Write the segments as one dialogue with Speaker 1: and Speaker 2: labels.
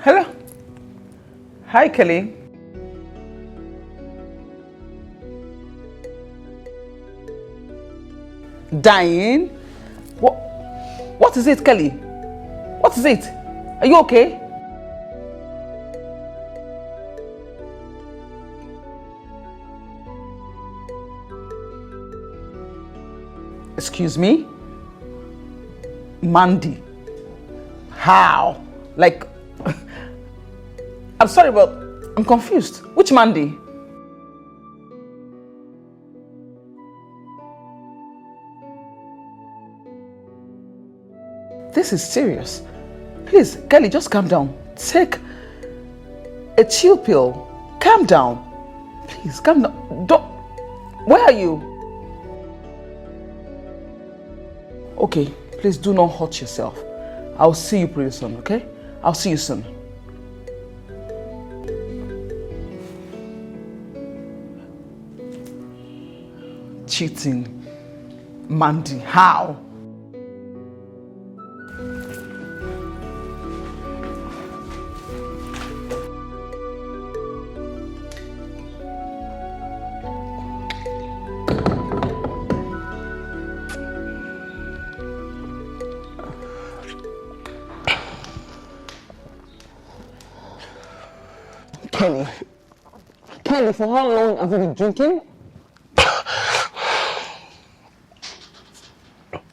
Speaker 1: Hello. Hi, Kelly. Dying? What is it, Kelly? What is it? Are you okay? Excuse me? Mandy? How? Like, I'm sorry, but I'm confused. Which Mandy? This is serious. Please, Kelly, just calm down. Take a chill pill. Calm down. Please, calm down. Don't. Where are you? Okay, please do not hurt yourself. I'll see you pretty soon, okay? I'll see you soon. Cheating. Mandy, how?
Speaker 2: Kelly, for how long have you been drinking?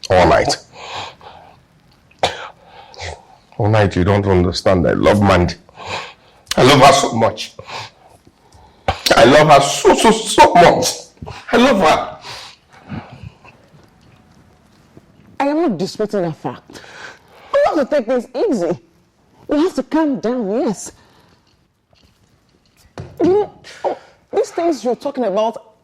Speaker 3: All night. All night, you don't understand. I love Mandy. I love her so much. I love her so much. I love her.
Speaker 2: I am not disputing that fact. You have to take things easy. You have to calm down, yes. You know, these things you're talking about,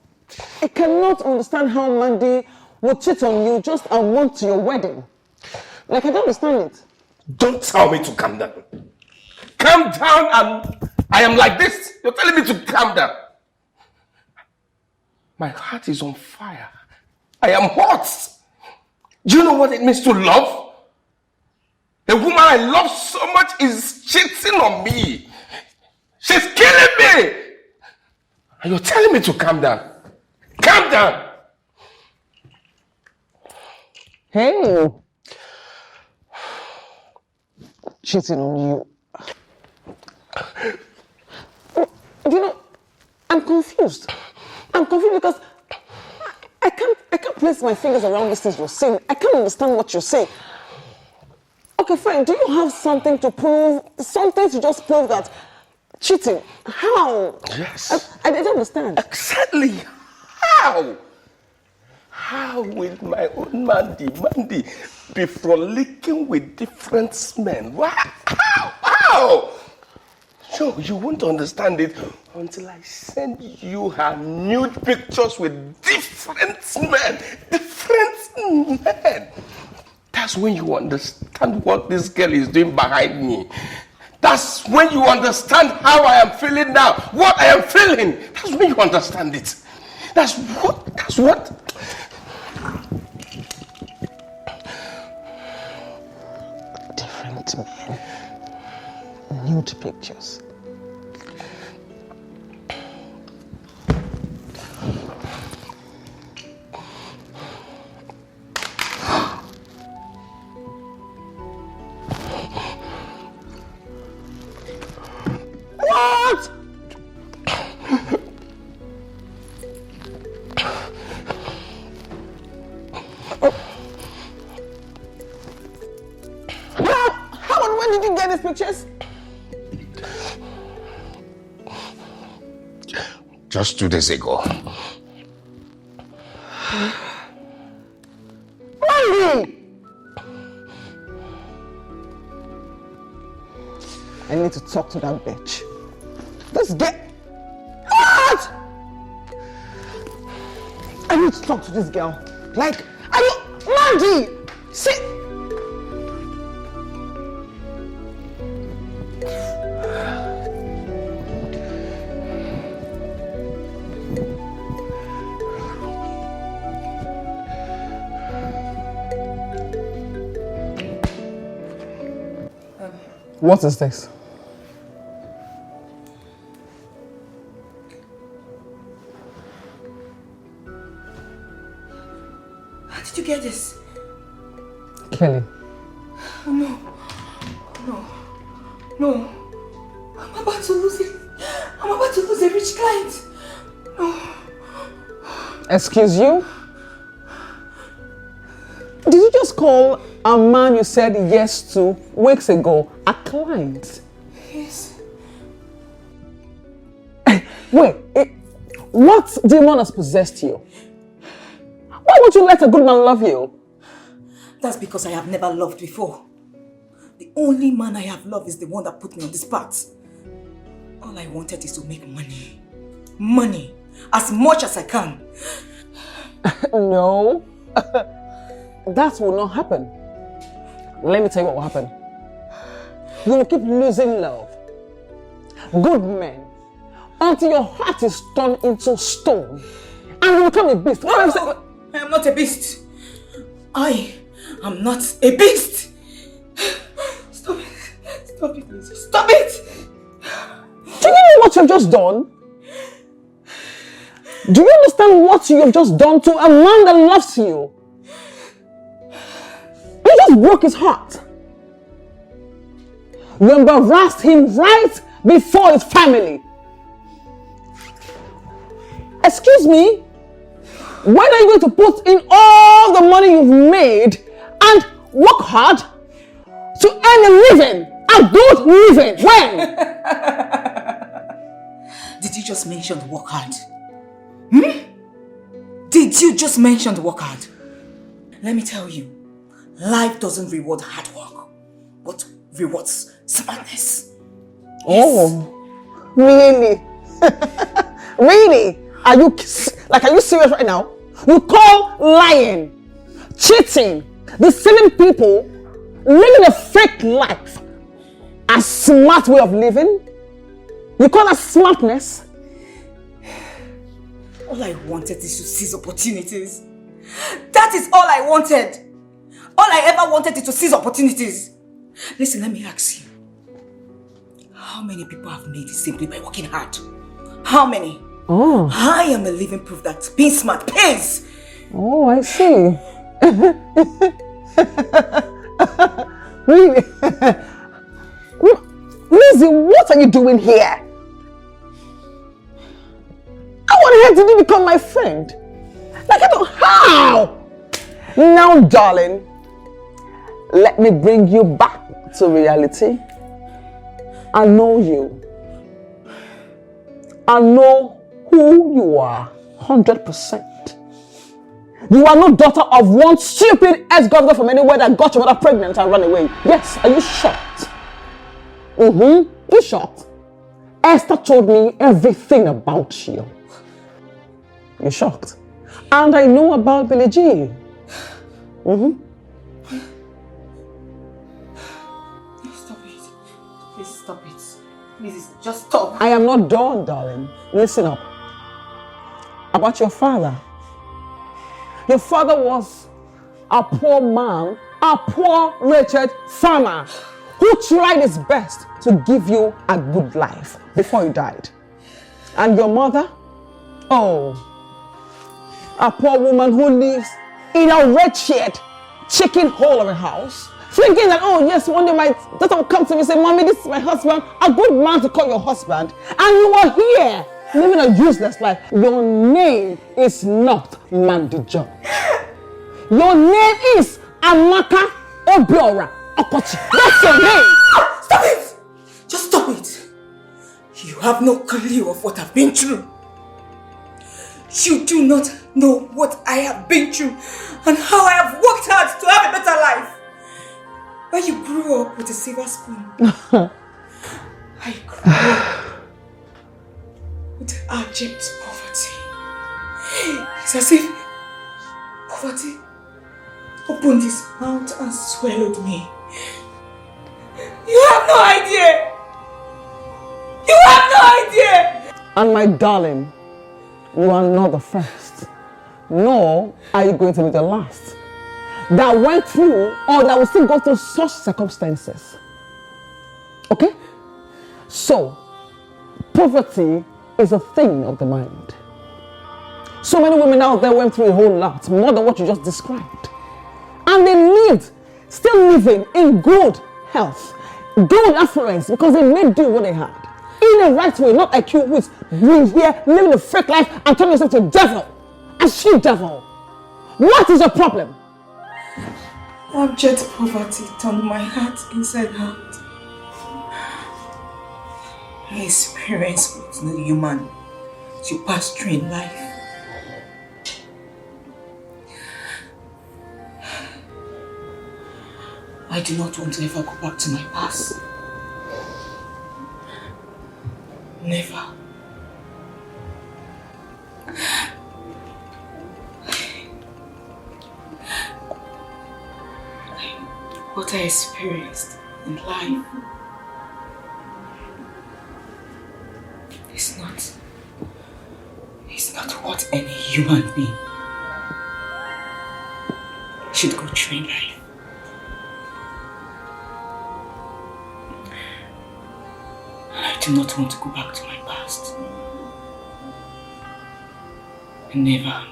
Speaker 2: I cannot understand how Mandy would cheat on you just a month to your wedding. Like, I don't understand it.
Speaker 3: Don't tell me to calm down. Calm down and I am like this. You're telling me to calm down. My heart is on fire. I am hot. Do you know what it means to love? The woman I love so much is cheating on me. She's killing me! And you're telling me to calm down. Calm down!
Speaker 2: Hey! Cheating on you. You know, I'm confused. I'm confused because I can't place my fingers around these things you're saying. I can't understand what you're saying. Okay, fine. Do you have something to prove? Something to just prove that cheating? How?
Speaker 3: Yes.
Speaker 2: I don't understand.
Speaker 3: Exactly. How? How will my own Mandy be frolicking with different men? How? So you won't understand it until I send you her nude pictures with different men. Different men. That's when you understand what this girl is doing behind me. That's when you understand how I am feeling now. What I am feeling. That's when you understand it. That's what.
Speaker 2: Different men. Nude pictures. What? How and when did you get these pictures?
Speaker 3: Just 2 days ago.
Speaker 2: Mandy! I need to talk to that bitch. This girl. What? I need to talk to this girl. Like, are you Mandy? See.
Speaker 1: What is this?
Speaker 2: Kelly.
Speaker 1: No. I'm about to lose it. I'm about to lose a rich client. No.
Speaker 2: Excuse you? Did you just call a man you said yes to weeks ago a client?
Speaker 1: Yes.
Speaker 2: Wait, what demon has possessed you? Why would you let a good man love you?
Speaker 1: That's because I have never loved before. The only man I have loved is the one that put me on this path. All I wanted is to make money. Money. As much as I can.
Speaker 2: No. That will not happen. Let me tell you what will happen. You will keep losing love. Good men. Until your heart is turned into stone. And you become a beast. What am I saying?
Speaker 1: I am not a beast. I am not a beast. Stop it. Stop it, Lizzie. Stop it.
Speaker 2: Do you know what you've just done? Do you understand what you've just done to a man that loves you? You just broke his heart. You embarrassed him right before his family. Excuse me? When are you going to put in all the money you've made and work hard to earn a living? A good living? When?
Speaker 1: Did you just mention the work hard? Did you just mention the work hard? Let me tell you, life doesn't reward hard work, but rewards smartness.
Speaker 2: Oh, really? Really? Are you serious right now? You call lying, cheating, deceiving people, living a fake life a smart way of living? You call that smartness?
Speaker 1: All I wanted is to seize opportunities. That is all I wanted. All I ever wanted is to seize opportunities. Listen, let me ask you. How many people have made it simply by working hard? How many?
Speaker 2: Oh.
Speaker 1: I am a living proof that being smart pays.
Speaker 2: Oh, I see. Really? Lizzie, what are you doing here? I wanted her to become my friend. Like, I don't. How? Now, darling, let me bring you back to reality. I know you. I know who you are, 100%. You are not daughter of one stupid ex-governor from anywhere that got your mother pregnant and ran away. Yes, are you shocked? You shocked? Esther told me everything about you. You're shocked. And I know about Billie G.
Speaker 1: Stop it. Please stop it. Please, just stop.
Speaker 2: I am not done, darling. Listen up. About your father. Your father was a poor man, a poor, wretched farmer who tried his best to give you a good life before he died. And your mother? Oh, a poor woman who lives in a wretched chicken hole of a house, thinking that, oh yes, one day my daughter will come to me and say, Mommy, this is my husband, a good man to call your husband. And you are here living a useless life. Your name is not Mandy John. Your name is Amaka Obiora Okochi. That's your name.
Speaker 1: Stop it! Just stop it. You have no clue of what I've been through. You do not know what I have been through and how I have worked hard to have a better life. When you grew up with a silver spoon, I grew up with abject poverty. It's as if poverty opened his mouth and swallowed me. You have no idea! You have no idea!
Speaker 2: And my darling, you are not the first, nor are you going to be the last that went through or that will still go through such circumstances. Okay? So, poverty is a thing of the mind. So many women out there went through a whole lot, more than what you just described. And they lived still living in good health, good affluence, because they made do what they had. In the right way, not like you who is here living a fake life and turning yourself to a devil, a she devil. What is your problem?
Speaker 1: Abject poverty turned my heart inside out. I experienced what no human should pass through in life. I do not want to ever go back to my past. Never. What I experienced in life is not what any human being should go through in life. I do not want to go back to my past. Never.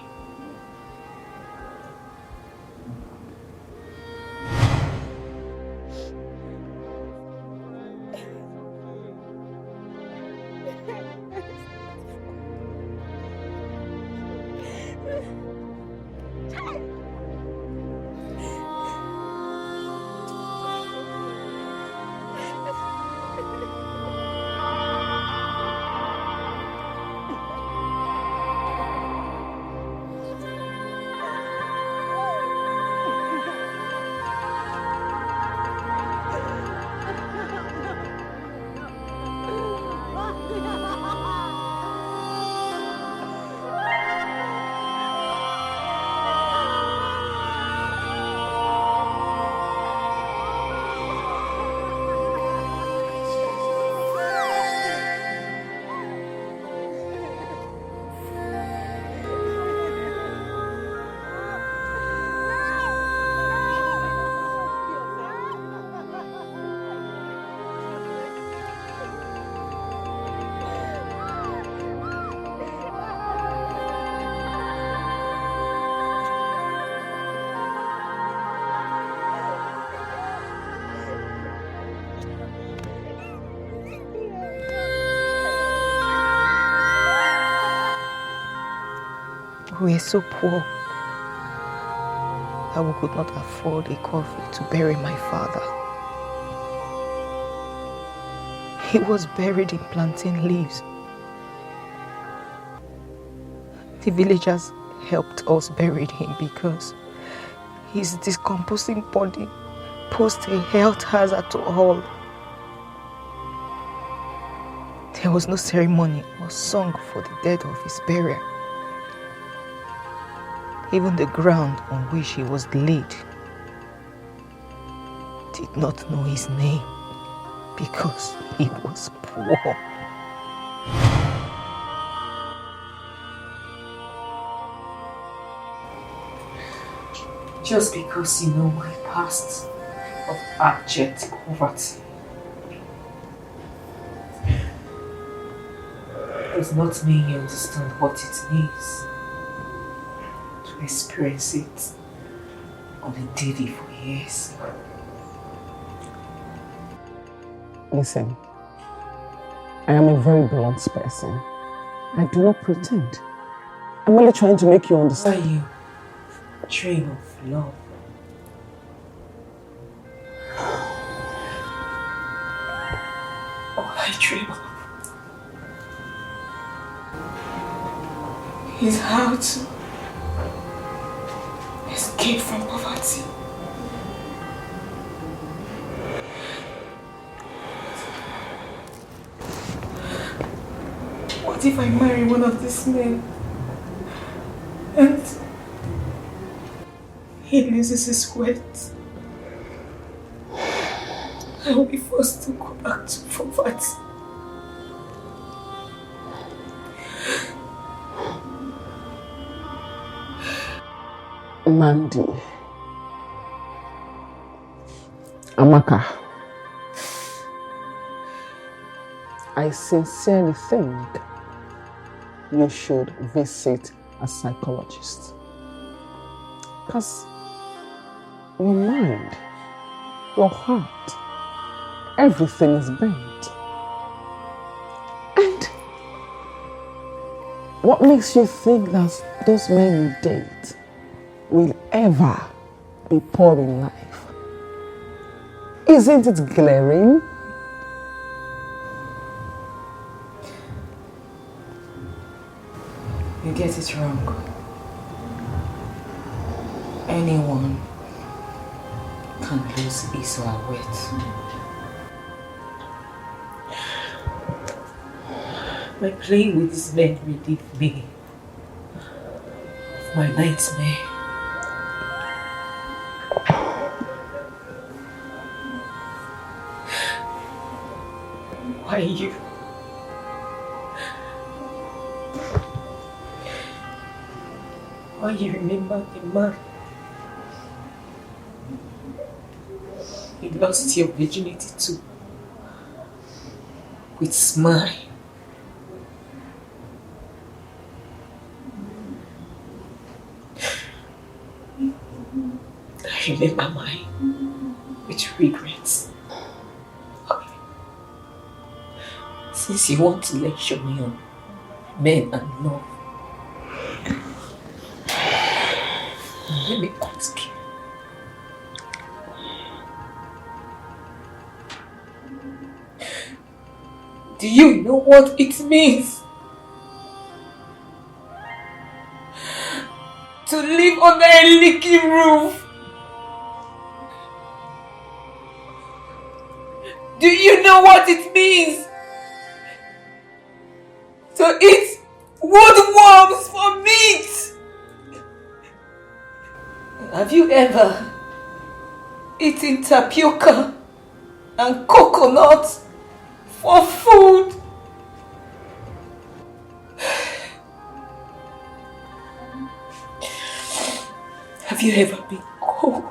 Speaker 4: We were so poor that we could not afford a coffin to bury my father. He was buried in plantain leaves. The villagers helped us bury him because his decomposing body posed a health hazard to all. There was no ceremony or song for the death of his burial. Even the ground on which he was laid did not know his name because he was poor.
Speaker 1: Just because you know my past of abject poverty does not mean you understand what it means to experience it on a daily for years.
Speaker 2: Listen, I am a very blunt person. I do not pretend. I'm only trying to make you understand.
Speaker 1: Why you dream of love? All I dream of is how to escape from poverty. What if I marry one of these men and he loses his wealth? I will be forced to go back to poverty.
Speaker 2: Mandy, Amaka, I sincerely think you should visit a psychologist, because your mind your heart, everything is bent. And what makes you think that those men you date will ever be poor in life? Isn't it glaring?
Speaker 1: You get it wrong. Anyone can lose his or her weight. My playing with these men relieved me of my nightmare. Why you? Why you remember the man you lost your virginity to with smile? I remember mine with regrets. Okay. Since you want to lecture me on men and love, let me ask you. Do you know what it means to live under a leaky roof? Do you know what it means to eat woodworms for meat? Have you ever eaten tapioca and coconut for food? Have you ever been cold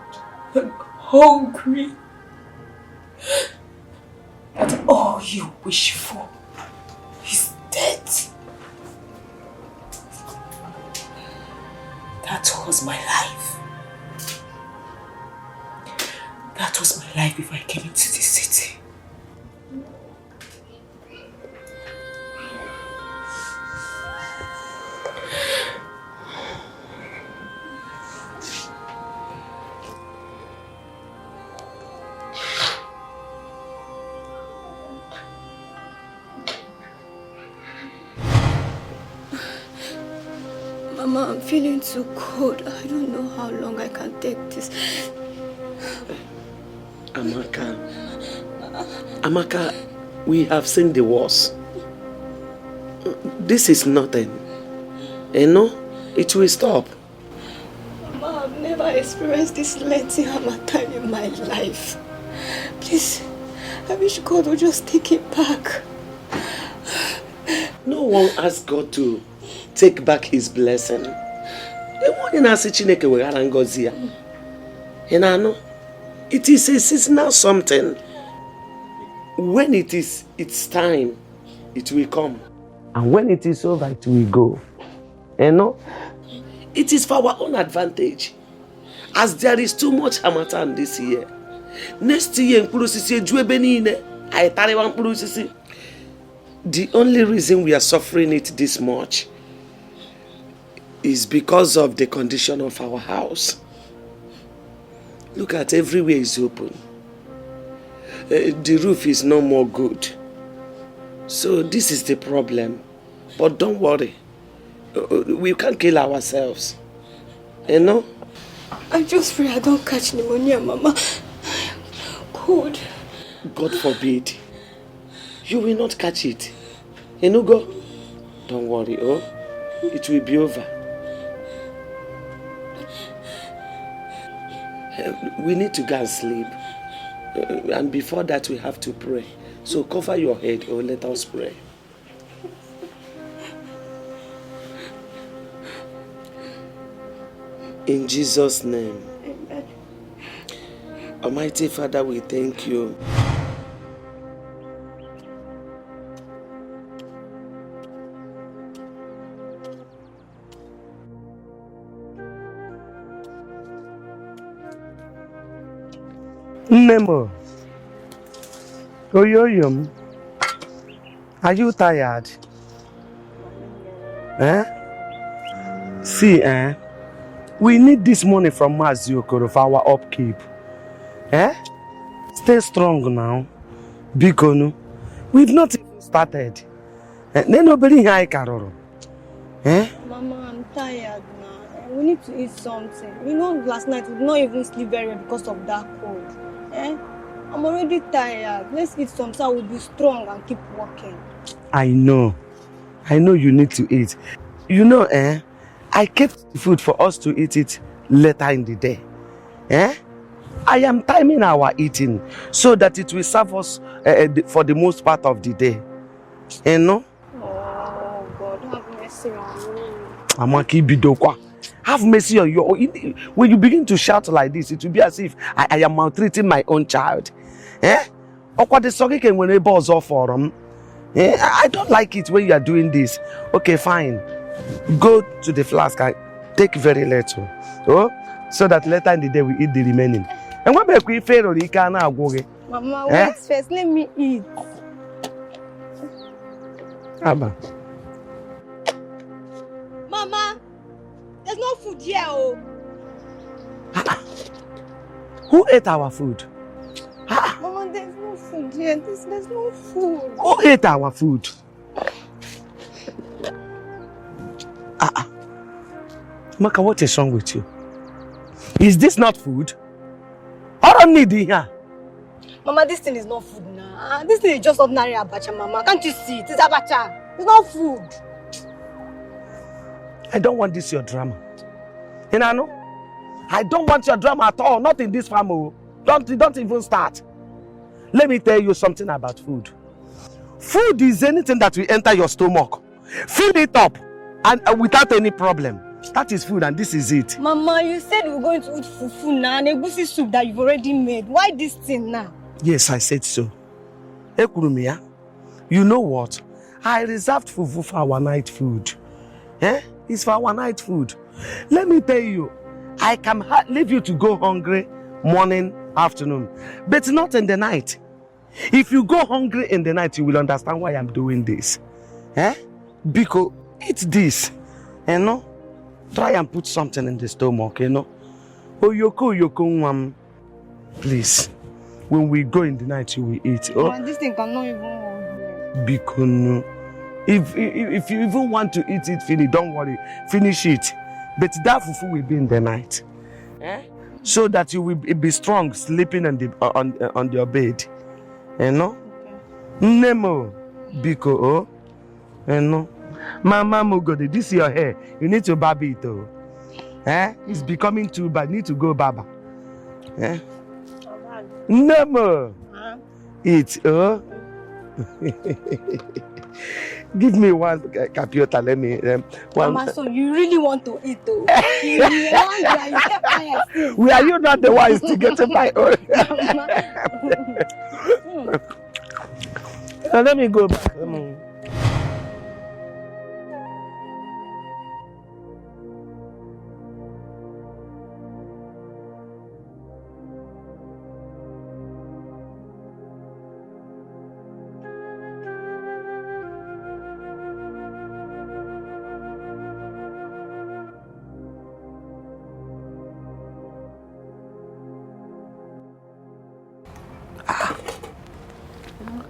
Speaker 1: and hungry that all you wish for is death? That was my life. That was my life before I came into this city.
Speaker 5: Mama, I'm feeling too cold. I don't know how long I can take this.
Speaker 3: Amaka, we have seen the worst. This is nothing. You know, it will stop.
Speaker 5: Mama, I've never experienced this lengthy harmattan in my life. Please, I wish God would just take it back.
Speaker 3: No one asked God to take back his blessing. It is a seasonal something. When it is its time, it will come. And when it is over, it will go. You know? It is for our own advantage. As there is too much harmattan this year. Next year, the only reason we are suffering it this much is because of the condition of our house. Look at everywhere is open. The roof is no more good. So this is the problem. But don't worry. We can't kill ourselves. You know?
Speaker 5: I just pray I don't catch pneumonia, Mama. Cold.
Speaker 3: God forbid. You will not catch it. You know, go. Don't worry, oh. It will be over. We need to go and sleep. And before that, we have to pray. So cover your head, or let us pray. In Jesus' name.
Speaker 5: Amen.
Speaker 3: Almighty Father, we thank you. Nemo. Oyoyum. Are you tired? See, we need this money from Maziokoro for our upkeep. Stay strong now. Bikonu. We've not even started. Nobody here, Karoro.
Speaker 5: Mama, I'm tired now. We need to eat something. You know, last night we did not even sleep very well because of that cold. I'm already tired. Let's eat something so we'll be strong and keep working.
Speaker 3: I know you need to eat. You know, I kept the food for us to eat it later in the day. I am timing our eating so that it will serve us for the most part of the day. You know?
Speaker 5: Oh, God, have mercy on me.
Speaker 3: Amaki Bidokwa. Have mercy on you. When you begin to shout like this, it will be as if I am maltreating my own child. I don't like it when you are doing this. Okay, fine. Go to the flask and take very little. So that later in the day we eat the remaining. And what make we fail or you can now go?
Speaker 5: Mama, wait first. Let me eat.
Speaker 3: Abba.
Speaker 5: Mama, there's no food here. Oh.
Speaker 3: Who ate our food?
Speaker 5: Mama, there's no food here. There's no food.
Speaker 3: Who ate our food? Maka, what is wrong with you? Is this not food? I don't need it here.
Speaker 5: Mama, this thing is not food now. This thing is just ordinary abacha, Mama. Can't you see? It's abacha. It's not food.
Speaker 3: I don't want this your drama. You know? I don't want your drama at all. Not in this family. Don't even start. Let me tell you something about food. Food is anything that will enter your stomach. Fill it up and without any problem. That is food and this is it.
Speaker 5: Mama, you said we were going to eat fufu now and egusi soup that you've already made. Why this thing now?
Speaker 3: Yes, I said so. Ekurumiya, you know what? I reserved fufu for our night food. It's for our night food. Let me tell you, I can leave you to go hungry morning, afternoon, but not in the night. If you go hungry in the night, you will understand why I'm doing this. Because eat this, you know. Try and put something in the stomach, you know. Please. When we go in the night, you will eat.
Speaker 5: Man, this thing cannot even hold.
Speaker 3: Because if you even want to eat it, finish, don't worry, finish it. But that fufu will be in the night. So that you will be strong sleeping on your bed. You know? Nemo. Because, you know. Mama Mugode, this is your hair. You need to barb it. It's becoming too bad. You need to go barber. Nemo. Eat. Give me one capiota. Let me. One.
Speaker 5: Mama, so you really want to eat, though? You want to
Speaker 3: Why are you not the one to get my own? Now let me go back.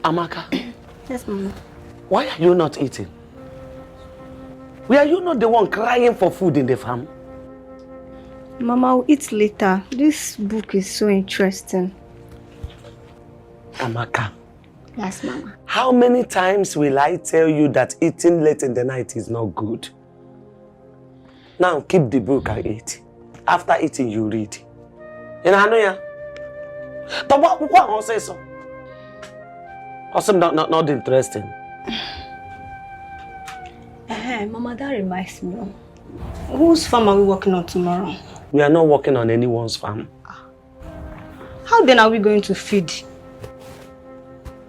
Speaker 3: Amaka.
Speaker 5: Yes, Mama.
Speaker 3: Why are you not eating? Why are you not the one crying for food in the farm?
Speaker 5: Mama, I'll eat later. This book is so interesting.
Speaker 3: Amaka.
Speaker 5: Yes, Mama.
Speaker 3: How many times will I tell you that eating late in the night is not good? Now keep the book and eat. After eating, you read. You know, what say so? Also not interesting.
Speaker 5: Mama, that reminds me. Whose farm are we working on tomorrow?
Speaker 3: We are not working on anyone's farm.
Speaker 5: How then are we going to feed?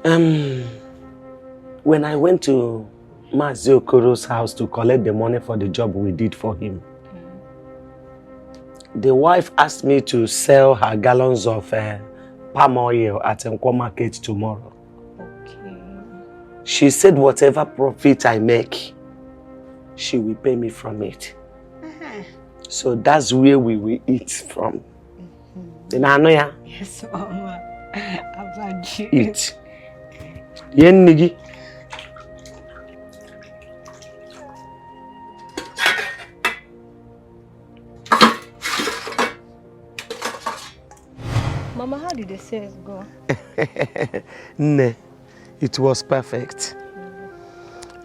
Speaker 3: When I went to Maziokoro's house to collect the money for the job we did for him, the wife asked me to sell her gallons of palm oil at Nko Market tomorrow.
Speaker 4: Okay.
Speaker 3: She said whatever profit I make, she will pay me from it. So that's where we will eat from.
Speaker 4: Yes, Mama.
Speaker 3: Eat. Yen nigi.
Speaker 5: Mama, how did the sales go?
Speaker 3: Ne, it was perfect.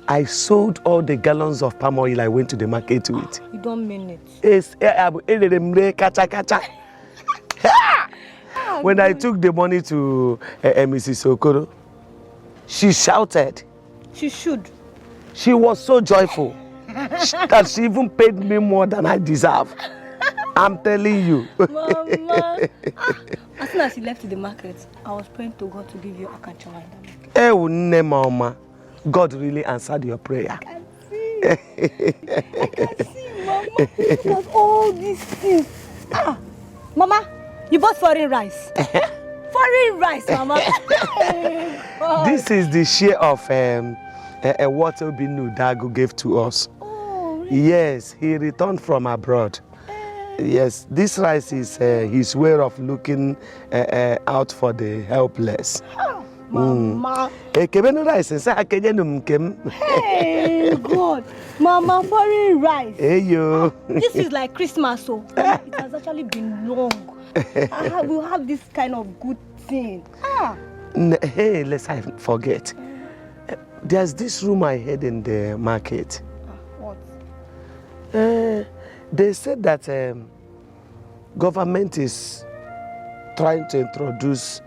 Speaker 3: I sold all the gallons of palm oil I went to the market with.
Speaker 5: You don't mean it.
Speaker 3: When I took the money to Mrs. Okoro, she shouted.
Speaker 5: She should.
Speaker 3: She was so joyful that she even paid me more than I deserve. I'm telling you.
Speaker 5: Mama. As soon as she left the market, I was praying to God to give you a catch in the market.
Speaker 3: Oh, ne, Mama. God really answered your prayer.
Speaker 5: I can see. I can see, Mama. Look at all these things. Mama, you bought foreign rice. Foreign rice, Mama.
Speaker 3: This is the share of what Ebinum Dago gave to us.
Speaker 5: Oh, really?
Speaker 3: Yes, he returned from abroad. Yes, this rice is his way of looking out for the helpless.
Speaker 5: Mama.
Speaker 3: Hey,
Speaker 5: God. Mama, foreign rice.
Speaker 3: Hey, yo.
Speaker 5: This is like Christmas, so it has actually been long. We'll have this kind of good thing.
Speaker 3: Hey, lest I forget. There's this rumor I heard in the market.
Speaker 5: What?
Speaker 3: They said that government is trying to introduce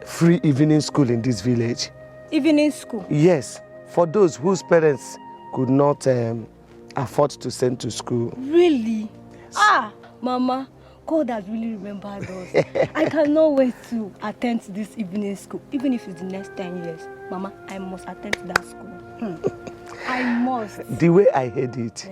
Speaker 3: free evening school in this village.
Speaker 5: Evening school?
Speaker 3: Yes, for those whose parents could not afford to send to school.
Speaker 5: Really?
Speaker 3: Yes.
Speaker 5: Mama, God has really remembered us. I cannot wait to attend to this evening school, even if it's the next 10 years. Mama, I must attend to that school. I must.
Speaker 3: The way I heard it,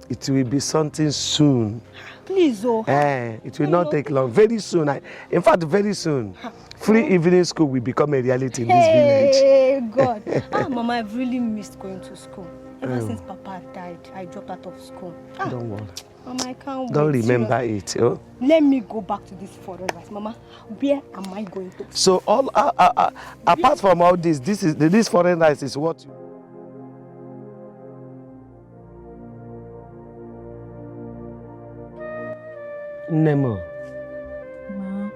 Speaker 3: it will be something soon.
Speaker 5: Please,
Speaker 3: it will not take long. Very soon. In fact, very soon. Free evening school will become a reality in this village.
Speaker 5: Hey, God. Mama, I've really missed going to school. Ever since Papa died, I dropped out of school.
Speaker 3: Don't worry.
Speaker 5: Mama, I can't wait.
Speaker 3: Don't remember it. Oh?
Speaker 5: Let me go back to this foreign rice. Mama, where am I going to?
Speaker 3: So, all apart from all this foreign rice is what you... Nemo.
Speaker 4: Ma.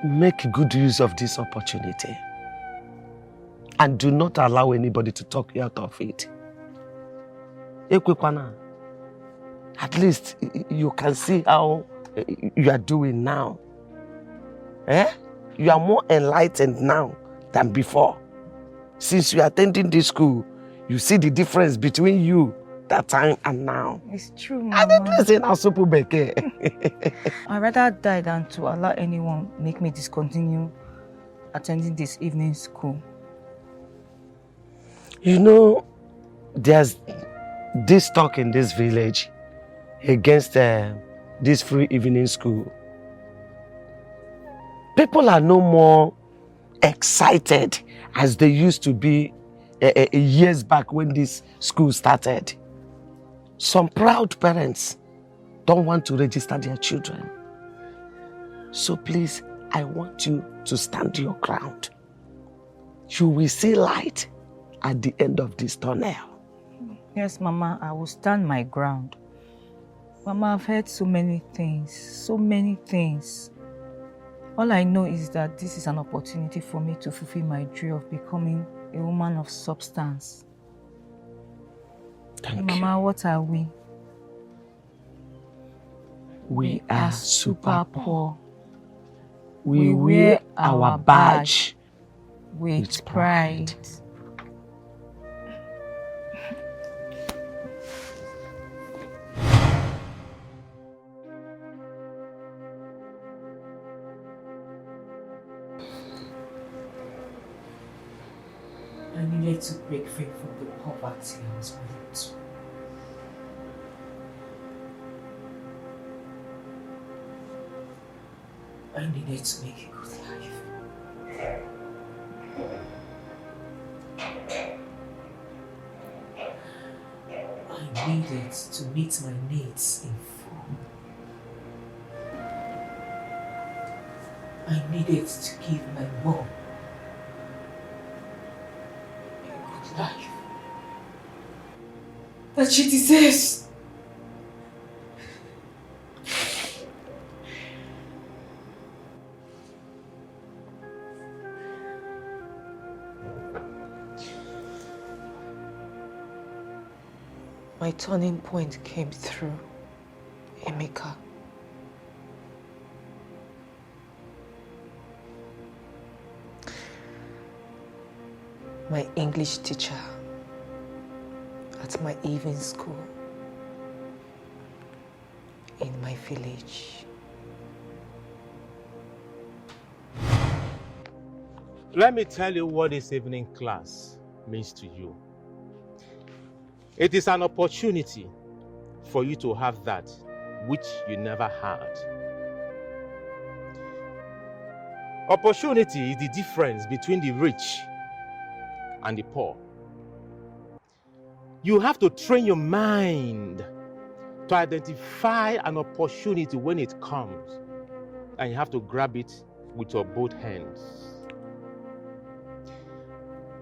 Speaker 3: Make good use of this opportunity. And do not allow anybody to talk you out of it. At least you can see how you are doing now. You are more enlightened now than before. Since you are attending this school, you see the difference between you that time and now.
Speaker 4: It's true, Mama. I'd rather die than to allow anyone make me discontinue attending this evening school.
Speaker 3: You know, there's this talk in this village against this free evening school. People are no more excited as they used to be years back when this school started. Some proud parents don't want to register their children. So please, I want you to stand your ground. You will see light at the end of this tunnel.
Speaker 4: Yes, Mama, I will stand my ground. Mama, I've heard so many things, so many things. All I know is that this is an opportunity for me to fulfill my dream of becoming a woman of substance.
Speaker 3: Thank you.
Speaker 4: Mama, what are we?
Speaker 3: We are super poor.
Speaker 4: We wear our badge with pride. I needed to break free from the poverty I was born to.
Speaker 1: I needed to make a good life. I needed to meet my needs in full. I needed to give my mom a good life that she deserves. My turning point came through Emeka. My English teacher at my evening school in my village.
Speaker 3: Let me tell you what this evening class means to you. It is an opportunity for you to have that which you never had. Opportunity is the difference between the rich and the poor. You have to train your mind to identify an opportunity when it comes, and you have to grab it with your both hands.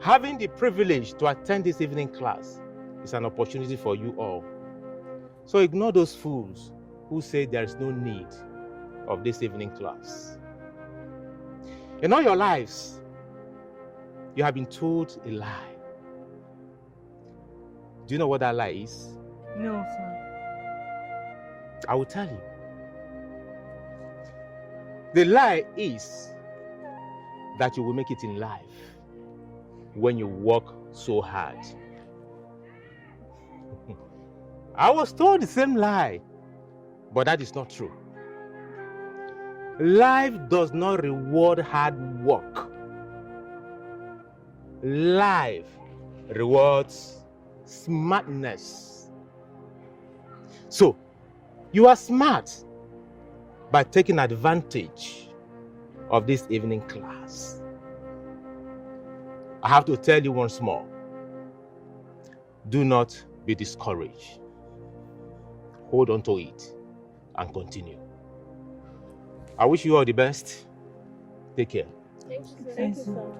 Speaker 3: Having the privilege to attend this evening class is an opportunity for you all. So ignore those fools who say there is no need of this evening class. In all your lives, you have been told a lie. Do you know what that lie is?
Speaker 4: No, sir.
Speaker 3: I will tell you. The lie is that you will make it in life when you work so hard. I was told the same lie, but that is not true. Life does not reward hard work. Life rewards smartness. So, you are smart by taking advantage of this evening class. I have to tell you once more, do not be discouraged. Hold on to it and continue. I wish you all the best. Take care.
Speaker 5: Thank you, sir.
Speaker 4: Thank you, sir.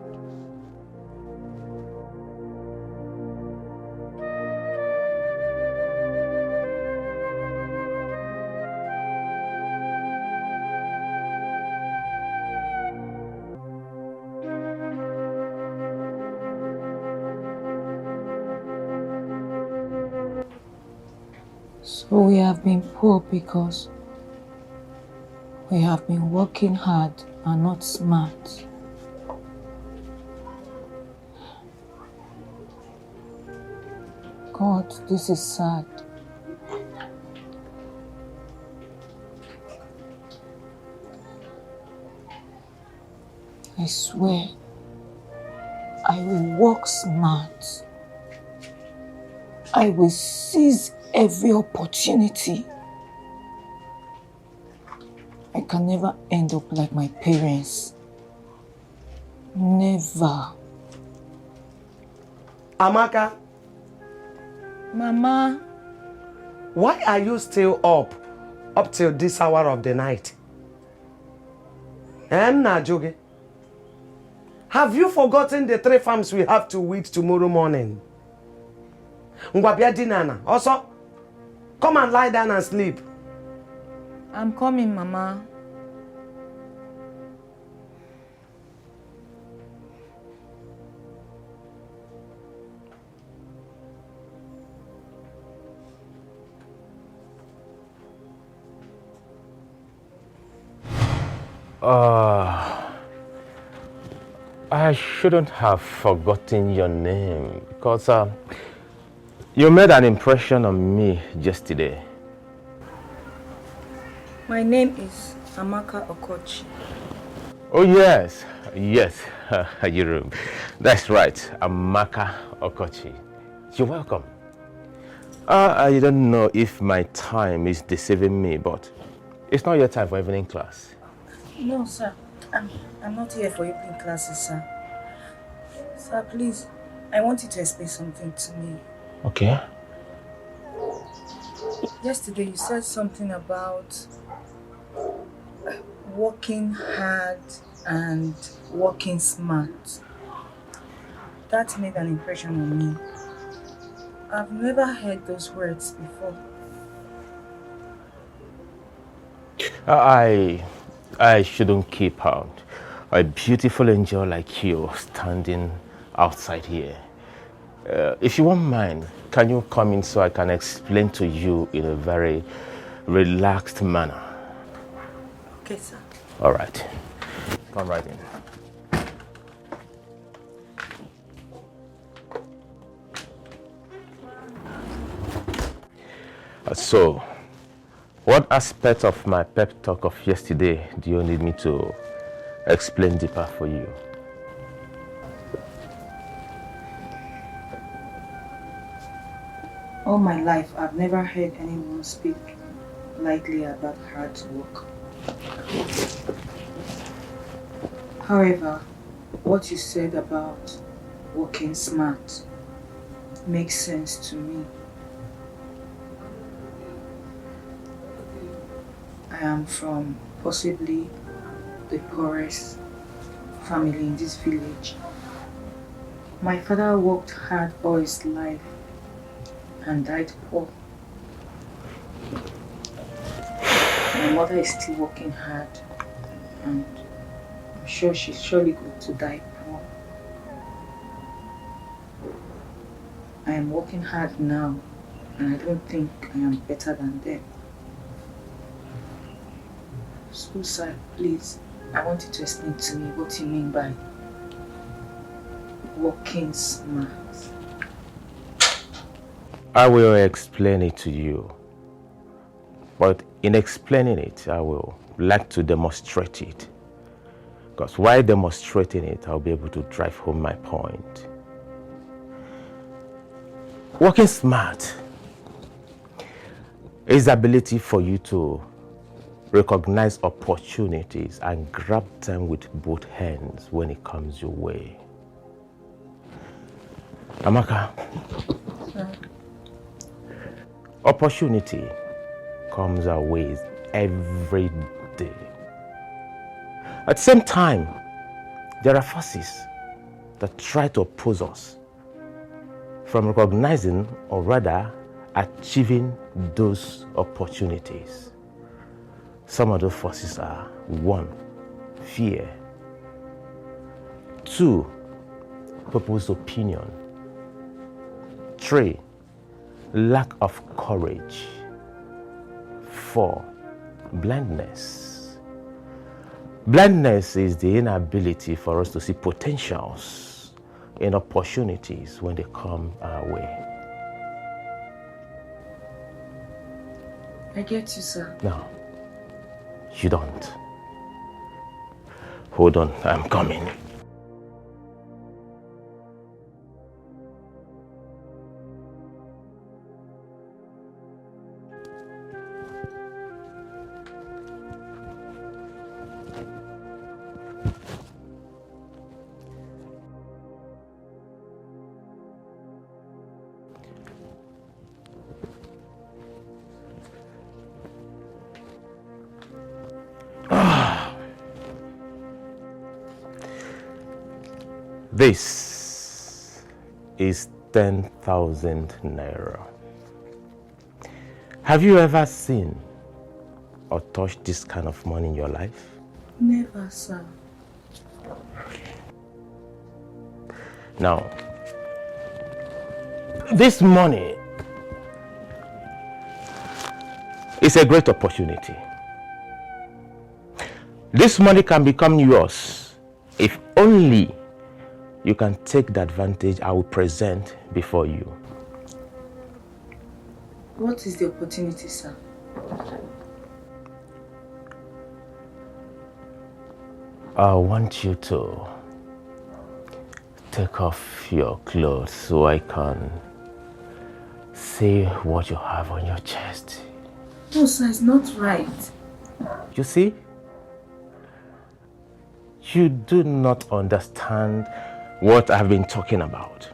Speaker 4: So we have been poor because we have been working hard and not smart. God, this is sad. I swear, I will work smart. I will seize every opportunity. I can never end up like my parents. Never.
Speaker 6: Amaka,
Speaker 4: Mama.
Speaker 6: why are you still up till this hour of the night? Najoge, have you forgotten the 3 farms we have to weed tomorrow morning? Ngwabia dinana. Also, come and lie down and sleep.
Speaker 4: I'm coming, Mama.
Speaker 3: I shouldn't have forgotten your name because you made an impression on me yesterday.
Speaker 4: My name is Amaka Okochi.
Speaker 3: Oh yes, Yuru. That's right, Amaka Okochi. You're welcome. I don't know if my time is deceiving me, but it's not your time for evening class.
Speaker 4: No, sir. I'm not here for evening classes, sir. Sir, please. I want you to explain something to me.
Speaker 3: Okay.
Speaker 4: Yesterday you said something about working hard and working smart. That made an impression on me. I've never heard those words before.
Speaker 3: I shouldn't keep out a beautiful angel like you standing outside here. If you won't mind, can you come in so I can explain to you in a very relaxed manner?
Speaker 4: Okay, sir.
Speaker 3: All right. Come right in. So, what aspect of my pep talk of yesterday do you need me to explain deeper for you?
Speaker 4: All my life, I've never heard anyone speak lightly about hard work. However, what you said about working smart makes sense to me. I am from possibly the poorest family in this village. My father worked hard all his life and died poor. My mother is still working hard and I'm sure she's surely going to die poor. I am working hard now and I don't think I am better than them. So sir, please, I want you to explain to me what you mean by working smart.
Speaker 3: I will explain it to you. But in explaining it, I will like to demonstrate it. Because while demonstrating it, I'll be able to drive home my point. Working smart is the ability for you to recognize opportunities and grab them with both hands when it comes your way. Amaka, opportunity comes our ways every day. At the same time, there are forces that try to oppose us from recognizing or rather achieving those opportunities. Some of those forces are 1, fear, 2, people's opinion, 3, lack of courage, 4, blindness. Blindness is the inability for us to see potentials in opportunities when they come our way.
Speaker 4: I get you, sir.
Speaker 3: No, you don't. Hold on, I'm coming. This is 10,000 naira. Have you ever seen or touched this kind of money in your life?
Speaker 4: Never, sir.
Speaker 3: Now, this money is a great opportunity. This money can become yours if only you can take the advantage I will present before you.
Speaker 4: What is the opportunity, sir?
Speaker 3: I want you to take off your clothes so I can see what you have on your chest.
Speaker 4: No, sir, it's not right.
Speaker 3: You see? You do not understand what I've been talking about.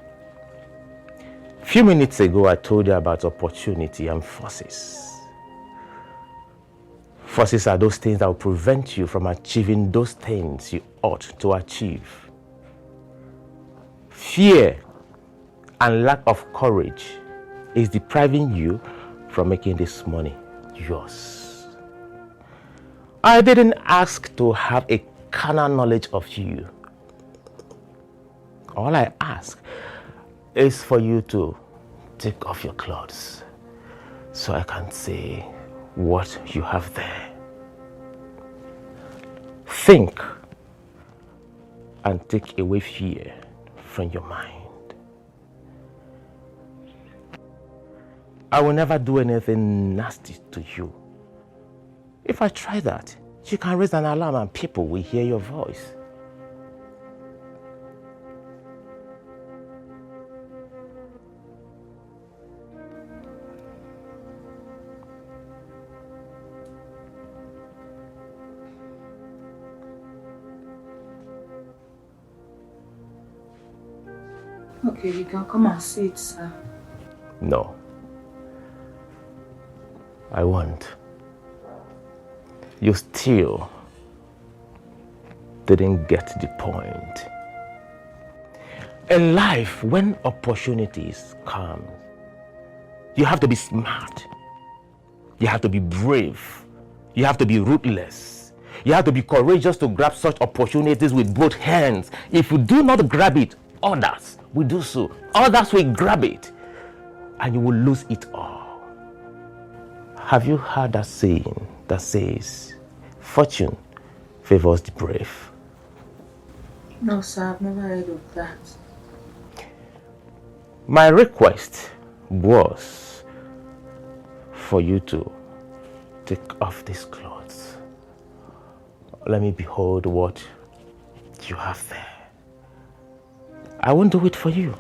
Speaker 3: A few minutes ago, I told you about opportunity and forces. Forces are those things that will prevent you from achieving those things you ought to achieve. Fear and lack of courage is depriving you from making this money yours. I didn't ask to have a carnal knowledge of you. All I ask is for you to take off your clothes so I can see what you have there. Think and take away fear from your mind. I will never do anything nasty to you. If I try that, you can raise an alarm and people will hear your voice.
Speaker 4: Okay, you can come and sit, sir.
Speaker 3: No. I won't. You still didn't get the point. In life, when opportunities come, you have to be smart. You have to be brave. You have to be ruthless. You have to be courageous to grab such opportunities with both hands. If you do not grab it, others will do so. Others will grab it, and you will lose it all. Have you heard that saying that says, fortune favors the brave?
Speaker 4: No, sir, I've never heard of that.
Speaker 3: My request was for you to take off these clothes. Let me behold what you have there. I won't do it for you.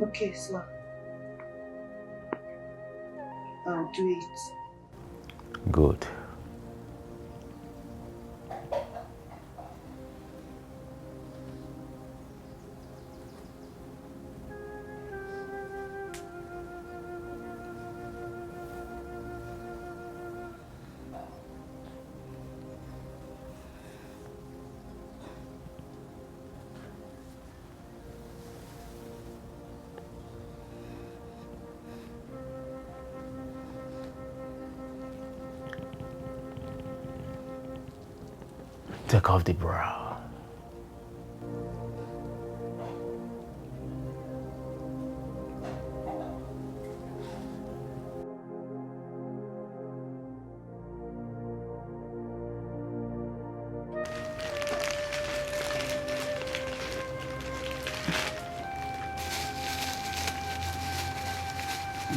Speaker 4: Okay, sir. I'll do it.
Speaker 3: Good. Take off the bra.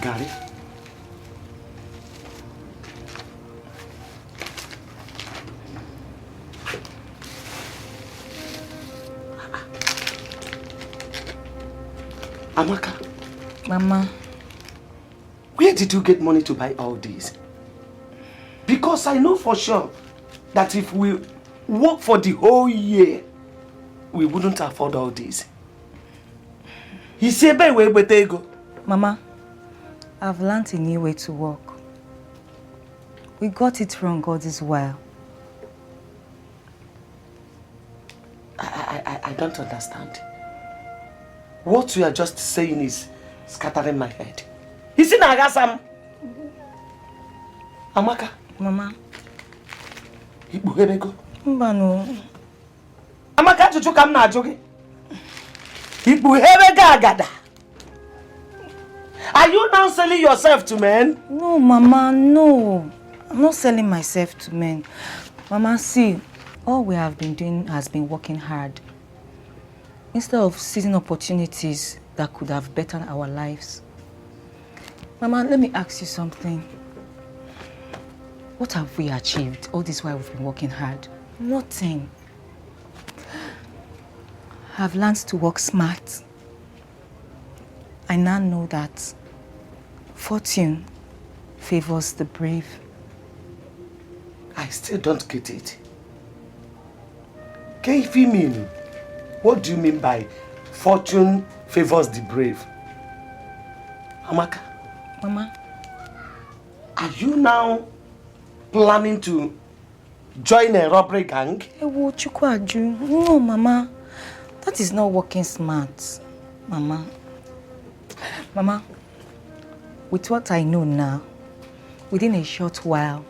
Speaker 6: Got it? Amaka,
Speaker 4: Mama.
Speaker 6: where did you get money to buy all these? Because I know for sure that if we work for the whole year, we wouldn't afford all these. He said, where they go?
Speaker 4: Mama, I've learned a new way to work. We got it wrong all this while.
Speaker 6: I don't understand. What you are just saying is scattering my head. Is it Nagasam? Amaka?
Speaker 4: Mama.
Speaker 6: Ibuhebego?
Speaker 4: Mbano.
Speaker 6: Amaka chuchu kam na ajogi? Ibuhebega agada? Are you now selling yourself to men?
Speaker 4: No, Mama, no. I'm not selling myself to men. Mama, see, all we have been doing has been working hard. Instead of seizing opportunities that could have bettered our lives. Mama, let me ask you something. What have we achieved all this while we've been working hard? Nothing. I've learned to work smart. I now know that fortune favors the brave.
Speaker 6: I still don't get it. Can you mean? What do you mean by fortune favors the brave? Amaka?
Speaker 4: Mama?
Speaker 6: Are you now planning to join a robbery gang?
Speaker 4: No, Mama. That is not working smart. Mama. Mama, with what I know now, within a short while,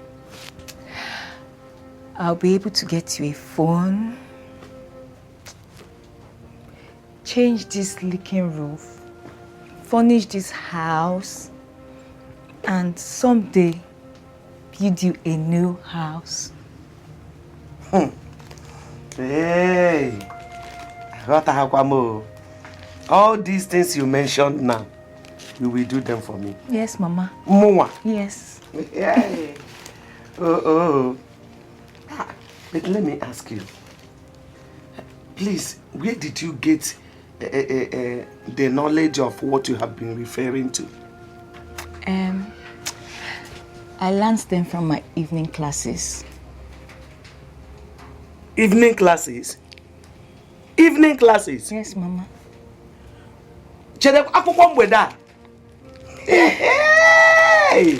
Speaker 4: I'll be able to get you a phone, change this leaking roof, furnish this house, and someday build you a new house.
Speaker 6: Hey, all these things you mentioned now, you will do them for me.
Speaker 4: Yes, Mama.
Speaker 6: Mua.
Speaker 4: Yes.
Speaker 6: Yeah. Oh. But let me ask you, please, where did you get the knowledge of what you have been referring to?
Speaker 4: I learned them from my evening classes.
Speaker 6: Evening classes? Evening classes?
Speaker 4: Yes, Mama.
Speaker 6: Hey!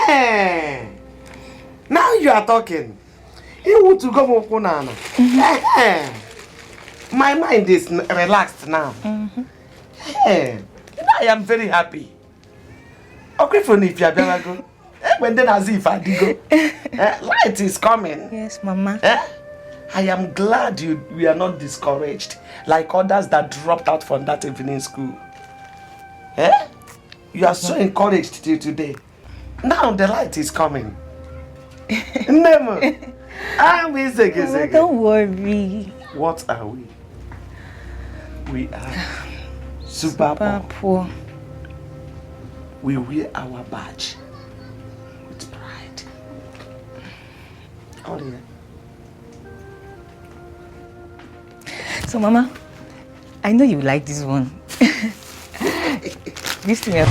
Speaker 6: Hey! Now you are talking. You want to go more banana. My mind is relaxed now. Hey! I am very happy. Okay, for if you are go. When then as if I did go. Light is coming.
Speaker 4: Yes, Mama.
Speaker 6: I am glad we are not discouraged like others that dropped out from that evening school. You are so encouraged till today. Now the light is coming. Never.
Speaker 4: Mama, don't worry.
Speaker 6: What are we? We are super
Speaker 4: poor.
Speaker 6: We wear our badge with pride. Oh, yeah.
Speaker 4: So, Mama, I know you like this one. This thing here.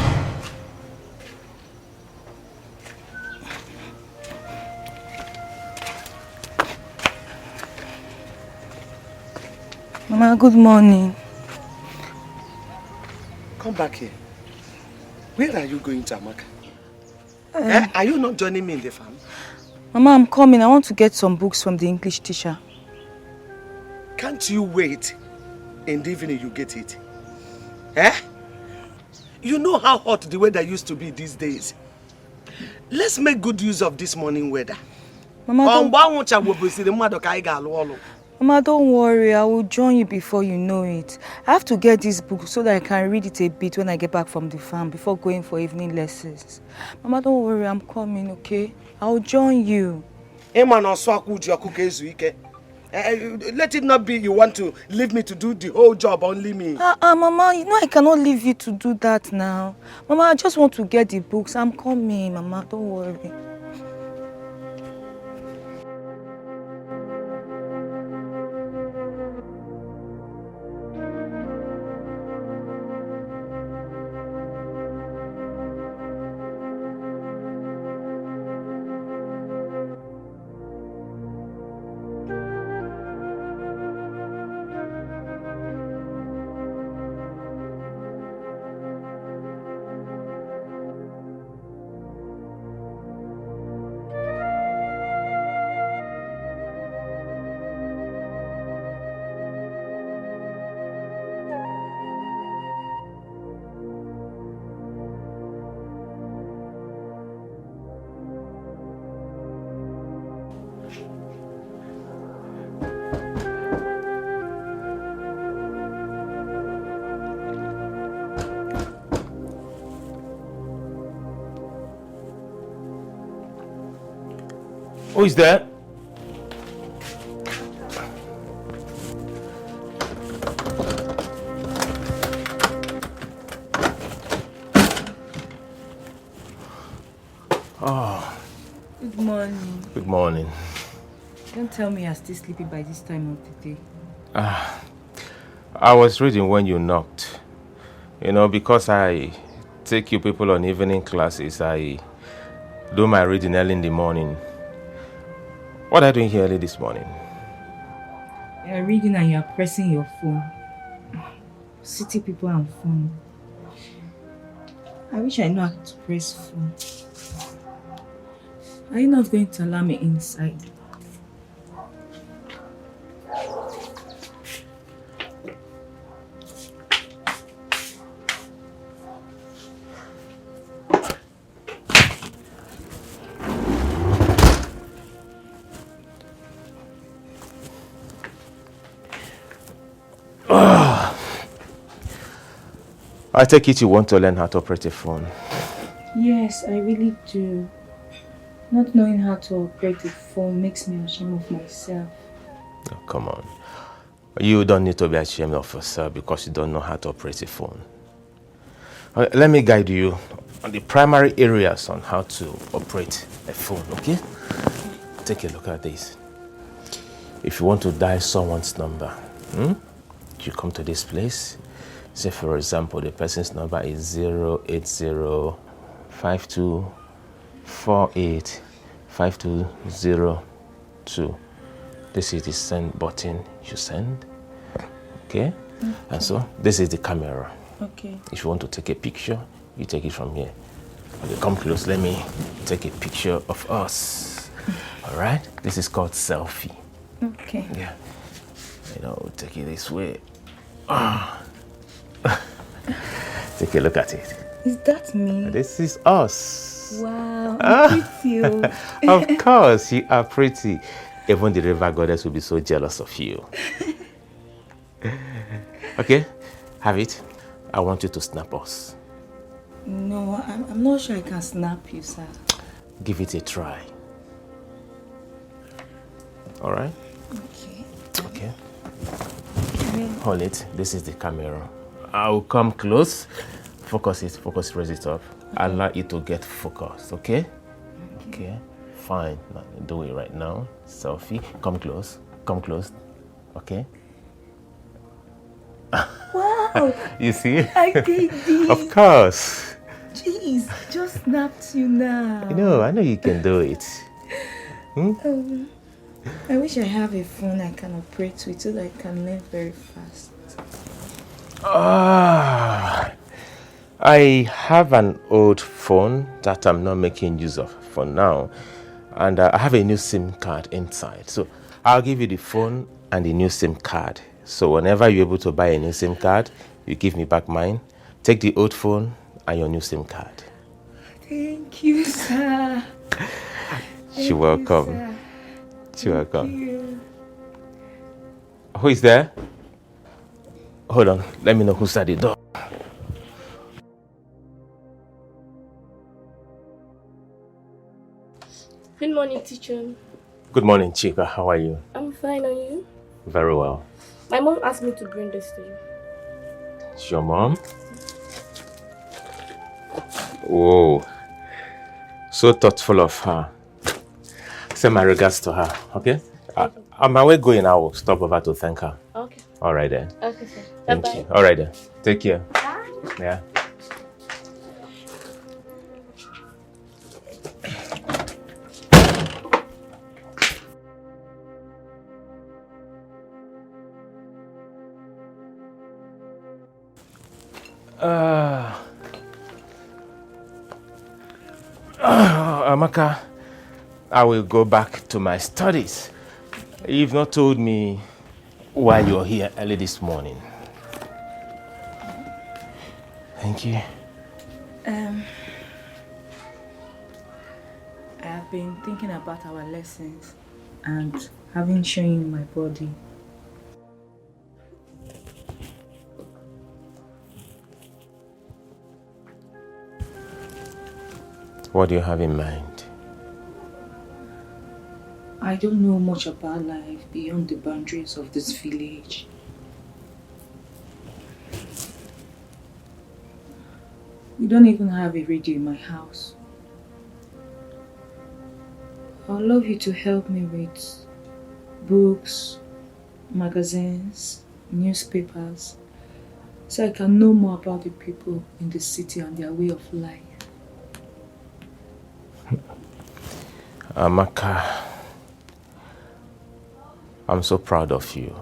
Speaker 4: Mama, good morning.
Speaker 6: Come back here. Where are you going to, Amaka? Are you not joining me in the farm?
Speaker 4: Mama, I'm coming. I want to get some books from the English teacher.
Speaker 6: Can't you wait? In the evening you get it. You know how hot the weather used to be these days. Let's make good use of this morning weather.
Speaker 4: Mama, don't worry. I will join you before you know it. I have to get this book so that I can read it a bit when I get back from the farm before going for evening lessons. Mama, don't worry. I'm coming, okay? I'll join you.
Speaker 6: Let it not be you want to leave me to do the whole job, only me.
Speaker 4: Mama, you know I cannot leave you to do that now. Mama, I just want to get the books. I'm coming, Mama. Don't worry.
Speaker 3: Who is there? Oh.
Speaker 4: Good morning.
Speaker 3: Good morning.
Speaker 4: Don't tell me you're still sleeping by this time of the day.
Speaker 3: I was reading when you knocked. You know, because I take you people on evening classes, I do my reading early in the morning. What are you doing here early this morning?
Speaker 4: You're reading and you're pressing your phone. City people and phone. I wish I knew how to press phone. Are you not going to allow me inside?
Speaker 3: I take it you want to learn how to operate a phone.
Speaker 4: Yes, I really do. Not knowing how to operate a phone makes me ashamed of myself.
Speaker 3: Oh, come on. You don't need to be ashamed of yourself because you don't know how to operate a phone. Let me guide you on the primary areas on how to operate a phone, okay? Take a look at this. If you want to dial someone's number, you come to this place. Say, for example, the person's number is 08052485202. This is the send button you send. Okay? And so, this is the camera.
Speaker 4: Okay.
Speaker 3: If you want to take a picture, you take it from here. Okay, come close. Let me take a picture of us. All right? This is called selfie.
Speaker 4: Okay.
Speaker 3: Yeah. You know, take it this way. Take a look at it.
Speaker 4: Is that me?
Speaker 3: This is us.
Speaker 4: Wow, I'm pretty.
Speaker 3: Of course, you are pretty. Even the river goddess will be so jealous of you. Okay, have it. I want you to snap us.
Speaker 4: No, I'm not sure I can snap you, sir.
Speaker 3: Give it a try. All right?
Speaker 4: Okay.
Speaker 3: Okay. Hold it. This is the camera. I'll come close. Focus it. Raise it up. Allow it to get focused. Okay? Okay. Fine. Now, do it right now. Selfie. Come close. Okay?
Speaker 4: Wow!
Speaker 3: You see?
Speaker 4: I did this.
Speaker 3: Of course.
Speaker 4: Jeez, just snapped you now.
Speaker 3: You know, I know you can do it.
Speaker 4: I wish I have a phone I can operate with so that I can learn very fast.
Speaker 3: I have an old phone that I'm not making use of for now. And I have a new SIM card inside. So I'll give you the phone and the new SIM card. So whenever you're able to buy a new SIM card, you give me back mine. Take the old phone and your new SIM card.
Speaker 4: Thank you, sir.
Speaker 3: You're welcome.
Speaker 4: Sir.
Speaker 3: You're welcome.
Speaker 4: Thank you.
Speaker 3: Who is there? Hold on. Let me know who's at the door.
Speaker 7: Good morning, teacher.
Speaker 3: Good morning, Chika. How are you?
Speaker 7: I'm fine, and you?
Speaker 3: Very well.
Speaker 7: My mom asked me to bring this to you.
Speaker 3: It's your mom? Whoa. So thoughtful of her. Send my regards to her, okay? On my way going, I will stop over to thank her.
Speaker 7: Okay.
Speaker 3: All right then.
Speaker 7: Okay, sir.
Speaker 3: Thank
Speaker 7: Bye-bye.
Speaker 3: you. All right then. Take care.
Speaker 7: Bye.
Speaker 3: Yeah. Amaka, I will go back to my studies. You've not told me why you're here early this morning. Thank you.
Speaker 4: I have been thinking about our lessons and having shown you my body.
Speaker 3: What do you have in mind?
Speaker 4: I don't know much about life beyond the boundaries of this village. We don't even have a radio in my house. I'd love you to help me with books, magazines, newspapers, so I can know more about the people in the city and their way of life.
Speaker 3: Amaka, I'm so proud of you.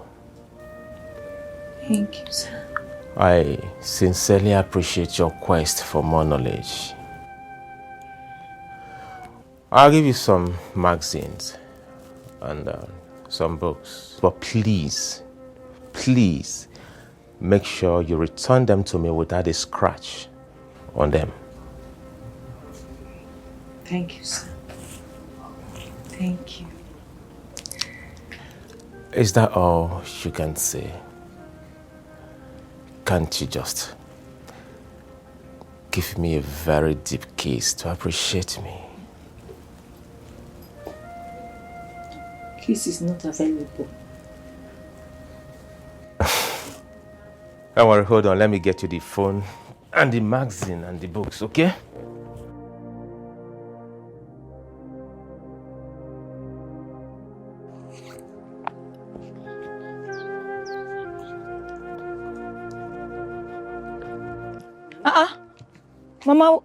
Speaker 4: Thank you, sir.
Speaker 3: I sincerely appreciate your quest for more knowledge. I'll give you some magazines and some books. But please, please, make sure you return them to me without a scratch on them.
Speaker 4: Thank you, sir. Thank you.
Speaker 3: Is that all you can say? Can't you just give me a very deep kiss to appreciate me?
Speaker 4: Kiss is not available.
Speaker 3: Don't worry, hold on. Let me get you the phone and the magazine and the books, okay?
Speaker 4: Mama,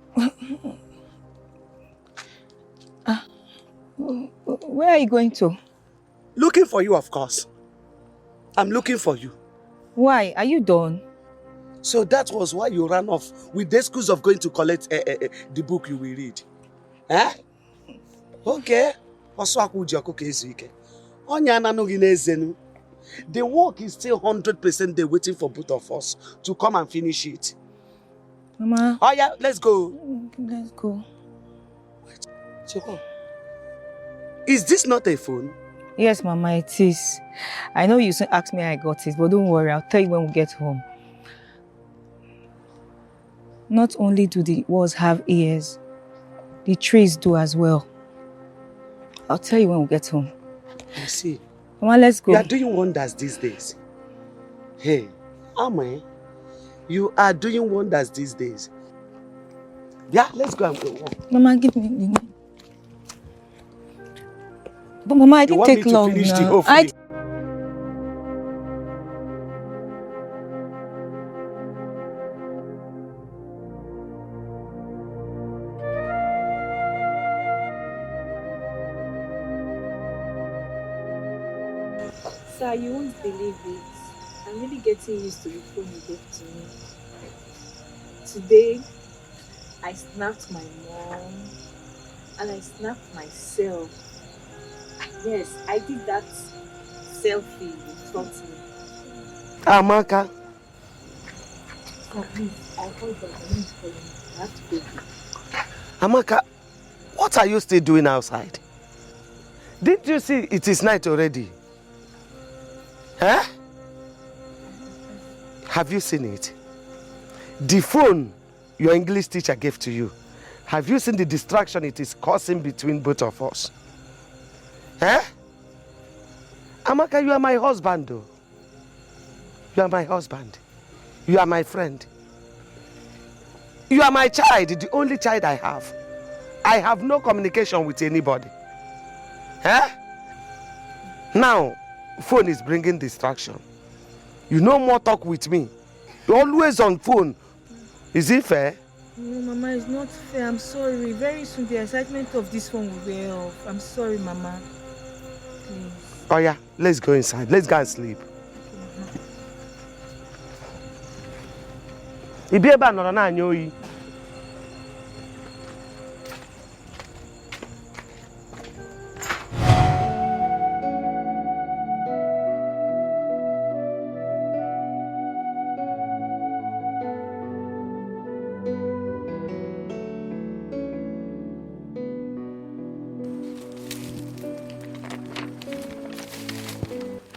Speaker 4: where are you going to?
Speaker 6: Looking for you, of course. I'm looking for you.
Speaker 4: Why? Are you done?
Speaker 6: So that was why you ran off with the excuse of going to collect the book you will read. Eh? Okay. The work is still 100% there waiting for both of us to come and finish it.
Speaker 4: Mama.
Speaker 6: Oh yeah, let's go.
Speaker 4: Let's go.
Speaker 6: Choko, is this not a phone?
Speaker 4: Yes, Mama, it is. I know you asked me how I got it, but don't worry, I'll tell you when we get home. Not only do the walls have ears, the trees do as well. I'll tell you when we get home.
Speaker 6: I see.
Speaker 4: Mama, let's go.
Speaker 6: You are doing wonders these days. Hey, Ame, you are doing wonders these days. Yeah, let's go and go.
Speaker 4: Mama, give me the... But Mama, I didn't take long now.
Speaker 8: Sir, you won't believe it. I'm really getting used to the phone you gave to me. Today, I snapped my mom and I snapped myself. Yes, I did that selfie you taught me.
Speaker 6: Amaka.
Speaker 8: Oh, please, I hold on. I need to call you. I have to go.
Speaker 6: Amaka, what are you still doing outside? Didn't you see it is night already? Huh? Have you seen it? The phone your English teacher gave to you. Have you seen the distraction it is causing between both of us? Huh? Amaka, you are my husband though. You are my husband. You are my friend. You are my child, the only child I have. I have no communication with anybody. Huh? Now, phone is bringing distraction. You no more talk with me. You're always on phone. Is it fair?
Speaker 4: No, Mama, it's not fair. I'm sorry. Very soon the excitement of this one will wear off. I'm sorry, Mama. Please.
Speaker 6: Oh yeah, let's go inside. Let's go and sleep. Ibieba nọrọ na-anya oyi.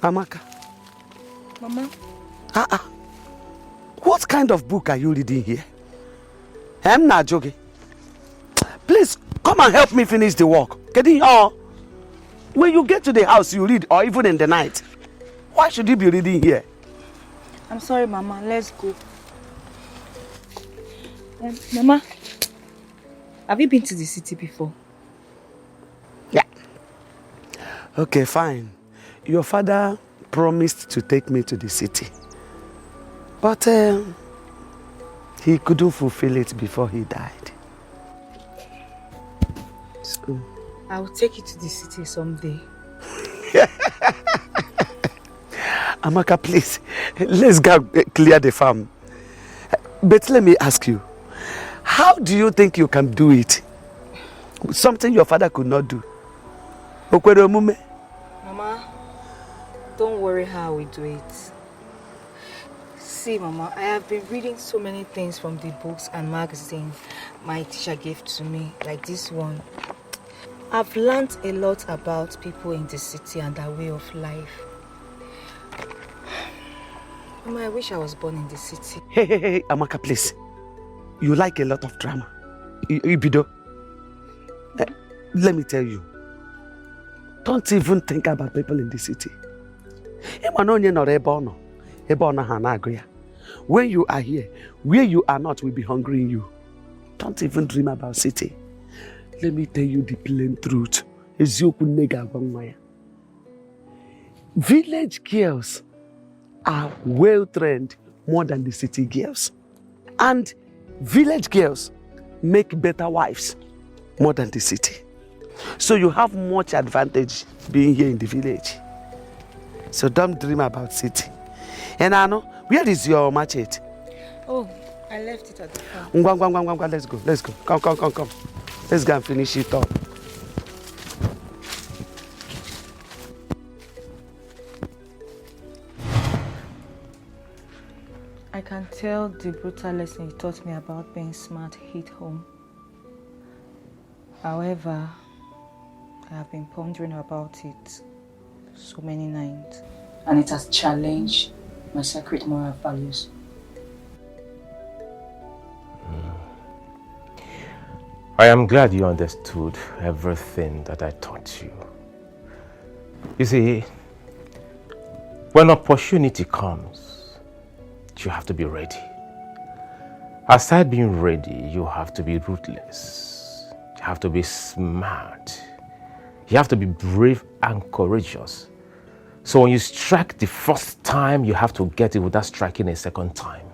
Speaker 6: Amaka.
Speaker 4: Mama.
Speaker 6: What kind of book are you reading here? I'm not joking. Please come and help me finish the work. Get in here. When you get to the house, you read, or even in the night. Why should you be reading here?
Speaker 4: I'm sorry, Mama. Let's go. Mama, have you been to the city before?
Speaker 6: Yeah. Okay, fine. Your father promised to take me to the city. But he couldn't fulfill it before he died. So,
Speaker 4: I'll take you to the city someday.
Speaker 6: Amaka, please, let's go clear the farm. But let me ask you, how do you think you can do it? Something your father could not do.
Speaker 4: Mama, don't worry how we do it. See, Mama, I have been reading so many things from the books and magazines my teacher gave to me, like this one. I've learned a lot about people in the city and their way of life. Mama, I wish I was born in the city.
Speaker 6: Hey, Amaka, please. You like a lot of drama. Ibido. Let me tell you. Don't even think about people in the city. When you are here, where you are not will be hungry in you. Don't even dream about city. Let me tell you the plain truth. Village girls are well trained more than the city girls. And village girls make better wives more than the city. So you have much advantage being here in the village. So don't dream about city. And Ano, where is your machete?
Speaker 4: Oh, I left it at the farm.
Speaker 6: Let's go. Come. Let's go and finish it up.
Speaker 4: I can tell the brutal lesson you taught me about being smart hit home. However, I have been pondering about it so many nights, and it has challenged my sacred moral values.
Speaker 3: I am glad you understood everything that I taught you. You see, when opportunity comes, you have to be ready. Aside being ready, you have to be ruthless. You have to be smart. You have to be brave and courageous. So when you strike the first time, you have to get it without striking a second time.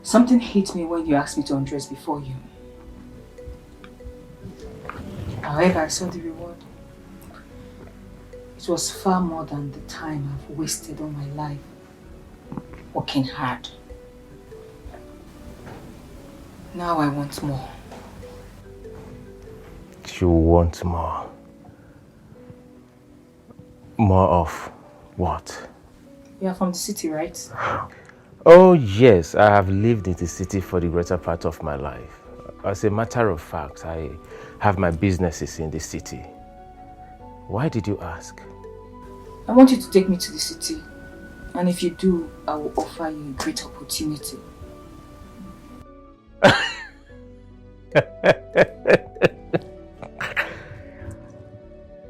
Speaker 4: Something hit me when you asked me to undress before you. However, I saw the reward. It was far more than the time I've wasted on my life working hard. Now I want more.
Speaker 3: You want more? More of what?
Speaker 4: You are from the city, right?
Speaker 3: Oh yes, I have lived in the city for the greater part of my life. As a matter of fact, I have my businesses in the city. Why did you ask?
Speaker 4: I want you to take me to the city. And if you do, I will offer you a great opportunity.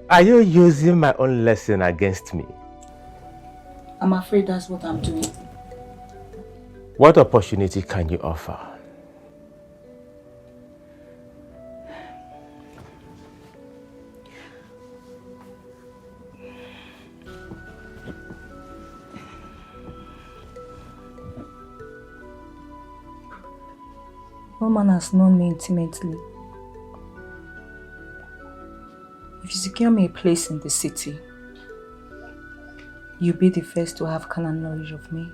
Speaker 3: Are you using my own lesson against me?
Speaker 4: I'm afraid that's what I'm doing.
Speaker 3: What opportunity can you offer?
Speaker 4: No man has known me intimately. If you secure me a place in the city, you'll be the first to have carnal knowledge of me.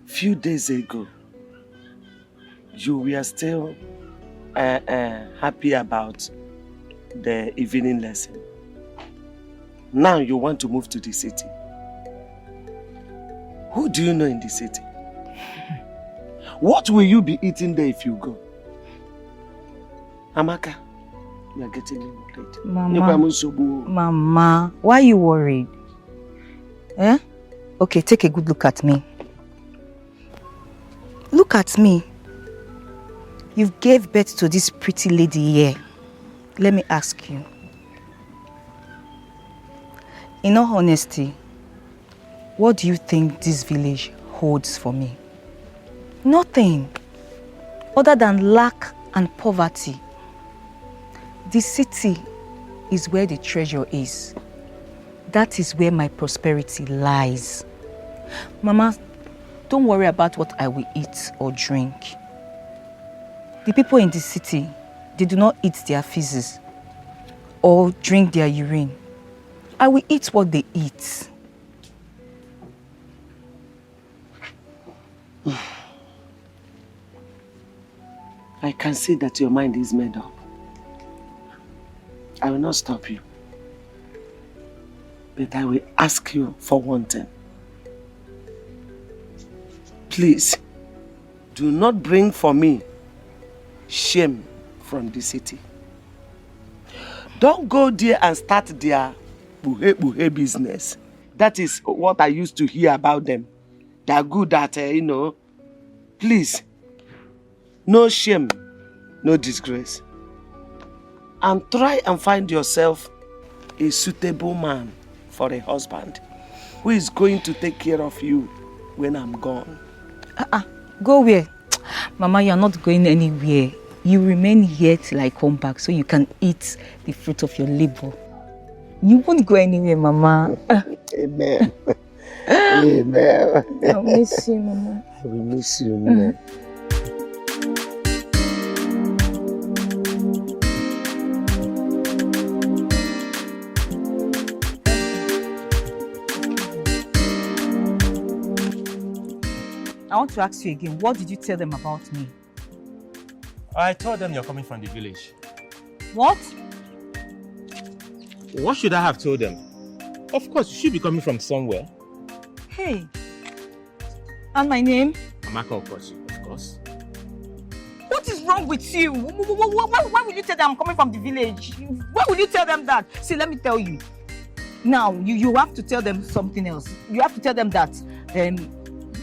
Speaker 6: Few days ago, you were still happy about the evening lesson. Now you want to move to the city. Who do you know in the city? What will you be eating there if you go? Amaka, we are getting late.
Speaker 4: Mama, why are you worried? Eh? Okay, take a good look at me. Look at me. You gave birth to this pretty lady here. Let me ask you. In all honesty, what do you think this village holds for me? Nothing. Other than lack and poverty. The city is where the treasure is. That is where my prosperity lies. Mama, don't worry about what I will eat or drink. The people in the city, they do not eat their feces or drink their urine. I will eat what they eat.
Speaker 6: I can see that your mind is made up. I will not stop you. But I will ask you for one thing. Please, do not bring for me shame from the city. Don't go there and start their buhe business. That is what I used to hear about them. They are good at, Please, no shame, no disgrace. And try and find yourself a suitable man for a husband who is going to take care of you when I'm gone.
Speaker 4: Go where? Mama, you're not going anywhere. You remain here till I come back so you can eat the fruit of your labor. You won't go anywhere, Mama.
Speaker 6: Amen. Amen.
Speaker 4: I'll miss you, Mama.
Speaker 6: I will miss you, Mama.
Speaker 4: I want to ask you again, what did you tell them about me?
Speaker 3: I told them you're coming from the village.
Speaker 4: What?
Speaker 3: What should I have told them? Of course, you should be coming from somewhere.
Speaker 4: Hey. And my name?
Speaker 3: Amaka, of course.
Speaker 4: What is wrong with you? Why will you tell them I'm coming from the village? Why will you tell them that? See, let me tell you. Now, you have to tell them something else. You have to tell them that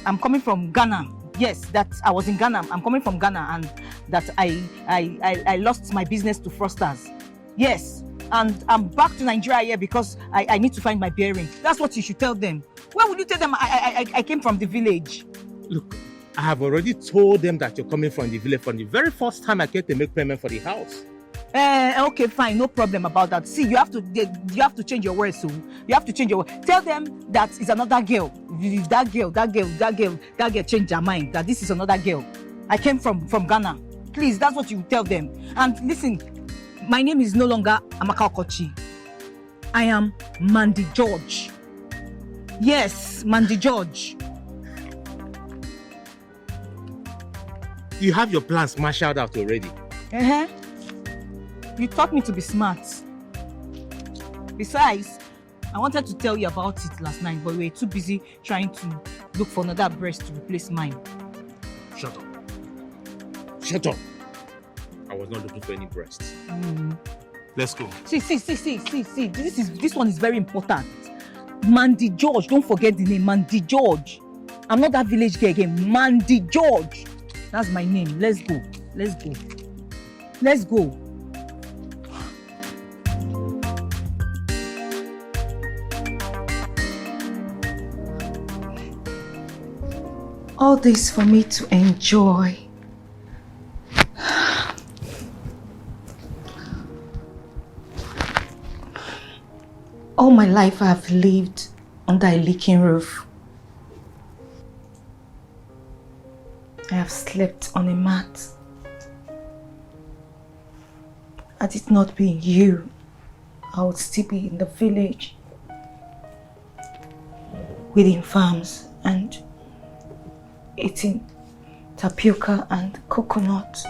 Speaker 4: I'm coming from Ghana. Yes, that I was in Ghana. I'm coming from Ghana and that I lost my business to fraudsters. Yes, and I'm back to Nigeria here because I need to find my bearings. That's what you should tell them. Why would you tell them I came from the village?
Speaker 3: Look, I have already told them that you're coming from the village from the very first time I came to make payment for the house.
Speaker 4: Okay, fine, no problem about that. See, you have to change your words, so you have to change your words. Tell them that it's another girl. That girl changed their mind. That this is another girl. I came from Ghana. Please, that's what you tell them. And listen, my name is no longer Amaka Okochi. I am Mandy George. Yes, Mandy George.
Speaker 3: You have your plans marshaled out already.
Speaker 4: You taught me to be smart. Besides, I wanted to tell you about it last night, but we were too busy trying to look for another breast to replace mine.
Speaker 3: Shut up. Shut up. I was not looking for any breasts. Let's go.
Speaker 4: See. This one is very important. Mandy George. Don't forget the name. Mandy George. I'm not that village girl again. Mandy George. That's my name. Let's go. Let's go. All this for me to enjoy. All my life I have lived under a leaking roof. I have slept on a mat. Had it not been you, I would still be in the village, weeding farms and eating tapioca and coconut.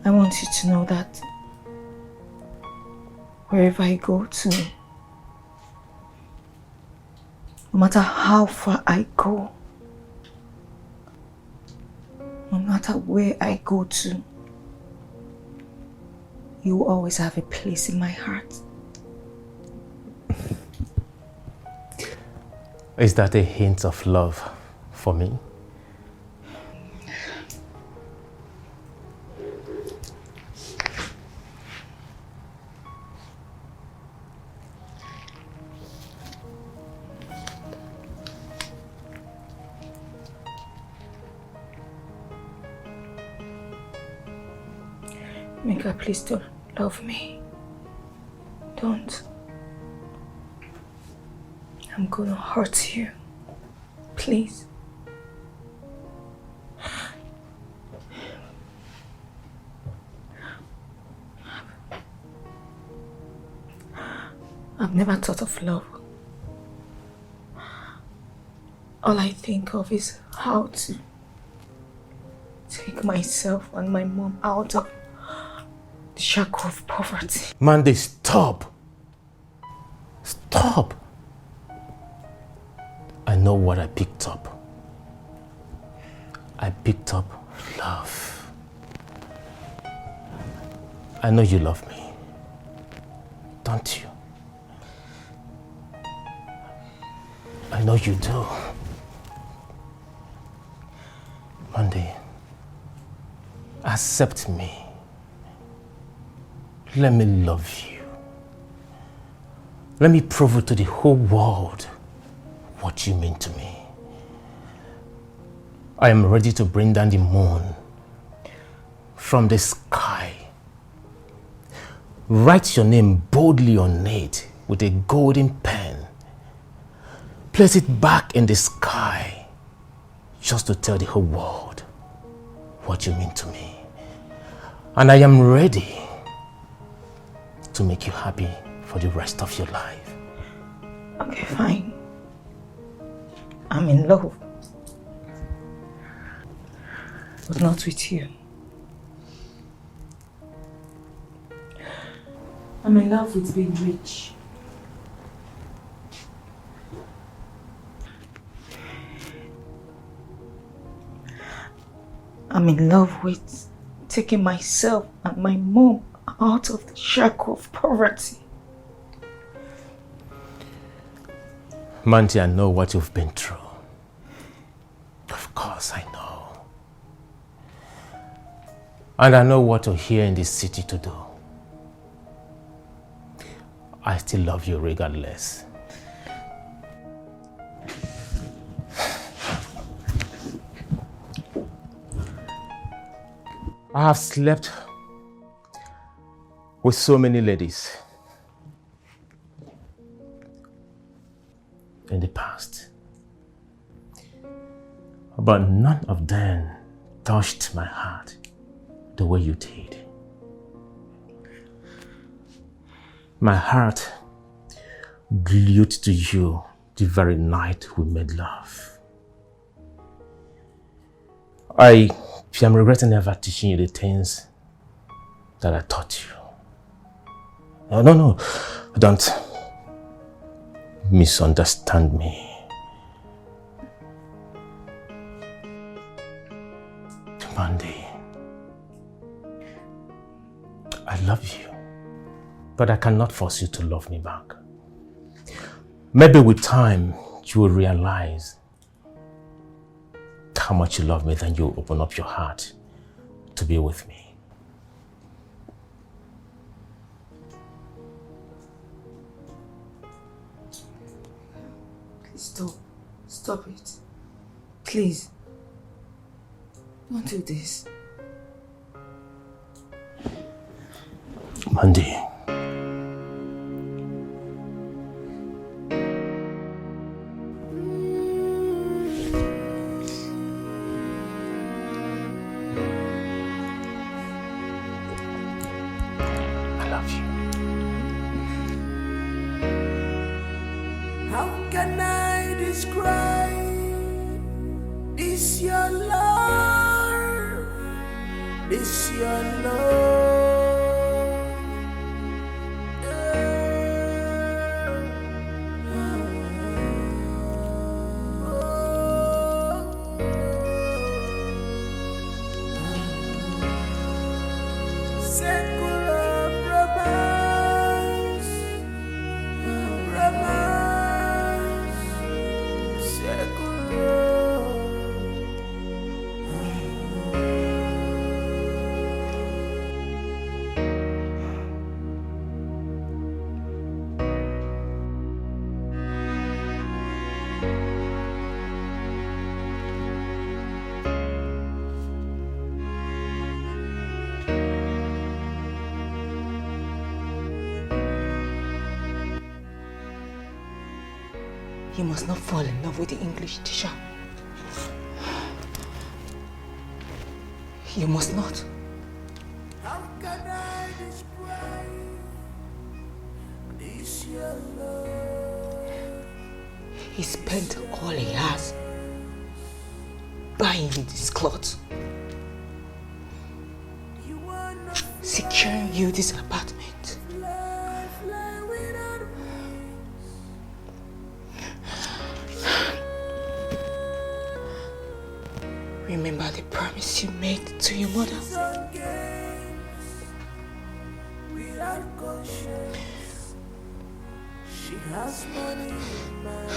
Speaker 4: I want you to know that wherever I go to, no matter how far I go, no matter where I go to, you will always have a place in my heart.
Speaker 3: Is that a hint of love for me?
Speaker 4: Mika, please don't love me. Don't. I'm gonna hurt you. Please. I've never thought of love. All I think of is how to take myself and my mom out of the shackle of poverty.
Speaker 3: Mandy, stop. Stop. I know what I picked up. I picked up love. I know you love me. Don't you? I know you do. Mandy, accept me. Let me love you. Let me prove it to the whole world what you mean to me. I am ready to bring down the moon from the sky. Write your name boldly on it with a golden pen. Place it back in the sky just to tell the whole world what you mean to me. And I am ready to make you happy for the rest of your life.
Speaker 4: Okay, fine. I'm in love. But not with you. I'm in love with being rich. I'm in love with taking myself and my mom out of the shackle of poverty.
Speaker 3: Mandy, I know what you've been through. Of course, I know. And I know what you're here in this city to do. I still love you regardless. I have slept with so many ladies in the past, but none of them touched my heart the way you did. My heart glued to you the very night we made love. I am regretting never teaching you the things that I taught you. No, don't misunderstand me. Mandy, I love you, but I cannot force you to love me back. Maybe with time, you will realize how much you love me, then you'll open up your heart to be with me.
Speaker 4: Please stop it. Please. Don't do this.
Speaker 3: Mandy.
Speaker 1: You must not fall in love with the English teacher. You must not.
Speaker 9: How can I describe this your love?
Speaker 1: He spent all he has buying you this clothes, securing you this apartment. Remember the promise you made to your mother.
Speaker 9: She has money in mind.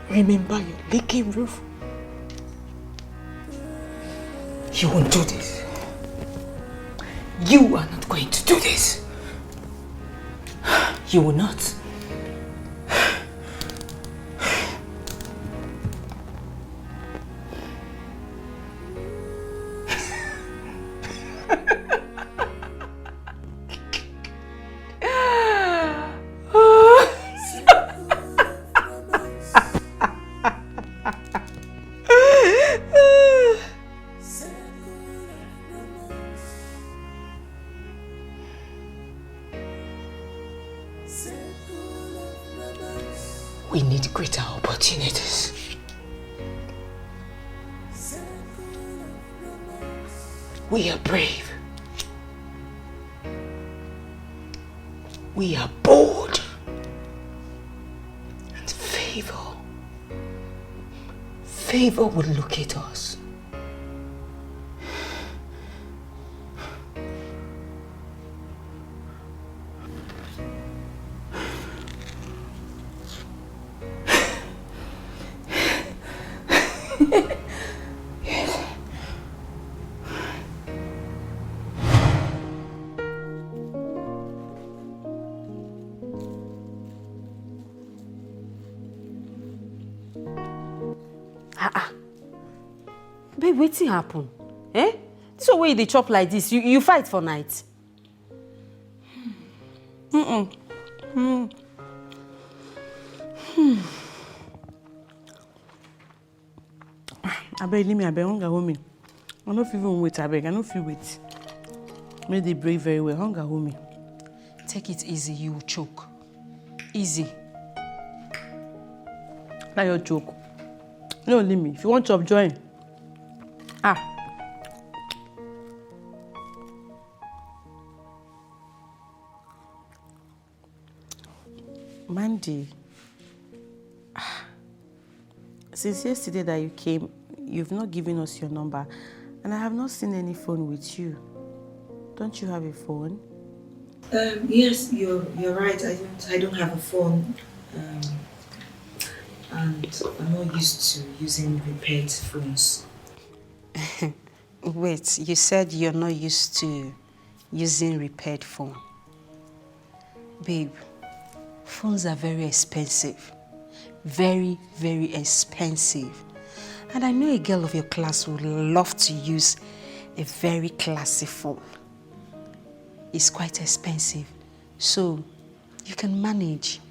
Speaker 1: Remember your leaking roof. You won't do this. You are not going to do this. You will not. We need greater opportunities. We are brave. We are bold. And favor will locate us.
Speaker 10: Babe, wetin happen? Eh? This one wey you dey chop like this, you fight for night?
Speaker 2: Abeg, leave me, abeg, hunger hold me. I no fit even wait, abeg, I no fit wait. Make they break very well, hunger hold me.
Speaker 10: Take it easy, you will choke. Easy.
Speaker 2: Now your joke. No, leave me. If you want chop, join. Mandy, since yesterday that you came, you've not given us your number, and I have not seen any phone with you. Don't you have a phone?
Speaker 1: Yes, you're right. I don't have a phone, and I'm not used to using repaired phones.
Speaker 10: Wait, you said you're not used to using repaired phone. Babe, phones are very expensive. Very, very expensive. And I know a girl of your class would love to use a very classy phone. It's quite expensive. So you can manage.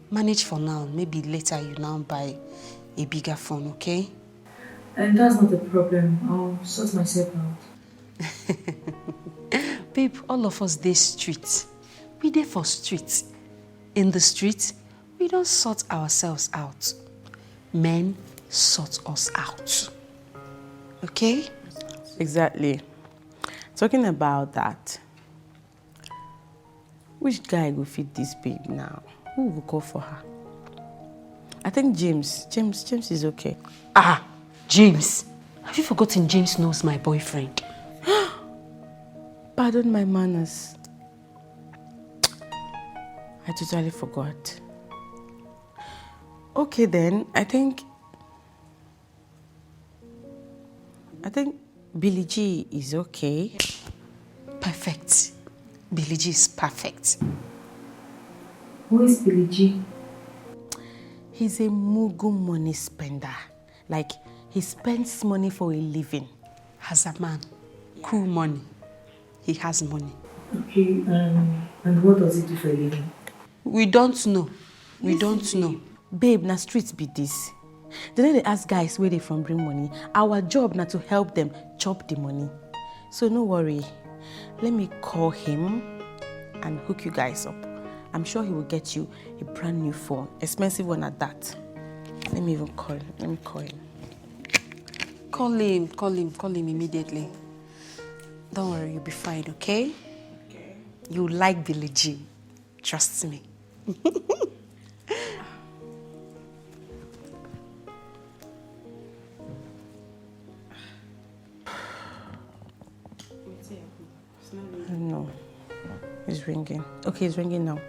Speaker 10: Manage for now. Maybe later you now buy a bigger phone, okay?
Speaker 1: And that's not the problem. I'll sort myself out.
Speaker 10: Babe, all of us dey street. We dey for street. In the street, we don't sort ourselves out. Men sort us out. Okay?
Speaker 2: Exactly. Talking about that, which guy will fit this babe now? Who will go for her? I think James. James is okay.
Speaker 10: James. Have you forgotten James knows my boyfriend?
Speaker 2: Pardon my manners. I totally forgot. Okay then, I think Billy G is okay.
Speaker 10: Perfect. Billy G is perfect.
Speaker 1: Who is Billy G?
Speaker 2: He's a mugu money spender. Like, he spends money for a living.
Speaker 10: As a man, cool money. He has money.
Speaker 1: Okay, and what does he do for a living?
Speaker 10: We don't know. We don't know.
Speaker 2: Babe, na streets be this. Then they ask guys where they from bring money. Our job na to help them chop the money. So no worry. Let me call him and hook you guys up. I'm sure he will get you a brand new phone. Expensive one at that. Let me even call him. Let me call him.
Speaker 10: Call him immediately. Don't worry, you'll be fine, okay? Okay. You like Billie G. Trust me.
Speaker 2: No. It's ringing. Okay, it's ringing now.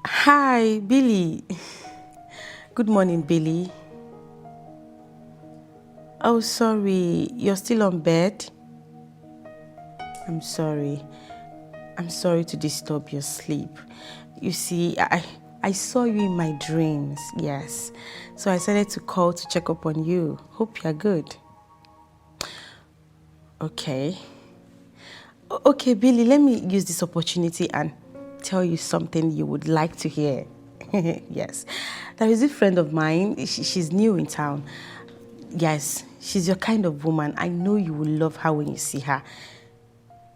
Speaker 2: Hi, Billy. Good morning, Billy. Oh, sorry. You're still on bed? I'm sorry. I'm sorry to disturb your sleep. You see, I saw you in my dreams, yes. So I decided to call to check up on you. Hope you're good. Okay. Okay, Billy, let me use this opportunity and tell you something you would like to hear. Yes. There is a friend of mine. She's new in town. Yes, she's your kind of woman. I know you will love her when you see her.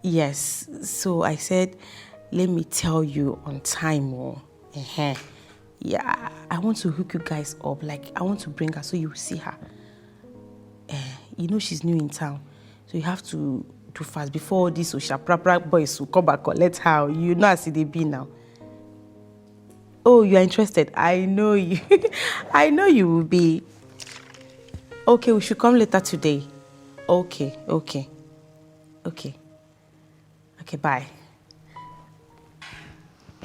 Speaker 2: Yes. So I said, let me tell you on time. Yeah, I want to hook you guys up. Like, I want to bring her so you will see her. You know she's new in town. So you have to do fast before all these Oshaprapra boys will come back and let her. You know as they be now. Oh, you are interested? I know you. I know you will be. Okay, we should come later today. Okay. Okay, bye.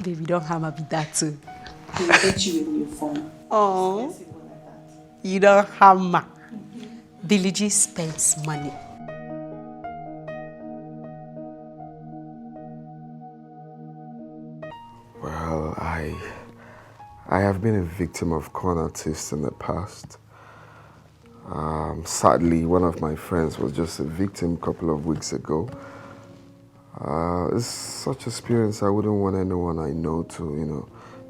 Speaker 10: Baby, don't hammer me that too.
Speaker 2: He will get you a new phone.
Speaker 10: Oh, you don't hammer. Billie G spends money.
Speaker 3: Well, I have been a victim of con artists in the past. Sadly, one of my friends was just a victim a couple of weeks ago. It's such experience I wouldn't want anyone I know to,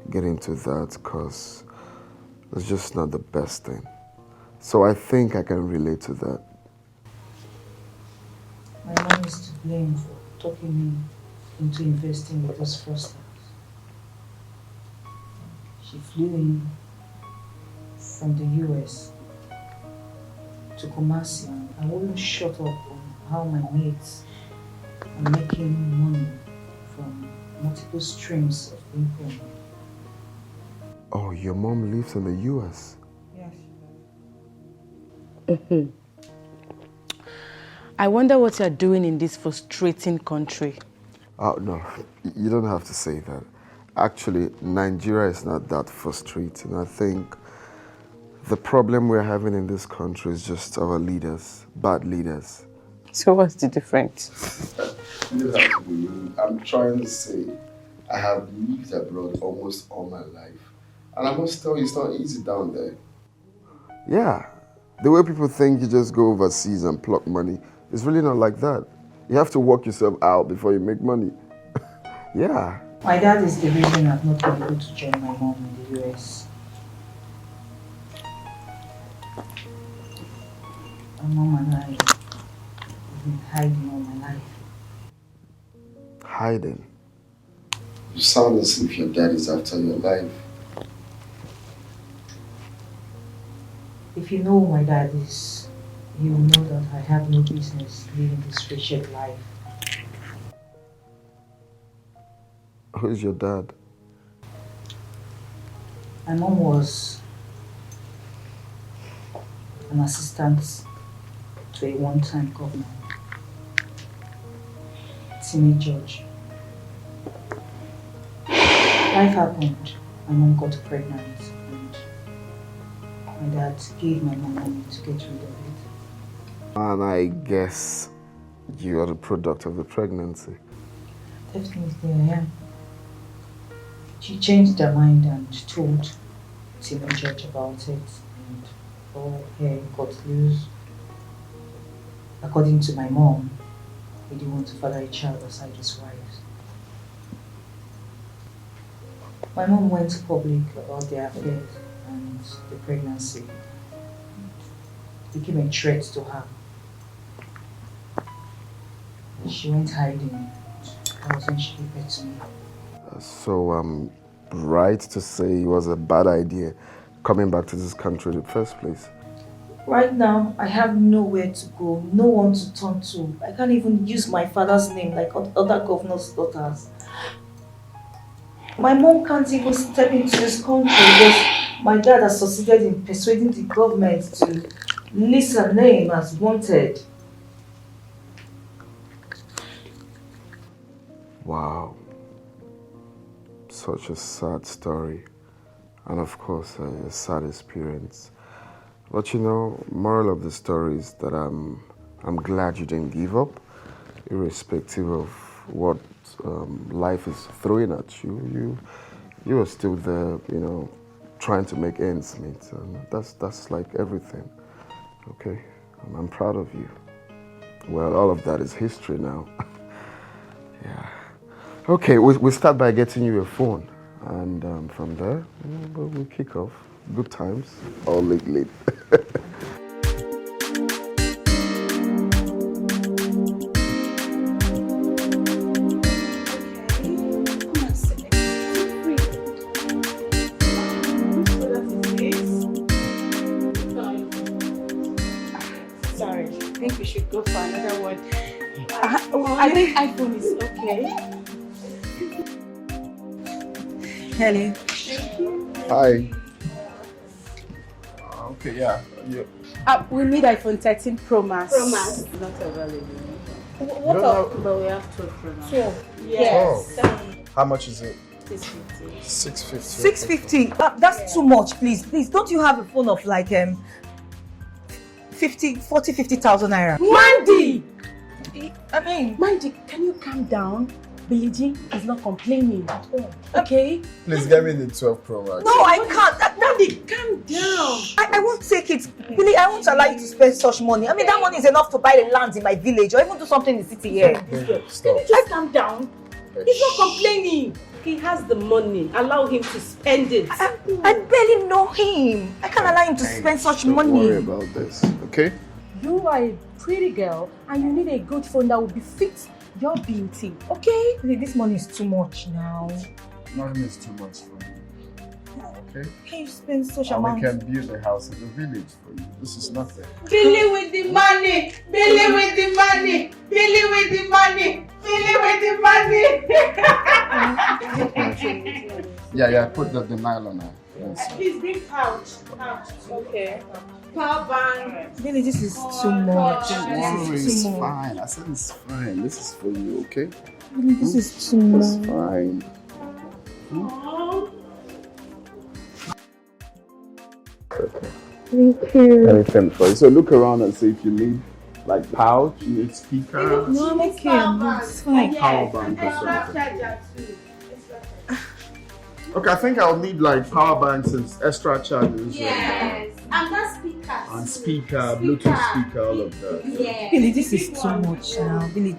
Speaker 3: get into that because it's just not the best thing. So I think I can relate to that.
Speaker 4: My mom is to blame for talking me into investing with us first. She flew in from the US to Kumasi, and I wouldn't shut up on how my mates are making money from multiple streams of income.
Speaker 3: Oh, your mom lives in the US?
Speaker 4: Yes.
Speaker 2: I wonder what you're doing in this frustrating country.
Speaker 3: Oh, no, you don't have to say that. Actually, Nigeria is not that frustrating. I think the problem we're having in this country is just our leaders, bad leaders.
Speaker 2: So what's the difference?
Speaker 3: You don't have to be rude. I'm trying to say I have lived abroad almost all my life. And I must tell you, it's not easy down there. Yeah, the way people think you just go overseas and pluck money, it's really not like that. You have to work yourself out before you make money. Yeah.
Speaker 4: My dad is the reason I've not been able to join my mom in the US. My mom and I have been hiding all my life.
Speaker 3: Hiding? You sound as if your dad is after your life.
Speaker 4: If you know who my dad is, you will know that I have no business living this wretched life.
Speaker 3: Who's your dad?
Speaker 4: My mom was an assistant to a one-time governor, Timmy George. Life happened. My mom got pregnant and my dad gave my mom money to get rid of it.
Speaker 3: And I guess you are the product of the pregnancy.
Speaker 4: Definitely I am. She changed her mind and told Timmy George about it, and all hair got loose. According to my mom, he didn't want to father a child aside his wife. My mom went public about their affair and the pregnancy. It became a threat to her. She went hiding. That was when she gave birth to me.
Speaker 3: So I'm right to say it was a bad idea coming back to this country in the first place?
Speaker 4: Right now, I have nowhere to go, no one to turn to. I can't even use my father's name like other governors' daughters. My mom can't even step into this country because my dad has succeeded in persuading the government to list her name as wanted.
Speaker 3: Wow. Such a sad story. And of course, a sad experience. But you know, moral of the story is that I'm glad you didn't give up, irrespective of what life is throwing at you. You are still there, you know, trying to make ends meet, and that's like everything. Okay, I'm proud of you. Well, all of that is history now. Yeah. Okay, we'll start by getting you a phone, and from there we'll kick off. Good times, all late.
Speaker 8: Sorry, I think we should go for another one. I think iPhone is okay.
Speaker 4: Hello.
Speaker 3: Hi. Okay, yeah.
Speaker 8: We need iPhone 13 Pro Max.
Speaker 7: Pro Max.
Speaker 8: Not available.
Speaker 7: What of?
Speaker 8: But we have 12 Pro Max.
Speaker 7: 12.
Speaker 8: Yes.
Speaker 3: How much is it?
Speaker 8: 650.
Speaker 3: 650.
Speaker 4: 650. That's too much, please. Please, don't you have a phone of like 50,000 naira?
Speaker 8: Mandy!
Speaker 4: I mean,
Speaker 8: Mandy, can you calm down? Billie Jean is not complaining at all. Okay?
Speaker 3: Please get me the 12 Pro Max.
Speaker 4: no, I can't.
Speaker 8: Mandy, calm down.
Speaker 4: I won't take it. Billy, I won't allow you to spend such money. I mean, that money is enough to buy the land in my village or even do something in the city here.
Speaker 3: Stop.
Speaker 8: Can you just calm down? He's not complaining. He has the money. Allow him to spend it.
Speaker 4: I barely know him. I can't allow him to spend such
Speaker 3: Don't
Speaker 4: money.
Speaker 3: worry about this, okay?
Speaker 8: You are a pretty girl and you need a good phone that will befit your beauty. Okay?
Speaker 4: Billy, this money is too much now.
Speaker 3: Nothing is too much for you, okay?
Speaker 4: Can you spend such
Speaker 3: And we
Speaker 4: amount?
Speaker 3: can build a house in the village for you. This is nothing.
Speaker 8: Billy with the money! Billy with the money! Billy with the money! Billy with the money!
Speaker 3: Yeah, put the nylon on. Yes.
Speaker 8: Please bring pouch. Okay. Power bank.
Speaker 4: Billy, this is too much.
Speaker 3: Tomorrow
Speaker 4: This
Speaker 3: is
Speaker 4: is too much.
Speaker 3: fine. I said it's fine. This is for you, okay?
Speaker 4: Billy, this is too much.
Speaker 3: It's fine. Okay.
Speaker 4: Thank you.
Speaker 3: Anything for you. So look around and see if you need like pouch, you need speaker,
Speaker 4: No, I'm okay. It's fine.
Speaker 3: power bank or something. Okay, I think I'll need like power banks and extra chargers.
Speaker 7: Yes. And that speakers.
Speaker 3: And speaker, Bluetooth speaker, all of that.
Speaker 7: Yeah.
Speaker 4: Billy, this is too much now. Billy.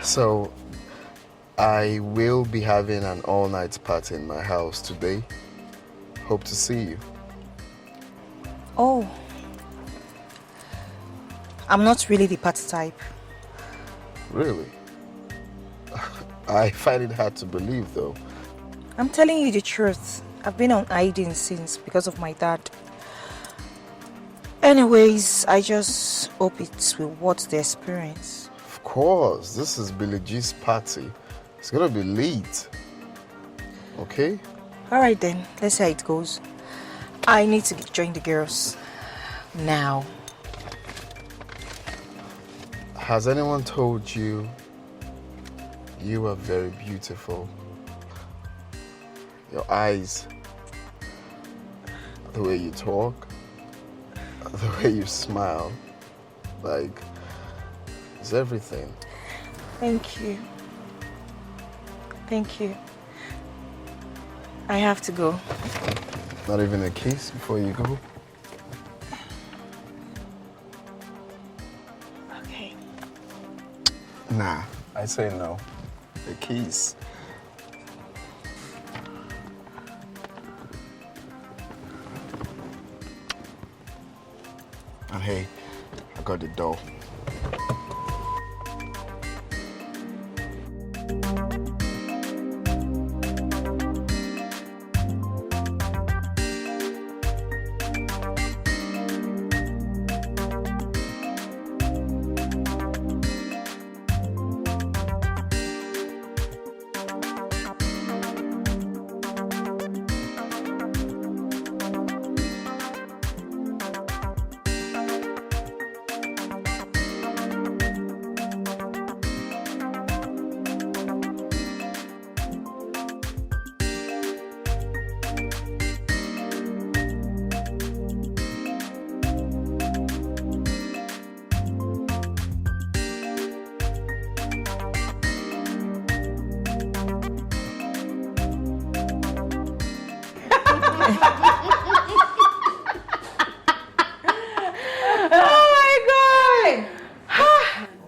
Speaker 11: So, I will be having an all-night party in my house today. Hope to see you.
Speaker 4: Oh. I'm not really the party type.
Speaker 11: Really? I find it hard to believe, though.
Speaker 4: I'm telling you the truth. I've been on hiding since because of my dad. Anyways, I just hope it's worth the experience.
Speaker 11: Of course, this is Billie G's party. It's gonna be lit. Okay?
Speaker 4: Alright then, let's see how it goes. I need to join the girls. Now.
Speaker 11: Has anyone told you you are very beautiful? Your eyes, the way you talk, the way you smile, like, it's everything.
Speaker 4: Thank you. Thank you. I have to go.
Speaker 11: Not even a kiss before you go?
Speaker 4: Okay.
Speaker 11: Nah, I say no. A kiss. And hey, I got the dough.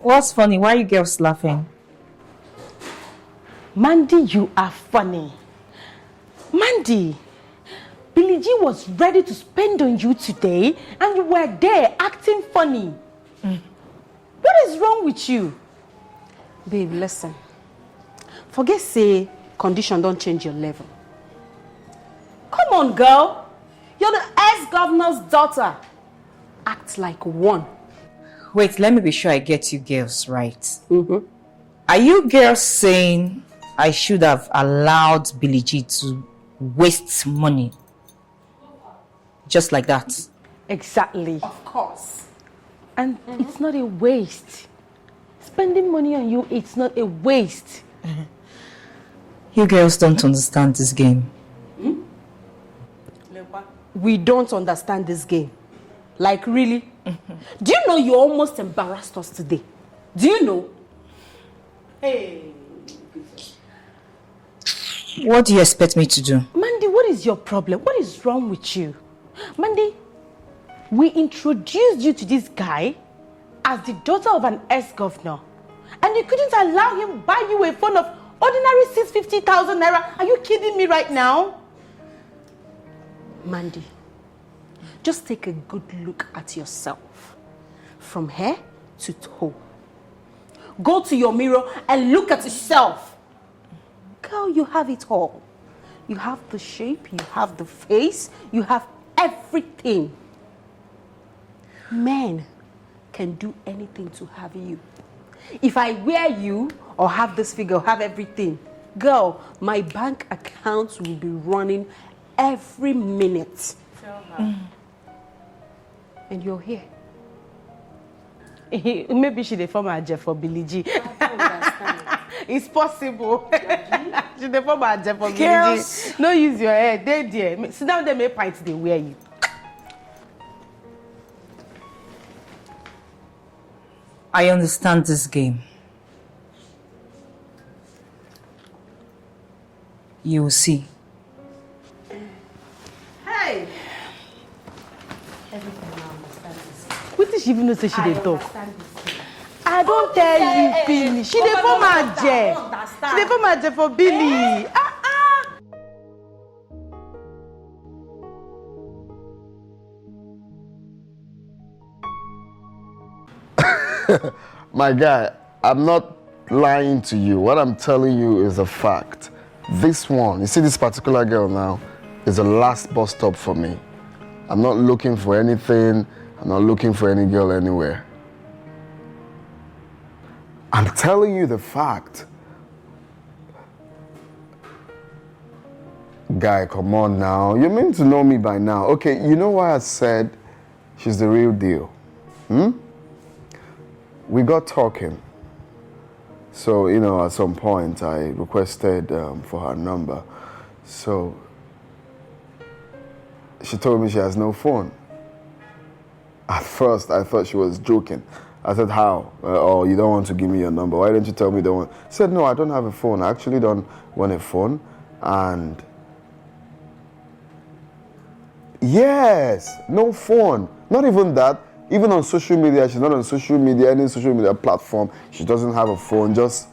Speaker 4: What's funny? Why are you girls laughing?
Speaker 2: Mandy, you are funny. Mandy, Billie G was ready to spend on you today and you were there acting funny. What is wrong with you? Babe, listen. Forget say condition don't change your level. Come on, girl. You're the ex-governor's daughter. Act like one.
Speaker 4: Wait, let me be sure I get you girls right. Are you girls saying I should have allowed Billie G to waste money? Just like that?
Speaker 2: Exactly. Of course. And it's not a waste. Spending money on you, it's not a waste.
Speaker 4: You girls don't understand this game.
Speaker 2: We don't understand this game. Like, really? Do you know you almost embarrassed us today? Do you know? Hey.
Speaker 4: What do you expect me to do?
Speaker 2: Mandy, what is your problem? What is wrong with you? Mandy, we introduced you to this guy as the daughter of an ex-governor. And you couldn't allow him buy you a phone of ordinary 650,000 naira. Are you kidding me right now? Mandy, just take a good look at yourself. From head to toe. Go to your mirror and look at yourself. Girl, you have it all. You have the shape, you have the face, you have everything. Men can do anything to have you. If I wear you or have this figure, have everything, girl, my bank account will be running every minute. And you're here. Maybe she dey form a for Billie G. It's possible. She dey form a for Billie G. No use your head. They there. Sit down there, make pints they wear you.
Speaker 4: I understand this game. You will see.
Speaker 2: Hey! Everything I understand this. What did she even know say she dey talk? I don't tell you, Billy. She dey form her jet. She dey form her jet for Billy.
Speaker 11: My guy, I'm not lying to you. What I'm telling you is a fact. This one, you see this particular girl now, is the last bus stop for me. I'm not looking for anything. I'm not looking for any girl anywhere. I'm telling you the fact. Guy, come on now. You're meant to know me by now. Okay, you know why I said she's the real deal? We got talking. So, you know, at some point I requested for her number. So, she told me she has no phone. At first, I thought she was joking. I said, how? Oh, you don't want to give me your number. Why don't you tell me you don't want? She said, no, I don't have a phone. I actually don't want a phone. And yes, no phone. Not even that. Even on social media, she's not on social media, any social media platform. She doesn't have a phone. Just,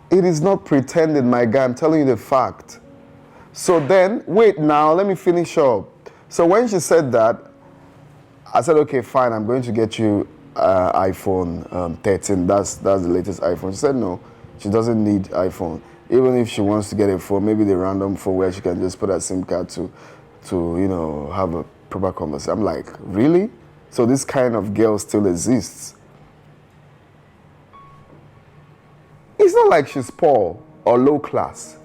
Speaker 11: it is not pretending, my guy. I'm telling you the fact. So then, wait now, let me finish up. So when she said that, I said, okay, fine, I'm going to get you iPhone 13. That's the latest iPhone. She said no, she doesn't need iPhone. Even if she wants to get a phone, maybe the random phone where she can just put a SIM card to you know, have a proper conversation. I'm like, really? So this kind of girl still exists? It's not like she's poor or low class.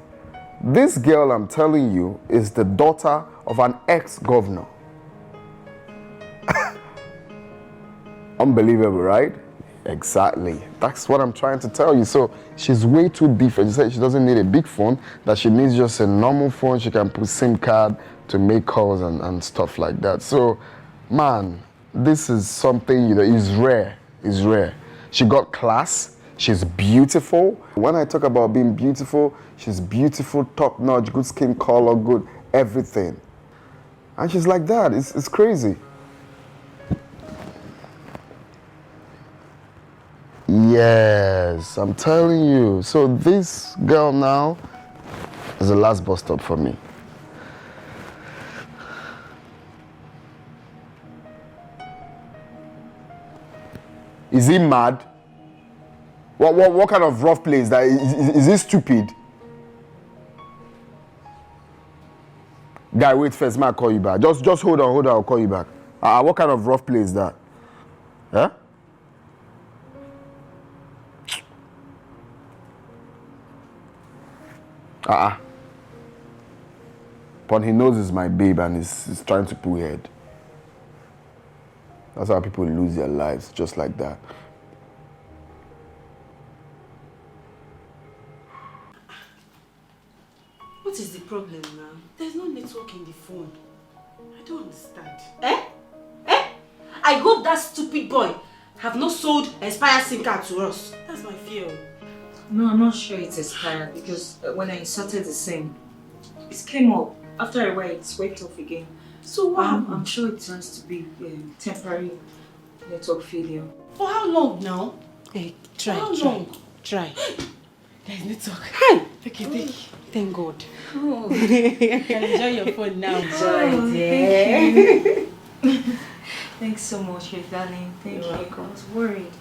Speaker 11: This girl, I'm telling you, is the daughter of an ex-governor. Unbelievable, right? Exactly. That's what I'm trying to tell you. So she's way too different. She said she doesn't need a big phone, that she needs just a normal phone. She can put SIM card to make calls and stuff like that. So, man, this is something, you know, is rare. It's rare. She got class. She's beautiful. When I talk about being beautiful, she's beautiful, top-notch, good skin color, good everything. And she's like that. It's crazy. Yes, I'm telling you. So this girl now is the last bus stop for me. Is he mad? What kind of rough play is that? Is he stupid? Guy, wait first, man, I'll call you back. Just hold on, I'll call you back. What kind of rough play is that? Huh? But he knows it's my babe and he's trying to pull head. That's how people lose their lives, just like that.
Speaker 2: What is the problem now? There's no network in the phone. I don't understand. I hope that stupid boy have not sold expired SIM card to us. That's my fear.
Speaker 4: No, I'm not sure it's expired because when I inserted the SIM, it came up. After a while, it swiped off again.
Speaker 2: So what happened?
Speaker 4: I'm sure it has to be temporary network failure.
Speaker 2: For how long now? Hey, try. There's network.
Speaker 5: Hey!
Speaker 2: Okay, thank God.
Speaker 5: Oh.
Speaker 2: You can enjoy your phone now.
Speaker 4: Oh, thank you. Thanks so much, your darling. Thank you.
Speaker 2: Welcome.
Speaker 4: I was worried.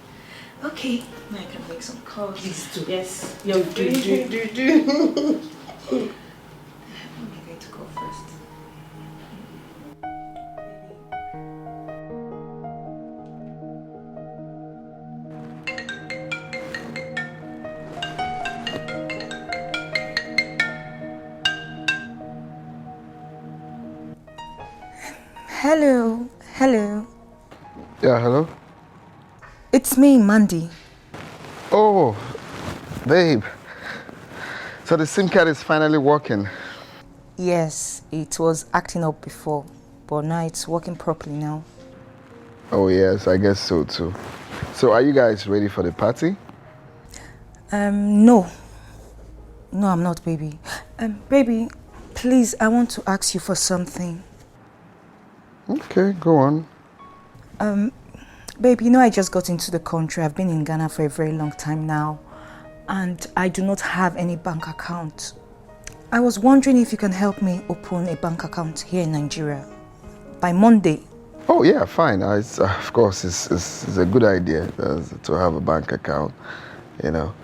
Speaker 4: Okay, now I can make some calls.
Speaker 2: Please do.
Speaker 4: Yes.
Speaker 2: Yo, do.
Speaker 4: I'm going to go first.
Speaker 1: Hello.
Speaker 11: Yeah, hello?
Speaker 1: It's me, Mandy.
Speaker 11: Oh, babe. So the SIM card is finally working.
Speaker 1: Yes, it was acting up before, but now it's working properly now.
Speaker 11: Oh yes, I guess so too. So are you guys ready for the party?
Speaker 1: No. No, I'm not, baby. Baby, please, I want to ask you for something.
Speaker 11: Okay, go on.
Speaker 4: Babe, you know I just got into the country. I've been in Ghana for a very long time now. And I do not have any bank account. I was wondering if you can help me open a bank account here in Nigeria by Monday.
Speaker 11: Oh yeah, fine. Of course, it's a good idea to have a bank account, you know.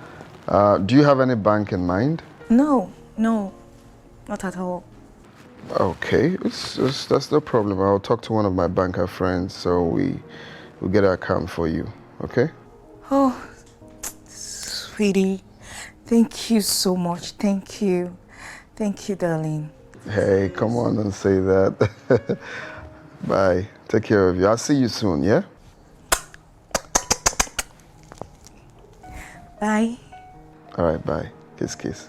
Speaker 11: Do you have any bank in mind?
Speaker 4: No, not at all.
Speaker 11: Okay, that's no problem. I'll talk to one of my banker friends so we'll get an account for you, okay?
Speaker 4: Oh, sweetie, thank you so much. Thank you. Thank you, darling.
Speaker 11: Hey, come on, don't say that. Bye. Take care of you. I'll see you soon, yeah?
Speaker 4: Bye.
Speaker 11: All right, bye. Kiss, kiss.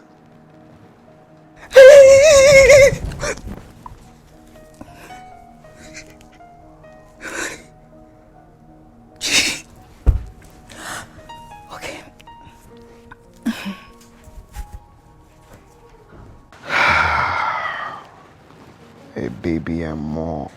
Speaker 4: Okay.
Speaker 11: Hey, baby, and more.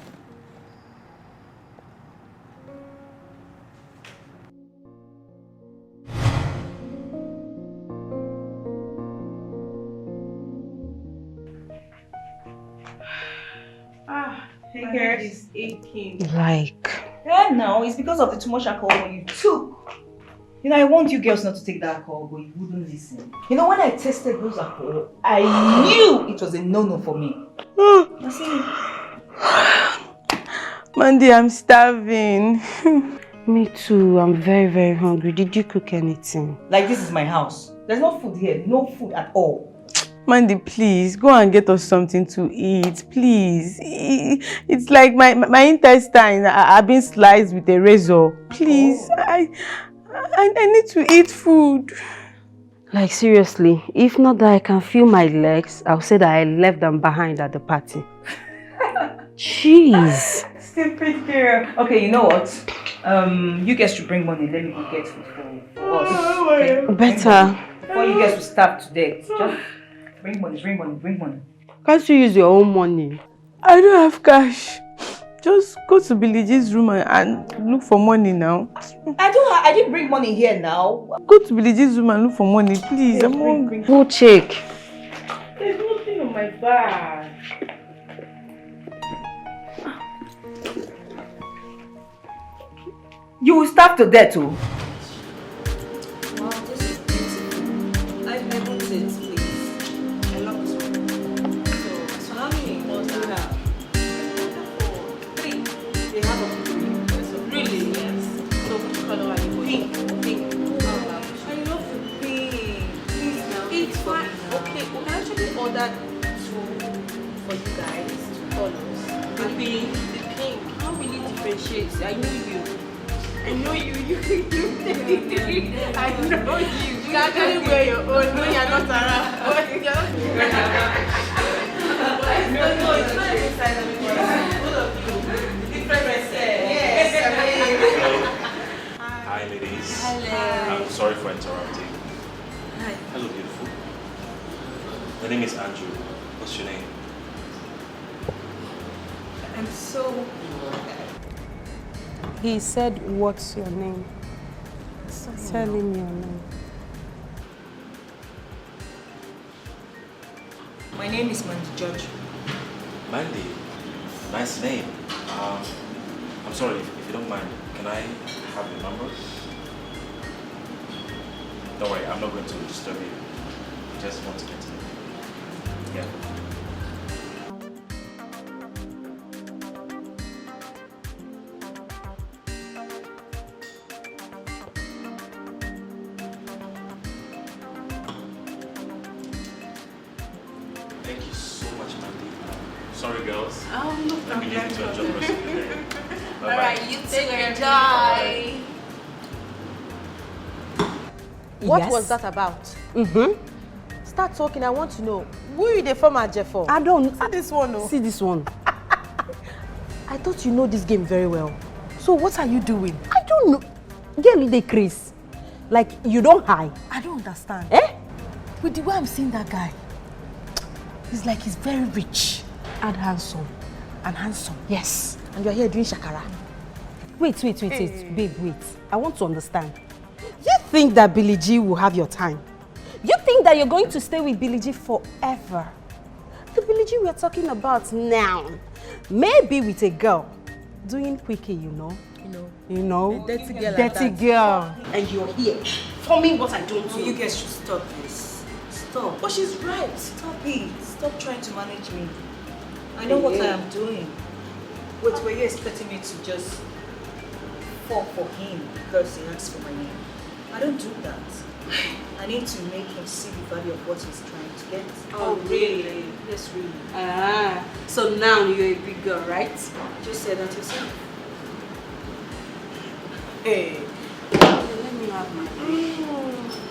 Speaker 4: Hey, girl, is aching.
Speaker 10: Like?
Speaker 4: Yeah, no, it's because of the too much alcohol you took. You know, I want you girls not to take that alcohol, but you wouldn't listen. You know, when I tested those alcohol, I knew it was a no-no for me. That's it.
Speaker 2: Mandy, I'm starving.
Speaker 10: Me too. I'm very, very hungry. Did you cook anything?
Speaker 4: Like, this is my house. There's no food here. No food at all.
Speaker 2: Mandy, please, go and get us something to eat, please. It's like my intestines are being sliced with a razor. Please, I need to eat food.
Speaker 10: Like, seriously, if not that I can feel my legs, I'll say that I left them behind at the party. Jeez.
Speaker 4: Stupid girl. Okay, you know what? You guys should bring money. Let me go get food for us. Okay?
Speaker 10: Better.
Speaker 4: Before you guys will starve to death. Just bring money.
Speaker 2: Can't you use your own money? I don't have cash. Just go to Billie G's room and look for money now.
Speaker 4: I didn't bring money here now.
Speaker 2: Go to Billie G's room and look for money, please. I'm hungry.
Speaker 10: Go check.
Speaker 2: There's nothing on my bag.
Speaker 4: You will starve to death too.
Speaker 1: Wow, this is beautiful. I want it, please. I love this one. So how many balls do you have? 3. They have a 3. Really? Yes. So which color are you going? Pink. I love the pink. Please now. It's fine. Okay, we actually ordered 2 for you guys. 2 colors. The pink. How will you differentiate? I know you. I know you. I know you. You actually wear your own when you're not around. You're not no, it's not inside of me. All of you. Different dresses. Yes.
Speaker 12: Hi, ladies.
Speaker 1: Hello.
Speaker 12: I'm sorry for interrupting.
Speaker 1: Hi.
Speaker 12: Hello, beautiful. My name is Andrew. What's your name?
Speaker 1: I'm so...
Speaker 10: He said, what's your name? Tell him your name.
Speaker 4: My name is Mandy George.
Speaker 12: Mandy. Nice name. I'm sorry, if you don't mind, can I have your number? Don't worry, I'm not going to disturb you. I just want to get to know you. Yeah. Sorry, girls.
Speaker 1: Oh, no
Speaker 12: Let me leave you to enjoy the rest of the day. Bye-bye.
Speaker 1: Alright, you take care. Enjoy.
Speaker 13: What was that about? Start talking, I want to know. Who are you the former Jeff for?
Speaker 10: I don't
Speaker 13: see this one. No?
Speaker 10: See this one.
Speaker 13: I thought you know this game very well. So what are you doing?
Speaker 10: I don't know. Girl, they Chris. Like, you don't hide.
Speaker 13: I don't understand.
Speaker 10: Eh?
Speaker 13: With the way I'm seeing that guy, it's like he's very rich and handsome.
Speaker 10: And handsome.
Speaker 13: Yes. And you're here doing shakara. Wait. Babe, wait. I want to understand. You think that Billie G will have your time? You think that you're going to stay with Billie G forever? The Billie G we're talking about now, maybe with a girl doing quickie, you know.
Speaker 4: A dirty girl.
Speaker 13: Dirty girl. And you're here forming what I don't do.
Speaker 4: You guys should stop this. Stop.
Speaker 13: But she's right.
Speaker 4: Stop it. Stop trying to manage me. I know what I am doing. Wait, were you expecting me to just fall for him because he asked for my name? I don't do that. I need to make him see the value of what he's trying to get.
Speaker 10: Oh, really?
Speaker 4: Yes, really.
Speaker 10: So now you're a big girl, right?
Speaker 4: Just say that yourself.
Speaker 10: Hey. Let me have my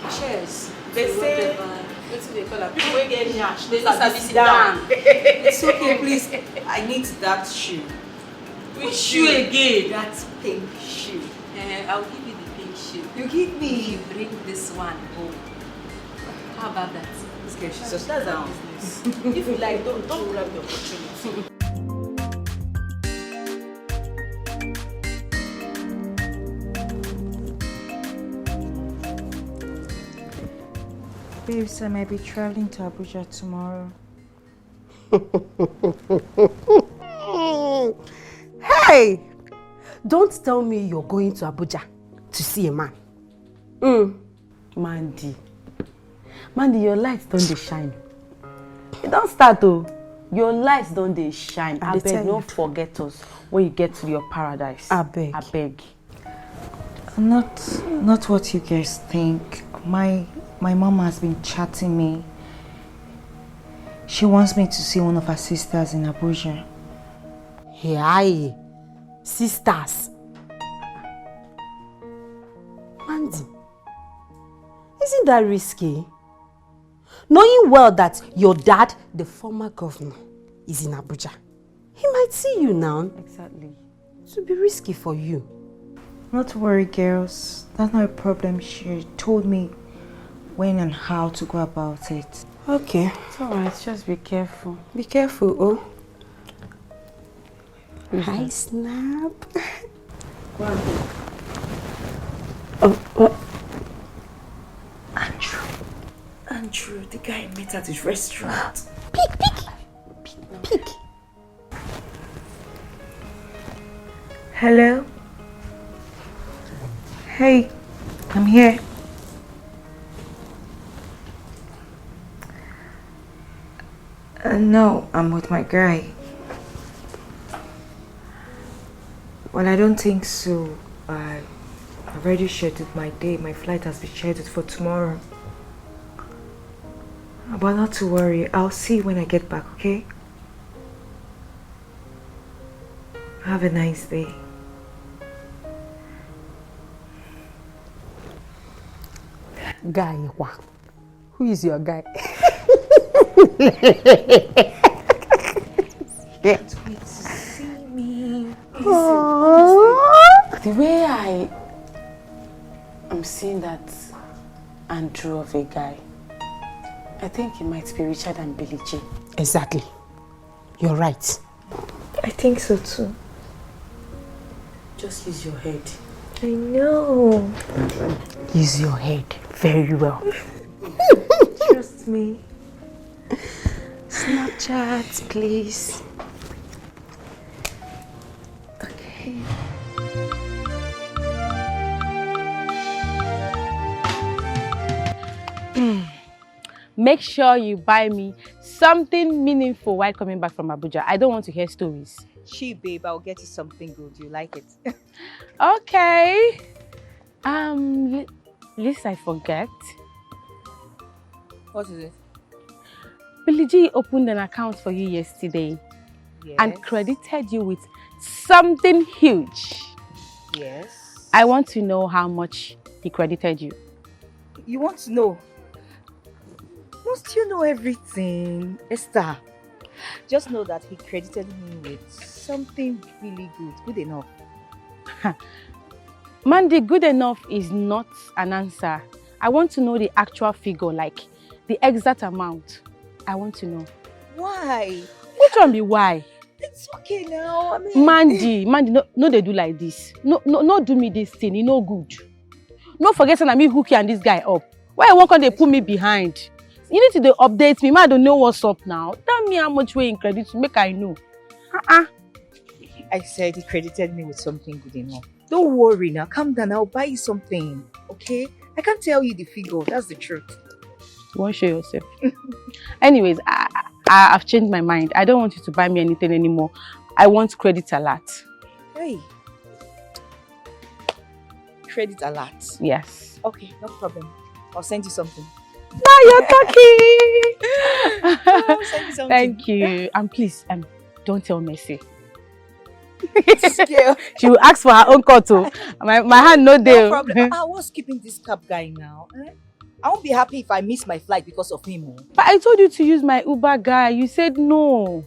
Speaker 10: cheers.
Speaker 4: They say,
Speaker 10: what's they call it? People get nyash. They
Speaker 4: just
Speaker 10: just sit down.
Speaker 4: It's okay, please. I need that shoe.
Speaker 10: Which shoe again?
Speaker 4: That pink shoe.
Speaker 10: I'll give you the pink shoe.
Speaker 4: You give me.
Speaker 10: If you bring this one home. How about that?
Speaker 4: This girl, she's just down.
Speaker 10: If you like, don't grab the opportunity.
Speaker 4: Babes, I might be traveling to Abuja tomorrow.
Speaker 13: Hey! Don't tell me you're going to Abuja to see a man. Mandy, your lights don't they shine. You don't start though. Your lights don't they shine. I beg, don't forget us when you get to your paradise. I beg.
Speaker 4: Not what you guys think. My mom has been chatting me. She wants me to see one of her sisters in Abuja.
Speaker 13: Hey, sisters. Mandy, isn't that risky? Knowing well that your dad, the former governor, is in Abuja. He might see you now.
Speaker 4: Exactly.
Speaker 13: It will be risky for you.
Speaker 4: Not to worry, girls. That's not a problem. She told me when and how to go about it.
Speaker 13: Okay. It's alright. Just be careful. Be careful, oh. Hi, Snap.
Speaker 4: Go on.
Speaker 13: Oh.
Speaker 4: Andrew, the guy I met at his restaurant.
Speaker 13: Pick.
Speaker 4: Hello? Hey, I'm here. No, I'm with my guy. Well, I don't think so. I've already scheduled my day. My flight has been scheduled for tomorrow. But not to worry. I'll see you when I get back, okay? Have a nice day.
Speaker 13: Guy, who is your guy?
Speaker 4: Can't wait to see me.
Speaker 10: The way I am seeing that Andrew of a guy, I think he might be richer than Billie G.
Speaker 13: Exactly. You're right.
Speaker 4: I think so too.
Speaker 10: Just use your head.
Speaker 4: I know.
Speaker 13: Use your head very well.
Speaker 4: Trust me.
Speaker 13: Snapchat, please.
Speaker 4: Okay.
Speaker 14: Make sure you buy me something meaningful while coming back from Abuja. I don't want to hear stories.
Speaker 4: She, babe, I'll get you something good. You like it?
Speaker 14: Okay. List I forget.
Speaker 4: What is it?
Speaker 14: Billie G opened an account for you yesterday.
Speaker 4: Yes.
Speaker 14: And credited you with something huge.
Speaker 4: Yes.
Speaker 14: I want to know how much he credited you.
Speaker 4: You want to know? Must you know everything, Esther? Just know that he credited me with something really good. Good enough.
Speaker 14: Mandy, good enough is not an answer. I want to know the actual figure, like the exact amount. I want to know.
Speaker 4: Why?
Speaker 14: Which one be why?
Speaker 4: It's okay now. I mean,
Speaker 14: Mandy, no, they do like this. No, do me this thing. You no good. No forget that me hook you and this guy up. Why you won't they put me behind? You need to update me. I don't know what's up now. Tell me how much way in credit to make I know.
Speaker 4: I said he credited me with something good enough. Don't worry now. Calm down. I'll buy you something. Okay? I can't tell you the figure. That's the truth.
Speaker 14: You won't show yourself. Anyways, I've changed my mind. I don't want you to buy me anything anymore. I want credit alert.
Speaker 4: Hey. Credit alert?
Speaker 14: Yes.
Speaker 4: Okay, no problem. I'll send you something.
Speaker 14: Now you're talking.
Speaker 4: I'll send you something.
Speaker 14: Thank you. And please, don't tell Mercy.
Speaker 4: Yeah.
Speaker 14: She will ask for her own cut too. My hand no deal.
Speaker 4: No problem. What's keeping this cab guy now? I won't be happy if I miss my flight because of him.
Speaker 14: But I told you to use my Uber guy. You said no.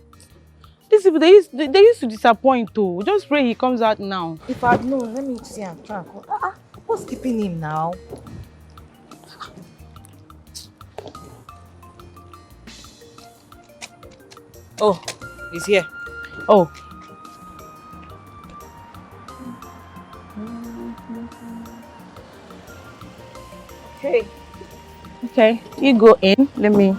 Speaker 14: These people, they used to disappoint too. Just pray he comes out now.
Speaker 4: If I'd known, let me see and try. What's keeping him now? Oh, he's here.
Speaker 14: Oh.
Speaker 4: Okay.
Speaker 14: Okay, you go in. Let me.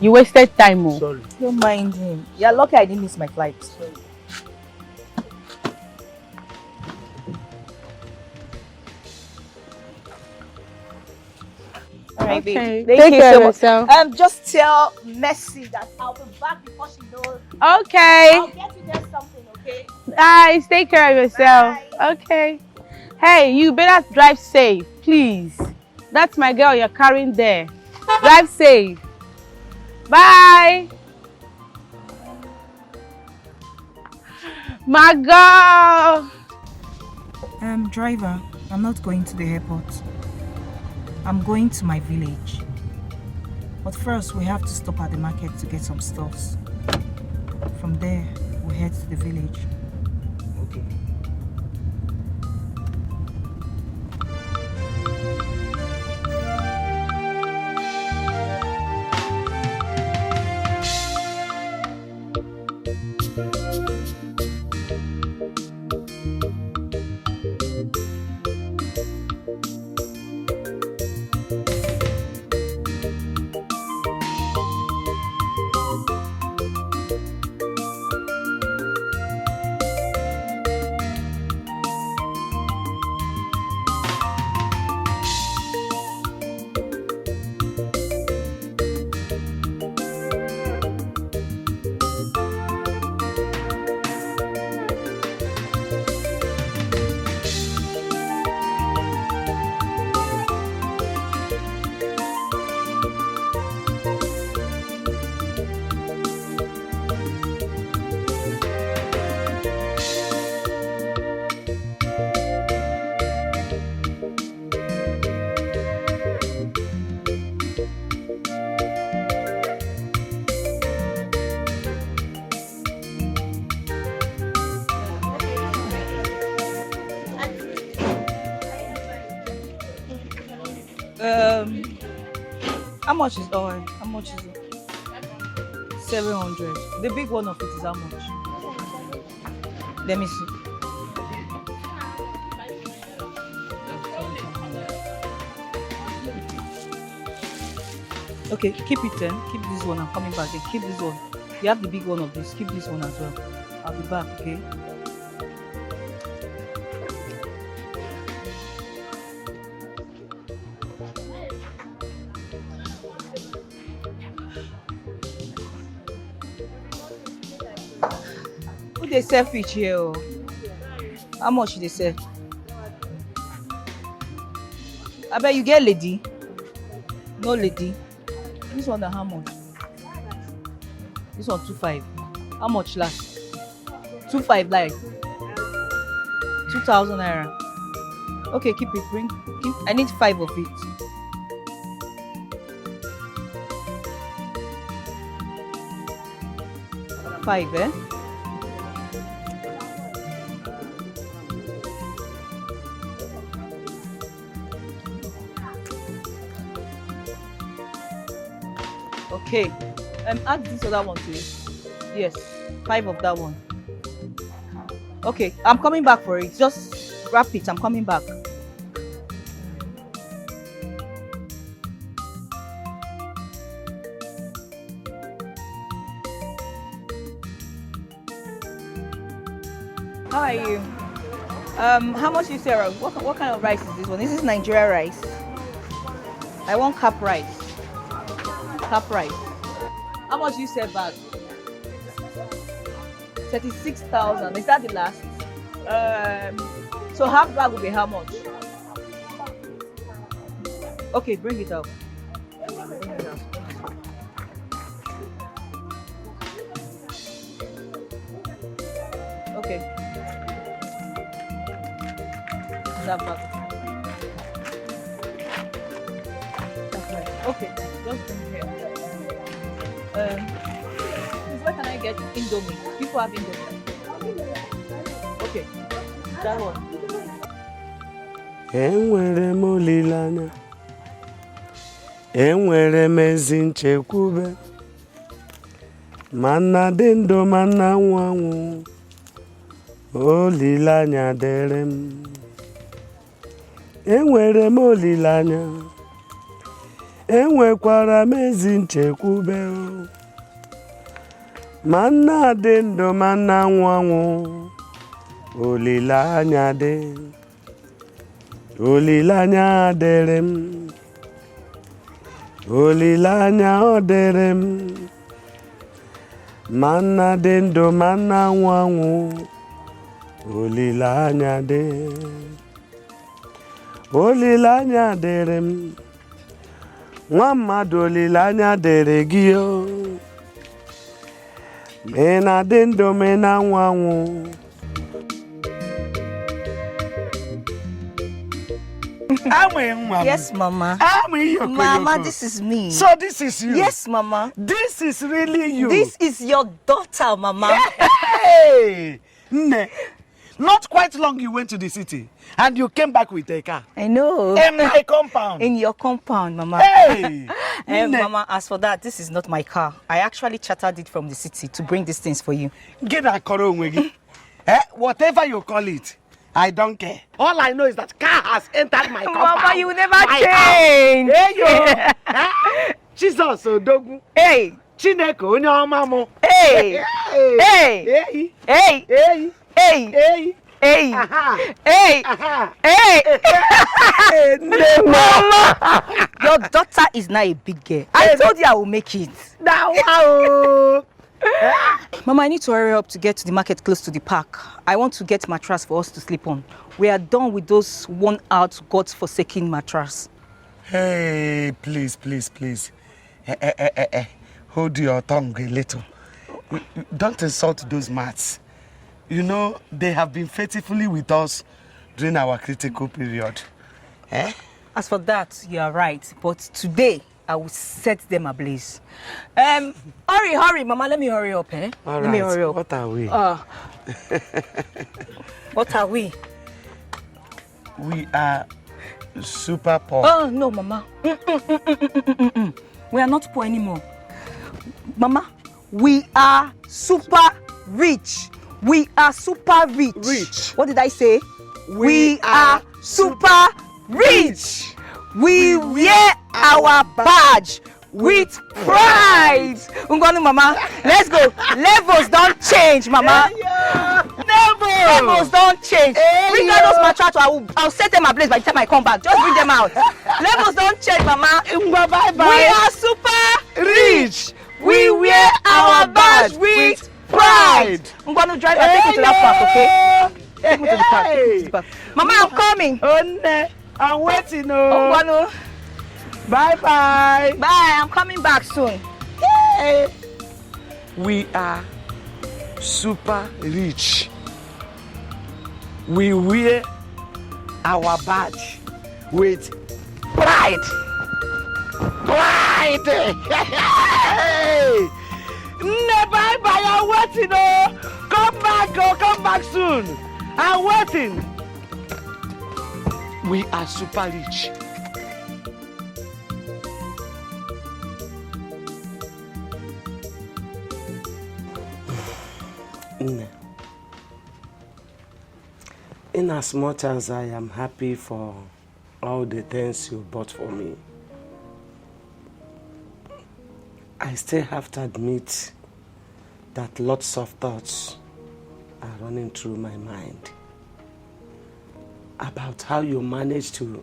Speaker 14: You wasted time, oh.
Speaker 4: Sorry. Don't mind him. Yeah, lucky I didn't miss my flight. Sorry. All right,
Speaker 14: Okay.
Speaker 4: babe.
Speaker 14: Take care of
Speaker 4: much.
Speaker 14: yourself.
Speaker 4: Just tell Mercy that I'll be back before she knows.
Speaker 14: Okay.
Speaker 4: I'll get you there something, okay?
Speaker 14: Nice. Take care of yourself. Bye. Okay. Hey, you better drive safe, please. That's my girl you're carrying there. Drive safe. Bye. My girl.
Speaker 1: Driver, I'm not going to the airport. I'm going to my village. But first, we have to stop at the market to get some stuffs. From there, we head to the village.
Speaker 6: Okay.
Speaker 4: How much is oil? How much is it? 700. The big one of it is how much? Let me see. Okay, keep it then. Keep this one. I'm coming back. Then keep this one. You have the big one of this. Keep this one as well. I'll be back, okay? Who they sell fish here? Oh? How much they sell? I bet you get lady. No lady. This one how much? This one 2.5. How much last? 2.5 like 2,000 naira. Okay, keep it. Keep. I need 5 of it. Five, eh? Okay. Add this other one too. Yes, 5 of that one. Okay, I'm coming back for it. Just wrap it. I'm coming back. How are you? How much is Sarah? What kind of rice is this one? This is Nigerian rice. I want cap rice. Cap rice. How much you said back? 36,000. Is that the last? So half bag will be how much? Okay, bring it up. Bring it up. Okay. That bag. That's right. Okay, just bring it here. Where can I get Indomie? People have Indomie. Okay, that one.
Speaker 6: Enwere m olileanya, enwere m ezi nchekwube, mana dị ndụ mana anwụ anwụ, olileanya dịrị m. Enwere m olileanya, enwekwara m ezi nchekwube, mana dị ndụ mana anwụ anwụ, olileanya dị. Olileanya dịrị m, olileanya ọ dịrị m, mana dị ndụ mana anwụ anwụ, olileanya dị. Olileanya dịrị m, nwa mmadụ olileanya dịrị gị o, ị na-adị ndụ ma ị na-anwụ anwụ.
Speaker 4: Yes, Mama.
Speaker 6: Mama,
Speaker 4: this is me.
Speaker 6: So this is you?
Speaker 4: Yes, Mama.
Speaker 6: This is really you?
Speaker 4: This is your daughter, Mama.
Speaker 6: Hey! Ne. Not quite long you went to the city and you came back with a car.
Speaker 4: I know.
Speaker 6: In my compound.
Speaker 4: In your compound, Mama.
Speaker 6: Hey!
Speaker 4: Mama, as for that, this is not my car. I actually chartered it from the city to bring these things for you.
Speaker 6: Get that korongwegi. Whatever you call it. I don't care. All I know is that car has entered my compound.
Speaker 4: Mama, you never change.
Speaker 6: Hey, yo. Jesus, Odogu.
Speaker 4: Hey.
Speaker 6: Chineke, onye ọma mụ.
Speaker 4: Hey. Hey.
Speaker 6: Hey.
Speaker 4: Hey.
Speaker 6: Hey.
Speaker 4: Hey.
Speaker 6: Hey.
Speaker 4: Hey.
Speaker 6: Aha.
Speaker 4: Hey.
Speaker 6: Aha.
Speaker 4: Hey. Mama. Your daughter is now a big girl. I told you I will make it.
Speaker 6: Wow.
Speaker 4: Mama, I need to hurry up to get to the market close to the park. I want to get mattress for us to sleep on. We are done with those worn-out, God-forsaken mattress.
Speaker 6: Hey, please. Hold your tongue a little. Don't insult those mats. You know, they have been faithfully with us during our critical period.
Speaker 4: As for that, you are right. But today, I will set them ablaze. Hurry, Mama. Let me hurry up, eh?
Speaker 6: All
Speaker 4: Let me
Speaker 6: right.
Speaker 4: hurry up.
Speaker 6: What are we?
Speaker 4: What are we?
Speaker 6: We are super poor.
Speaker 4: Oh, no, Mama. We are not poor anymore. Mama, we are super rich. We are super rich. What did I say? We are super rich. We wear our badge with pride. Ungonu, Mama. Let's go. Levels don't change, Mama. Levels don't change. Bring out those mattresses. I'll set them ablaze by the time I come back. Just bring them out. Levels don't change, Mama.
Speaker 6: Bye-bye.
Speaker 4: We are super rich. We wear our badge with pride. Ungonu, drive and take me to that park, okay? Take me to the park. Take me to the park. Mama, I'm coming.
Speaker 6: I'm waiting.
Speaker 4: Ungonu.
Speaker 6: Bye-bye.
Speaker 4: Bye, I'm coming back soon.
Speaker 6: Hey. We are super rich. We wear our badge with pride. Pride. Hey. Bye-bye, I'm waiting. Come back soon. I'm waiting. We are super rich. In as much as I am happy for all the things you bought for me, I still have to admit that lots of thoughts are running through my mind about how you managed to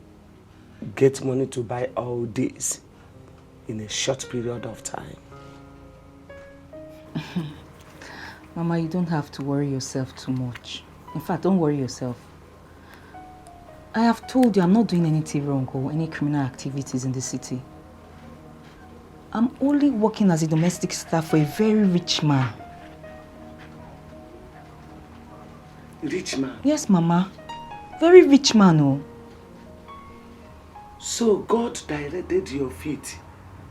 Speaker 6: get money to buy all this in a short period of time.
Speaker 4: Mama, you don't have to worry yourself too much. In fact, don't worry yourself. I have told you I'm not doing anything wrong or any criminal activities in the city. I'm only working as a domestic staff for a very rich man.
Speaker 6: Rich man?
Speaker 4: Yes, Mama. Very rich man, oh.
Speaker 6: So God directed your feet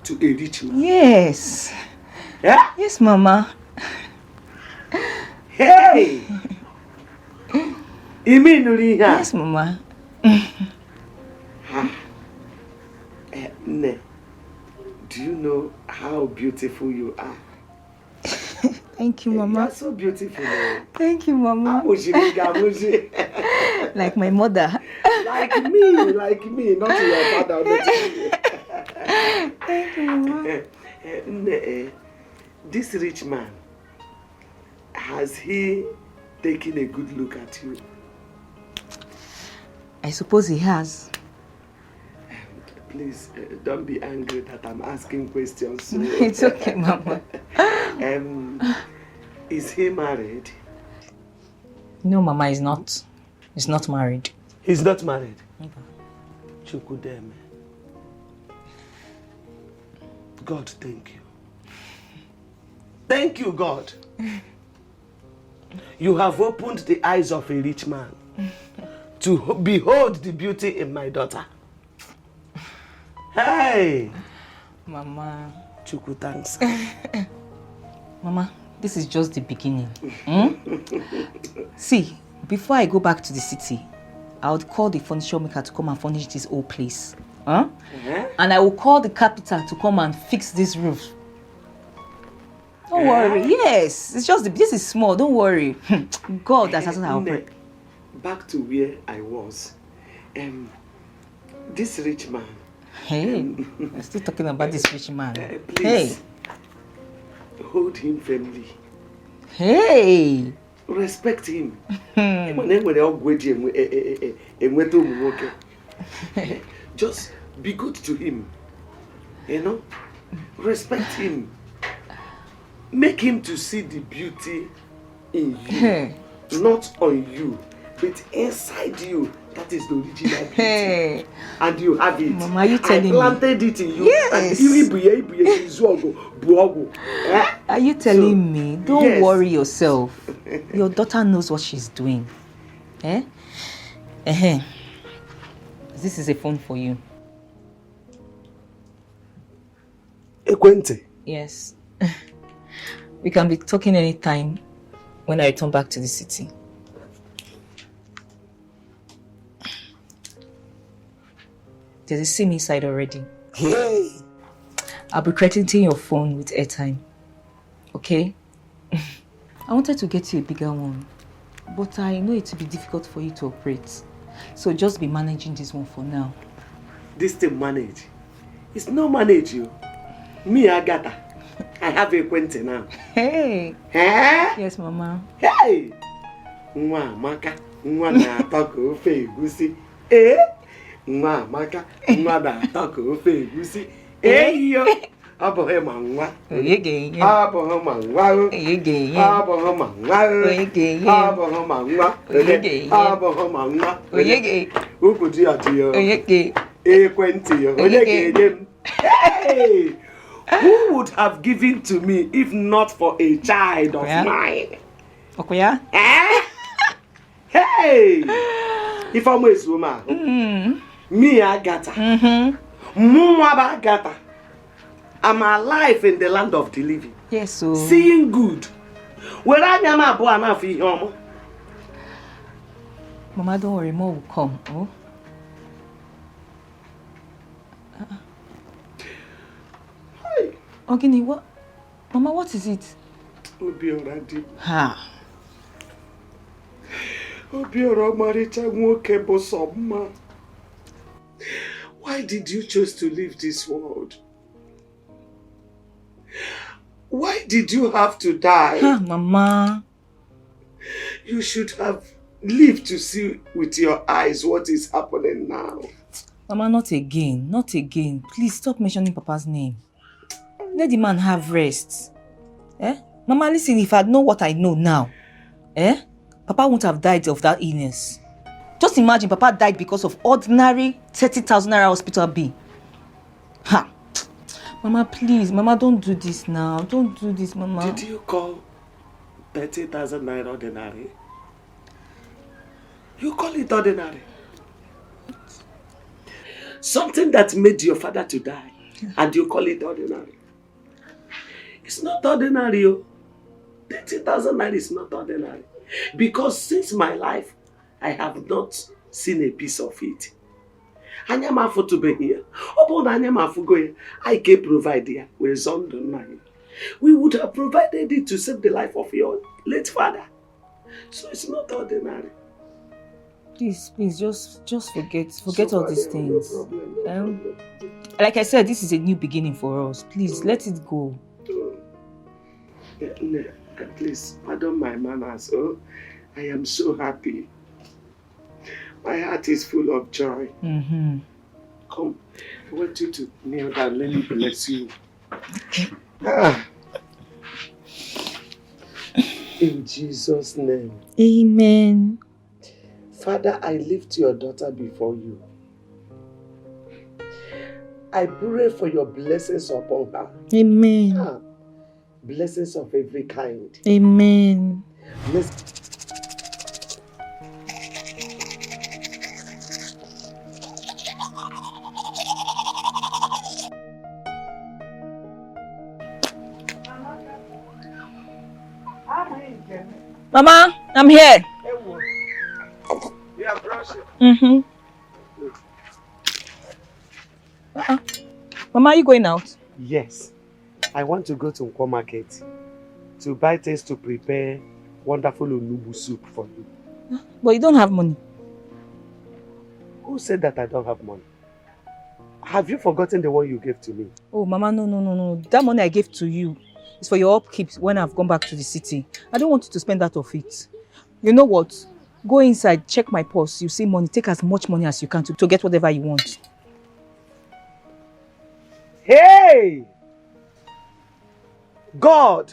Speaker 6: to a rich man?
Speaker 4: Yes.
Speaker 6: Yeah?
Speaker 4: Yes, Mama.
Speaker 6: Hey! You mean
Speaker 4: yes, Mama.
Speaker 6: Ne, do you know how beautiful you are?
Speaker 4: Thank you, Mama.
Speaker 6: You're so beautiful.
Speaker 4: Thank you, Mama. Like my mother.
Speaker 6: Like me, not your father.
Speaker 4: Thank you, Mama.
Speaker 6: This rich man, has he taken a good look at you?
Speaker 4: I suppose he has.
Speaker 6: Please, don't be angry that I'm asking questions. So.
Speaker 4: It's okay, Mama.
Speaker 6: Is he married?
Speaker 4: No, Mama, he's not. He's not married.
Speaker 6: He's not married?
Speaker 4: Never.
Speaker 6: Chukudeme. God, thank you. Thank you, God. You have opened the eyes of a rich man to behold the beauty in my daughter. Hey!
Speaker 4: Mama.
Speaker 6: Chuku, thanks.
Speaker 4: Mama, this is just the beginning. See, before I go back to the city, I would call the furniture maker to come and furnish this old place. And I will call the carpenter to come and fix this roof. Don't worry. Yes, it's just this is small. Don't worry. God, that's how I operate.
Speaker 6: Back to where I was. This rich man.
Speaker 4: Hey, I'm still talking about this rich man.
Speaker 6: Please, hold him firmly.
Speaker 4: Hey,
Speaker 6: respect him. Just be good to him. You know, respect him. Make him to see the beauty in you, not on you, but inside you. That is the original beauty. And you have it.
Speaker 4: Mama, you telling me?
Speaker 6: I planted it in you.
Speaker 4: Yes. Are you telling me? Don't worry yourself. Your daughter knows what she's doing. This is a phone for you.
Speaker 6: Ekwente?
Speaker 4: Yes. We can be talking anytime when I return back to the city. There's a SIM inside already.
Speaker 6: Hey!
Speaker 4: I'll be crediting your phone with airtime. Okay? I wanted to get you a bigger one, but I know it will be difficult for you to operate. So just be managing this one for now.
Speaker 6: This thing manage? It's not manage you. Me, Agatha. I have a Quente now.
Speaker 4: Hey!
Speaker 6: Huh?
Speaker 4: Yes, Mama.
Speaker 6: Hey! Nwa maka, nwa na atako ofe egusi. Eh? Nwa maka, nwa na atako ofe egusi. Eh yo! Abo ma nwa.
Speaker 4: Oyege.
Speaker 6: Abo ma nwa.
Speaker 4: Oyege.
Speaker 6: Abo ma nwa.
Speaker 4: Oyege.
Speaker 6: Abo ma nwa.
Speaker 4: Oyege.
Speaker 6: Abo ma nwa.
Speaker 4: Oyege.
Speaker 6: Ukuji ati yo.
Speaker 4: Oyege.
Speaker 6: Ekwenti yo. Oyege dem. Hey! Who would have given to me if not for a child of mine?
Speaker 4: Okoya?
Speaker 6: Hey! If I'm a woman, me Agatha, Mumaba Agatha, I'm alive in the land of the living.
Speaker 4: Yes, so
Speaker 6: seeing good. Where I am a boy, I'm a
Speaker 4: Mama, don't worry, more will come. Oh? Ogini, what? Mama, what is it?
Speaker 6: We'll be already.
Speaker 4: Ha.
Speaker 6: Why did you choose to leave this world? Why did you have to die?
Speaker 4: Mama.
Speaker 6: You should have lived to see with your eyes what is happening now.
Speaker 4: Mama, not again. Not again. Please stop mentioning Papa's name. Let the man have rest. Mama, listen, if I know what I know now, Papa won't have died of that illness. Just imagine Papa died because of ordinary 30,000 naira hospital bill. Ha! Mama, please. Mama, don't do this now. Don't do this, Mama.
Speaker 6: Did you call 30,000 naira ordinary? You call it ordinary? Something that made your father to die, and you call it ordinary. It's not ordinary. 30,000 naira is not ordinary. Because since my life, I have not seen a piece of it. Anyamafu to be here. Upon Anyamafu go here, I can provide here with Zondon. We would have provided it to save the life of your late father. So it's not ordinary.
Speaker 4: Please, just forget all these things. Like I said, this is a new beginning for us. Please, let it go.
Speaker 6: Please, pardon my manners. Oh, I am so happy. My heart is full of joy. Come, I want you to kneel down. Let me bless you. In Jesus' name.
Speaker 4: Amen.
Speaker 6: Father, I lift your daughter before you. I pray for your blessings upon her.
Speaker 4: Amen.
Speaker 6: Blessings of every kind.
Speaker 4: Amen. Mama, I'm here.
Speaker 6: You are brushing.
Speaker 4: Mama, are you going out?
Speaker 6: Yes. I want to go to Nkwo Market to buy things to prepare wonderful onubu soup for you.
Speaker 4: But you don't have money.
Speaker 6: Who said that I don't have money? Have you forgotten the one you gave to me?
Speaker 4: Oh, Mama, no. That money I gave to you is for your upkeep when I've gone back to the city. I don't want you to spend that of it. You know what? Go inside, check my purse. You see money. Take as much money as you can to get whatever you want.
Speaker 6: Hey! God,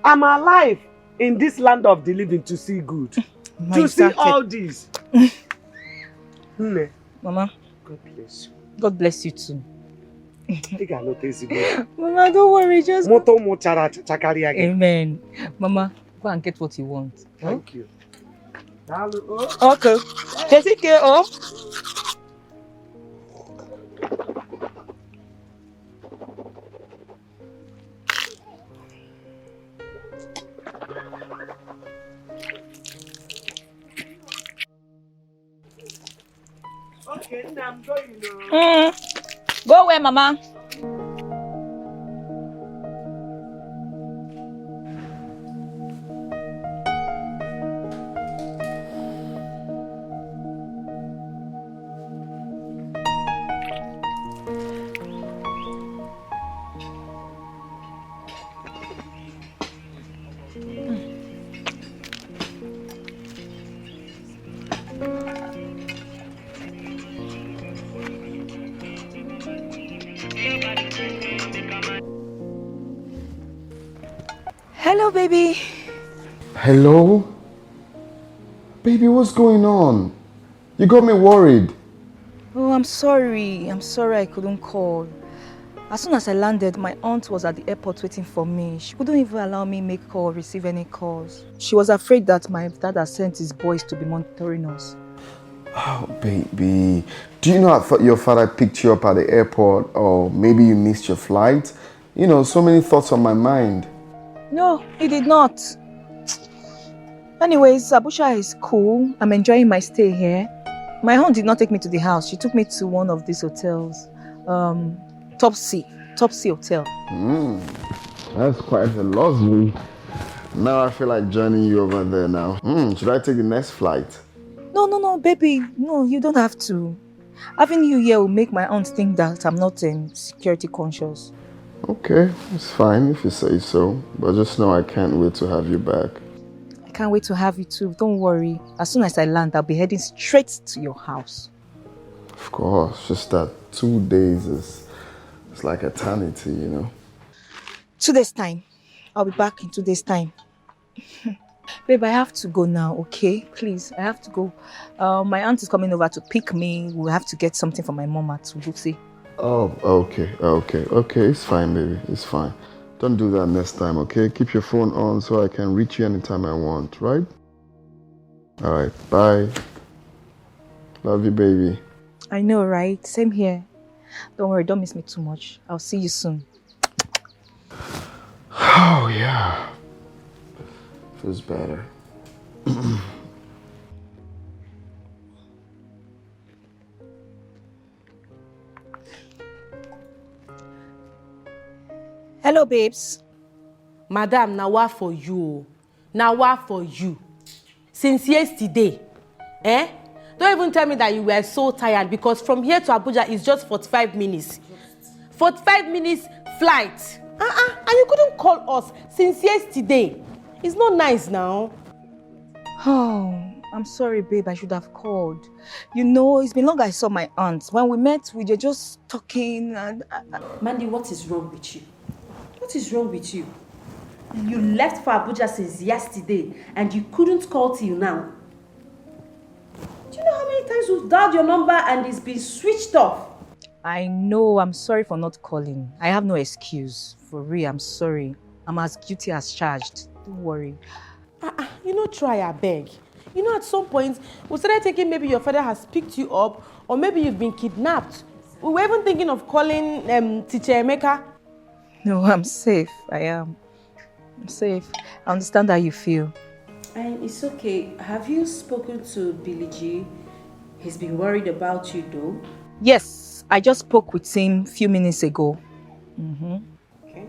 Speaker 6: I'm alive in this land of the living to see good. To see all this.
Speaker 4: Mama,
Speaker 6: God bless you.
Speaker 4: God bless you too.
Speaker 6: Mama,
Speaker 4: Mama, don't worry, just
Speaker 6: go.
Speaker 4: Amen. Mama, go and get what you want.
Speaker 6: Thank you.
Speaker 4: Okay. Take care of.
Speaker 6: Okay, now I'm going.
Speaker 4: Go where, Mama? Hello, baby.
Speaker 11: Hello? Baby, what's going on? You got me worried.
Speaker 4: Oh, I'm sorry. I'm sorry I couldn't call. As soon as I landed, my aunt was at the airport waiting for me. She couldn't even allow me make call, receive any calls. She was afraid that my dad had sent his boys to be monitoring us.
Speaker 11: Oh, baby. Do you know I thought your father picked you up at the airport, or maybe you missed your flight? You know, so many thoughts on my mind.
Speaker 4: No, he did not. Anyways, Abusha is cool. I'm enjoying my stay here. My aunt did not take me to the house. She took me to one of these hotels. Top C Hotel.
Speaker 11: That's quite a luxury. Now I feel like joining you over there now. Should I take the next flight?
Speaker 4: No, baby. No, you don't have to. Having you here will make my aunt think that I'm not security conscious.
Speaker 11: Okay, it's fine if you say so. But just know I can't wait to have you back.
Speaker 4: I can't wait to have you too. Don't worry. As soon as I land, I'll be heading straight to your house.
Speaker 11: Of course, just that 2 days it's like eternity, you know.
Speaker 4: 2 days time. I'll be back in 2 days time. Babe, I have to go now, okay? Please, I have to go. My aunt is coming over to pick me. We'll have to get something for my mom at Buxi.
Speaker 11: Oh, okay. It's fine, baby. It's fine. Don't do that next time, okay? Keep your phone on so I can reach you anytime I want, right? All right, bye. Love you, baby.
Speaker 4: I know, right? Same here. Don't worry, don't miss me too much. I'll see you soon.
Speaker 11: Oh, yeah. Feels better.
Speaker 4: Hello, babes.
Speaker 13: Madam, now what for you? Now what for you? Since yesterday, eh? Don't even tell me that you were so tired because from here to Abuja is just 45 minutes. 45 minutes flight. And you couldn't call us since yesterday. It's not nice now.
Speaker 4: Oh, I'm sorry, babe. I should have called. You know, it's been long I saw my aunt. When we met, we were just talking and...
Speaker 8: Mandy, what is wrong with you? What is wrong with you? You left for Abuja since yesterday and you couldn't call till now. Do you know how many times we've dialed your number and it's been switched off?
Speaker 4: I know. I'm sorry for not calling. I have no excuse. For real, I'm sorry. I'm as guilty as charged. Don't worry.
Speaker 13: You know, try, I beg. You know, at some point, we started thinking maybe your father has picked you up or maybe you've been kidnapped. We were even thinking of calling Teacher Emeka.
Speaker 4: No, I'm safe. I am. I'm safe. I understand how you feel.
Speaker 8: And it's okay. Have you spoken to Billy G? He's been worried about you though.
Speaker 4: Yes, I just spoke with him a few minutes ago.
Speaker 13: Okay.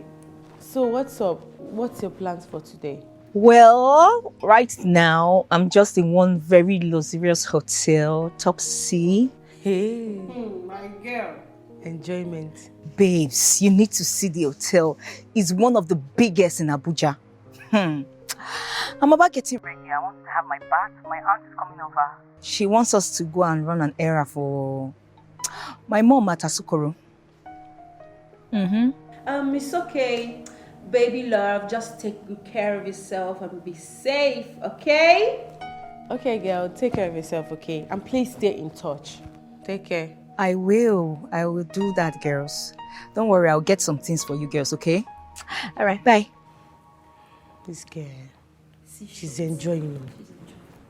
Speaker 13: So what's up? What's your plans for today?
Speaker 4: Well, right now, I'm just in one very luxurious hotel, top C.
Speaker 13: Hey, my girl. Enjoyment.
Speaker 4: Babes, you need to see the hotel. It's one of the biggest in Abuja. I'm about getting ready. I want to have my bath. My aunt is coming over. She wants us to go and run an errand for my mom at Asukoro.
Speaker 8: It's okay. Baby love, just take good care of yourself and be safe, okay?
Speaker 13: Okay, girl, take care of yourself, okay? And please stay in touch. Take care.
Speaker 4: I will do that, girls. Don't worry, I'll get some things for you girls, okay? All right, bye.
Speaker 13: This girl, she's enjoying.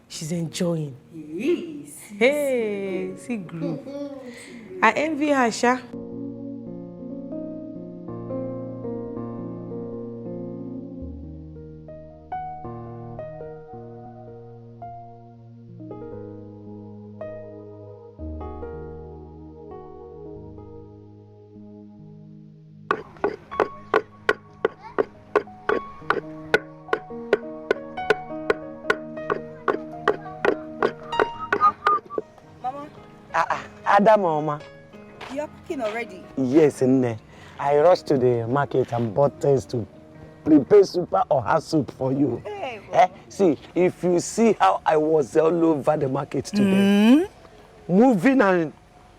Speaker 13: She's enjoying.
Speaker 8: Yes.
Speaker 13: Hey, see group. I envy her, Sha.
Speaker 6: Adam Oma.
Speaker 1: You are cooking already?
Speaker 6: Yes, Nne. I rushed to the market and bought things to prepare super or have soup for you. Hey, see, if you see how I was all over the market today, moving and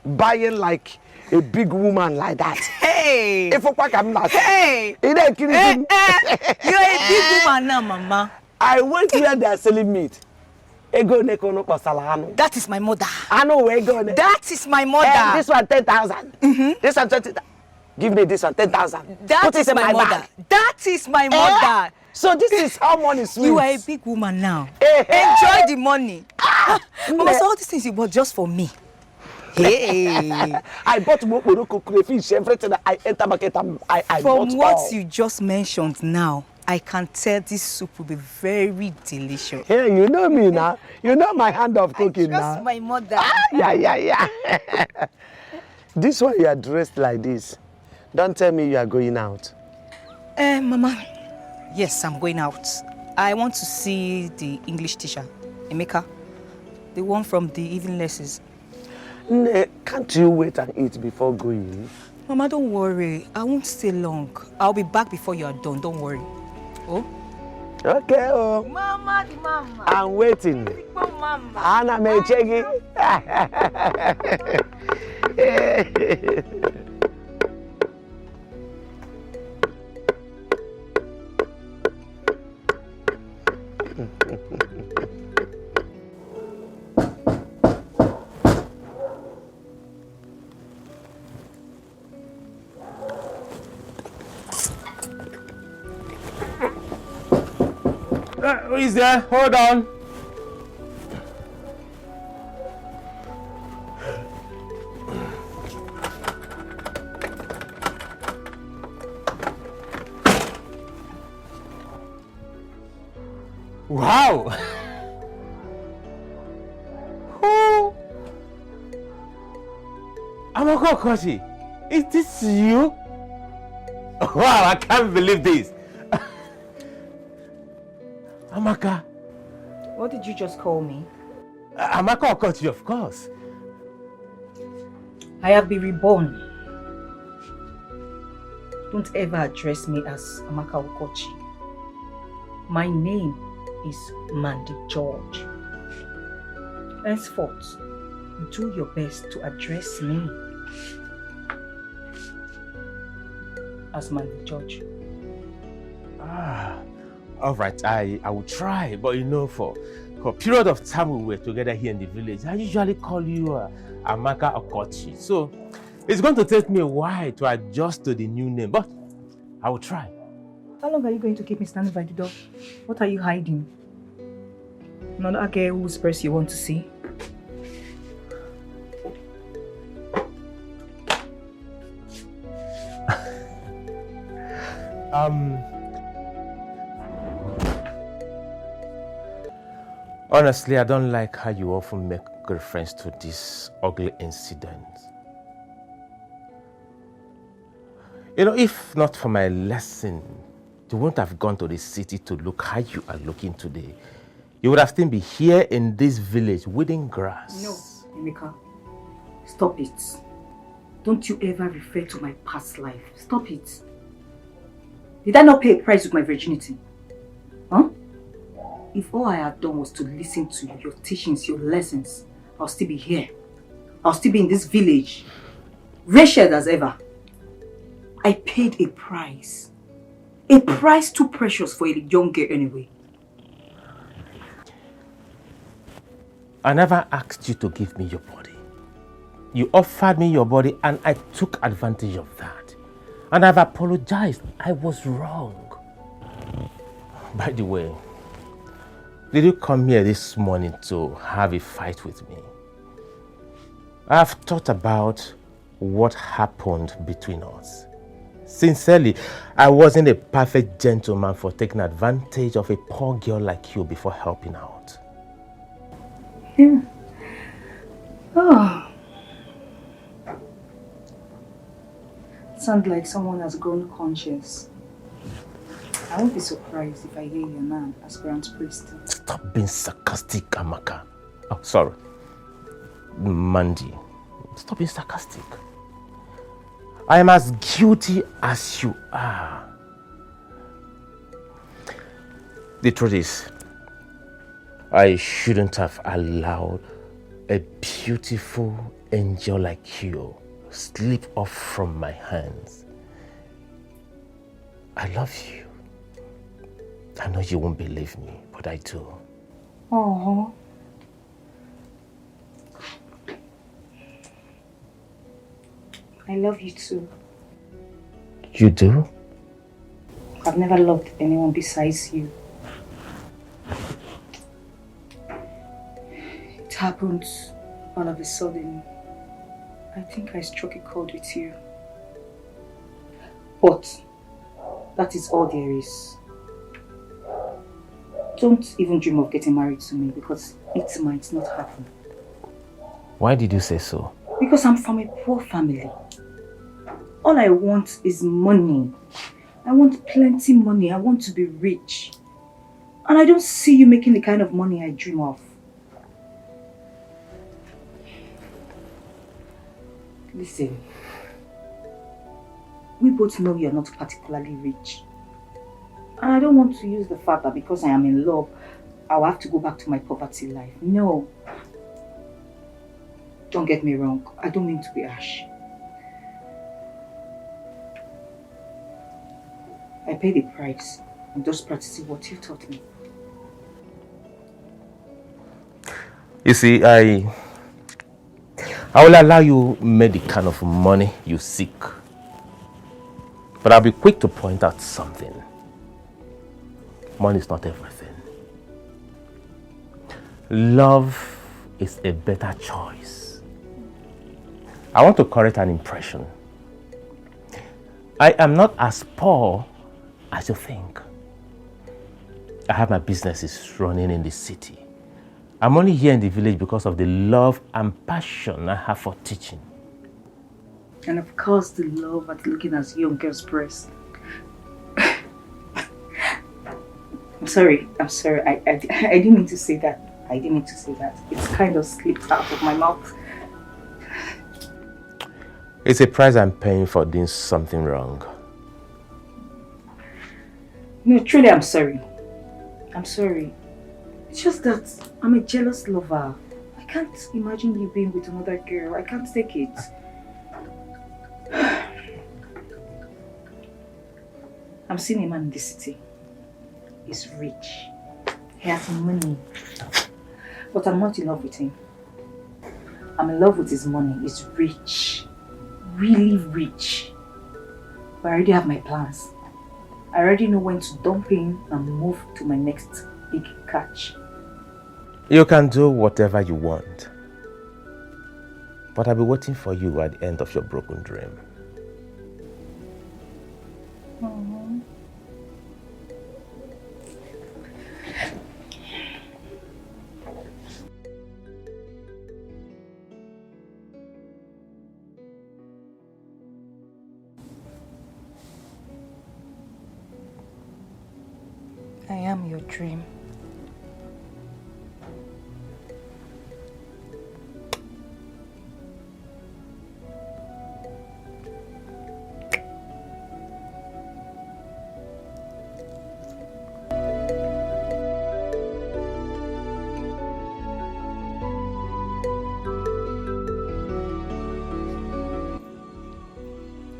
Speaker 6: buying like a big woman like that.
Speaker 1: Hey!
Speaker 6: If I'm not,
Speaker 1: hey! You're a big woman now, Mama.
Speaker 6: I went where they are selling meat.
Speaker 1: That is my mother.
Speaker 6: I know where go.
Speaker 1: That is my mother.
Speaker 6: This one 10,000. This one 20,000. Give me this one 10,000.
Speaker 1: That is my mother.
Speaker 6: Bag.
Speaker 1: That is my mother.
Speaker 6: So this is how money sweet.
Speaker 1: You are a big woman now. Enjoy the money. Mama, so all these things you bought just for me. Hey.
Speaker 6: I bought Morocco crayfish, everything. I enter market. I
Speaker 1: From
Speaker 6: bought
Speaker 1: what
Speaker 6: all.
Speaker 1: you just mentioned now, I can tell this soup will be very delicious.
Speaker 6: Hey, you know me now. You know my hand of cooking now.
Speaker 1: Trust my mother.
Speaker 6: Yeah. This one you are dressed like this. Don't tell me you are going out.
Speaker 1: Mama, yes, I'm going out.
Speaker 4: I want to see the English teacher, Emeka. The one from the evening lessons.
Speaker 6: Can't you wait and eat before going?
Speaker 4: Mama, don't worry. I won't stay long. I'll be back before you are done. Don't worry. Oh?
Speaker 6: Okay, oh.
Speaker 14: Mama, the mama.
Speaker 6: I'm waiting.
Speaker 14: Mama.
Speaker 6: Anna may check it.
Speaker 3: Who is there? Hold on. Wow! Who? Amaka Koshi, is this you? Wow, I can't believe this. Amaka.
Speaker 4: What did you just call me?
Speaker 3: Amaka Okochi, of course.
Speaker 4: I have been reborn. Don't ever address me as Amaka Okochi. My name is Mandy George. Henceforth, do your best to address me as Mandy George.
Speaker 3: All right, I will try, but you know, for a period of time we were together here in the village, I usually call you Amaka Okochi. So it's going to take me a while to adjust to the new name, but I will try.
Speaker 4: How long are you going to keep me standing by the door? What are you hiding? Another girl whose purse you want to see?
Speaker 3: Honestly, I don't like how you often make reference to this ugly incident. You know, if not for my lesson, you wouldn't have gone to the city to look how you are looking today. You would have still been here in this village weeding grass.
Speaker 4: No, Emeka. Stop it. Don't you ever refer to my past life. Stop it. Did I not pay a price with my virginity? Huh? If all I had done was to listen to your teachings, your lessons, I'll still be here. I'll still be in this village. Wretched as ever. I paid a price. A price too precious for a young girl anyway.
Speaker 3: I never asked you to give me your body. You offered me your body and I took advantage of that. And I've apologized. I was wrong. By the way, did you come here this morning to have a fight with me? I've thought about what happened between us. Sincerely, I wasn't a perfect gentleman for taking advantage of a poor girl like you before helping out.
Speaker 4: Yeah. Oh. Sounds like someone has grown conscious. I won't be surprised if I hear your name as Grand Priest.
Speaker 3: Stop being sarcastic, Amaka. Oh, sorry. Mandy. Stop being sarcastic. I am as guilty as you are. The truth is, I shouldn't have allowed a beautiful angel like you slip off from my hands. I love you. I know you won't believe me, but I do.
Speaker 4: Oh. I love you too.
Speaker 3: You do?
Speaker 4: I've never loved anyone besides you. It happened all of a sudden. I think I struck a chord with you. But that is all there is. Don't even dream of getting married to me because it might not happen.
Speaker 3: Why did you say so?
Speaker 4: Because I'm from a poor family. All I want is money. I want plenty money. I want to be rich.
Speaker 1: And I don't see you making the kind of money I dream of. Listen, we both know you're not particularly rich. And I don't want to use the fact that because I am in love, I'll have to go back to my poverty life. No. Don't get me wrong. I don't mean to be harsh. I paid the price. I'm just practicing what you taught me.
Speaker 3: You see, I will allow you make the kind of money you seek. But I'll be quick to point out something. Money is not everything. Love is a better choice. I want to correct an impression. I am not as poor as you think. I have my businesses running in the city. I'm only here in the village because of the love and passion I have for teaching.
Speaker 1: And of course, the love at looking at young girls' breasts. I'm sorry. I didn't mean to say that. It's kind of slipped out of my mouth.
Speaker 3: It's a price I'm paying for doing something wrong.
Speaker 1: No, truly, I'm sorry. It's just that I'm a jealous lover. I can't imagine you being with another girl. I can't take it. I'm seeing a man in the city. He's rich. He has money. But I'm not in love with him. I'm in love with his money. He's rich. Really rich. But I already have my plans. I already know when to dump him and move to my next big catch.
Speaker 3: You can do whatever you want. But I'll be waiting for you at the end of your broken dream.
Speaker 4: I am your dream.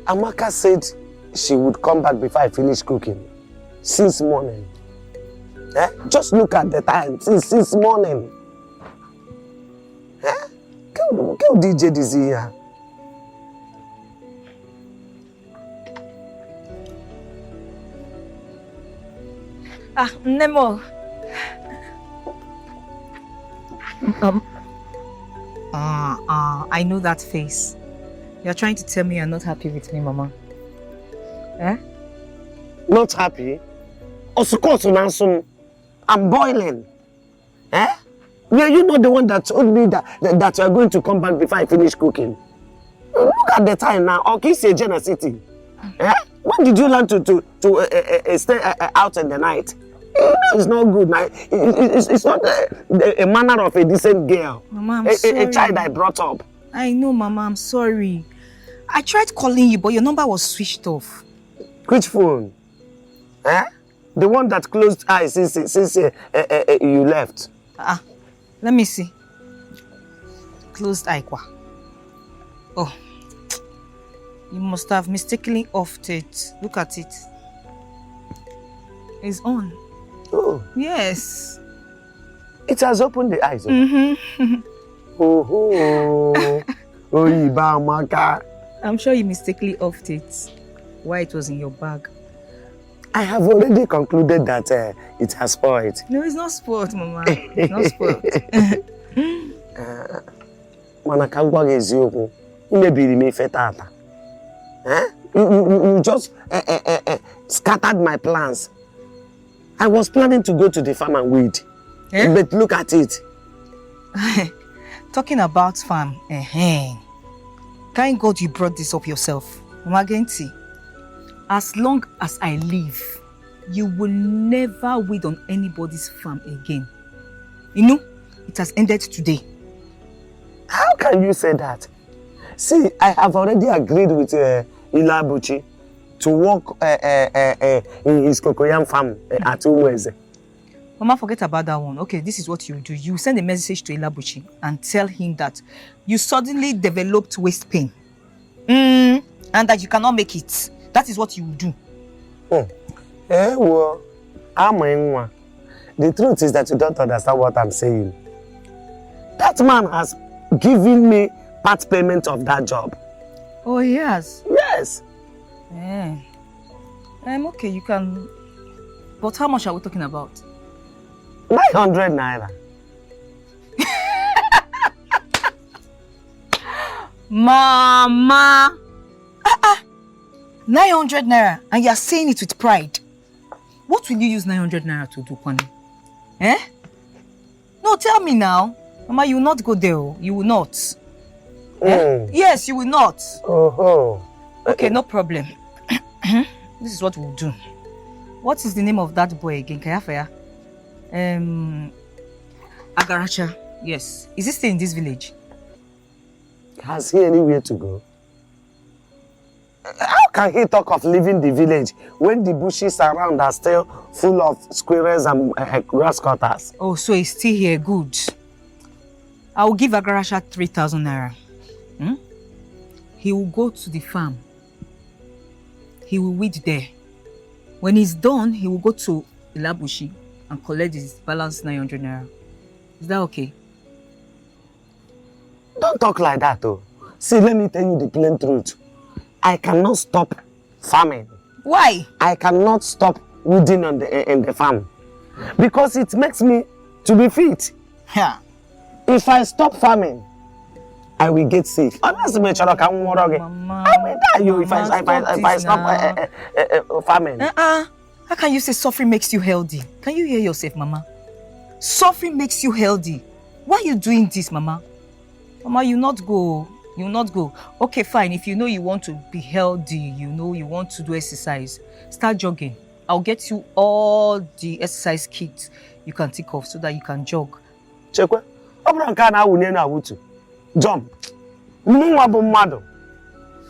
Speaker 6: Amaka said she would come back before I finish cooking. Since morning. Eh? Just look at the time. Since morning. Eh? Que o DJ dizia?
Speaker 4: Nemo. I know that face. You're trying to tell me you're not happy with me, Mama. Eh?
Speaker 6: Not happy? I'm boiling. Eh? Were you not the one that told me that you are going to come back before I finish cooking? Look at the time now. Okay, say Jenna City. Eh? When did you learn to stay out in the night? It's not good. It's not a manner of a decent girl.
Speaker 4: Mama, I'm sorry.
Speaker 6: A child I brought up.
Speaker 4: I know, Mama, I'm sorry. I tried calling you, but your number was switched off.
Speaker 6: Which phone? Eh? The one that closed eyes since you left.
Speaker 4: Let me see. Closed eye. Oh. You must have mistakenly offed it. Look at it. It's on.
Speaker 6: Oh.
Speaker 4: Yes.
Speaker 6: It has opened the eyes.
Speaker 4: Mm-hmm. I'm sure you mistakenly offed it while it was in your bag.
Speaker 6: I have already concluded that it has spoiled.
Speaker 4: No, it's not spoiled, Mama. It's not spoiled.
Speaker 6: You just scattered my plans. I was planning to go to the farm and weed. Eh? But look at it.
Speaker 4: Talking about farm, thank God you brought this up yourself. Magenti, as long as I live, you will never weed on anybody's farm again. You know, it has ended today.
Speaker 6: How can you say that? See, I have already agreed with Ilabuchi to work in his cocoyam farm at Umweze.
Speaker 4: Mama, forget about that one. Okay, this is what you do. You send a message to Ilabuchi and tell him that you suddenly developed waist pain. And that you cannot make it. That is what you do.
Speaker 6: Well, the truth is that you don't understand what I'm saying. That man has given me part payment of that job.
Speaker 4: Oh, yes?
Speaker 6: Yes.
Speaker 4: Okay, you can... But how much are we talking about?
Speaker 6: 900 naira.
Speaker 4: Mama! 900 naira, and you are saying it with pride. What will you use 900 naira to do, Kwani? No, tell me now. Mama, you will not go there. You will not. Yes, you will not. Okay, no problem. This is what we'll do. What is the name of that boy again? Kayafaya? Agaracha. Yes. Is he still in this village?
Speaker 6: Has he anywhere to go? How can he talk of leaving the village when the bushes around are still full of squirrels and grass cutters?
Speaker 4: Oh, so he's still here. Good. I will give Agaracha 3,000 naira. He will go to the farm. He will weed there. When he's done, he will go to Ilabushi and collect his balance 900 naira. Is that okay?
Speaker 6: Don't talk like that, though. See, let me tell you the plain truth. I cannot stop farming.
Speaker 4: Why?
Speaker 6: I cannot stop weeding on in the farm. Because it makes me to be fit.
Speaker 4: Yeah.
Speaker 6: If I stop farming, I will get sick. Honestly, I will die if I stop farming.
Speaker 4: How can you say suffering makes you healthy? Can you hear yourself, Mama? Suffering makes you healthy. Why are you doing this, Mama? Mama, you not go. You not go. Okay, fine. If you know you want to be healthy, you know you want to do exercise, start jogging. I'll get you all the exercise kits you can think of so that you can jog.
Speaker 6: Chekwe, jump.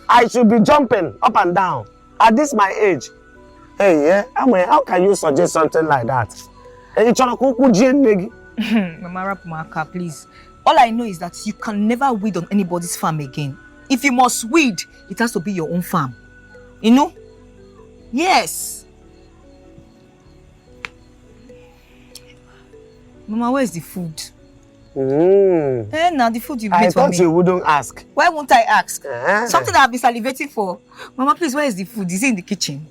Speaker 6: I should be jumping up and down at this my age. Hey, how can you suggest something like that?
Speaker 4: Mama Rapumaka, please. All I know is that you can never weed on anybody's farm again. If you must weed, it has to be your own farm. You know? Yes. Mama, where's the food? Now the food you made for me.
Speaker 6: I thought you wouldn't ask.
Speaker 4: Why won't I ask? Something that I've been salivating for. Mama, please, where is the food? Is it in the kitchen?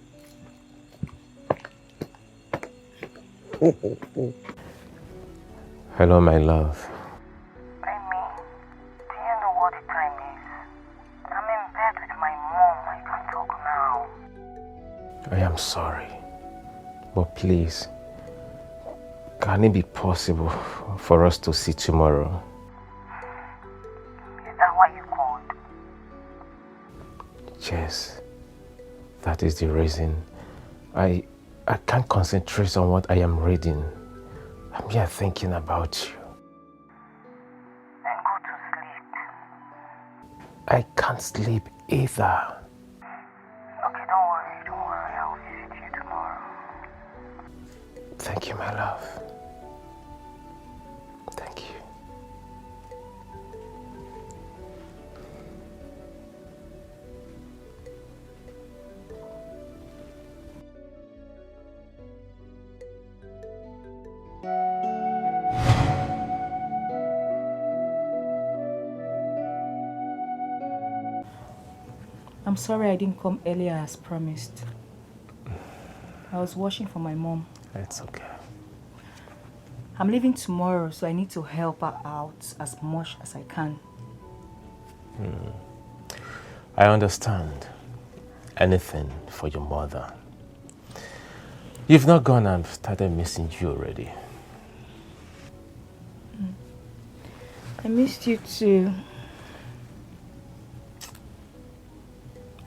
Speaker 3: Hello, my love. I am sorry, but please, can it be possible for us to see tomorrow?
Speaker 15: Is that why you called?
Speaker 3: Yes, that is the reason. I can't concentrate on what I am reading. I'm here thinking about you.
Speaker 15: Then go to sleep.
Speaker 3: I can't sleep either. Thank you, my love. Thank you.
Speaker 4: I'm sorry I didn't come earlier as promised. I was washing for my mom.
Speaker 3: It's okay.
Speaker 4: I'm leaving tomorrow, so I need to help her out as much as I can.
Speaker 3: I understand. Anything for your mother. You've not gone and started missing you already.
Speaker 4: I missed you too.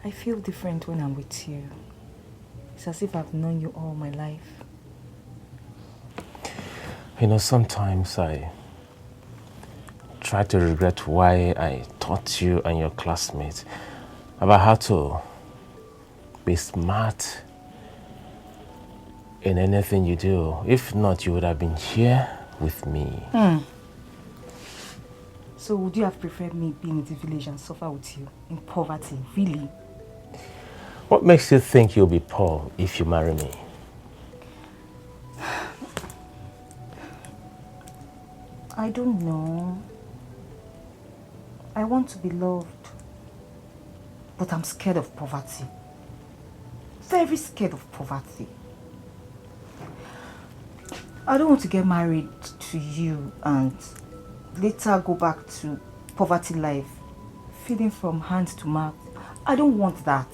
Speaker 4: I feel different when I'm with you. It's as if I've known you all my life.
Speaker 3: You know, sometimes I try to regret why I taught you and your classmates about how to be smart in anything you do. If not, you would have been here with me.
Speaker 4: So would you have preferred me being in the village and suffer with you in poverty? Really?
Speaker 3: What makes you think you'll be poor if you marry me?
Speaker 4: I don't know. I want to be loved. But I'm scared of poverty. Very scared of poverty. I don't want to get married to you and later go back to poverty life, feeding from hand to mouth. I don't want that.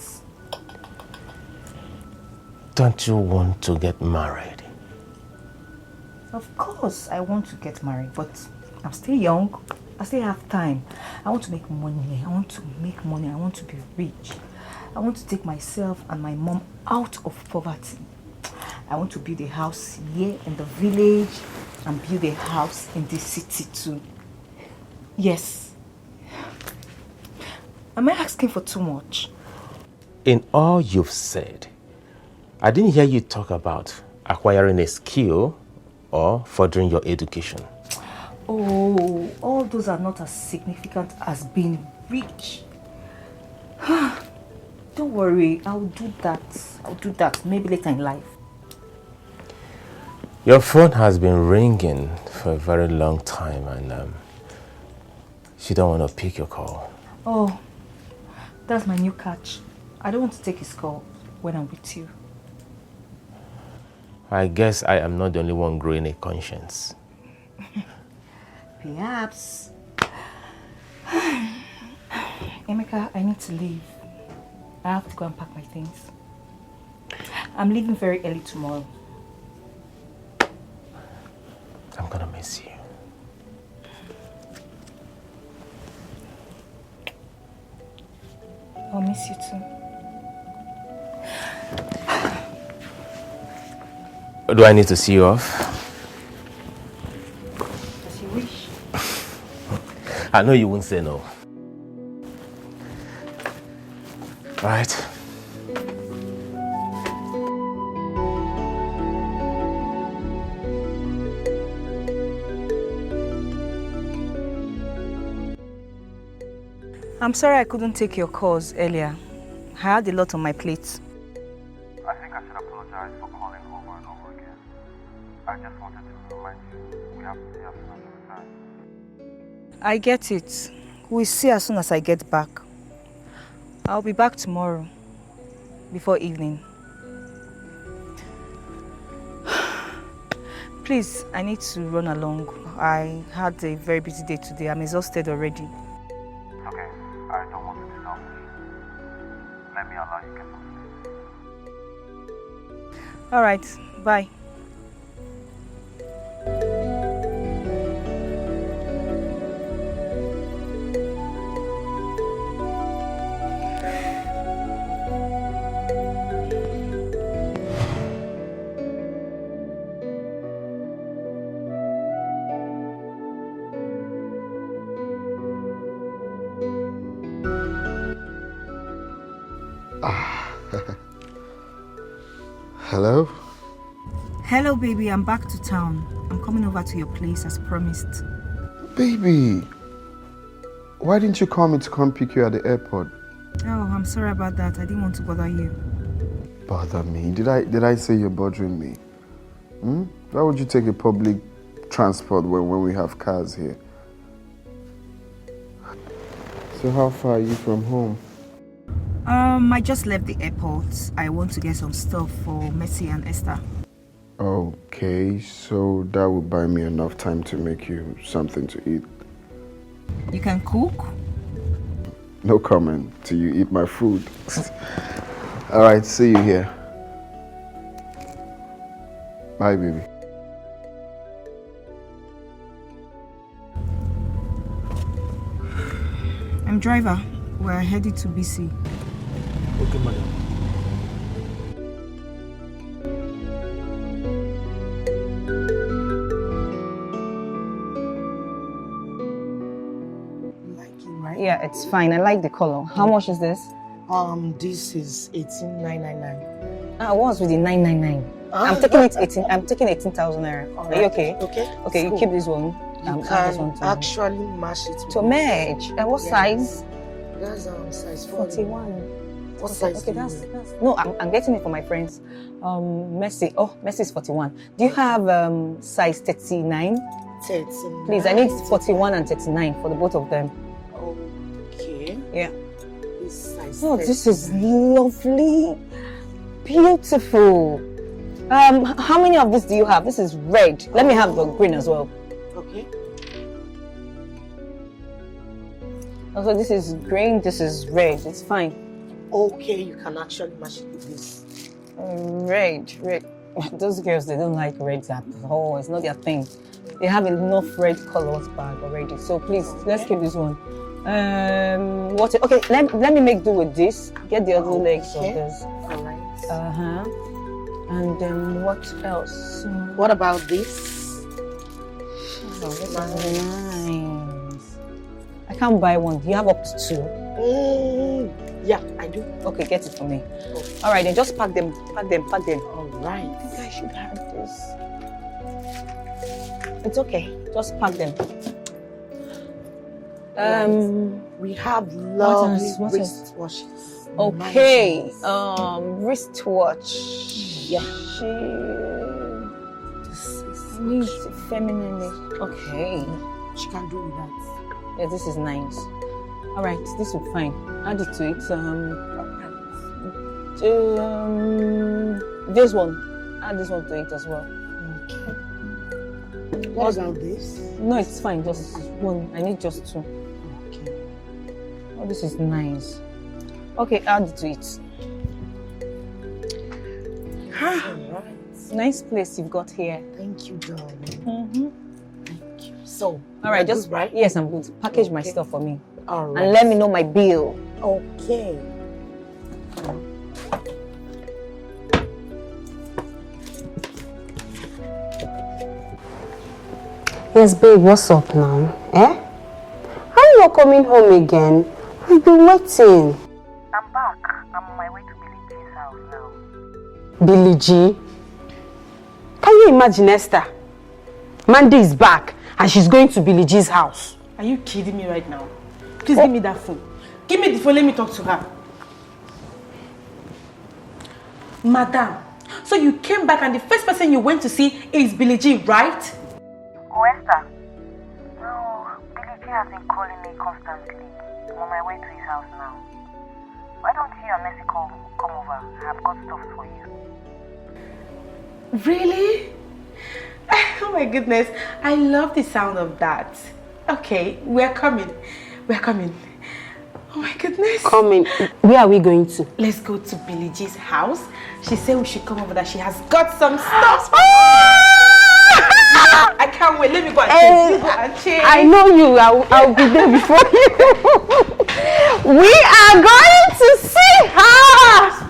Speaker 3: Don't you want to get married?
Speaker 4: Of course, I want to get married, but I'm still young. I still have time. I want to make money. I want to make money. I want to be rich. I want to take myself and my mom out of poverty. I want to build a house here in the village and build a house in the city too. Yes. Am I asking for too much?
Speaker 3: In all you've said, I didn't hear you talk about acquiring a skill or furthering your education.
Speaker 4: Oh, all those are not as significant as being rich. Don't worry, I'll do that. I'll do that, maybe later in life.
Speaker 3: Your phone has been ringing for a very long time and she don't want to pick your call.
Speaker 4: Oh, that's my new catch. I don't want to take his call when I'm with you.
Speaker 3: I guess I am not the only one growing a conscience.
Speaker 4: Perhaps. Emeka, I need to leave. I have to go and pack my things. I'm leaving very early tomorrow.
Speaker 3: I'm gonna miss you.
Speaker 4: I'll miss you too.
Speaker 3: Do I need to see you off?
Speaker 4: As you wish.
Speaker 3: I know you won't say no. All right.
Speaker 4: I'm sorry I couldn't take your calls earlier. I had a lot on my plate.
Speaker 16: I think I should apologize for calling over and over again. I just wanted to remind you, we have to see as soon as you return.
Speaker 4: I get it. We'll see as soon as I get back. I'll be back tomorrow, before evening. Please, I need to run along. I had a very busy day today. I'm exhausted already.
Speaker 16: It's okay. I don't want to be selfish. Let me allow you to get some sleep.
Speaker 4: All right, bye.
Speaker 11: Hello?
Speaker 4: Hello, baby. I'm back to town. I'm coming over to your place as promised.
Speaker 11: Baby, why didn't you call me to come pick you at the airport?
Speaker 4: Oh, I'm sorry about that. I didn't want to bother you.
Speaker 11: Bother me? Did I say you're bothering me? Why would you take a public transport when we have cars here? So how far are you from home?
Speaker 4: I just left the airport. I want to get some stuff for Mercy and Esther.
Speaker 11: Okay, so that will buy me enough time to make you something to eat.
Speaker 4: You can cook?
Speaker 11: No comment till you eat my food. All right, see you here. Bye, baby.
Speaker 4: I'm driver. We're headed to BC.
Speaker 3: Okay, madam.
Speaker 4: Yeah, it's fine. I like the color. How much is this?
Speaker 1: This is 18,999.
Speaker 4: What's with the 999? I'm taking it 18. I'm taking 18,000 naira. Are you okay?
Speaker 1: Okay.
Speaker 4: Okay, you keep this one.
Speaker 1: You
Speaker 4: this
Speaker 1: can
Speaker 4: one too.
Speaker 1: actually match it.
Speaker 4: To match. What size?
Speaker 1: That's size
Speaker 4: 41.
Speaker 1: What size?
Speaker 4: Okay, that's no. I'm getting it for my friends. Messi. Oh, Messi is 41. Do you have size 39?
Speaker 1: 39.
Speaker 4: Please, I need 41 and 39 for the both of them.
Speaker 1: Okay.
Speaker 4: Yeah.
Speaker 1: This size.
Speaker 4: Oh, this is lovely, beautiful. How many of this do you have? This is red. Let me have the green as well.
Speaker 1: Okay.
Speaker 4: Also, this is green. This is red. It's fine.
Speaker 1: Okay, you can actually match it with this.
Speaker 4: Red. Those girls, they don't like reds at all. It's not their thing. They have enough red colors bag already. So please, let's keep this one. What? Okay, let me make do with this. Get the other legs of this.
Speaker 1: All right.
Speaker 4: And then what else?
Speaker 1: What about this?
Speaker 4: Oh, this is nice. I can't buy one. You have up to 2.
Speaker 1: Yeah, I do.
Speaker 4: Okay, get it for me. All right, then just pack them.
Speaker 1: All right.
Speaker 4: I think I should have this. It's okay. Just pack them.
Speaker 1: We have lovely wristwatches.
Speaker 4: Okay. Wristwatch.
Speaker 1: Yeah.
Speaker 4: This is neat, feminine. Okay.
Speaker 1: She can do with that.
Speaker 4: Yeah, this is nice. All right, this will be fine. Add it to it. This one. Add this one to it as well.
Speaker 1: Okay. What about this?
Speaker 4: No, it's fine. Just one. I need just 2.
Speaker 1: Okay.
Speaker 4: Oh, this is nice. Okay, add it to it. Nice place you've got here.
Speaker 1: Thank you, darling. Thank you. So,
Speaker 4: all right, just
Speaker 1: good, right?
Speaker 4: Yes, I'm good. Package my stuff for me.
Speaker 1: All right.
Speaker 4: And let me know my bill.
Speaker 1: Okay.
Speaker 2: Yes, babe, what's up now? How are you not coming home again? We've been waiting.
Speaker 15: I'm back. I'm on my way to Billy G's house now.
Speaker 2: Billy G? Can you imagine, Esther? Mandy is back and she's going to Billy G's house.
Speaker 13: Are you kidding me right now? Please give me that phone. Give me the phone, let me talk to her. Madam, so you came back and the first person you went to see is Billy G, right?
Speaker 15: Oh, Esther. No, Billy G has been calling me constantly. I'm on my way to his house now. Why don't you and Messi come over? I've got stuff for you.
Speaker 13: Really? Oh my goodness, I love the sound of that. Okay, we're coming. We're coming. Oh my goodness.
Speaker 2: Coming. Where are we going to?
Speaker 13: Let's go to Billy G's house. She said we should come over, that she has got some stuff. I can't wait. Let me go and change. You go and change.
Speaker 2: I know you. I'll be there before you. We are going to see her.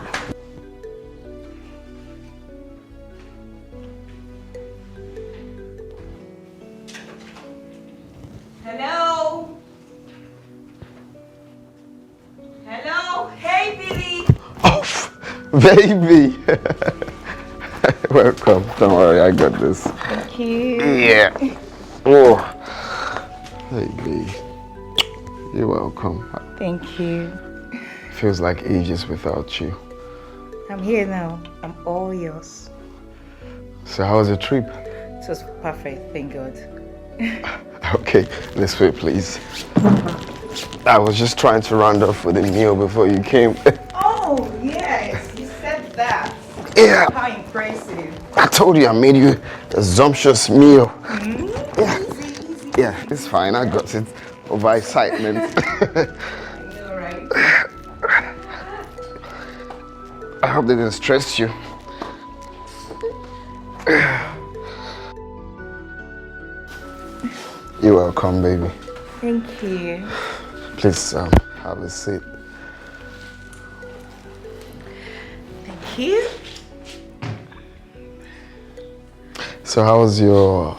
Speaker 4: Hello? Hello? Hey, Billy!
Speaker 11: Oh, baby! Welcome. Don't worry, I got this.
Speaker 4: Thank you.
Speaker 11: Yeah. Oh, baby. You're welcome.
Speaker 4: Thank you.
Speaker 11: Feels like ages without you.
Speaker 4: I'm here now. I'm all yours.
Speaker 11: So how was your trip?
Speaker 4: It was perfect, thank God.
Speaker 11: Okay, this way, please. I was just trying to round off with a meal before you came.
Speaker 4: Oh, yes, you said that.
Speaker 11: Yeah.
Speaker 4: How impressive.
Speaker 11: I told you I made you a sumptuous meal.
Speaker 4: Yeah.
Speaker 11: Yeah, it's fine. I got it over excitement.
Speaker 4: All right.
Speaker 11: I hope they didn't stress you. You're welcome, baby.
Speaker 4: Thank you.
Speaker 11: Please have a seat.
Speaker 4: Thank you.
Speaker 11: So how was your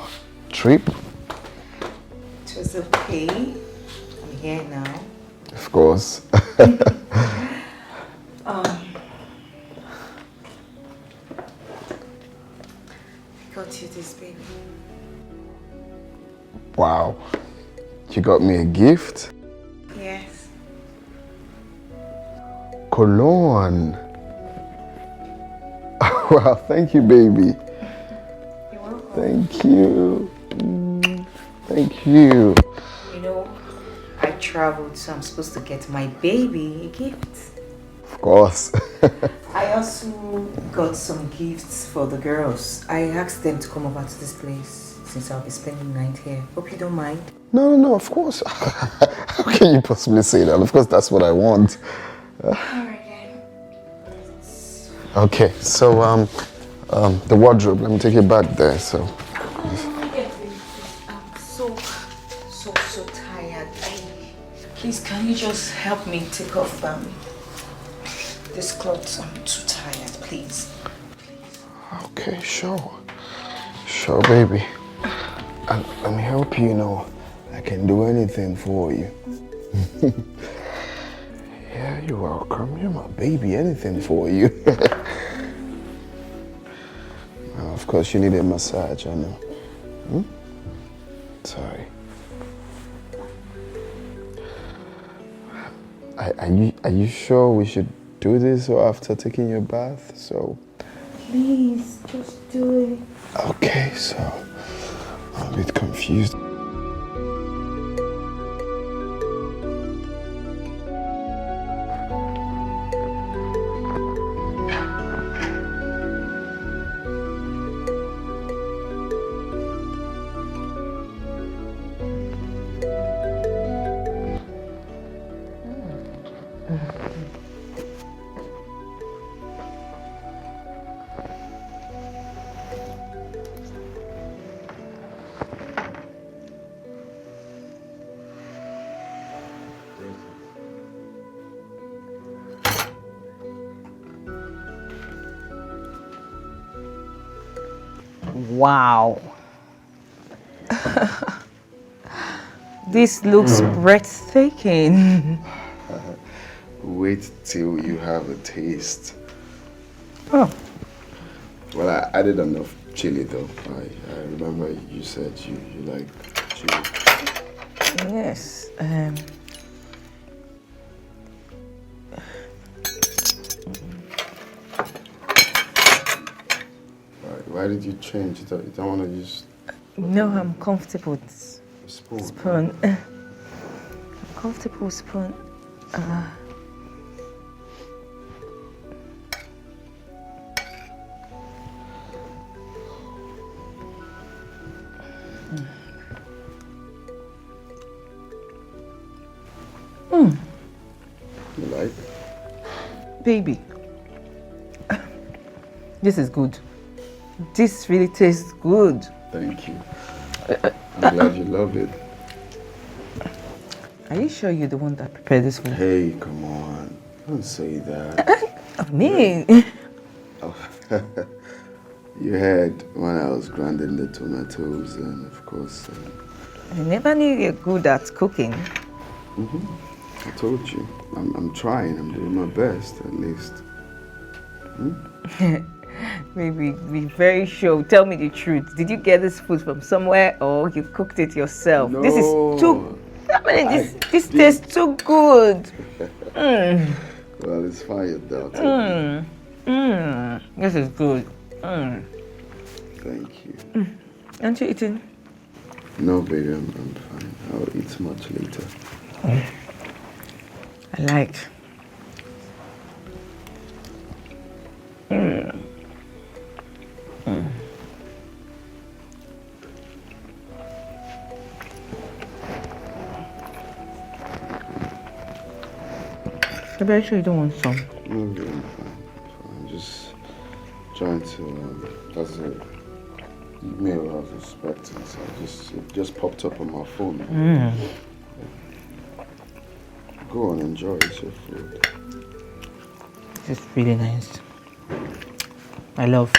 Speaker 11: trip?
Speaker 4: It was okay. I'm here now.
Speaker 11: Of course.
Speaker 1: Got you this, baby.
Speaker 11: Wow. You got me a gift?
Speaker 1: Yes.
Speaker 11: Cologne. Wow, thank you, baby.
Speaker 1: You're welcome.
Speaker 11: Thank you. Thank you.
Speaker 1: You know, I traveled, so I'm supposed to get my baby a gift.
Speaker 11: Of course.
Speaker 1: I also got some gifts for the girls. I asked them to come over to this place since I'll be spending the night here. Hope you don't mind.
Speaker 11: No, of course. How can you possibly say that? Of course, that's what I want.
Speaker 1: Alright then.
Speaker 11: Okay, so the wardrobe, let me take it back there, so.
Speaker 1: I'm so tired. Please, can you just help me take off this clothes? I'm too tired, please.
Speaker 11: Okay, sure. Sure, baby. And let me help you, I can do anything for you. Yeah, you're welcome. You're my baby. Anything for you. Of course, you need a massage, I know. Sorry. Are you sure we should do this or after taking your bath? So.
Speaker 1: Please, just do it.
Speaker 11: Okay, so I'm a bit confused.
Speaker 4: Wow. This looks breathtaking.
Speaker 11: Wait till you have a taste.
Speaker 4: Oh.
Speaker 11: Well, I added enough chili though. I remember you said you like chili.
Speaker 4: Yes.
Speaker 11: Why did you change? You don't want to use...
Speaker 4: No, I'm comfortable with spoon. I'm comfortable with spoon.
Speaker 11: You like?
Speaker 4: Baby, this is good. This really tastes good.
Speaker 11: Thank you. I'm glad you love it.
Speaker 4: Are you sure you're the one that prepared this food?
Speaker 11: Hey, come on. Don't say that.
Speaker 4: I mean...
Speaker 11: You heard when I was grinding the tomatoes and of course...
Speaker 4: I never knew you're good at cooking.
Speaker 11: I told you. I'm trying. I'm doing my best, at least.
Speaker 4: Maybe be very sure. Tell me the truth. Did you get this food from somewhere or you cooked it yourself?
Speaker 11: No.
Speaker 4: This is too... I mean, this tastes too good.
Speaker 11: Well, it's fine, though.
Speaker 4: This is good.
Speaker 11: Thank you.
Speaker 4: Aren't you eating?
Speaker 11: No, baby, I'm fine. I'll eat much later.
Speaker 4: I like. I'm very sure you don't want some.
Speaker 11: No, baby, I'm fine. I'm just trying to, that's a mail I was expecting, so it just popped up on my phone. Go on, enjoy. It's your food.
Speaker 4: It's really nice. I love.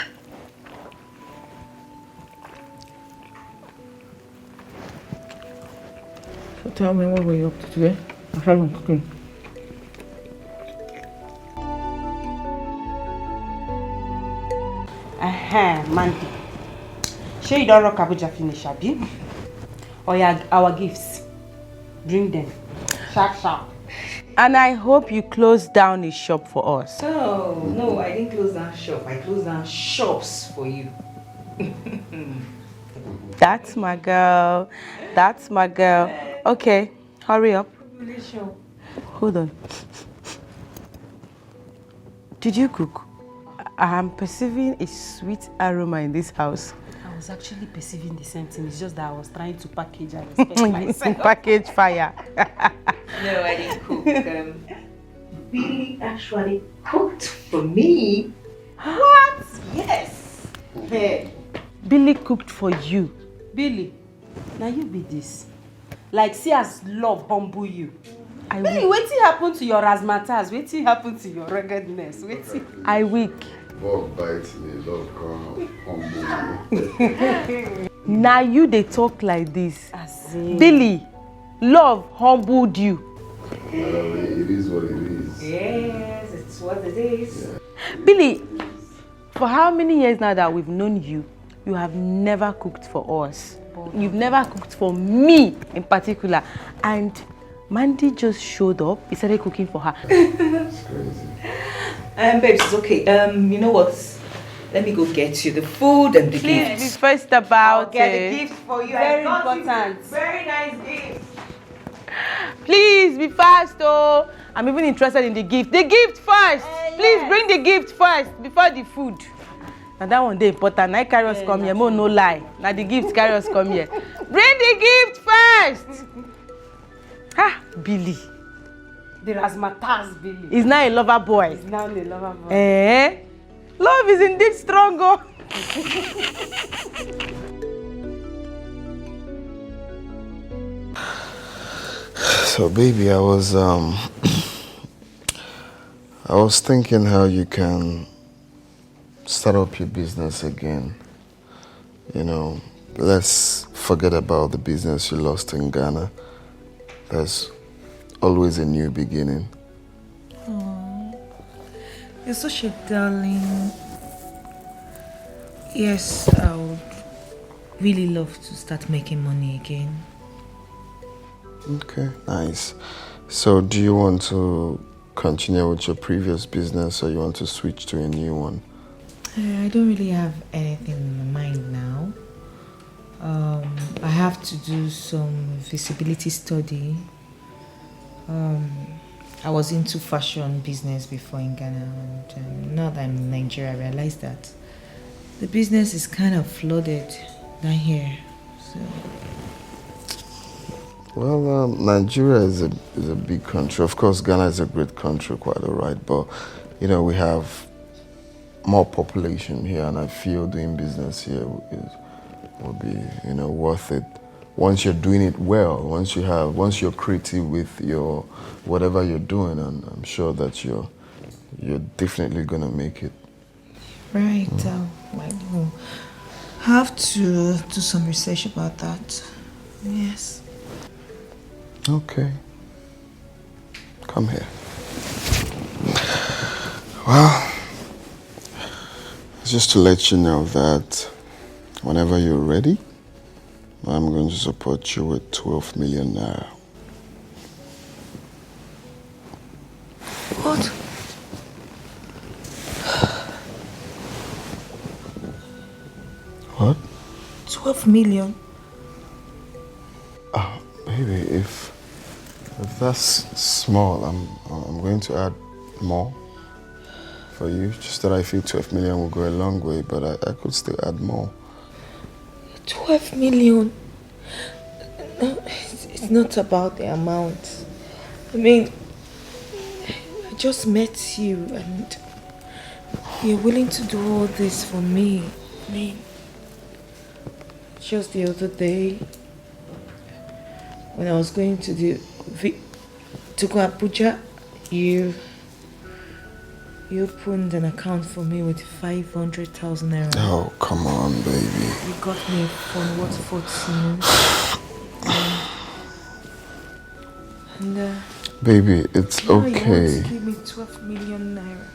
Speaker 4: So tell me, what were you up to today? Aside from cooking.
Speaker 13: Mandy. Sure you don't rock Abuja finish, abi? Or yeah, our gifts. Bring them. Sharp.
Speaker 4: And I hope you close down a shop for us.
Speaker 1: Oh, no, I didn't close down shop. I closed down shops for you.
Speaker 4: That's my girl. That's my girl. Okay, hurry up. Hold on. Did you cook? I'm perceiving a sweet aroma in this house.
Speaker 13: I was actually perceiving the same thing. It's just that I was trying to package and respect myself.
Speaker 4: Package fire.
Speaker 1: No, I didn't cook. Billy actually cooked for me.
Speaker 13: What? Yes.
Speaker 1: Hey.
Speaker 4: Billy cooked for you.
Speaker 13: Billy, now you be this. Like, see as love humble you. Billy,
Speaker 4: weak.
Speaker 13: wetin happen to your razzmatazz? Wetin happen to your ruggedness? Wetin?
Speaker 4: I weak.
Speaker 11: Love bites me, love come humble.
Speaker 4: Now you they talk like this.
Speaker 13: As
Speaker 4: Billy, love humbled you.
Speaker 11: It is what it is.
Speaker 1: Yes, it's what it is.
Speaker 11: Yeah.
Speaker 4: Billy, for how many years now that we've known you, you have never cooked for us. You've never cooked for me in particular. And Mandy just showed up. He started cooking for her.
Speaker 11: It's crazy.
Speaker 1: Babes, it's okay. You know what? Let me go get you the food and the
Speaker 4: Please
Speaker 1: gifts.
Speaker 4: be first about
Speaker 1: I'll get
Speaker 4: it.
Speaker 1: the gift for you.
Speaker 13: Very
Speaker 1: I got
Speaker 13: important.
Speaker 1: you very nice gift.
Speaker 4: Please be fast, oh. I'm even interested in the gift. The gift first. Please bring the gift first before the food. Now that one day important. Now carry us come here. Mo no lie. Now the gift carry us come here. Bring the gift first. Ah, Billy.
Speaker 13: The razzmatazz Billy.
Speaker 4: He's now a lover boy.
Speaker 13: He's now a lover boy.
Speaker 4: Eh? Love is indeed strong, oh.
Speaker 11: So baby, I was thinking how you can start up your business again. You know, let's forget about the business you lost in Ghana. There's always a new beginning.
Speaker 4: Aww. You're such a darling. Yes, I would really love to start making money again.
Speaker 11: Okay, nice. So do you want to continue with your previous business or you want to switch to a new one?
Speaker 4: I don't really have anything in my mind now. I have to do some visibility study. I was into fashion business before in Ghana, and now that I'm in Nigeria, I realized that the business is kind of flooded down here. So.
Speaker 11: Well, Nigeria is a big country. Of course, Ghana is a great country, quite all right. But, you know, we have more population here, and I feel doing business here will be, you know, worth it. Once you're doing it well, once you're creative with your whatever you're doing, and I'm sure that you're definitely gonna make it.
Speaker 4: Right. I know. I have to do some research about that. Yes.
Speaker 11: Okay. Come here. Well, just to let you know that whenever you're ready, I'm going to support you with 12 million naira.
Speaker 4: What?
Speaker 11: What?
Speaker 4: 12 million?
Speaker 11: Oh, baby, if that's small, I'm going to add more for you. Just that I feel 12 million will go a long way, but I could still add more.
Speaker 4: 12 million? No, it's not about the amount. I mean, I just met you and you're willing to do all this for me. I mean, just the other day, when I was going to go Abuja, you opened an account for me with 500,000 naira.
Speaker 11: Oh, come on, baby.
Speaker 4: You got me a phone, what, 14? And
Speaker 11: Baby, it's
Speaker 4: now
Speaker 11: okay.
Speaker 4: You want to give me 12 million naira.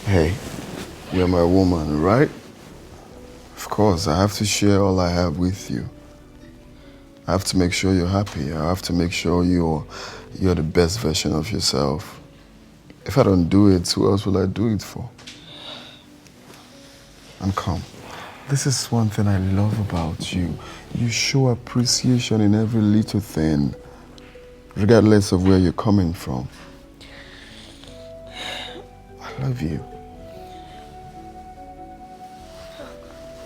Speaker 11: Hey, you're my woman, right? Of course, I have to share all I have with you. I have to make sure you're happy. I have to make sure you're the best version of yourself. If I don't do it, who else will I do it for? And come. This is one thing I love about you. You show appreciation in every little thing, regardless of where you're coming from. I love you.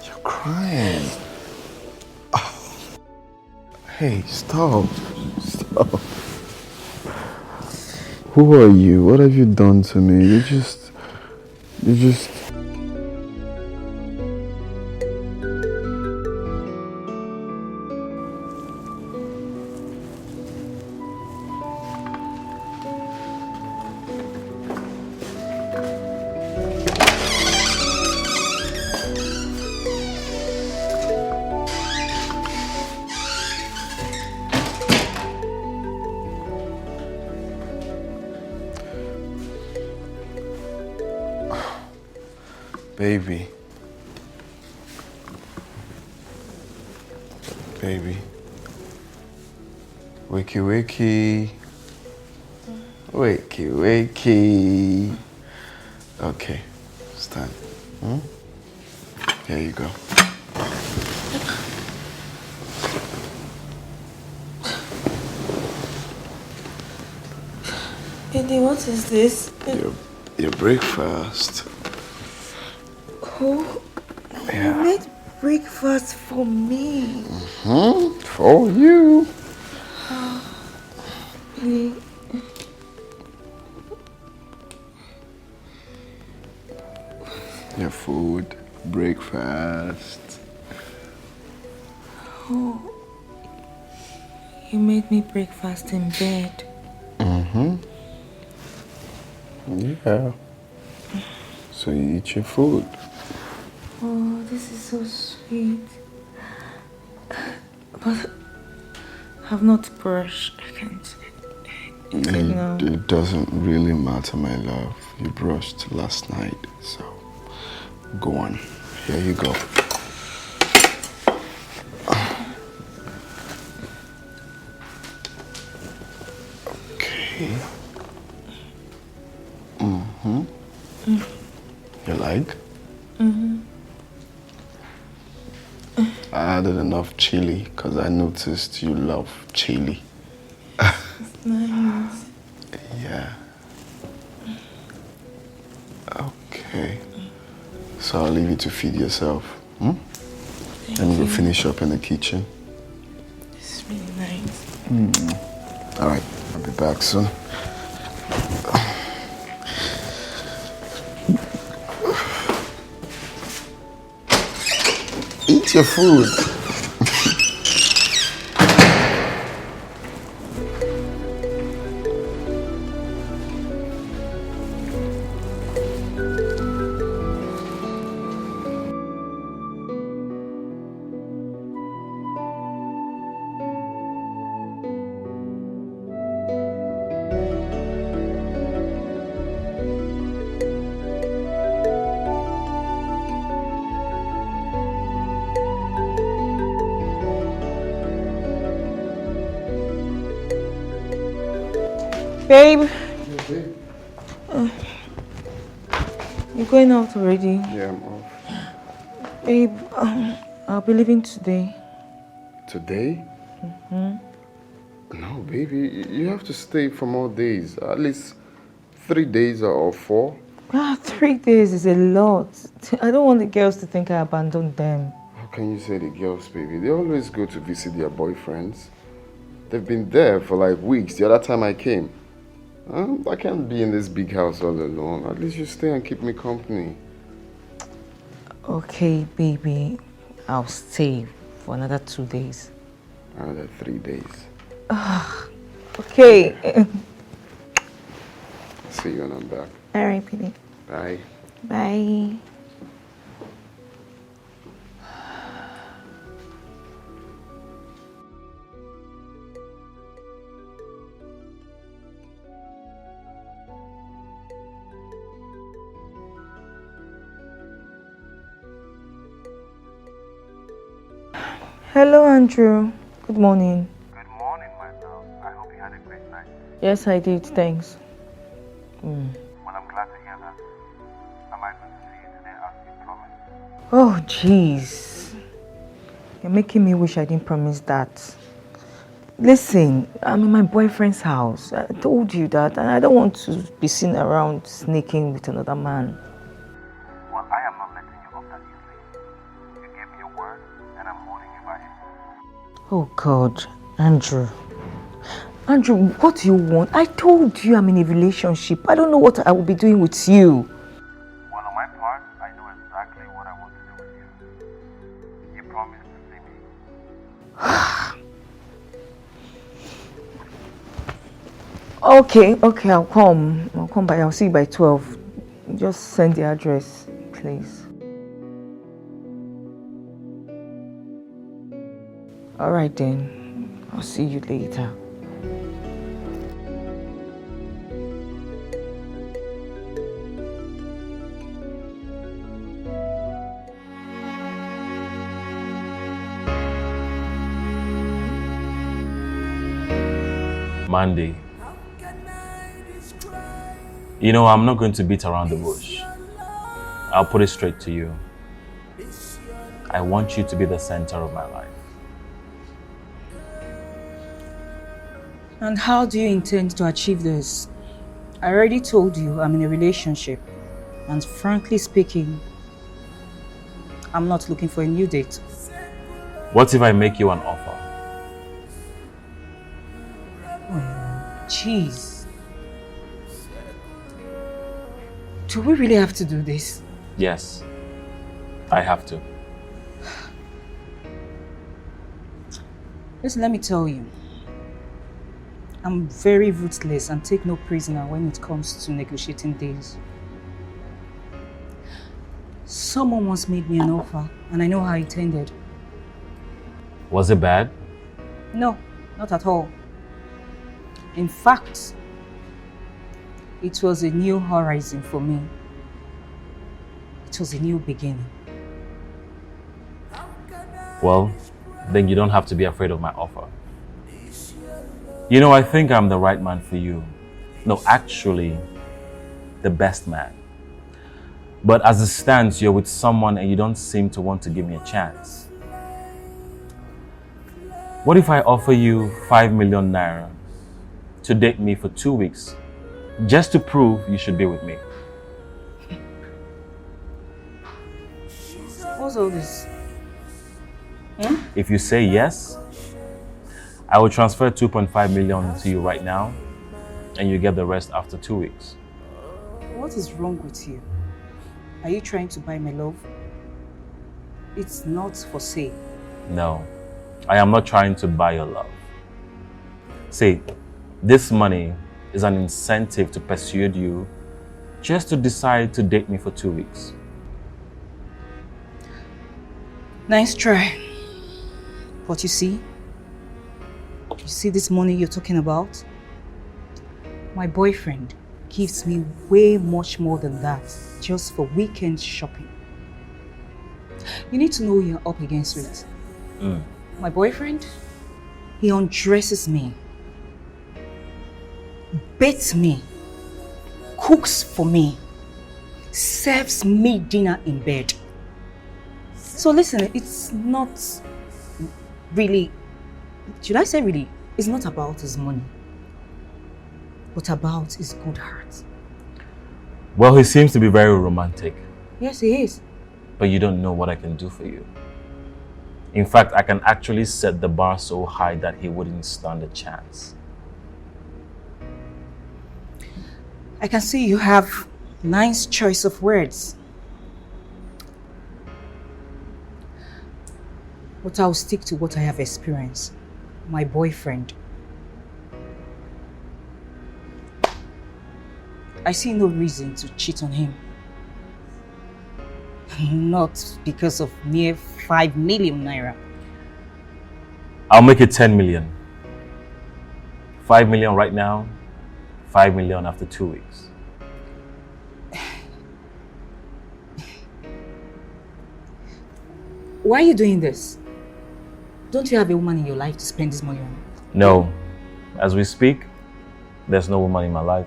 Speaker 11: You're crying. Oh. Hey, stop. Stop. Who are you? What have you done to me? You just... Baby. Baby. Wakey, wakey. Wakey, wakey. Okay, stand. Here you go.
Speaker 1: Eddie, what is this?
Speaker 11: Your breakfast.
Speaker 1: Who made breakfast for me?
Speaker 11: For you.
Speaker 1: Really?
Speaker 11: Your food, breakfast.
Speaker 1: Oh, you made me breakfast in bed.
Speaker 11: Yeah. So you eat your food.
Speaker 1: Oh, this is so sweet. But I've not brushed. I can't.
Speaker 11: It doesn't really matter, my love. You brushed last night, so go on. Here you go. Okay. You like? I added enough chili because I noticed you love chili.
Speaker 1: It's nice.
Speaker 11: Yeah. Okay. So I'll leave you to feed yourself. And we'll finish up in the kitchen.
Speaker 1: It's really nice.
Speaker 11: All right. I'll be back soon. Eat your food.
Speaker 1: Babe. You're going out already?
Speaker 11: Yeah, I'm off.
Speaker 1: Babe, I'll be leaving today.
Speaker 11: Today? No, baby. You have to stay for more days. At least 3 days or 4.
Speaker 1: 3 days is a lot. I don't want the girls to think I abandoned them.
Speaker 11: How can you say the girls, baby? They always go to visit their boyfriends. They've been there for like weeks. The other time I came. I can't be in this big house all alone. At least you stay and keep me company.
Speaker 1: Okay, baby. I'll stay for another 2 days.
Speaker 11: Another 3 days.
Speaker 1: Okay.
Speaker 11: See you when I'm back.
Speaker 1: All right, baby.
Speaker 11: Bye.
Speaker 1: Bye.
Speaker 4: Hello, Andrew. Good morning.
Speaker 16: Good morning, my love. I hope you had a great night.
Speaker 4: Yes, I did. Thanks.
Speaker 16: Well, I'm glad to hear that. Am I going to see you today as you promised?
Speaker 4: Oh, jeez. You're making me wish I didn't promise that. Listen, I'm in my boyfriend's house. I told you that, and I don't want to be seen around sneaking with another man.
Speaker 16: Well, I am not letting you off that easily. You gave me your word, and I'm holding you by it.
Speaker 4: Oh, God. Andrew. Andrew, what do you want? I told you I'm in a relationship. I don't know what I will be doing with you.
Speaker 16: Well, on my part, I know exactly what I want to do with you. You promised to see me.
Speaker 4: Okay, I'll come. I'll come by. I'll see you by 12. Just send the address, please. All right then. I'll see you later.
Speaker 12: Mandy. You know, I'm not going to beat around the bush. I'll put it straight to you. I want you to be the center of my life.
Speaker 4: And how do you intend to achieve this? I already told you I'm in a relationship. And frankly speaking, I'm not looking for a new date.
Speaker 12: What if I make you an offer?
Speaker 4: Oh, jeez. Do we really have to do this?
Speaker 12: Yes, I have to.
Speaker 4: Listen, let me tell you. I'm very ruthless and take no prisoner when it comes to negotiating deals. Someone once made me an offer and I know how it ended.
Speaker 12: Was it bad?
Speaker 4: No, not at all. In fact, it was a new horizon for me. It was a new beginning.
Speaker 12: Well, then you don't have to be afraid of my offer. You know, I think I'm the right man for you. No, actually, the best man. But as it stands, you're with someone and you don't seem to want to give me a chance. What if I offer you 5 million naira to date me for 2 weeks, just to prove you should be with me?
Speaker 4: What's all this?
Speaker 12: If you say yes, I will transfer 2.5 million to you right now, and you get the rest after 2 weeks.
Speaker 4: What is wrong with you? Are you trying to buy my love? It's not for sale.
Speaker 12: No, I am not trying to buy your love. See, this money is an incentive to persuade you just to decide to date me for 2 weeks.
Speaker 4: Nice try. But you see this money you're talking about? My boyfriend gives me way much more than that just for weekend shopping. You need to know you're up against it. My boyfriend, he undresses me, bathes me, cooks for me, serves me dinner in bed. So listen, it's not really, should I say really, it's not about his money, but about his good heart.
Speaker 12: Well, he seems to be very romantic.
Speaker 4: Yes, he is.
Speaker 12: But you don't know what I can do for you. In fact, I can actually set the bar so high that he wouldn't stand a chance.
Speaker 4: I can see you have nice choice of words. But I'll stick to what I have experienced. My boyfriend. I see no reason to cheat on him. Not because of mere 5 million naira.
Speaker 12: I'll make it 10 million. 5 million right now, 5 million after 2 weeks.
Speaker 4: Why are you doing this? Don't you have a woman in your life to spend this money on?
Speaker 12: No. As we speak, there's no woman in my life.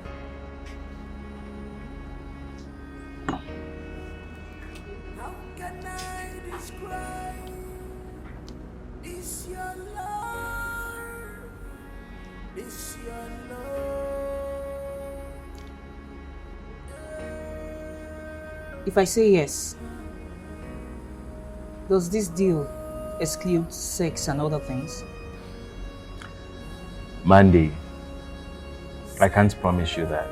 Speaker 4: If I say yes, does this deal exclude sex and other things?
Speaker 12: Mandy, I can't promise you that.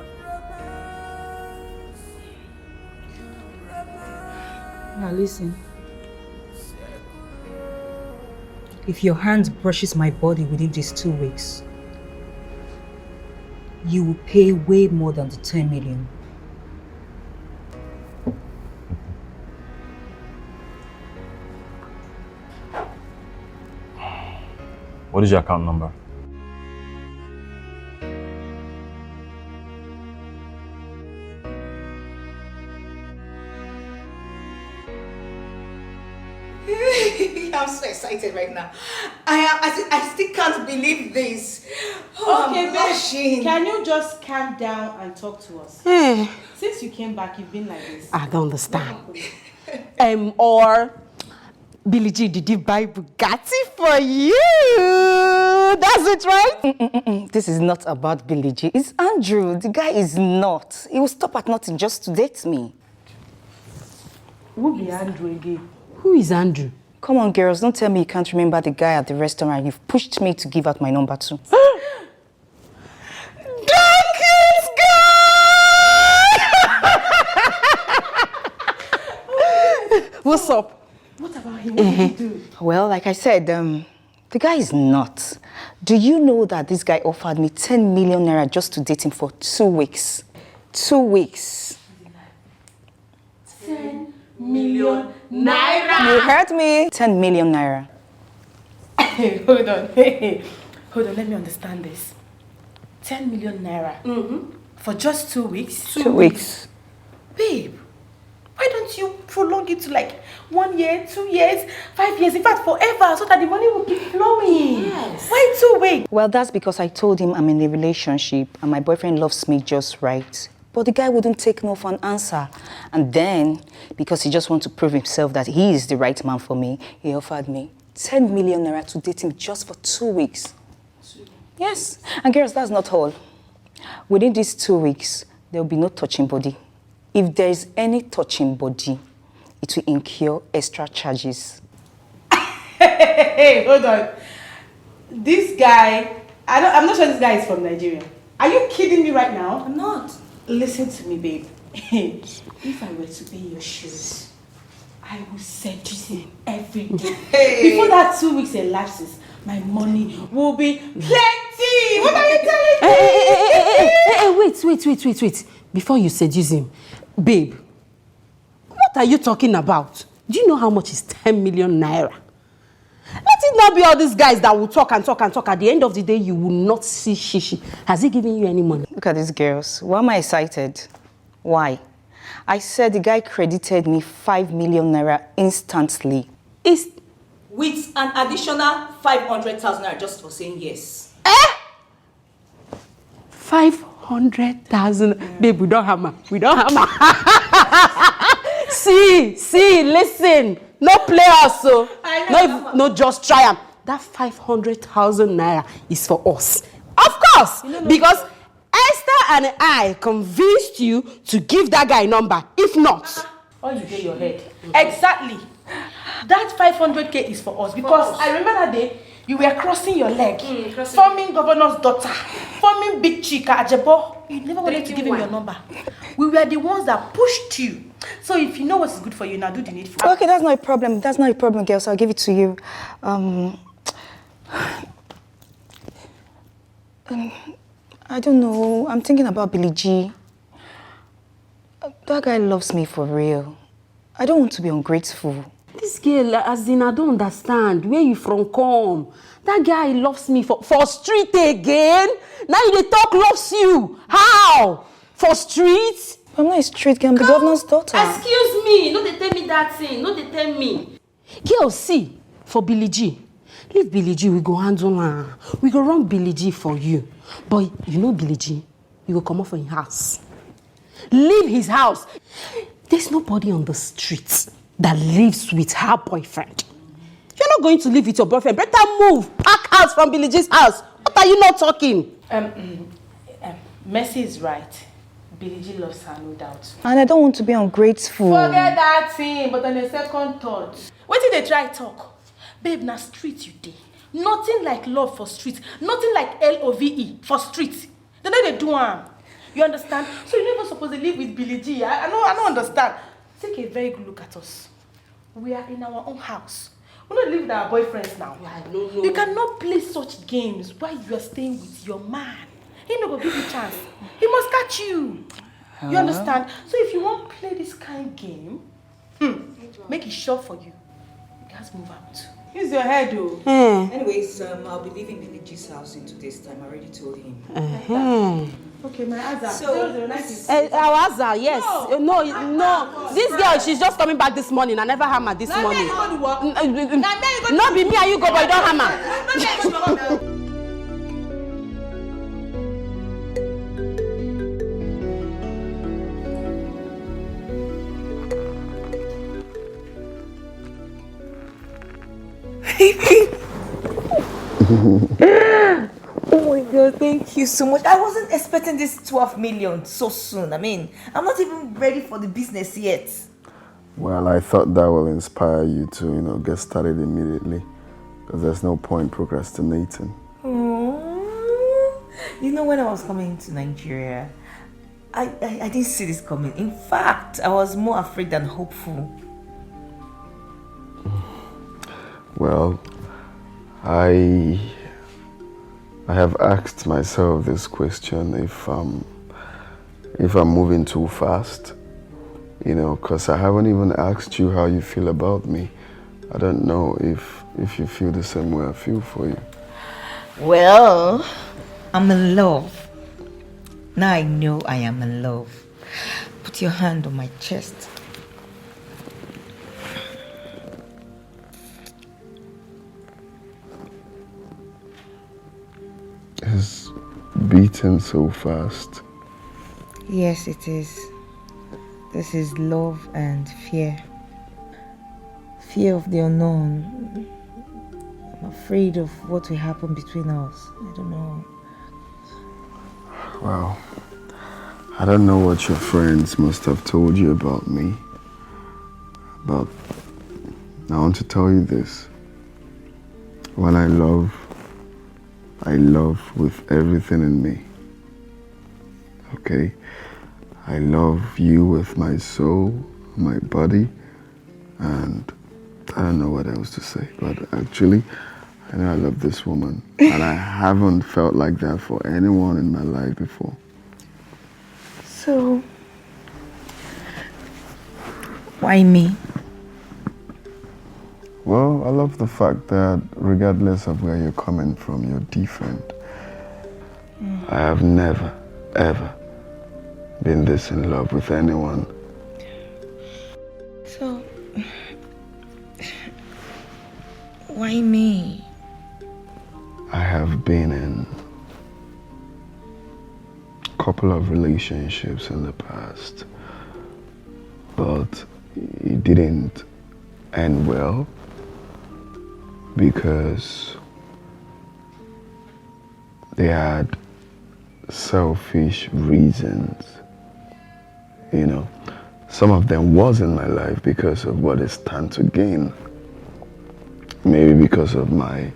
Speaker 4: Now listen. If your hand brushes my body within these 2 weeks, you will pay way more than the 10 million.
Speaker 12: What is your account number?
Speaker 1: I'm so excited right now. I still can't believe this. Oh,
Speaker 13: Okay,
Speaker 1: I'm
Speaker 13: babe,
Speaker 1: blushing.
Speaker 13: can you just calm down and talk to us?
Speaker 2: Eh.
Speaker 13: Since you came back, you've been like this.
Speaker 2: I don't understand. Or Billie G, did he buy Bugatti for you? That's it, right?
Speaker 1: This is not about Billie G. It's Andrew. The guy is not. He will stop at nothing just to date me.
Speaker 13: Who be Andrew again?
Speaker 2: Who is Andrew?
Speaker 1: Come on, girls. Don't tell me you can't remember the guy at the restaurant you've pushed me to give out my number to.
Speaker 2: What's up?
Speaker 13: What about him? What did he do?
Speaker 1: Well, like I said, the guy is not. Do you know that this guy offered me 10 million naira just to date him for 2 weeks? 2 weeks.
Speaker 13: 10 million naira.
Speaker 1: You heard me? 10 million naira.
Speaker 13: Hey, hold on. Hey, hold on. Let me understand this. 10 million naira. For just 2 weeks?
Speaker 1: 2 weeks.
Speaker 13: Babe, why don't you prolong it to like 1 year, 2 years, 5 years, in fact forever, so that the money will keep flowing? Yes. Why 2 weeks?
Speaker 1: Well, that's because I told him I'm in a relationship and my boyfriend loves me just right. But the guy wouldn't take no for an answer. And then, because he just wants to prove himself that he is the right man for me, he offered me 10 million naira to date him just for 2 weeks. Yes. And girls, that's not all. Within these 2 weeks, there will be no touching body. If there is any touching body, it will incur extra charges.
Speaker 13: Hey, hold on. This guy, I'm not sure this guy is from Nigeria. Are you kidding me right now?
Speaker 1: I'm not.
Speaker 13: Listen to me, babe. If I were to be in your shoes, I would seduce him every day. Before that 2 weeks elapses, my money will be plenty. What are you telling me?
Speaker 2: Hey, wait. Before you seduce him, babe, what are you talking about? Do you know how much is 10 million naira? Let it not be all these guys that will talk and talk and talk. At the end of the day, you will not see shishi. Has he given you any money?
Speaker 1: Look at these girls. Why am I excited? Why? I said the guy credited me 5 million naira instantly.
Speaker 4: With an additional 500,000 naira just for saying yes.
Speaker 2: 500,000. Babe, we don't hammer. See, listen. No play also. No, just try them. That 500,000 naira is for us. Of course, because Esther and I convinced you to give that guy a number. If not,
Speaker 13: all you get your head. Exactly. That 500k is for us because I remember that day you were crossing your leg, forming governor's daughter, forming big chica Ajebo. You never wanted to give him your number. We were the ones that pushed you. So if you know what is good for you, now do the needful.
Speaker 1: Okay, that's not a problem. That's not a problem, girls. I'll give it to you. I don't know. I'm thinking about Billie G. That guy loves me for real. I don't want to be ungrateful.
Speaker 2: This girl, as in, I don't understand. Where you from come? That guy loves me for street again? Now they talk loves you. How? For street?
Speaker 1: I'm not a street girl. I'm the governor's daughter.
Speaker 2: Excuse me. No, they tell me that thing. No, they tell me. Girl, see, for Billie G, Leave Billie G, we go handle her. We go run Billie G for you. But you know Billie G, you go come off from his house. Leave his house. There's nobody on the street that lives with her boyfriend. You're not going to live with your boyfriend. Better move. Pack out from Billie G's house. What are you not talking?
Speaker 13: Mercy is right. Billie G loves her, no doubt.
Speaker 4: And I don't want to be ungrateful.
Speaker 13: Forget that thing, but on a second thought. What did they try talk? Babe, na street you dey. Nothing like love for street. Nothing like LOVE for street. They know they do am. You understand? So you're not even supposed to live with Billie G. I don't understand. Take a very good look at us. We are in our own house. We don't live with our boyfriends now.
Speaker 2: No.
Speaker 13: You cannot play such games while you are staying with your man. He no go give you chance. He must catch you. You understand? So if you want to play this kind of game, make it short for you. You guys move out. Use your head, though.
Speaker 1: Anyways, I'll be leaving Billie G's house in today's time. I already told him.
Speaker 13: Okay, my Azza.
Speaker 1: So,
Speaker 2: Our Azza, yes. No. This girl, she's just coming back this morning. I never hammer this morning. Not be me and you go, but you don't hammer.
Speaker 1: Oh my God, thank you so much. I wasn't expecting this 12 million so soon. I mean, I'm not even ready for the business yet.
Speaker 11: Well, I thought that will inspire you to, get started immediately. Because there's no point procrastinating.
Speaker 1: When I was coming to Nigeria, I didn't see this coming. In fact, I was more afraid than hopeful.
Speaker 11: Well, I have asked myself this question if I'm moving too fast, because I haven't even asked you how you feel about me. I don't know if you feel the same way I feel for you.
Speaker 1: Well, I'm in love. Now I know I am in love. Put your hand on my chest.
Speaker 11: It's beating so fast.
Speaker 1: Yes, it is. This is love and fear. Fear of the unknown. I'm afraid of what will happen between us. I don't know.
Speaker 11: Well, I don't know what your friends must have told you about me, but I want to tell you this. When I love with everything in me. Okay? I love you with my soul, my body, and I don't know what else to say, but actually, I know I love this woman, and I haven't felt like that for anyone in my life before.
Speaker 1: So, why me?
Speaker 11: Well, I love the fact that regardless of where you're coming from, you're different. I have never, ever been this in love with anyone.
Speaker 1: So, why me?
Speaker 11: I have been in a couple of relationships in the past, but it didn't end well because they had selfish reasons. Some of them was in my life because of what it stand to gain. Maybe because of my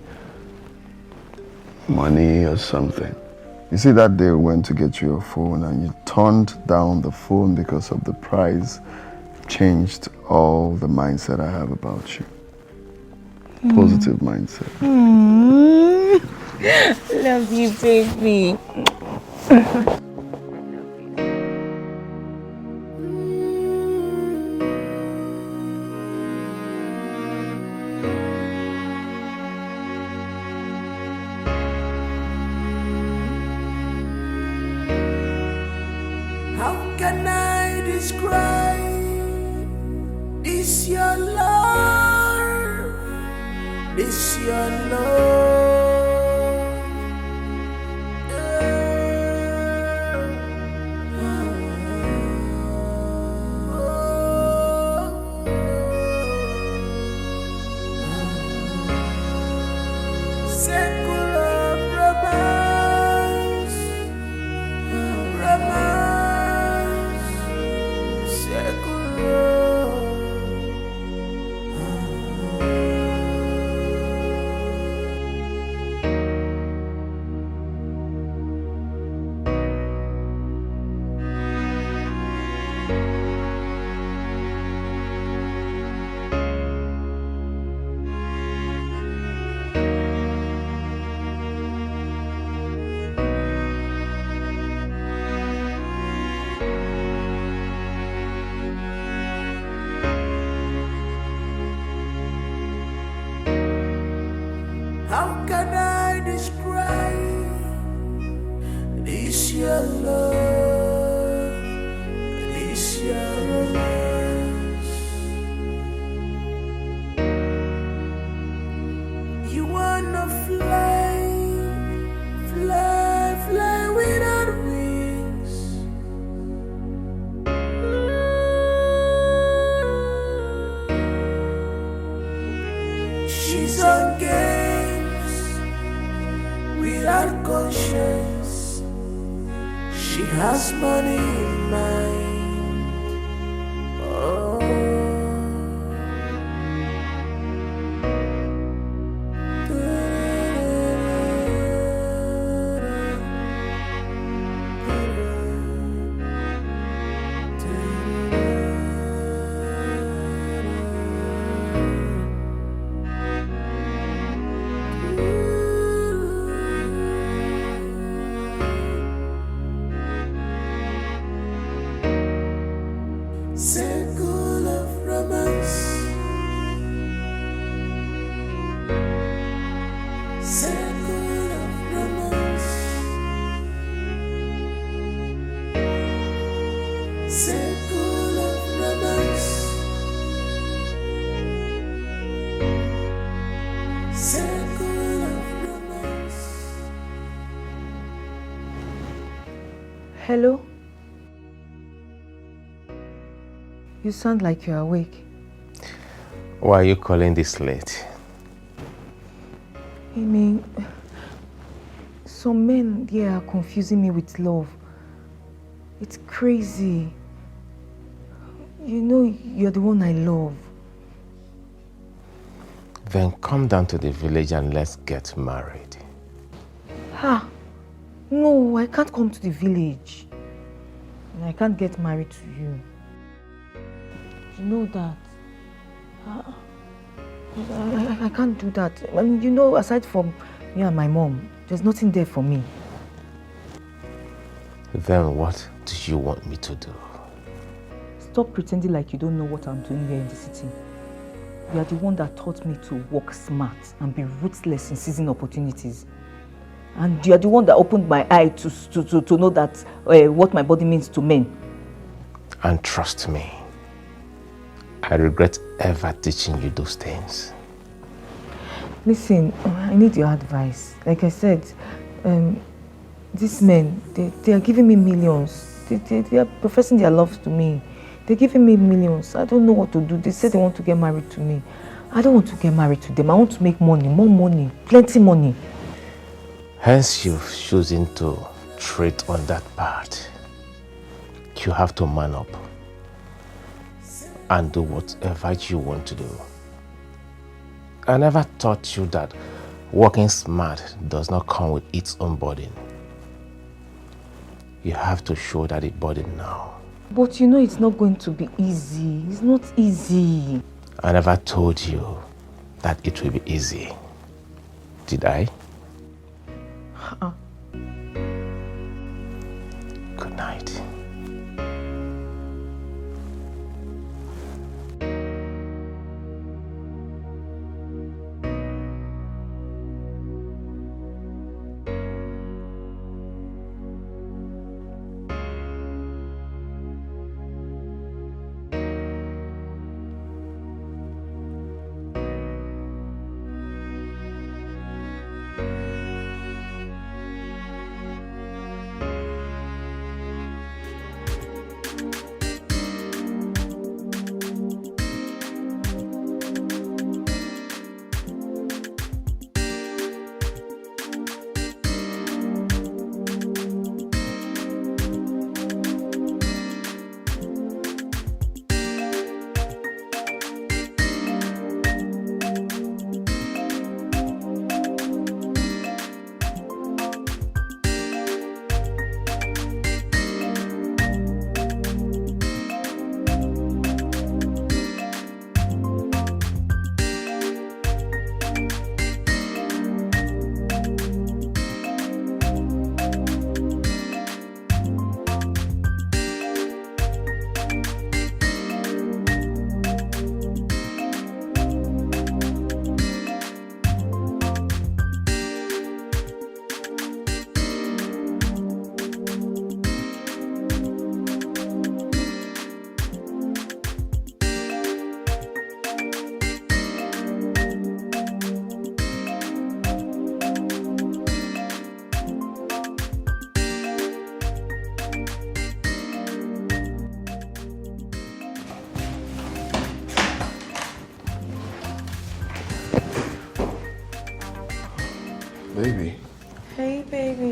Speaker 11: money or something. You see, that day we went to get you a phone and you turned down the phone because of the price. Changed all the mindset I have about you. Positive mindset.
Speaker 1: Love you, baby.
Speaker 9: How can I describe this your love, this your love. Circle of romance, romance, circle of. How can I describe this your love, this your romance? You wanna fly, fly, fly without wings. She's on games without conscience. She has money in mind. Oh. Circle of romance, circle of romance, circle of romance, circle of romance.
Speaker 4: Hello? You sound like you're awake.
Speaker 3: Why are you calling this late?
Speaker 4: I mean, some men here are confusing me with love. It's crazy. You know you're the one I love.
Speaker 3: Then come down to the village and let's get married.
Speaker 4: Ha! No, I can't come to the village. And I can't get married to you. You know that. I can't do that. I mean, you know, aside from you and my mom, there's nothing there for me.
Speaker 3: Then what do you want me to do?
Speaker 4: Stop pretending like you don't know what I'm doing here in the city. You are the one that taught me to work smart and be ruthless in seizing opportunities. And you are the one that opened my eye to know that what my body means to men.
Speaker 3: And trust me, I regret ever teaching you those things.
Speaker 4: Listen, I need your advice. Like I said, these men, they are giving me millions. They are professing their love to me. They're giving me millions. I don't know what to do. They say they want to get married to me. I don't want to get married to them. I want to make money, more money, plenty money.
Speaker 3: Hence you've chosen to tread on that part. You have to man up and do whatever you want to do. I never taught you that working smart does not come with its own burden. You have to show that it burden now.
Speaker 4: But you know it's not going to be easy. It's not easy.
Speaker 3: I never told you that it will be easy. Did I? Good night.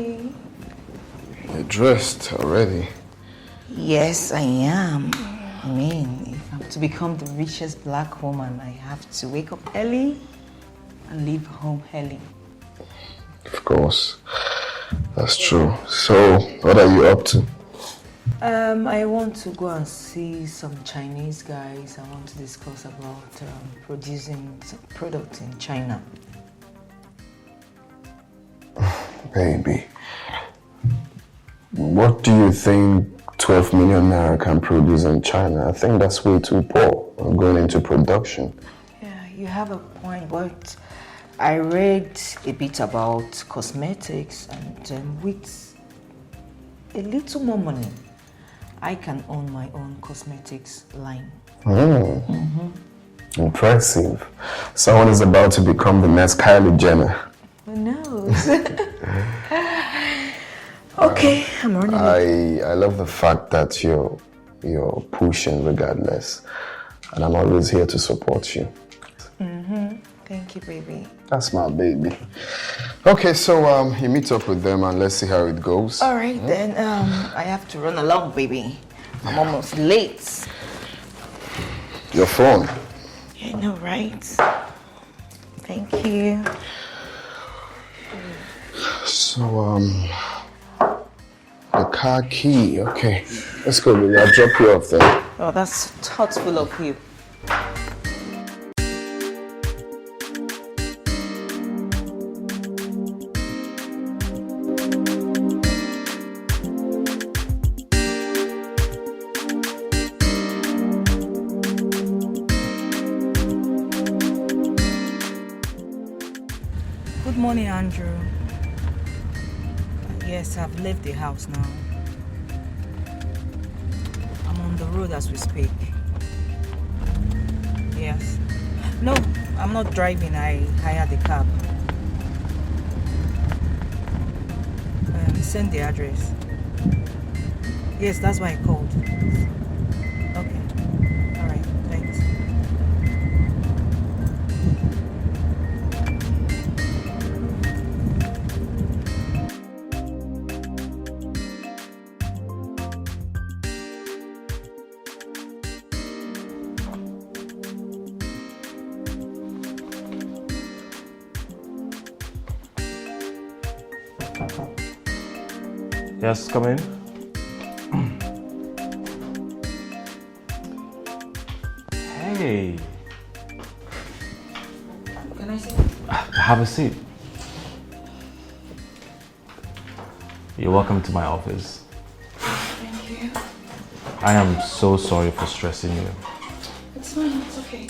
Speaker 4: Honey.
Speaker 11: You're dressed already.
Speaker 4: Yes, I am. I mean, if I'm to become the richest black woman, I have to wake up early and leave home early.
Speaker 11: Of course. That's true. So, what are you up to?
Speaker 4: I want to go and see some Chinese guys. I want to discuss about producing some products in China.
Speaker 11: Baby, what do you think 12 million naira can produce in China? I think that's way too poor. I'm going into production.
Speaker 4: Yeah, you have a point, but I read a bit about cosmetics, and with a little more money, I can own my own cosmetics line.
Speaker 11: Impressive. Someone is about to become the next Kylie Jenner.
Speaker 4: Who knows? Okay, I'm running.
Speaker 11: I love the fact that you're pushing regardless, and I'm always here to support you.
Speaker 4: Thank you, baby.
Speaker 11: That's my baby. Okay, so you meet up with them and let's see how it goes.
Speaker 4: All right, then I have to run along, baby. I'm almost late.
Speaker 11: Your phone.
Speaker 4: I know, right? Thank you.
Speaker 11: So the car key. Okay, let's go, baby. I'll drop you off there.
Speaker 4: Oh, that's thoughtful of you. Good morning, Andrew. Yes, I've left the house now. I'm on the road as we speak. Yes. No, I'm not driving. I hired a cab. Send the address. Yes, that's why I called. Okay. All right. Thanks.
Speaker 12: Yes, come in. Hey.
Speaker 4: Can I sit?
Speaker 12: Have a seat. You're welcome to my office.
Speaker 4: Thank you.
Speaker 12: I am so sorry for stressing you.
Speaker 4: It's fine. It's okay.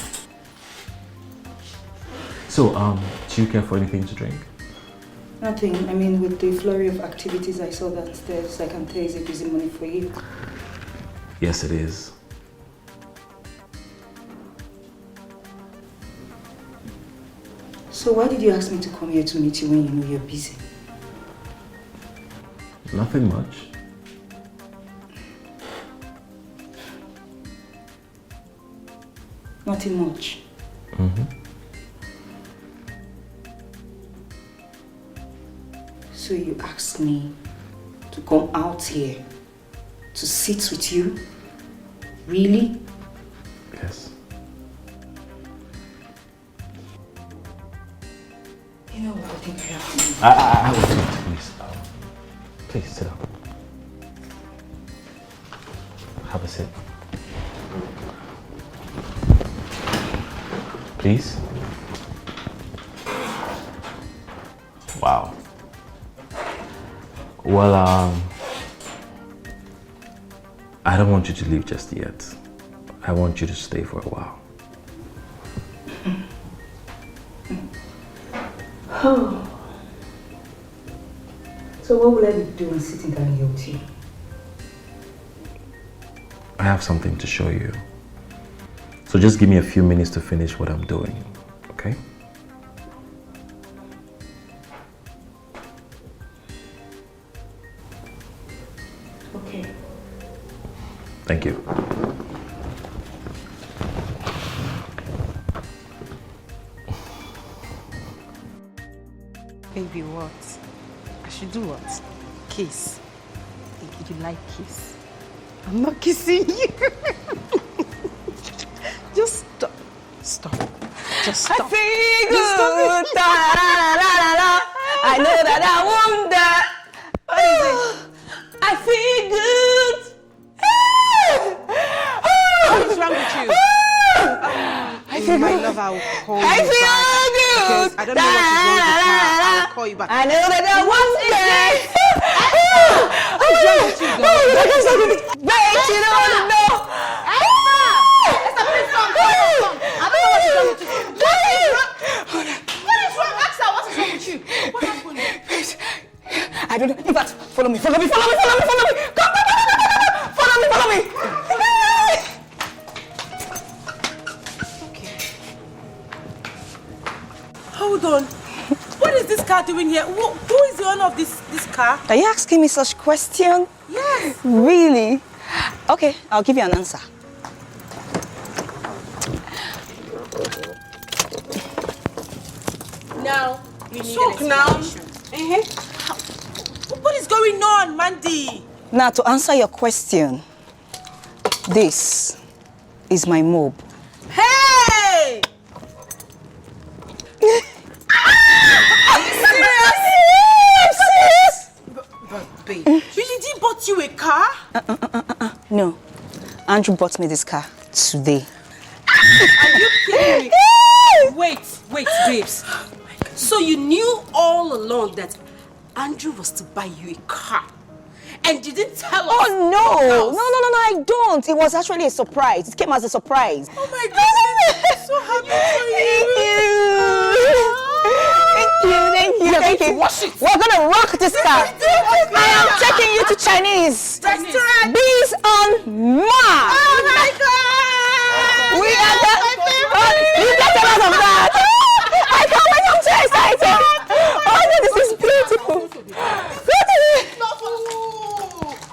Speaker 12: So, do you care for anything to drink?
Speaker 4: Nothing. I mean, with the flurry of activities I saw downstairs, I can tell it's a busy morning for you.
Speaker 12: Yes, it is.
Speaker 4: So why did you ask me to come here to meet you when you know you're busy?
Speaker 12: Nothing much.
Speaker 4: Nothing much. So you asked me to come out here to sit with you? Really?
Speaker 12: Yes.
Speaker 4: You know what, I think I have to leave.
Speaker 12: I will do it, please. Please sit down. Have a seat. Please. Wow. Well, I don't want you to leave just yet. I want you to stay for a while.
Speaker 4: Oh. So what will I be doing sitting down here with you?
Speaker 12: I have something to show you. So just give me a few minutes to finish what I'm doing, okay?
Speaker 4: Okay.
Speaker 12: Thank you.
Speaker 10: Baby, what?
Speaker 13: should do what? Kiss. You like kiss? I'm not kissing you. Just stop. Stop. Just stop.
Speaker 1: I feel good. Da, da, da, da, da. I know that I won't die.
Speaker 13: What is it?
Speaker 1: I feel good.
Speaker 13: What is wrong with you?
Speaker 1: I feel
Speaker 13: my
Speaker 1: good.
Speaker 13: love, I will call
Speaker 1: I
Speaker 13: you
Speaker 1: feel
Speaker 13: back.
Speaker 1: good.
Speaker 13: Because I don't know what is wrong with her. I will call you back.
Speaker 1: I know that I won't die.
Speaker 13: What is wrong with you, girl?
Speaker 1: Wait, you don't want to know.
Speaker 13: Esther, please come. I don't know what is wrong with you. What is wrong? Ask her what is wrong with you. What happened?
Speaker 1: I don't know. In fact, follow me. Come. Follow me.
Speaker 13: Hold on. What is this car doing here? Who is the owner of this car?
Speaker 1: Are you asking me such question?
Speaker 13: Yes.
Speaker 1: Really? Okay, I'll give you an answer.
Speaker 13: Now, you need talk now. What is going on, Mandy?
Speaker 1: Now, to answer your question, this is my mob.
Speaker 13: Hey!
Speaker 1: Are you serious?
Speaker 13: But babe, Billy D bought you a car?
Speaker 1: No, Andrew bought me this car today.
Speaker 13: Are you kidding me? Wait, babes. So you knew all along that Andrew was to buy you a car? And you didn't tell us?
Speaker 1: Oh, no, I don't. It was actually a surprise. It came as a surprise.
Speaker 13: Oh my goodness, I'm so happy for you.
Speaker 1: Thank you. We're gonna rock this car. I am taking you to Chinese.
Speaker 13: Restaurant.
Speaker 1: Bees on Mars.
Speaker 13: Oh my God.
Speaker 1: We are the... You get a lot of that. I can't wait. I'm so excited. Oh, no, this is beautiful.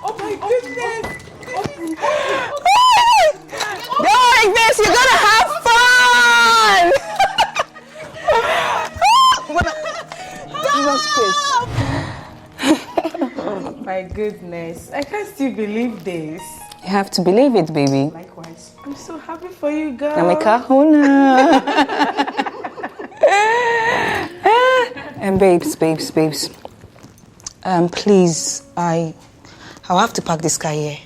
Speaker 13: Oh my goodness.
Speaker 1: Don't worry, babes. You're gonna have fun.
Speaker 4: My goodness, I can't still believe this.
Speaker 1: You have to believe it, baby.
Speaker 4: Likewise. I'm so happy for you, girl.
Speaker 1: I'm a kahuna. And babes. Please, I'll have to park this car here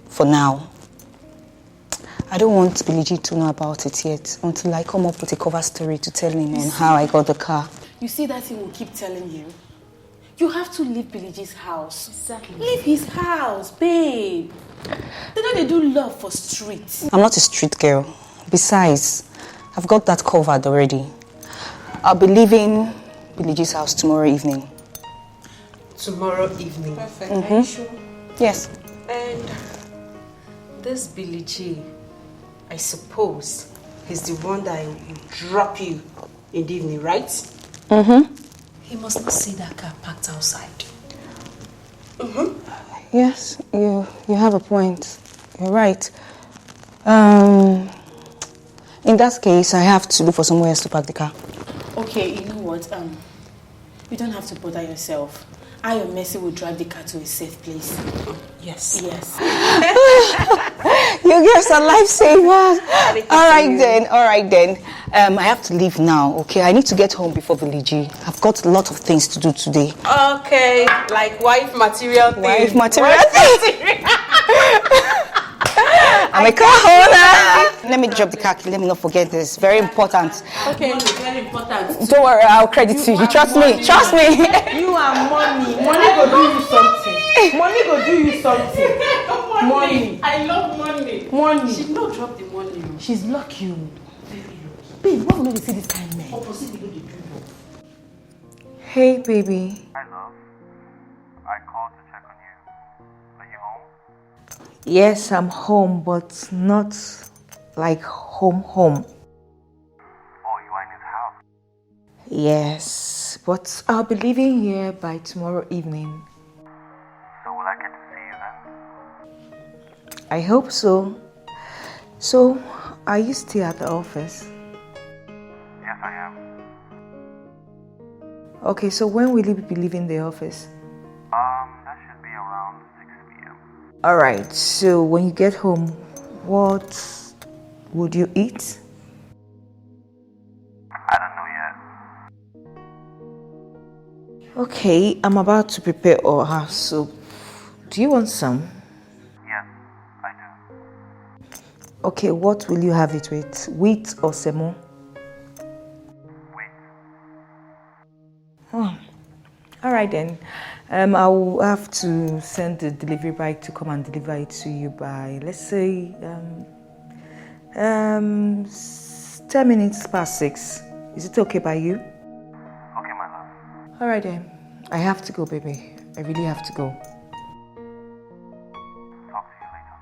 Speaker 1: for now. I don't want Billy G to know about it yet until I come up with a cover story to tell him on how I got the car.
Speaker 13: You see that thing will keep telling you? You have to leave Billy G's house. Exactly. Leave his house, babe. They do love for streets.
Speaker 1: I'm not a street girl. Besides, I've got that covered already. I'll be leaving Billy G's house tomorrow evening.
Speaker 13: Tomorrow evening? Perfect.
Speaker 1: Mm-hmm.
Speaker 13: Are you sure?
Speaker 1: Yes.
Speaker 13: And this Billy G, I suppose, is the one that will drop you in the evening, right?
Speaker 1: Mm-hmm.
Speaker 13: He must not see that car parked outside.
Speaker 1: Yes, you have a point. You're right. In that case, I have to look for somewhere else to park the car.
Speaker 13: Okay, you know what? You don't have to bother yourself. I or Mercy will drive the car to a safe place. Yes. Yes.
Speaker 1: You girls are lifesavers. All right then. I have to leave now, okay? I need to get home before Billy G. I've got a lot of things to do today.
Speaker 13: Okay, like wife material things.
Speaker 1: Wife material things. I'm a car holder. Let me drop the car key. Let me not forget this. Very important.
Speaker 13: Okay, very important.
Speaker 1: Don't worry, I'll credit you. Trust me.
Speaker 13: You are money. Money go do you something. Money. I love money. Money. She not drop the money.
Speaker 4: She's lucky. Babe, why would we see this kind of man?
Speaker 13: Opposite people they do love.
Speaker 4: Hey, baby.
Speaker 16: Hi, love. I called to check on you. Are you home?
Speaker 4: Yes, I'm home, but not like home.
Speaker 16: Oh, you are in his house?
Speaker 4: Yes, but I'll be leaving here by tomorrow evening.
Speaker 16: So will I get to see you then?
Speaker 4: I hope so. So, are you still at the office?
Speaker 16: Yes, I am.
Speaker 4: Okay, so when will you be leaving the office? All right, so when you get home, what would you eat?
Speaker 16: I don't know yet.
Speaker 4: Okay, I'm about to prepare oha soup. Do you want some?
Speaker 16: Yes, I do.
Speaker 4: Okay, what will you have it with? Wheat or semo?
Speaker 16: Wheat.
Speaker 4: Oh, all right then. I will have to send the delivery bike to come and deliver it to you by, let's say, 10 minutes past 6. Is it okay by you?
Speaker 16: Okay, my love.
Speaker 4: All right then. I have to go, baby. I really have to go.
Speaker 16: Talk to you later.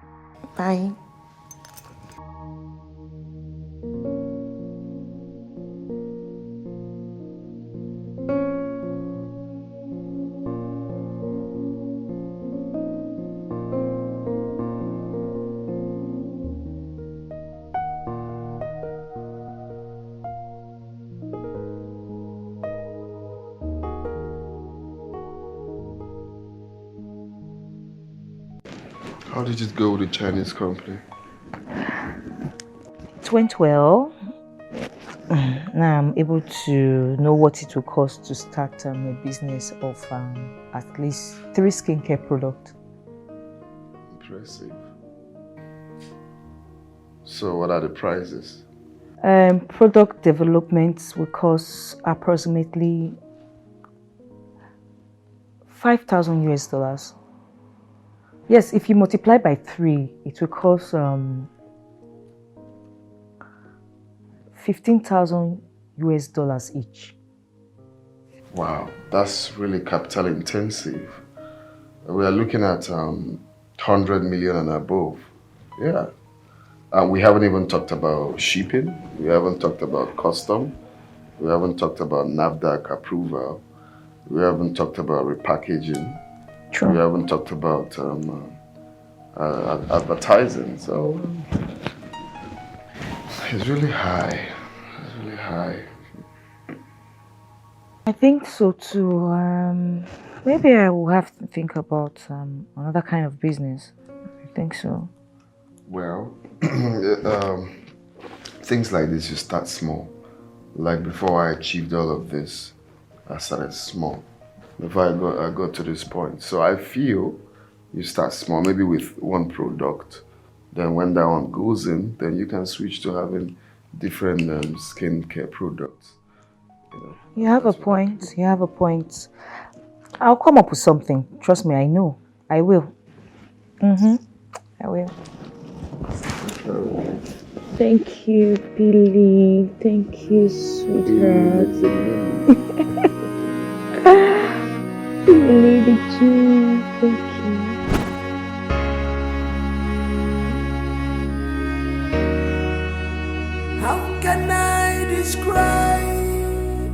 Speaker 4: Bye.
Speaker 11: How did it go with the Chinese company?
Speaker 4: It went well. Now I'm able to know what it will cost to start a business of at least 3 skincare products.
Speaker 11: Impressive. So what are the prices?
Speaker 4: Product development will cost approximately $5,000 US. Yes, if you multiply by 3, it will cost $15,000 US each.
Speaker 11: Wow, that's really capital intensive. We are looking at 100 million and above. Yeah. And we haven't even talked about shipping. We haven't talked about custom. We haven't talked about NAFDAC approval. We haven't talked about repackaging.
Speaker 4: True.
Speaker 11: We haven't talked about advertising. So it's really high. It's really high.
Speaker 4: I think so too. Maybe I will have to think about another kind of business. I think so.
Speaker 11: Well, things like this, you start small. Like before I achieved all of this, I started small. Before I got to this point. So I feel you start small, maybe with one product. Then when that one goes in, then you can switch to having different skincare products.
Speaker 4: You have a point. You have a point. I'll come up with something. Trust me, I know. I will. I will. Thank you, Billy. Thank you, sweetheart. Lady G, thank you.
Speaker 9: How can I describe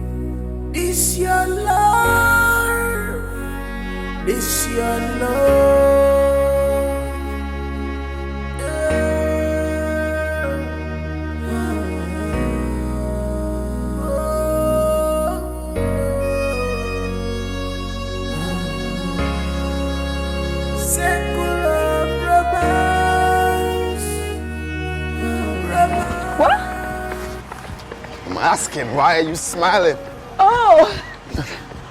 Speaker 9: this your love? This your love.
Speaker 11: Asking, why are you smiling?
Speaker 2: Oh,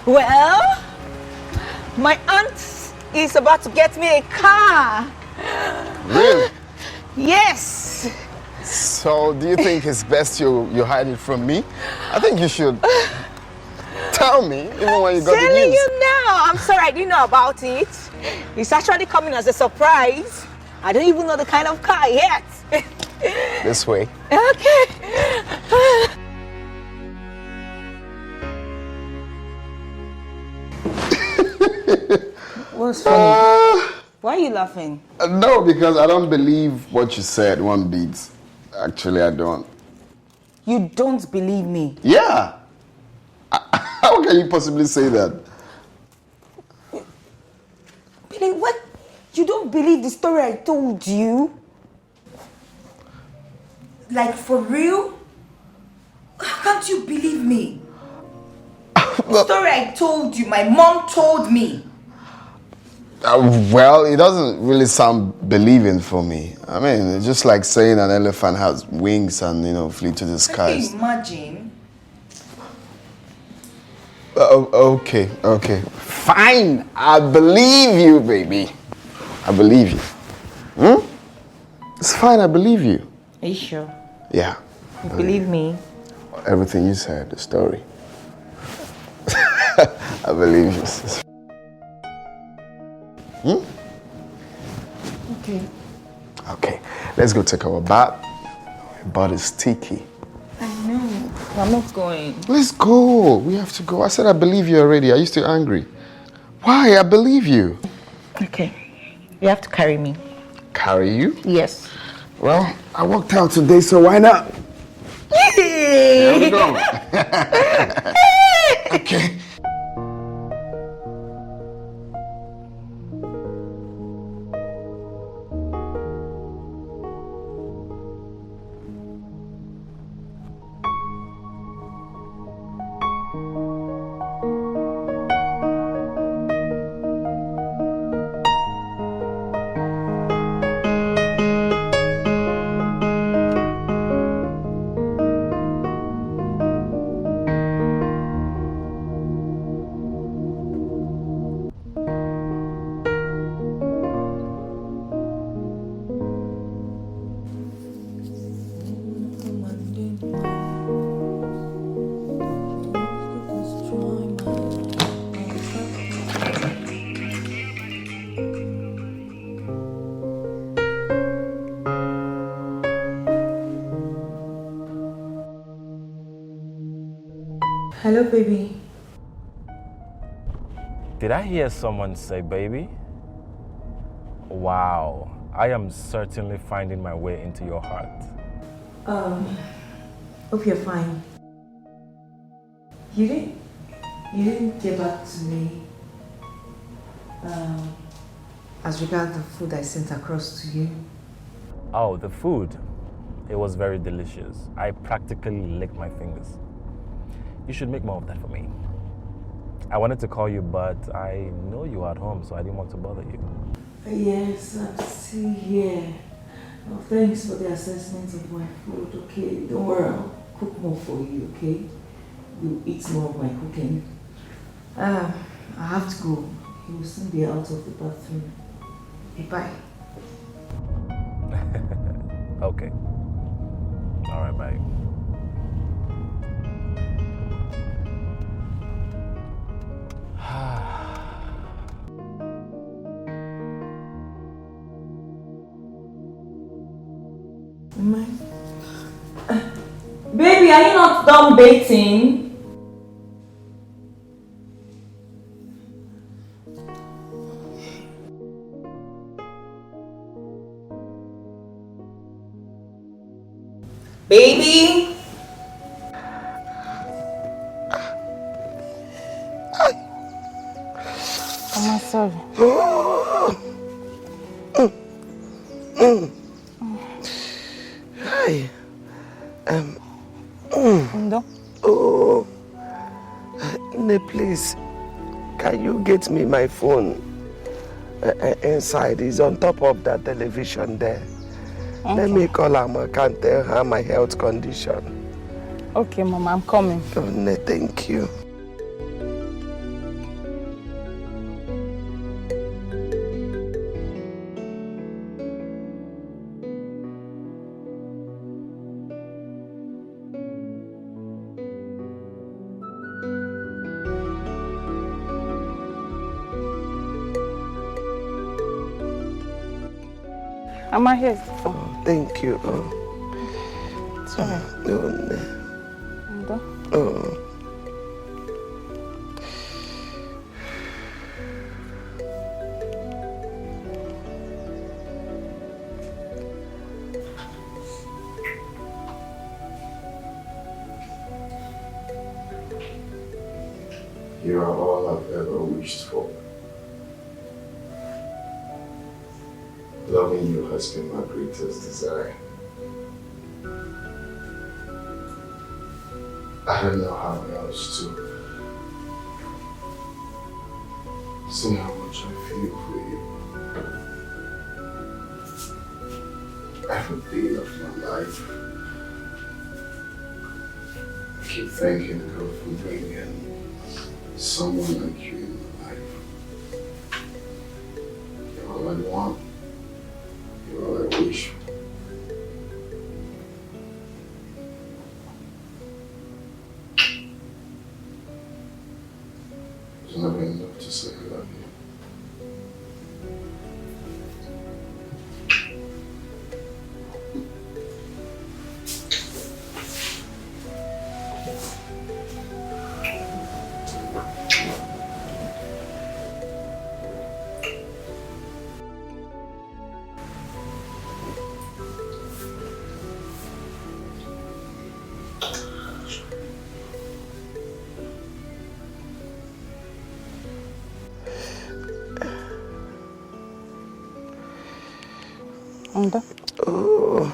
Speaker 2: well, my aunt is about to get me a car.
Speaker 11: Really?
Speaker 2: Yes.
Speaker 11: So, do you think it's best you hide it from me? I think you should tell me, even when you got the news.
Speaker 2: Telling you now. I'm sorry I didn't know about it. It's actually coming as a surprise. I don't even know the kind of car yet.
Speaker 11: This way.
Speaker 2: Okay.
Speaker 4: What's funny? Why are you laughing?
Speaker 11: No, because I don't believe what you said one bit. Actually, I don't.
Speaker 4: You don't believe me?
Speaker 11: Yeah. How can you possibly say that?
Speaker 4: Billy, what? You don't believe the story I told you? Like, for real? How can't you believe me? The story I told you, my mom told me.
Speaker 11: Well, it doesn't really sound believing for me. I mean, it's just like saying an elephant has wings and, flee to the skies.
Speaker 4: Imagine.
Speaker 11: Okay. Fine. I believe you, baby. I believe you. It's fine, I believe you.
Speaker 4: Are you sure?
Speaker 11: Yeah.
Speaker 4: You believe me?
Speaker 11: Everything you said, the story. I believe you, sis. Okay, let's go take our bath. My body's sticky.
Speaker 4: I know. I'm not going.
Speaker 11: Let's go. We have to go. I said I believe you already. Are you still angry? Why? I believe you.
Speaker 4: Okay. You have to carry me.
Speaker 11: Carry you?
Speaker 4: Yes.
Speaker 11: Well, I walked out today, so why not? There we go. Okay.
Speaker 4: Hello, baby.
Speaker 12: Did I hear someone say baby? Wow, I am certainly finding my way into your heart.
Speaker 4: Hope you're fine. You didn't get back to me as regards the food I sent across to you.
Speaker 12: Oh, the food. It was very delicious. I practically licked my fingers. You should make more of that for me. I wanted to call you, but I know you were at home, so I didn't want to bother you.
Speaker 4: Yes, I'm still here. Oh, thanks for the assessment of my food, okay? Don't worry, I'll cook more for you, okay? You'll eat more of my cooking. I have to go. He will soon be out of the bathroom. Okay, bye.
Speaker 12: Okay. All right, bye.
Speaker 4: Baby, are you not done bathing? Baby?
Speaker 14: I'm sorry.
Speaker 6: Hi.
Speaker 14: Ndo?
Speaker 6: Oh. Please, can you get me my phone? Inside, it's on top of that television there.
Speaker 14: Okay.
Speaker 6: Let me call Amaka and tell her my health condition.
Speaker 14: Okay, Mama, I'm coming.
Speaker 6: Oh, thank you.
Speaker 14: Am I here?
Speaker 6: Oh, thank you. Oh.
Speaker 14: It's alright.
Speaker 6: Oh.
Speaker 11: You are all I've ever wished for. Loving you has been my greatest desire. I don't know how else to say how much I feel for you. every day of my life. I keep thanking God for bringing someone like you in my life. You're all I want. You're all I wish for. It's never enough to say I love you.
Speaker 6: Oh.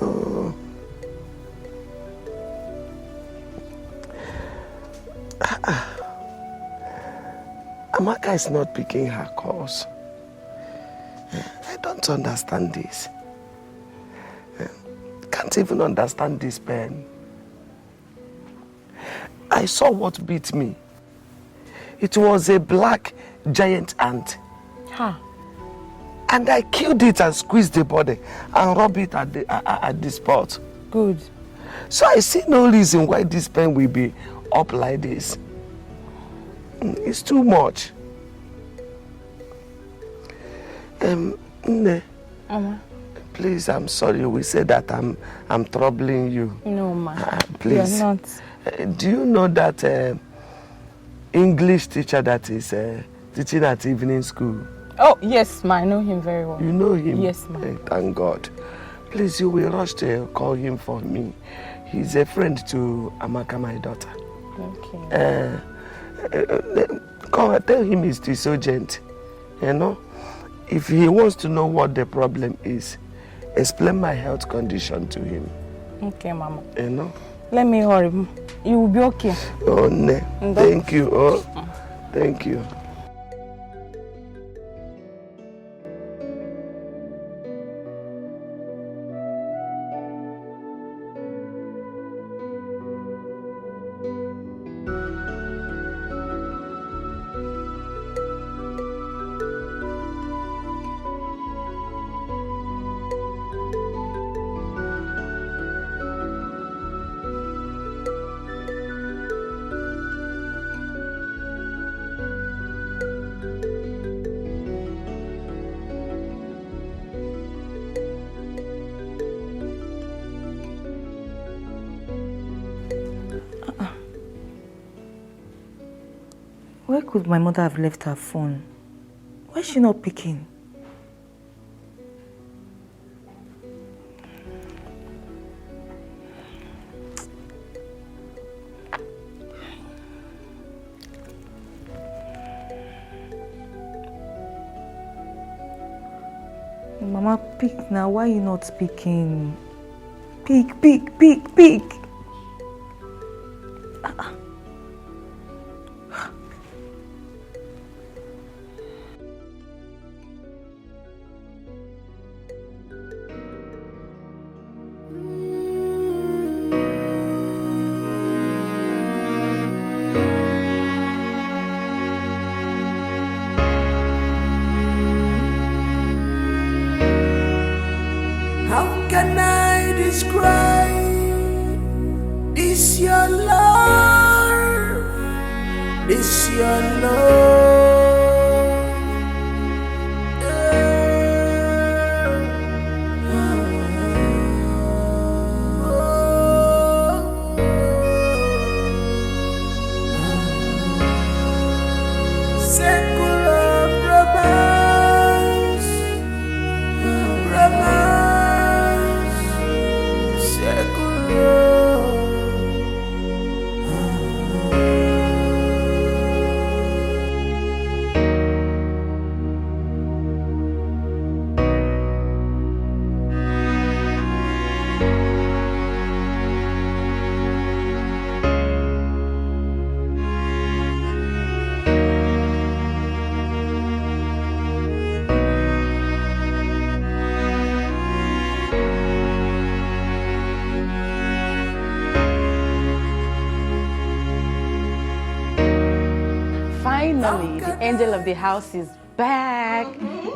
Speaker 6: Oh. Amaka is not picking her calls. I don't understand this. Can't even understand this pen. I saw what beat me. It was a black giant ant.
Speaker 14: Huh.
Speaker 6: And I killed it and squeezed the body and rubbed it at the spot.
Speaker 14: Good.
Speaker 6: So I see no reason why this pen will be up like this. It's too much. Nne, please, I'm sorry. We said that I'm troubling you.
Speaker 14: No, ma.
Speaker 6: Please.
Speaker 14: You're not.
Speaker 6: Do you know that English teacher that is teaching at evening school?
Speaker 14: Oh, yes, ma. I know him very well.
Speaker 6: You know him?
Speaker 14: Yes, ma.
Speaker 6: Thank God. Please, you will rush to call him for me. He's a friend to Amaka, my daughter.
Speaker 14: Okay.
Speaker 6: Tell him it's this urgent. You know? If he wants to know what the problem is, explain my health condition to him.
Speaker 14: Okay, Mama.
Speaker 6: You know?
Speaker 14: Let me hurry. You will be okay.
Speaker 6: Oh, ne. Thank you. Oh, thank you.
Speaker 4: Where could my mother have left her phone? Why is she not picking? Mama, pick now. Why are you not speaking? Pick, pick, pick, pick.
Speaker 9: How can I describe this your love? This your love. Secular romance, romance, secular.
Speaker 14: Finally, the angel of the house is back,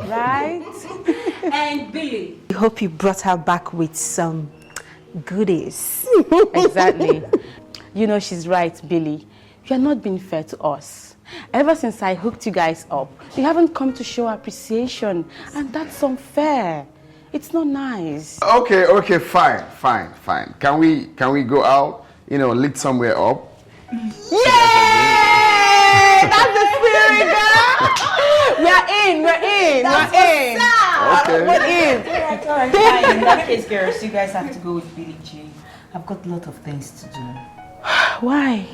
Speaker 14: right?
Speaker 8: And Billy, I hope you brought her back with some goodies.
Speaker 14: Exactly. You know she's right, Billy. You are not being fair to us. Ever since I hooked you guys up, you haven't come to show appreciation, and that's unfair. It's not nice.
Speaker 11: Okay, fine. Can we go out? You know, lit somewhere up.
Speaker 14: Yay! That's the spirit, girl! We're in.
Speaker 11: Okay.
Speaker 14: We're in.
Speaker 4: Alright, fine. In that case, girls, you guys have to go with Billy G. I've got a lot of things to do.
Speaker 14: Why?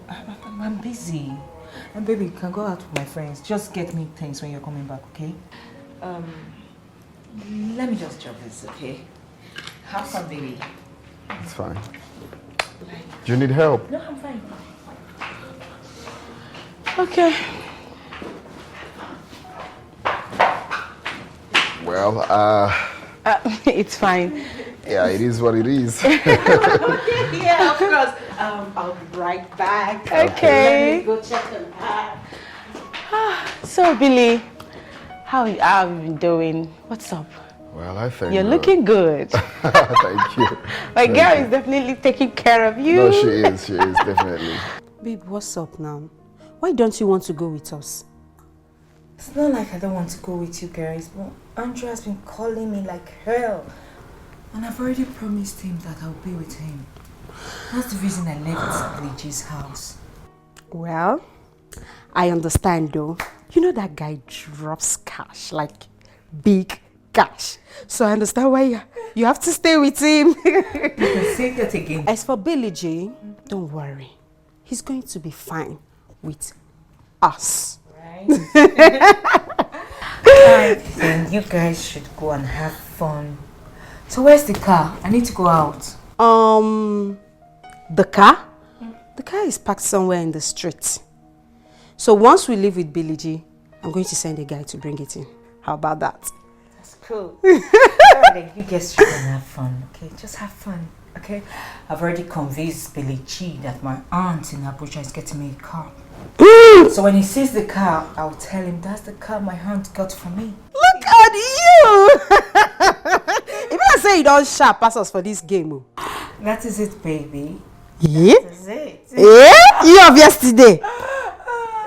Speaker 4: I'm busy. And baby, you can go out with my friends. Just get me things when you're coming back, okay? Let me just drop this, okay? Have fun, baby.
Speaker 11: It's fine. Do you need help?
Speaker 4: No, I'm fine.
Speaker 14: Okay.
Speaker 11: Well,
Speaker 14: it's fine.
Speaker 11: Yeah, it is what it is.
Speaker 8: Yeah, of course. I'll be right back.
Speaker 14: Okay.
Speaker 8: Let me go check on her.
Speaker 14: So, Billy, how have you been doing? What's up?
Speaker 11: Well, I think
Speaker 14: you're looking good.
Speaker 11: Thank you.
Speaker 14: My girl is definitely taking care of you.
Speaker 11: No, she is definitely.
Speaker 2: Babe, what's up now? Why don't you want to go with us?
Speaker 4: It's not like I don't want to go with you guys, but Andrew has been calling me like hell. And I've already promised him that I'll be with him. That's the reason I left Billy G's house.
Speaker 2: Well, I understand though. You know that guy drops cash, like big cash. So I understand why you have to stay with him.
Speaker 4: You can say that again.
Speaker 2: As for Billy G, don't worry. He's going to be fine with us.
Speaker 4: Right? I think you guys should go and have fun. So where's the car? I need to go out.
Speaker 2: The car? The car is parked somewhere in the street. So once we leave with Billy G, I'm going to send a guy to bring it in. How about that?
Speaker 4: That's cool. Alright, you guys should go and have fun, okay? Just have fun, okay? I've already convinced Billy G that my aunt in Abuja is getting me a car. So when he sees the car, I'll tell him that's the car my aunt got for me.
Speaker 2: Look at you! If I say you don't sharp pass us for this game.
Speaker 4: That is it, baby.
Speaker 2: Yeah?
Speaker 4: That is it.
Speaker 2: Yeah? You of yesterday?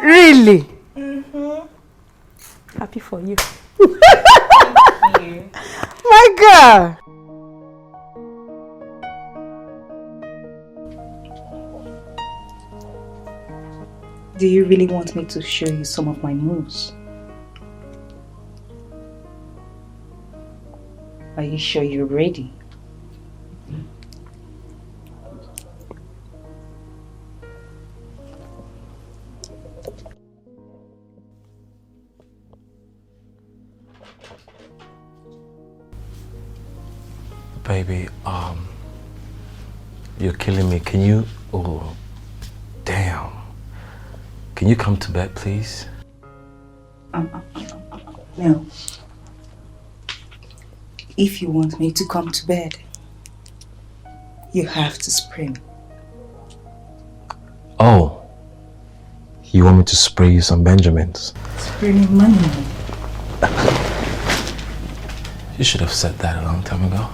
Speaker 2: Really? Happy for you.
Speaker 4: Thank you.
Speaker 2: My girl.
Speaker 4: Do you really want me to show you some of my moves? Are you sure you're ready?
Speaker 12: Baby, you're killing me. Can you, oh, damn. Can you come to bed, please?
Speaker 4: No. If you want me to come to bed, you have to scream.
Speaker 12: Oh, you want me to spray you some Benjamins?
Speaker 4: Screaming money.
Speaker 12: You should have said that a long time ago.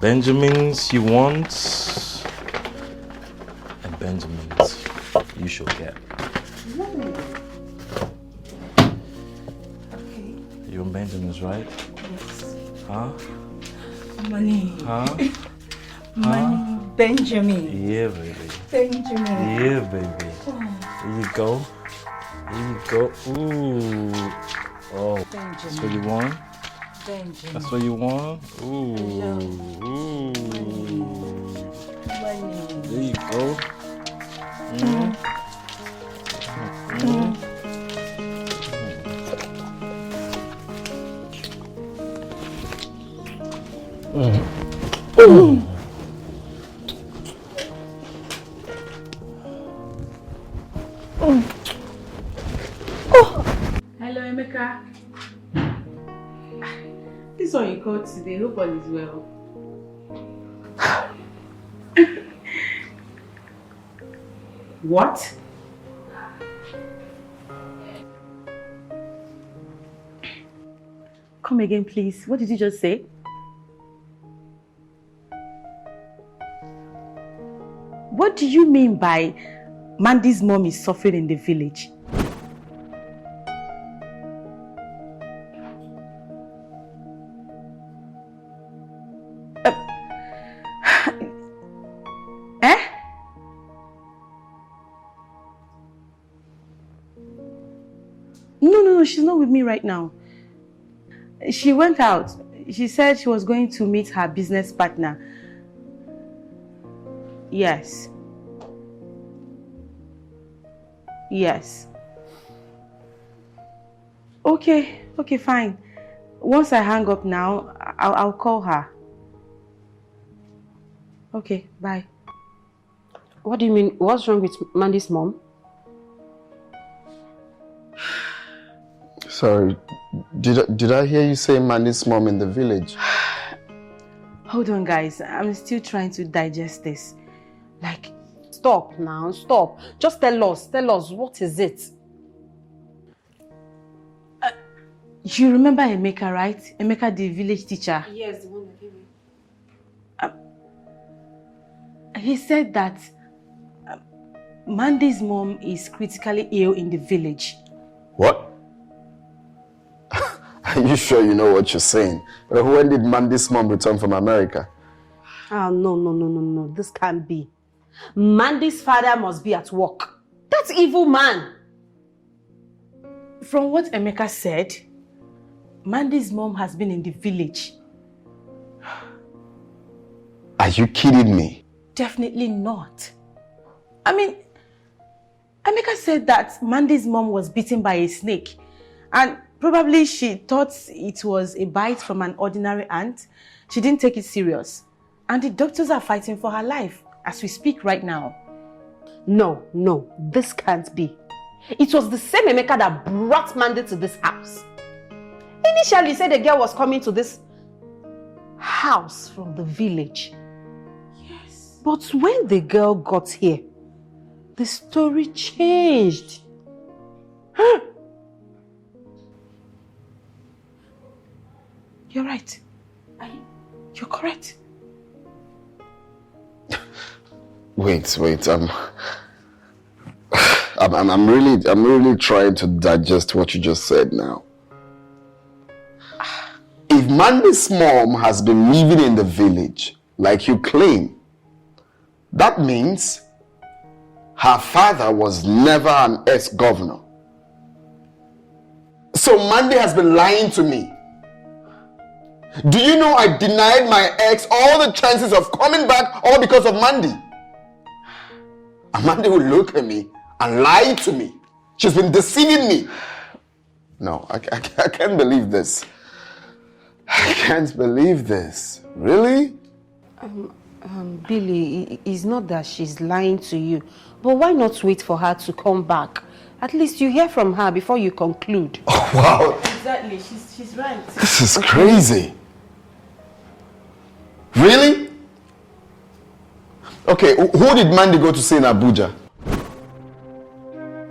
Speaker 12: Benjamins you want, and Benjamins you shall get.
Speaker 4: Okay.
Speaker 12: You want Benjamins, right?
Speaker 4: Yes.
Speaker 12: Huh?
Speaker 4: Money.
Speaker 12: Huh?
Speaker 4: Money. Benjamin.
Speaker 12: Yeah, baby.
Speaker 4: Benjamin.
Speaker 12: Yeah, baby. Here you go. Here you go. Ooh. Oh,
Speaker 4: Benjamin.
Speaker 12: that's what you want?
Speaker 4: Benjamin.
Speaker 12: That's what you want? Ooh. Ooh.
Speaker 4: Money.
Speaker 12: There you go.
Speaker 14: Hello, Emeka. This one you called today. Hope all is well.
Speaker 8: What? Come again, please. What did you just say? What do you mean by Mandy's mom is suffering in the village? No, she's not with me right now. She went out. She said she was going to meet her business partner. Yes. Yes. Okay, fine. Once I hang up now, I'll call her. Okay, bye.
Speaker 13: What do you mean? What's wrong with Mandy's mom?
Speaker 11: Sorry, did I hear you say Mandy's mom in the village?
Speaker 8: Hold on, guys. I'm still trying to digest this. Like,
Speaker 13: stop now, stop. Just tell us, what is it?
Speaker 8: You remember Emeka, right? Emeka, the village teacher?
Speaker 13: Yes, the one that gave me.
Speaker 8: He said that Mandy's mom is critically ill in the village.
Speaker 11: What? Are you sure you know what you're saying? When did Mandy's mom return from America?
Speaker 13: No. This can't be. Mandy's father must be at work. That evil man.
Speaker 8: From what Emeka said, Mandy's mom has been in the village.
Speaker 11: Are you kidding me?
Speaker 8: Definitely not. I mean, Emeka said that Mandy's mom was bitten by a snake, and probably she thought it was a bite from an ordinary ant. She didn't take it serious. And the doctors are fighting for her life as we speak right now.
Speaker 13: No, this can't be. It was the same Emeka that brought Mandy to this house. Initially, he said the girl was coming to this house from the village.
Speaker 8: Yes.
Speaker 13: But when the girl got here, the story changed.
Speaker 8: You're right. You're correct.
Speaker 11: Wait. I'm really trying to digest what you just said now. If Mandy's mom has been living in the village, like you claim, that means her father was never an ex-governor. So Mandy has been lying to me. Do you know I denied my ex all the chances of coming back all because of Mandy? And Mandy will look at me and lie to me. She's been deceiving me. No, I can't believe this. I can't believe this. Really?
Speaker 13: Billy, it's not that she's lying to you, but why not wait for her to come back? At least you hear from her before you conclude.
Speaker 11: Oh, wow.
Speaker 8: Exactly, she's right.
Speaker 11: This is crazy. Really? Okay, who did Mandy go to see in Abuja?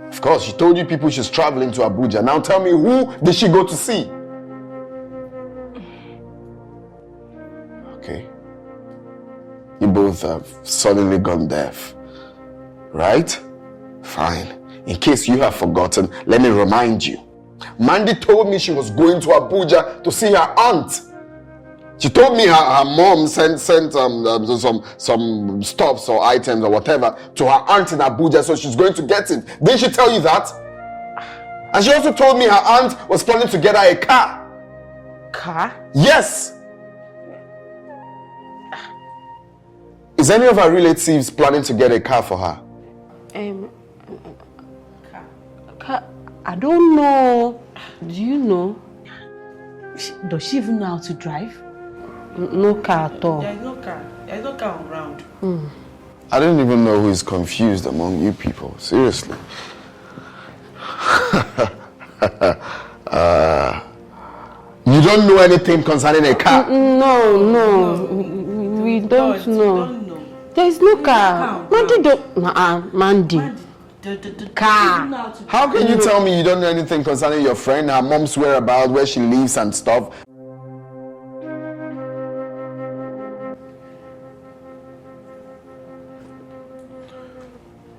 Speaker 11: Of course, she told you people she's traveling to Abuja. Now tell me, who did she go to see? Okay. You both have suddenly gone deaf. Right? Fine. In case you have forgotten, let me remind you. Mandy told me she was going to Abuja to see her aunt. She told me her mom sent some stuffs or items or whatever to her aunt in Abuja, so she's going to get it. Didn't she tell you that? And she also told me her aunt was planning to get her a car.
Speaker 8: Car?
Speaker 11: Yes. Is any of her relatives planning to get a car for her?
Speaker 13: Car? I don't know. Do you know?
Speaker 8: Does she even know how to drive?
Speaker 13: No car at all.
Speaker 8: There's no car. There's no car on ground.
Speaker 11: I don't even know who is confused among you people. Seriously. You don't know anything concerning a car?
Speaker 13: No. We don't know.
Speaker 2: There is no car. Mandy don't. Mandy. Car.
Speaker 11: How can you tell me you don't know anything concerning your friend, her mom's whereabouts, where she lives and stuff?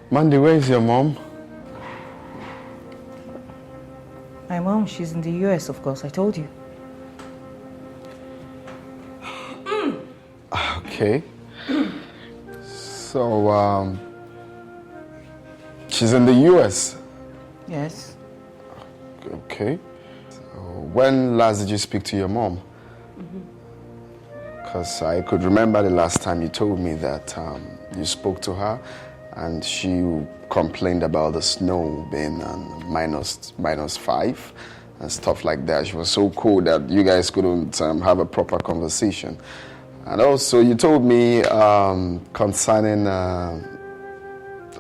Speaker 11: Mandy, where is your mom?
Speaker 4: My mom, she's in the US, of course, I told you.
Speaker 11: Okay. So, she's in the US?
Speaker 4: Yes.
Speaker 11: Okay. So when last did you speak to your mom? Because I could remember the last time you told me that you spoke to her and she complained about the snow being -5 and stuff like that. She was so cold that you guys couldn't have a proper conversation. And also you told me concerning, I've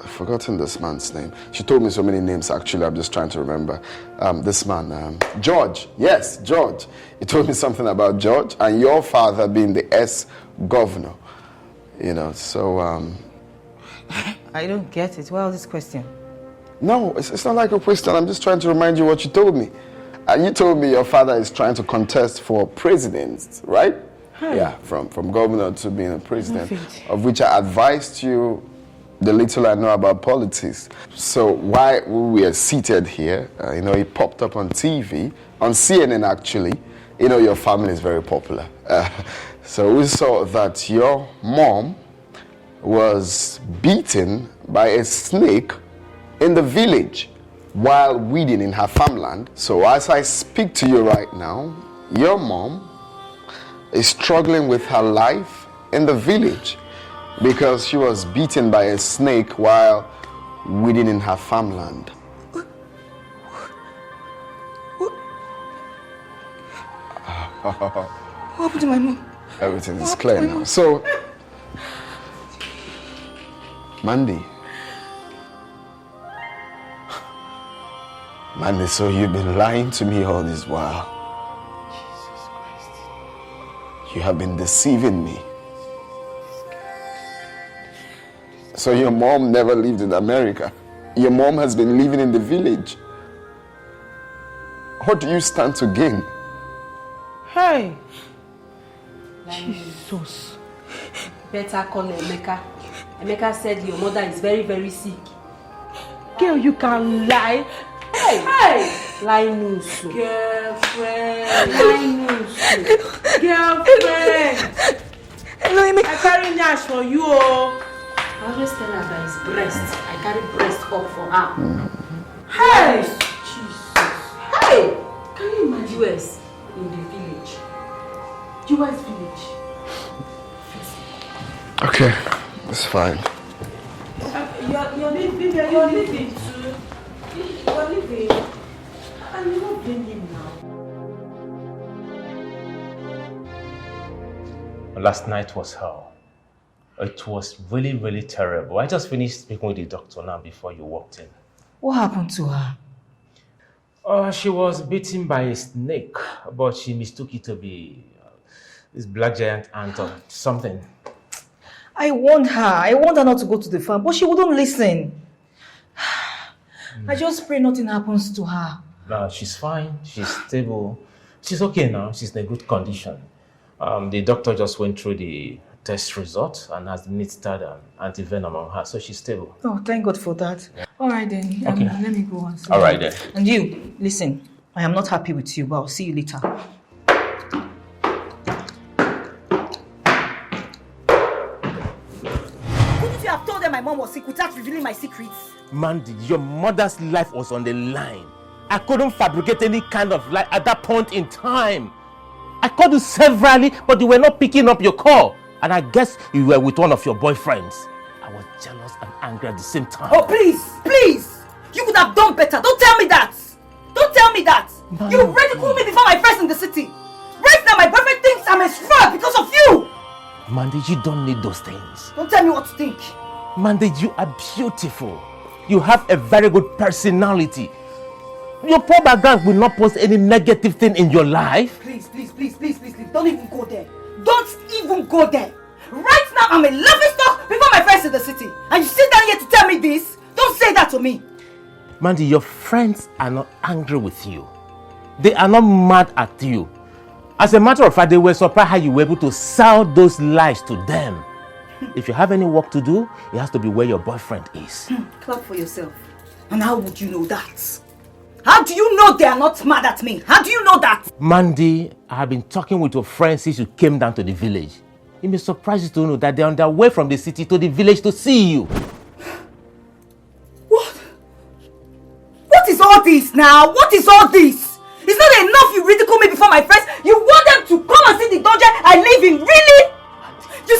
Speaker 11: forgotten this man's name. She told me so many names actually, I'm just trying to remember. This man, George, yes, George. You told me something about George and your father being the ex-governor. You know, so...
Speaker 4: I don't get it. Well, this question.
Speaker 11: No, it's not like a question. I'm just trying to remind you what you told me. And you told me your father is trying to contest for president, right?
Speaker 4: Hi.
Speaker 11: Yeah, from governor to being a president, of which I advised you the little I know about politics. So while we were seated here, you know, it popped up on TV, on CNN actually. You know, your family is very popular. So we saw that your mom was beaten by a snake in the village while weeding in her farmland. So as I speak to you right now, your mom is struggling with her life in the village because she was beaten by a snake while weeding in her farmland.
Speaker 1: What happened to my mom?
Speaker 11: Everything is clear now. So, Mandy, so you've been lying to me all this while. Jesus Christ. You have been deceiving me. So your mom never lived in America. Your mom has been living in the village. What do you stand to gain?
Speaker 4: Hey! Jesus.
Speaker 8: Better call Emeka. Emeka said your mother is very, very sick.
Speaker 4: Girl, you can lie.
Speaker 8: Hey! Hey! Lie news. Girlfriend. Lie news. Girlfriend.
Speaker 1: Hello, Emeka.
Speaker 8: I carry Nash for you. I always tell her that it's breast. I carry breast up for her. Hey! Jesus. Hey! Can you imagine US in the village? US village.
Speaker 11: Okay, it's fine.
Speaker 8: You're leaving too. You're leaving. And you're not bringing now.
Speaker 3: Last night was hell. It was really, really terrible. I just finished speaking with the doctor now before you walked in.
Speaker 4: What happened to her?
Speaker 3: She was bitten by a snake, but she mistook it to be this black giant ant or something.
Speaker 4: I warned her not to go to the farm, but she wouldn't listen. I just pray nothing happens to her.
Speaker 3: No, she's fine. She's stable. She's okay now. She's in a good condition. The doctor just went through the test results and has administered an antivenom on her, so she's stable.
Speaker 4: Oh, thank God for that. Yeah. All right then.
Speaker 3: Okay.
Speaker 4: Let me go and see.
Speaker 3: All right then.
Speaker 4: And you, listen. I am not happy with you, but I'll see you later.
Speaker 1: Couldn't you have told them my mom was sick without revealing my secrets?
Speaker 3: Mandy, your mother's life was on the line. I couldn't fabricate any kind of lie at that point in time. I called you severally, but you were not picking up your call. And I guess you were with one of your boyfriends. I was jealous and angry at the same time.
Speaker 1: Oh, please, please! You could have done better. Don't tell me that! Don't tell me that! You ridiculed me before my friends in the city. Right now, my boyfriend thinks I'm a fraud because of you!
Speaker 3: Mandy, you don't need those things.
Speaker 1: Don't tell me what to think.
Speaker 3: Mandy, you are beautiful. You have a very good personality. Your poor background will not pose any negative thing in your life.
Speaker 1: Please, please, please, please, please, please. Don't even go there. Don't even go there. Right now, I'm a laughingstock before my friends in the city. And you sit down here to tell me this? Don't say that to me.
Speaker 3: Mandy, your friends are not angry with you. They are not mad at you. As a matter of fact, they were surprised how you were able to sell those lies to them. If you have any work to do, it has to be where your boyfriend is.
Speaker 1: Clap for yourself. And how would you know that? How do you know they are not mad at me? How do you know that?
Speaker 3: Mandy, I have been talking with your friends since you came down to the village. It may surprise you to know that they are on their way from the city to the village to see you.
Speaker 1: What is all this now? What is all this? It's not enough you ridicule me before my friends. You want them to come and see the dungeon I live in, really? You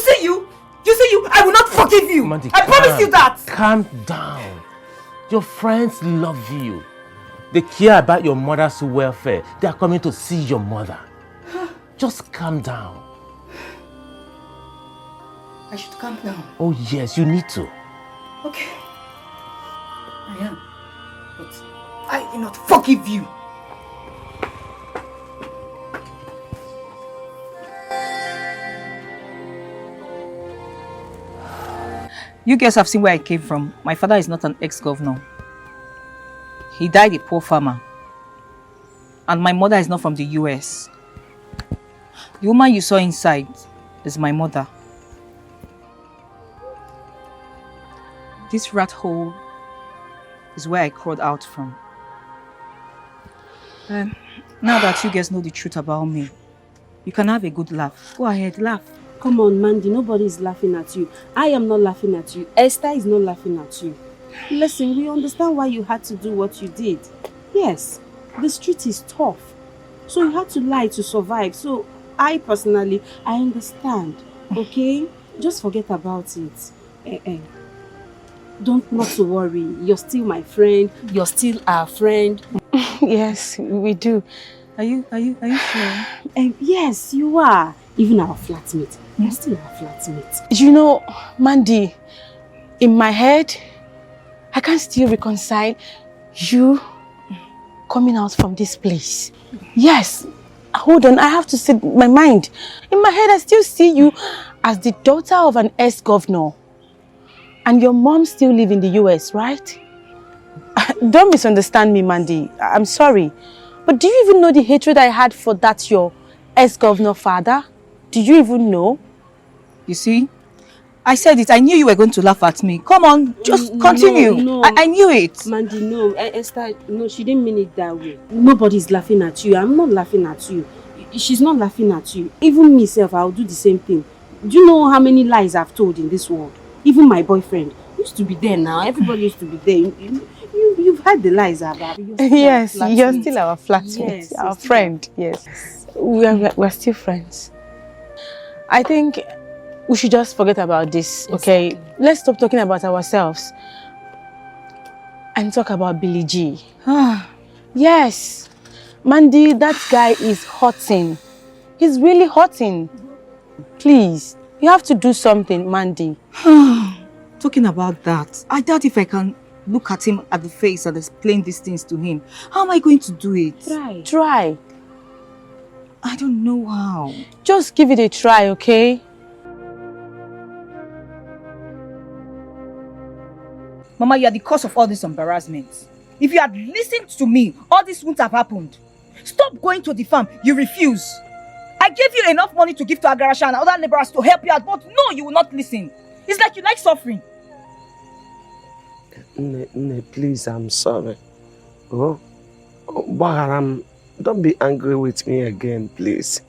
Speaker 1: see you, I will not forgive you.
Speaker 3: Mandy,
Speaker 1: I promise you that.
Speaker 3: Calm down. Your friends love you. They care about your mother's welfare. They are coming to see your mother. Just calm down.
Speaker 1: I should calm down.
Speaker 3: Oh yes, you need to.
Speaker 1: Okay. I am. But I will not forgive you.
Speaker 4: You guys have seen where I came from. My father is not an ex-governor. He died a poor farmer. And my mother is not from the US. The woman you saw inside is my mother. This rat hole is where I crawled out from. And now that you guys know the truth about me, you can have a good laugh. Go ahead, laugh.
Speaker 13: Come on, Mandy, nobody is laughing at you. I am not laughing at you. Esther is not laughing at you. Listen, we understand why you had to do what you did. Yes, the street is tough. So you had to lie to survive. So I personally, I understand. Okay? Just forget about it. Not to worry. You're still my friend. You're still our friend.
Speaker 14: Yes, we do.
Speaker 4: Are you sure?
Speaker 13: Yes, you are. Even our flatmate. You're still our flatmate.
Speaker 14: You know, Mandy, in my head, I can still reconcile you coming out from this place. Yes. Hold on, I have to set my mind. In my head, I still see you as the daughter of an ex-governor. And your mom still live in the US, right? Don't misunderstand me, Mandy. I'm sorry. But do you even know the hatred I had for that your ex-governor father? Do you even know?
Speaker 4: You see? I said it. I knew you were going to laugh at me. Come on, just continue.
Speaker 13: No.
Speaker 4: I knew it.
Speaker 13: Mandy, no. Esther, no, she didn't mean it that way. Nobody's laughing at you. I'm not laughing at you. She's not laughing at you. Even myself, I'll do the same thing. Do you know how many lies I've told in this world? Even my boyfriend used to be there now. Everybody used to be there. You've heard the lies about.
Speaker 14: Yes, you're still our flatmate, yes, our friend. Yes, we're still friends. I think we should just forget about this, okay? Exactly. Let's stop talking about ourselves and talk about Billy G. Yes, Mandy, that guy is hurting. He's really hurting. Please, you have to do something, Mandy.
Speaker 4: Talking about that, I doubt if I can look at him at the face and explain these things to him. How am I going to do it?
Speaker 14: Try.
Speaker 4: I don't know how.
Speaker 14: Just give it a try, okay?
Speaker 4: Mama, you are the cause of all this embarrassment. If you had listened to me, all this wouldn't have happened. Stop going to the farm. You refuse. I gave you enough money to give to Agarasha and other laborers to help you out, but no, you will not listen. It's like you like suffering.
Speaker 6: Please, I'm sorry. Baharam, don't be angry with me again, please.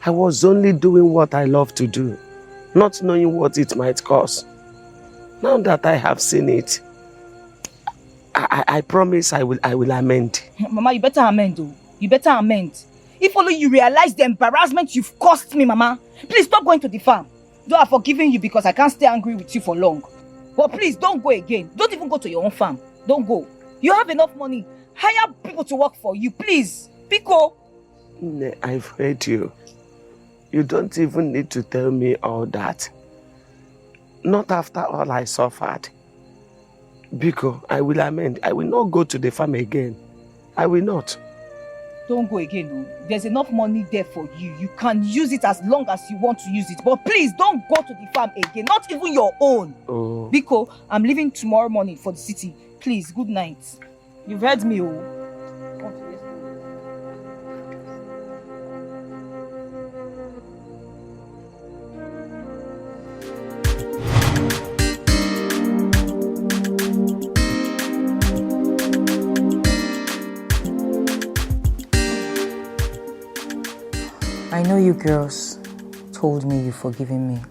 Speaker 6: I was only doing what I love to do, not knowing what it might cost. Now that I have seen it, I promise I will amend.
Speaker 4: Mama, you better amend, though. You better amend. If only you realize the embarrassment you've caused me, Mama. Please stop going to the farm. Though I've forgiven you because I can't stay angry with you for long. But please, don't go again. Don't even go to your own farm. Don't go. You have enough money. Hire people to work for you, please. Pico.
Speaker 6: I've heard you. You don't even need to tell me all that. Not after all I suffered. Biko, I will amend. I will not go to the farm again. I will not.
Speaker 4: Don't go again, no. There's enough money there for you. You can use it as long as you want to use it. But please, don't go to the farm again. Not even your own.
Speaker 6: Oh.
Speaker 4: Biko, I'm leaving tomorrow morning for the city. Please, good night. You've heard me, oh. I know you girls told me you've forgiven me.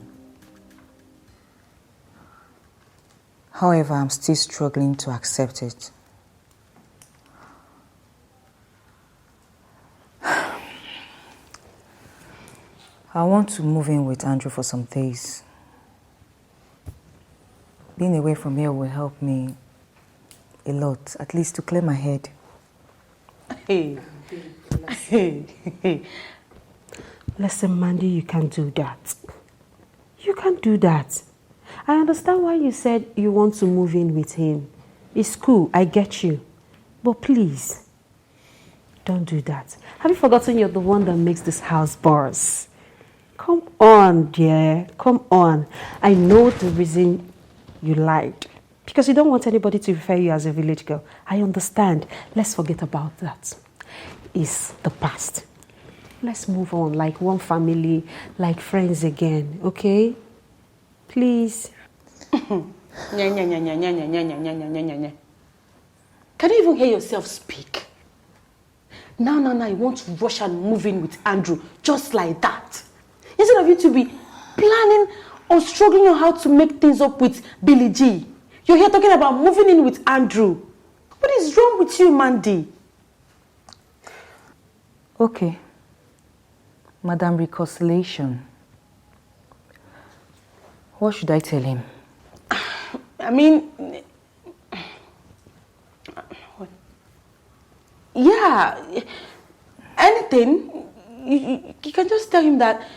Speaker 4: However, I'm still struggling to accept it. I want to move in with Andrew for some days. Being away from here will help me a lot, at least to clear my head.
Speaker 13: Hey. Listen, Mandy, you can't do that. You can't do that. I understand why you said you want to move in with him. It's cool, I get you. But please, don't do that. Have you forgotten you're the one that makes this house buzz? Come on, dear. Come on. I know the reason you lied. Because you don't want anybody to refer you as a village girl. I understand. Let's forget about that. It's the past. Let's move on like one family, like friends again, okay? Please. Can you even hear yourself speak? Now, you want to rush and move in with Andrew just like that. Instead of you to be planning or struggling on how to make things up with Billy G. You're here talking about moving in with Andrew. What is wrong with you, Mandy?
Speaker 4: Okay. Madam Reconciliation. What should I tell him?
Speaker 13: I mean, yeah, anything. You can just tell him that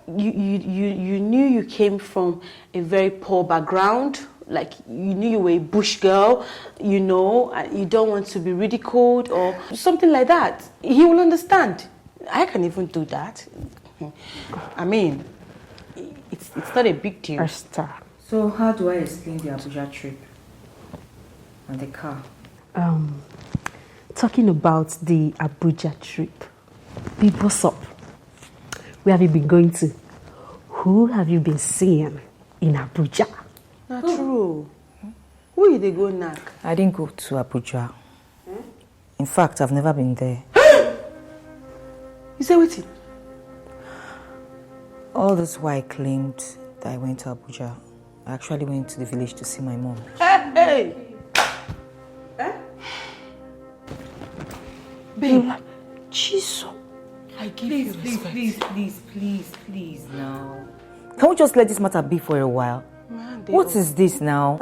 Speaker 13: you knew you came from a very poor background. Like, you knew you were a bush girl, you know, and you don't want to be ridiculed or something like that. He will understand. I can even do that. I mean, it's not a big deal.
Speaker 4: Esther. So how do I explain the Abuja trip and the car?
Speaker 13: Talking about the Abuja trip. Babe, what's up? Where have you been going to? Who have you been seeing in Abuja?
Speaker 8: Not true. Where did they go now?
Speaker 4: I didn't go to Abuja. In fact, I've never been there.
Speaker 8: You say what?
Speaker 4: All this while I claimed that I went to Abuja. I actually went to the village to see my mom.
Speaker 8: Hey!
Speaker 13: Babe, Jesus.
Speaker 8: I give you respect.
Speaker 4: Please now. Can we just let this matter be for a while? What is this now?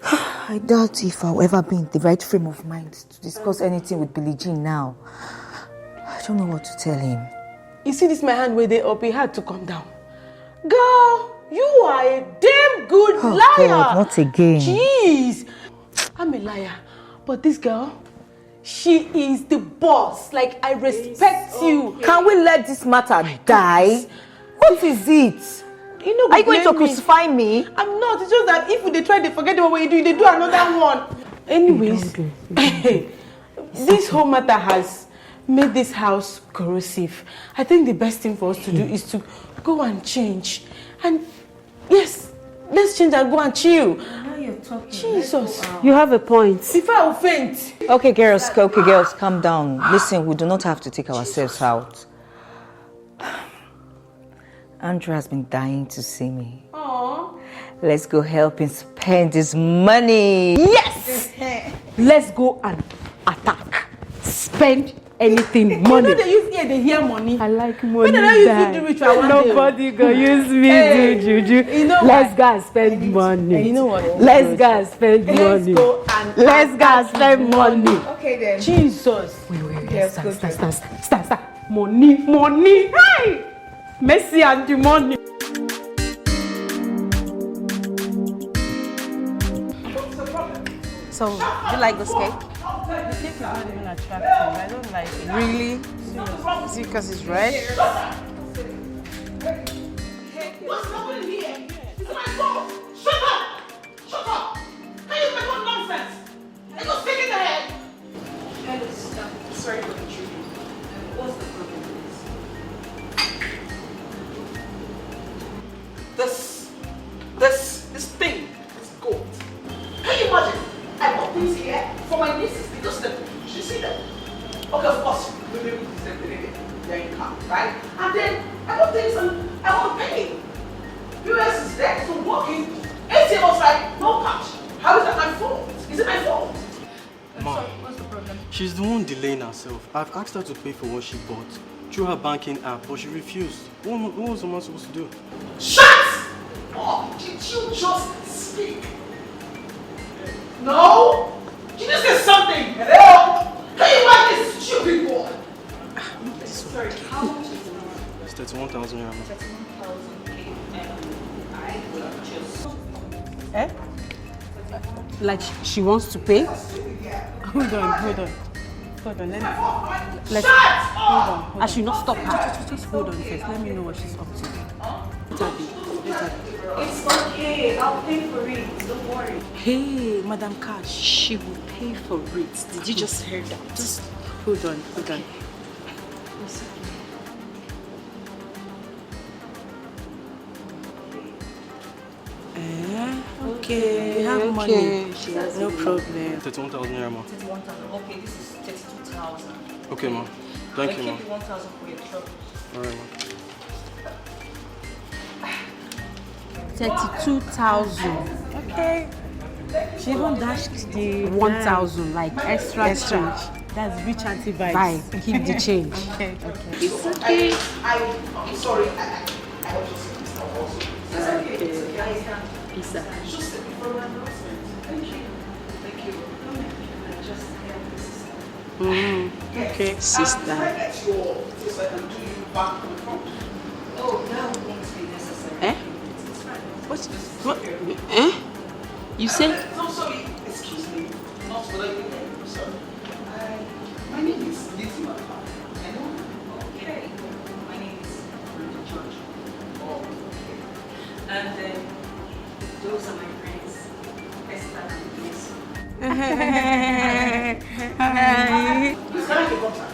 Speaker 4: I doubt if I'll ever be in the right frame of mind to discuss anything with Billy G now. I don't know what to tell him.
Speaker 8: You see this my hand where they up, he had to come down. Girl, you are a damn good liar.
Speaker 4: God, not again.
Speaker 8: Jeez. I'm a liar. But this girl, she is the boss. Like, I respect you.
Speaker 4: Can we let this matter die? What is it?
Speaker 8: You know,
Speaker 4: are you going to crucify me?
Speaker 8: I'm not. It's just that if they try to forget the one you do, they do another one. Anyways, this whole matter has made this house corrosive. I think the best thing for us to do is to go and change. And yes, let's change and go and chill.
Speaker 4: Now you're talking.
Speaker 8: Jesus.
Speaker 13: You have a point.
Speaker 8: If I will faint.
Speaker 4: Okay, girls, calm down. Listen, we do not have to take ourselves out. Andrew has been dying to see me.
Speaker 8: Aww.
Speaker 4: Let's go help him spend his money.
Speaker 13: Yes! Let's go and attack. Spend anything, money.
Speaker 8: You know they use here, they hear money.
Speaker 13: I like money.
Speaker 8: When they use you do ritual one day.
Speaker 13: Nobody go use me do juju.
Speaker 8: You know
Speaker 13: let's go and spend money.
Speaker 8: You know what?
Speaker 13: Let's go and spend money. Let's go and spend money.
Speaker 8: Okay then. Jesus.
Speaker 13: Wait. Start. Money. Hey! Mercy and the money.
Speaker 10: So, do you like this cake?
Speaker 14: The cake is not even attractive. I don't like it.
Speaker 10: Really? Is it because it's red?
Speaker 1: What's happening here? It's my fault. Shut up! Shut up! Can you make one nonsense? I was taking the head. Hello, sister. Sorry for intruding. What's the problem, please? This thing is gold. Can you imagine? I bought things here for my nieces because you see them. Okay, of course, we live with their income, right? And then I bought things and I won't pay. US is there, so walking. ATM was like, no cash. How is that my fault? Is it my fault?
Speaker 17: Ma,
Speaker 1: What's the problem?
Speaker 17: she's the one delaying herself. I've asked her to pay for what she bought through her banking app, but she refused. What was the man supposed to do?
Speaker 1: Shut up! Did you just speak? No? Did you say something? Hello? Can you imagine this stupid boy? Sorry, how much is it?
Speaker 17: It's 31,000 naira.
Speaker 1: 31,000
Speaker 2: Eh? Like she wants to pay?
Speaker 14: Hold on. Let me.
Speaker 2: Let's, hold on. I should not stop her.
Speaker 14: Just hold on first. Let me know what she's up to.
Speaker 7: It's okay. I'll pay for it. Don't worry.
Speaker 2: Hey, Madam Cash, she will pay for it. Did you just hear that?
Speaker 14: Just hold on. Okay, you have money.
Speaker 17: She
Speaker 14: has no problem.
Speaker 17: 31,000 naira, ma.
Speaker 1: 31,000. Okay, this is 32,000.
Speaker 17: Okay, ma. Thank you, ma.
Speaker 1: I keep the 1,000 for your trouble.
Speaker 17: Alright, ma.
Speaker 2: 32,000.
Speaker 14: Okay. She even dashed the
Speaker 2: 1,000, like extra change.
Speaker 14: That's rich auntie vibes.
Speaker 2: Bye. Keep the change.
Speaker 14: Okay.
Speaker 1: It's okay. I'm sorry. I was just it's okay. It's okay. I understand.
Speaker 2: Pizza.
Speaker 1: Just for my announcement. Thank you. I just
Speaker 2: Okay. Sister.
Speaker 1: Can I get your so I can do you back on the phone? Oh, that won't be necessary.
Speaker 2: Eh? What? Eh? You said?
Speaker 1: No, sorry. Excuse me. Not what I think. Sorry. My name is Lizzie. I know. Okay. My name is George. Oh, okay. And then those are my friends. Esther and Grace.
Speaker 2: Hi.
Speaker 1: Please, can I get contact?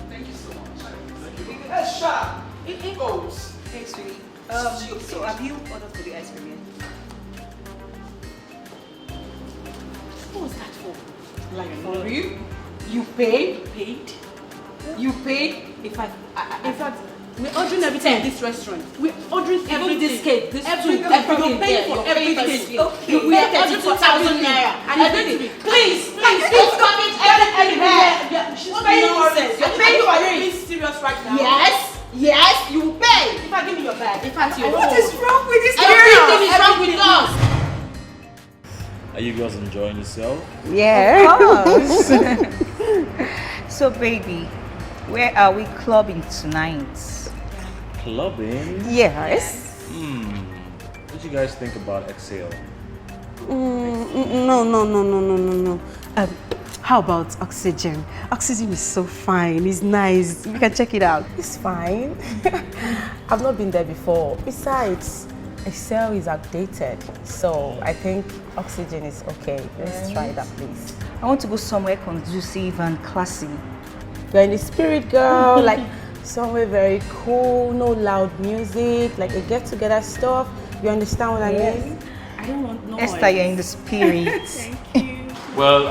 Speaker 1: Thank you so much. Hey, shut up. It goes.
Speaker 18: Hey, sweetie. So have you ordered for the ice cream yet?
Speaker 2: What was that for? Like for real? You paid? You paid? In fact,
Speaker 13: we're ordering everything in this restaurant. We're ordering
Speaker 2: even this cake, this
Speaker 13: everything.
Speaker 2: everything.
Speaker 13: You're paying for everything.
Speaker 2: Okay.
Speaker 13: We are ordering for 1,000 naira. And everything. Please, don't stop it everywhere. She's paying for it. You're paying for it. Are you being serious right now? Yes, you will pay. In fact, give me your bag. In fact,
Speaker 1: What is wrong with this girl?
Speaker 13: Everything is wrong with us.
Speaker 12: Are you girls enjoying yourself?
Speaker 4: Yeah. Of course. So, baby, where are we clubbing tonight?
Speaker 12: Clubbing?
Speaker 4: Yes.
Speaker 12: What did you guys think about Exhale?
Speaker 2: No. How about Oxygen? Oxygen is so fine. It's nice. You can check it out.
Speaker 14: It's fine. I've not been there before. Besides, Excel is outdated, so I think Oxygen is okay. Let's try that, please.
Speaker 4: I want to go somewhere conducive and classy.
Speaker 14: You're in the spirit, girl. Like somewhere very cool, no loud music, like a get-together stuff. You understand what I mean?
Speaker 13: I don't want noise.
Speaker 4: Esther, you're in the spirit.
Speaker 13: Thank you.
Speaker 12: Well,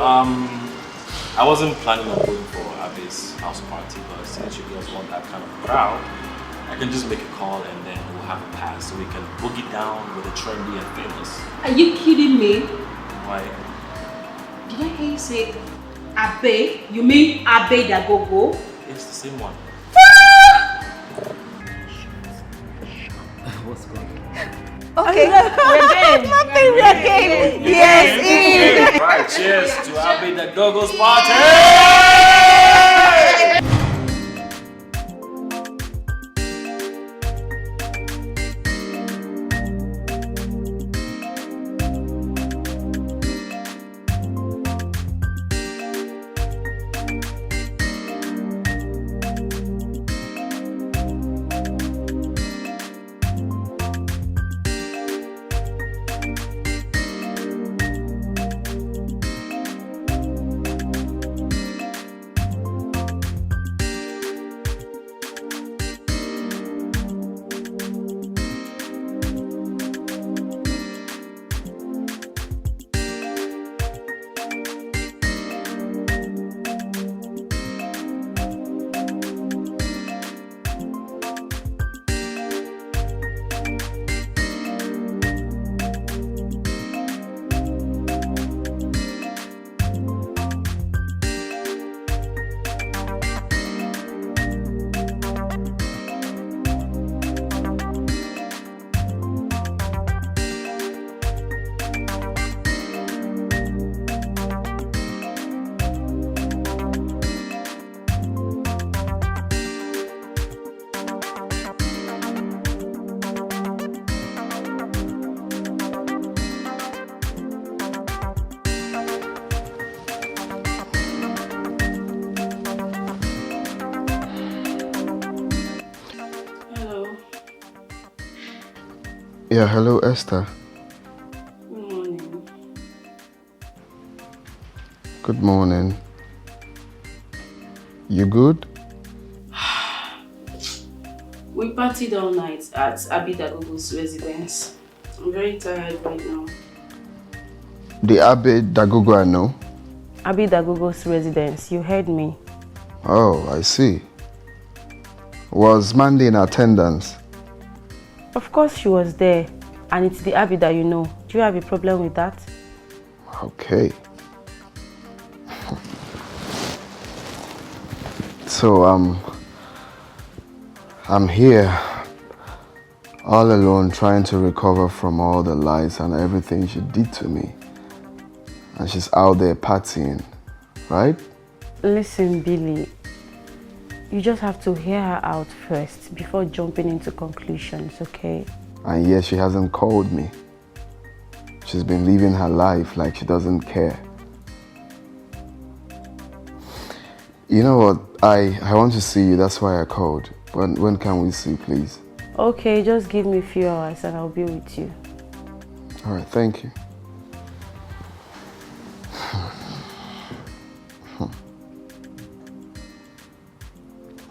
Speaker 12: I wasn't planning on going for Abby's house party, but since you girls want that kind of crowd, I can just make a call and then we'll have a pass so we can boogie down with the trendy and famous.
Speaker 8: Are you kidding me?
Speaker 12: Why?
Speaker 8: Did I hear you say Abe? You mean Abe da Gogo?
Speaker 12: It's the same one. What's going on?
Speaker 4: Okay, we're game.
Speaker 14: We're game.
Speaker 4: Yes,
Speaker 12: Go-Go's party!
Speaker 11: Yeah, hello Esther.
Speaker 8: Good morning.
Speaker 11: Good morning. You good?
Speaker 8: We partied all night at Abidagogo's residence. I'm very tired right now.
Speaker 11: The Abe Dagogo I know.
Speaker 14: Abidagogo's residence, you heard me.
Speaker 11: Oh, I see. Was Mandy in attendance?
Speaker 14: Of course she was there, and it's the Abby that you know. Do you have a problem with that?
Speaker 11: Okay. So, I'm here all alone trying to recover from all the lies and everything she did to me. And she's out there partying, right?
Speaker 14: Listen, Billy, you just have to hear her out first before jumping into conclusions, okay?
Speaker 11: And yet she hasn't called me. She's been living her life like she doesn't care. You know what? I want to see you, that's why I called. When can we see, please?
Speaker 14: Okay, just give me a few hours and I'll be with you.
Speaker 11: All right, thank you.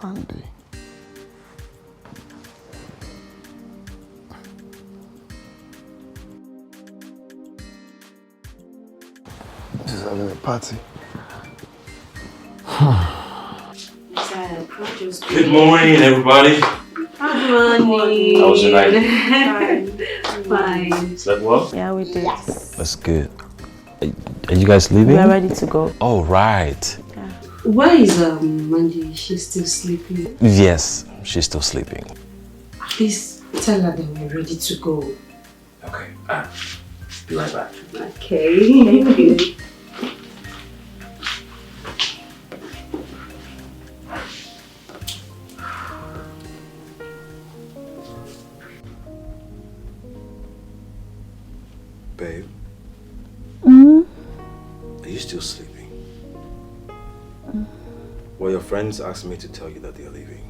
Speaker 11: Andy. She's having a party.
Speaker 12: Good morning, everybody.
Speaker 8: Good morning.
Speaker 12: How was your night?
Speaker 8: Fine.
Speaker 12: Slept well?
Speaker 14: Yeah, we did.
Speaker 12: That's good. Are you guys leaving?
Speaker 14: We are ready to go.
Speaker 12: Oh, right.
Speaker 8: Why is Mandy? She's still sleeping.
Speaker 12: Yes, she's still sleeping.
Speaker 8: Please tell her that we're ready to go.
Speaker 12: Okay. Be right back.
Speaker 8: Okay. Thank you.
Speaker 3: Babe, are you still sleeping? Well, your friends asked me to tell you that they're leaving.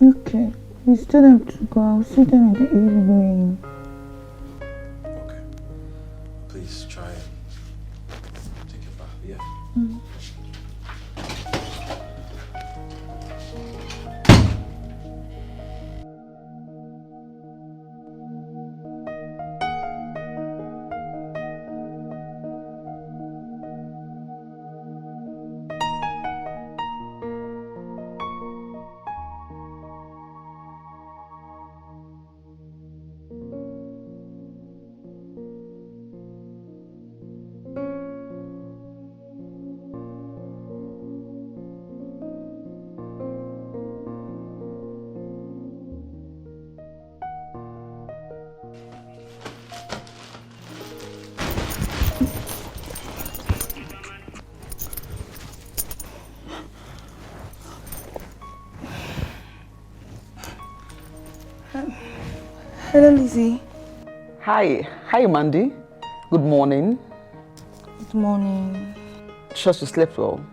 Speaker 19: Okay, please tell them to go. I'll see them in the evening.
Speaker 3: Okay. Please try and take your bath, yeah?
Speaker 4: Hello, Lizzie.
Speaker 2: Hi, Mandy. Good morning.
Speaker 4: Good morning.
Speaker 2: Trust you slept well.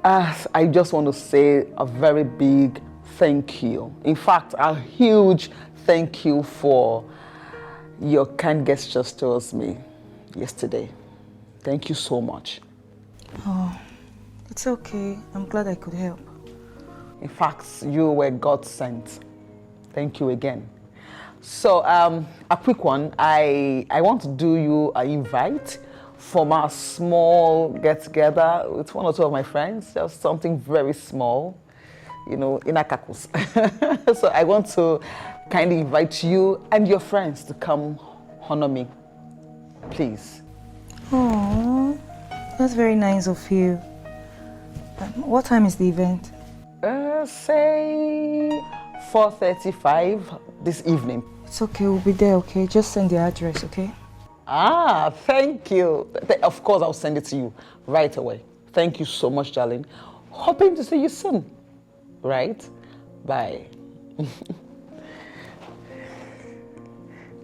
Speaker 2: I just want to say a very big thank you. In fact, a huge thank you for your kind gestures towards me yesterday. Thank you so much.
Speaker 4: Oh, it's okay. I'm glad I could help.
Speaker 2: In fact, you were God sent. Thank you again. So, a quick one. I want to do you an invite from a small get-together with one or two of my friends. Just something very small, in Akakus. So I want to kindly invite you and your friends to come honor me, please.
Speaker 4: Oh, that's very nice of you. What time is the event?
Speaker 2: Say 4:35 this evening.
Speaker 4: It's okay, we'll be there, okay? Just send the address, okay?
Speaker 2: Thank you. Of course, I'll send it to you right away. Thank you so much, darling. Hoping to see you soon. Right? Bye.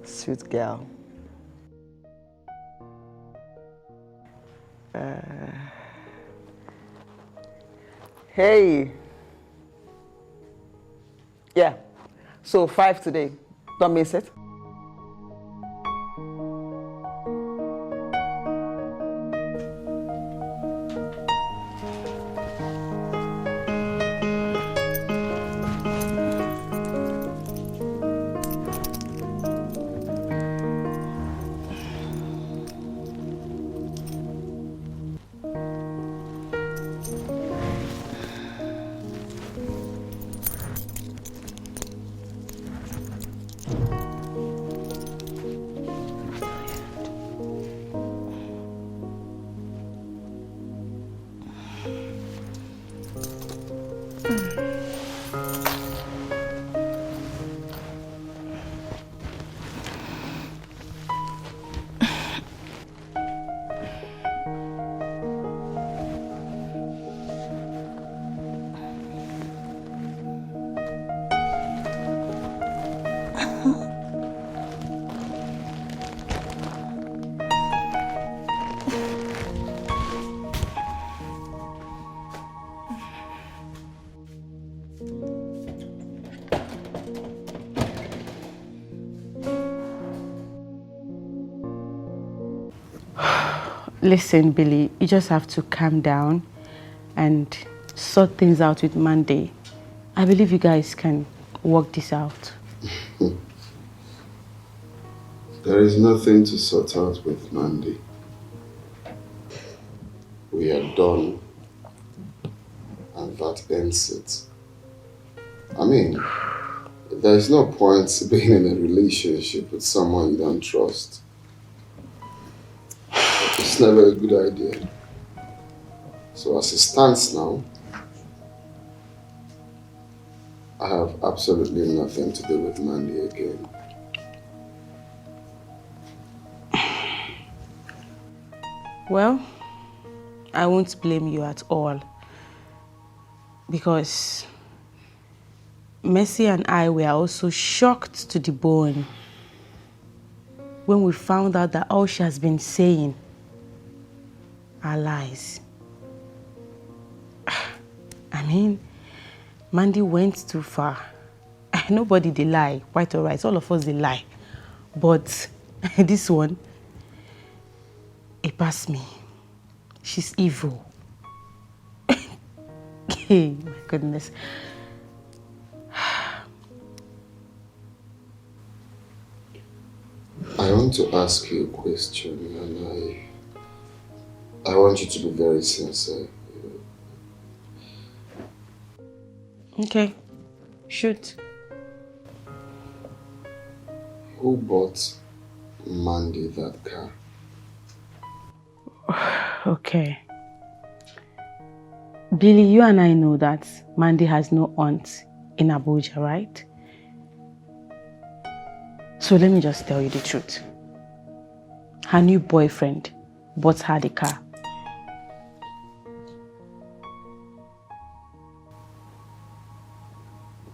Speaker 2: Sweet girl. Hey. Yeah. So 5 today. Don't miss it.
Speaker 14: Listen, Billy, you just have to calm down and sort things out with Monday. I believe you guys can work this out.
Speaker 11: There is nothing to sort out with Mandy. We are done, and that ends it. I mean, there's no point being in a relationship with someone you don't trust. It's never a good idea. So as it stands now, I have absolutely nothing to do with Mandy again.
Speaker 14: Well, I won't blame you at all, because Mercy and I were also shocked to the bone when we found out that all she has been saying are lies. I mean, Mandy went too far. Nobody they lie, quite alright, all of us they lie. But this one, it passed me. She's evil. Hey, my goodness.
Speaker 11: I want to ask you a question, and I want you to be very sincere.
Speaker 14: Okay, shoot.
Speaker 11: Who bought Mandy that car?
Speaker 14: Okay. Billy, you and I know that Mandy has no aunt in Abuja, right? So let me just tell you the truth. Her new boyfriend bought her the car.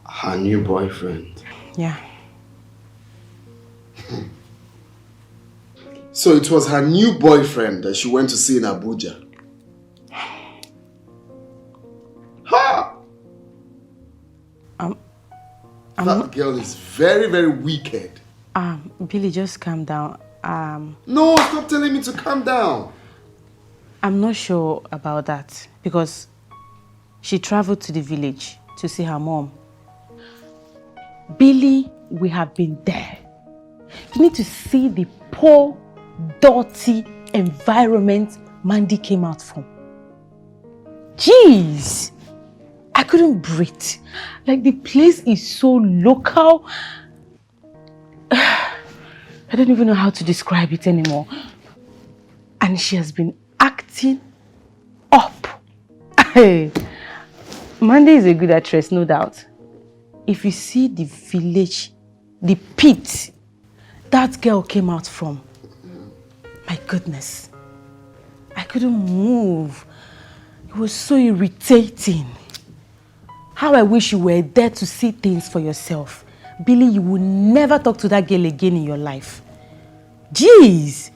Speaker 11: Her new boyfriend?
Speaker 2: Yeah.
Speaker 11: So it was her new boyfriend that she went to see in Abuja. Ha! That girl is very, very wicked.
Speaker 2: Billy, just calm down.
Speaker 11: No, stop telling me to calm down.
Speaker 2: I'm not sure about that because she traveled to the village to see her mom. Billy, we have been there. You need to see the poor, dirty environment Mandy came out from. Jeez! I couldn't breathe. Like, the place is so local. I don't even know how to describe it anymore. And she has been acting up. Mandy is a good actress, no doubt. If you see the village, the pit that girl came out from, my goodness, I couldn't move. It was so irritating. How I wish you were there to see things for yourself. Billy, you will never talk to that girl again in your life. Jeez.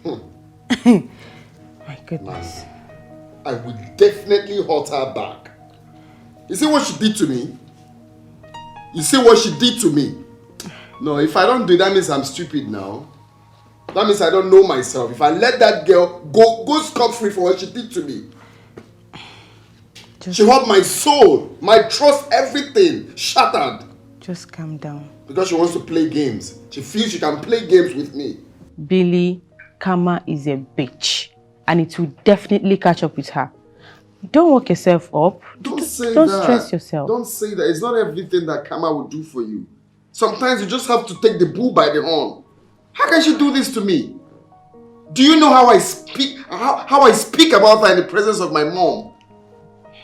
Speaker 2: My goodness.
Speaker 11: Man, I would definitely hurt her back. You see what she did to me? You see what she did to me? No, if I don't do it, that means I'm stupid now. That means I don't know myself. If I let that girl go scot-free for what she did to me. She hurt my soul, my trust, everything shattered.
Speaker 2: Just calm down.
Speaker 11: Because she wants to play games. She feels she can play games with me.
Speaker 2: Billy, karma is a bitch. And it will definitely catch up with her. Don't work yourself up.
Speaker 11: Don't say
Speaker 2: Don't
Speaker 11: that.
Speaker 2: stress yourself.
Speaker 11: Don't say that. It's not everything that karma will do for you. Sometimes you just have to take the bull by the horn. How can she do this to me? Do you know how I speak? How I speak about her in the presence of my mom?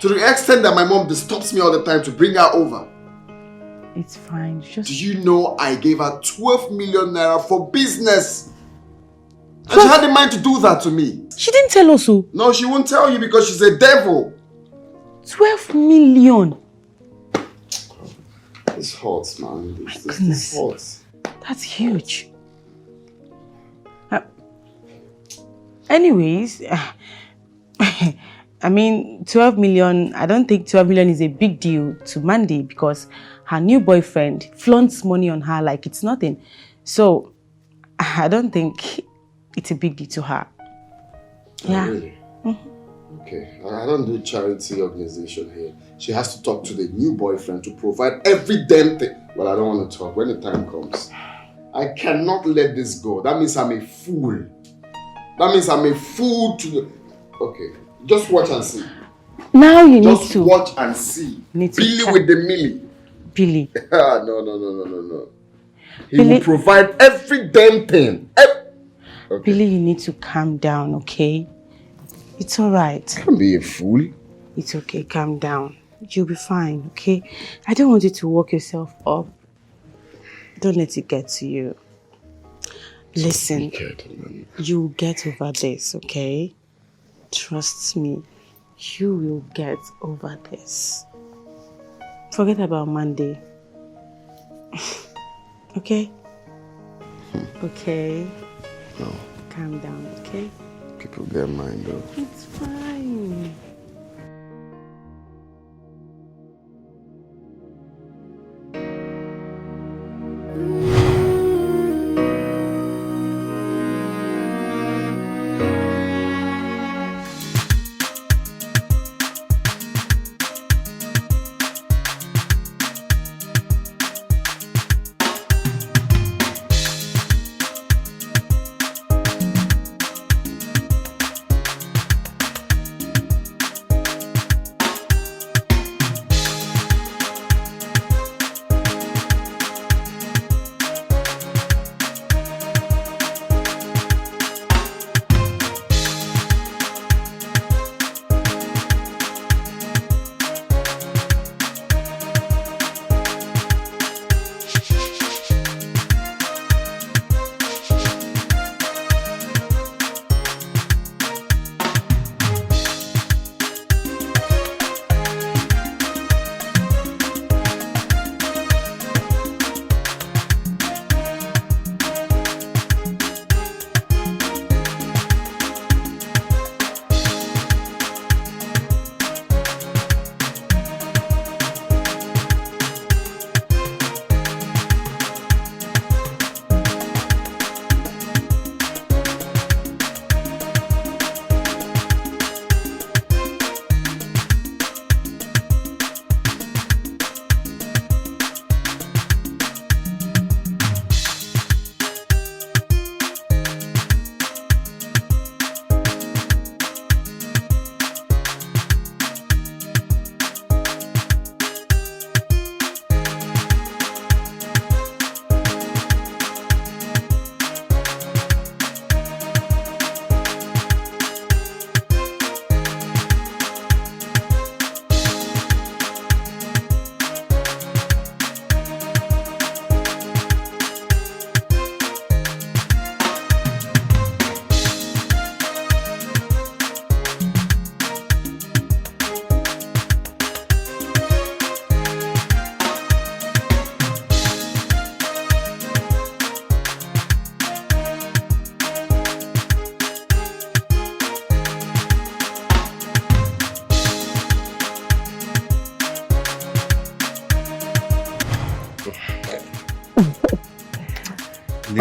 Speaker 11: To the extent that my mom disturbs me all the time to bring her over.
Speaker 2: It's fine. Just...
Speaker 11: Do you know I gave her 12 million naira for business? And she had the mind to do that to me.
Speaker 2: She didn't tell us so.
Speaker 11: No, she won't tell you because she's a devil.
Speaker 2: 12 million.
Speaker 11: This hurts, man. This hurts.
Speaker 2: That's huge. Anyways, I mean, 12 million, I don't think 12 million is a big deal to Mandy because her new boyfriend flaunts money on her like it's nothing. So, I don't think it's a big deal to her. Yeah.
Speaker 11: Oh, really? Okay. I don't do charity organization here. She has to talk to the new boyfriend to provide every damn thing. Well, I don't want to talk when the time comes. I cannot let this go. That means I'm a fool. That means I'm a fool to the... Okay. Just watch and see.
Speaker 2: Now you
Speaker 11: just
Speaker 2: need to...
Speaker 11: watch and see. Billy with the millie.
Speaker 2: Billy.
Speaker 11: No. He will provide every damn thing. Okay.
Speaker 2: Billy, you need to calm down, okay? It's alright.
Speaker 11: Don't be a fool.
Speaker 2: It's okay, calm down. You'll be fine, okay? I don't want you to work yourself up. Don't let it get to you. Listen, you'll get over this, okay? Trust me, you will get over this. Forget about Monday. Okay? Okay?
Speaker 11: No.
Speaker 2: Calm down, okay?
Speaker 11: People get mine though.
Speaker 2: It's fine.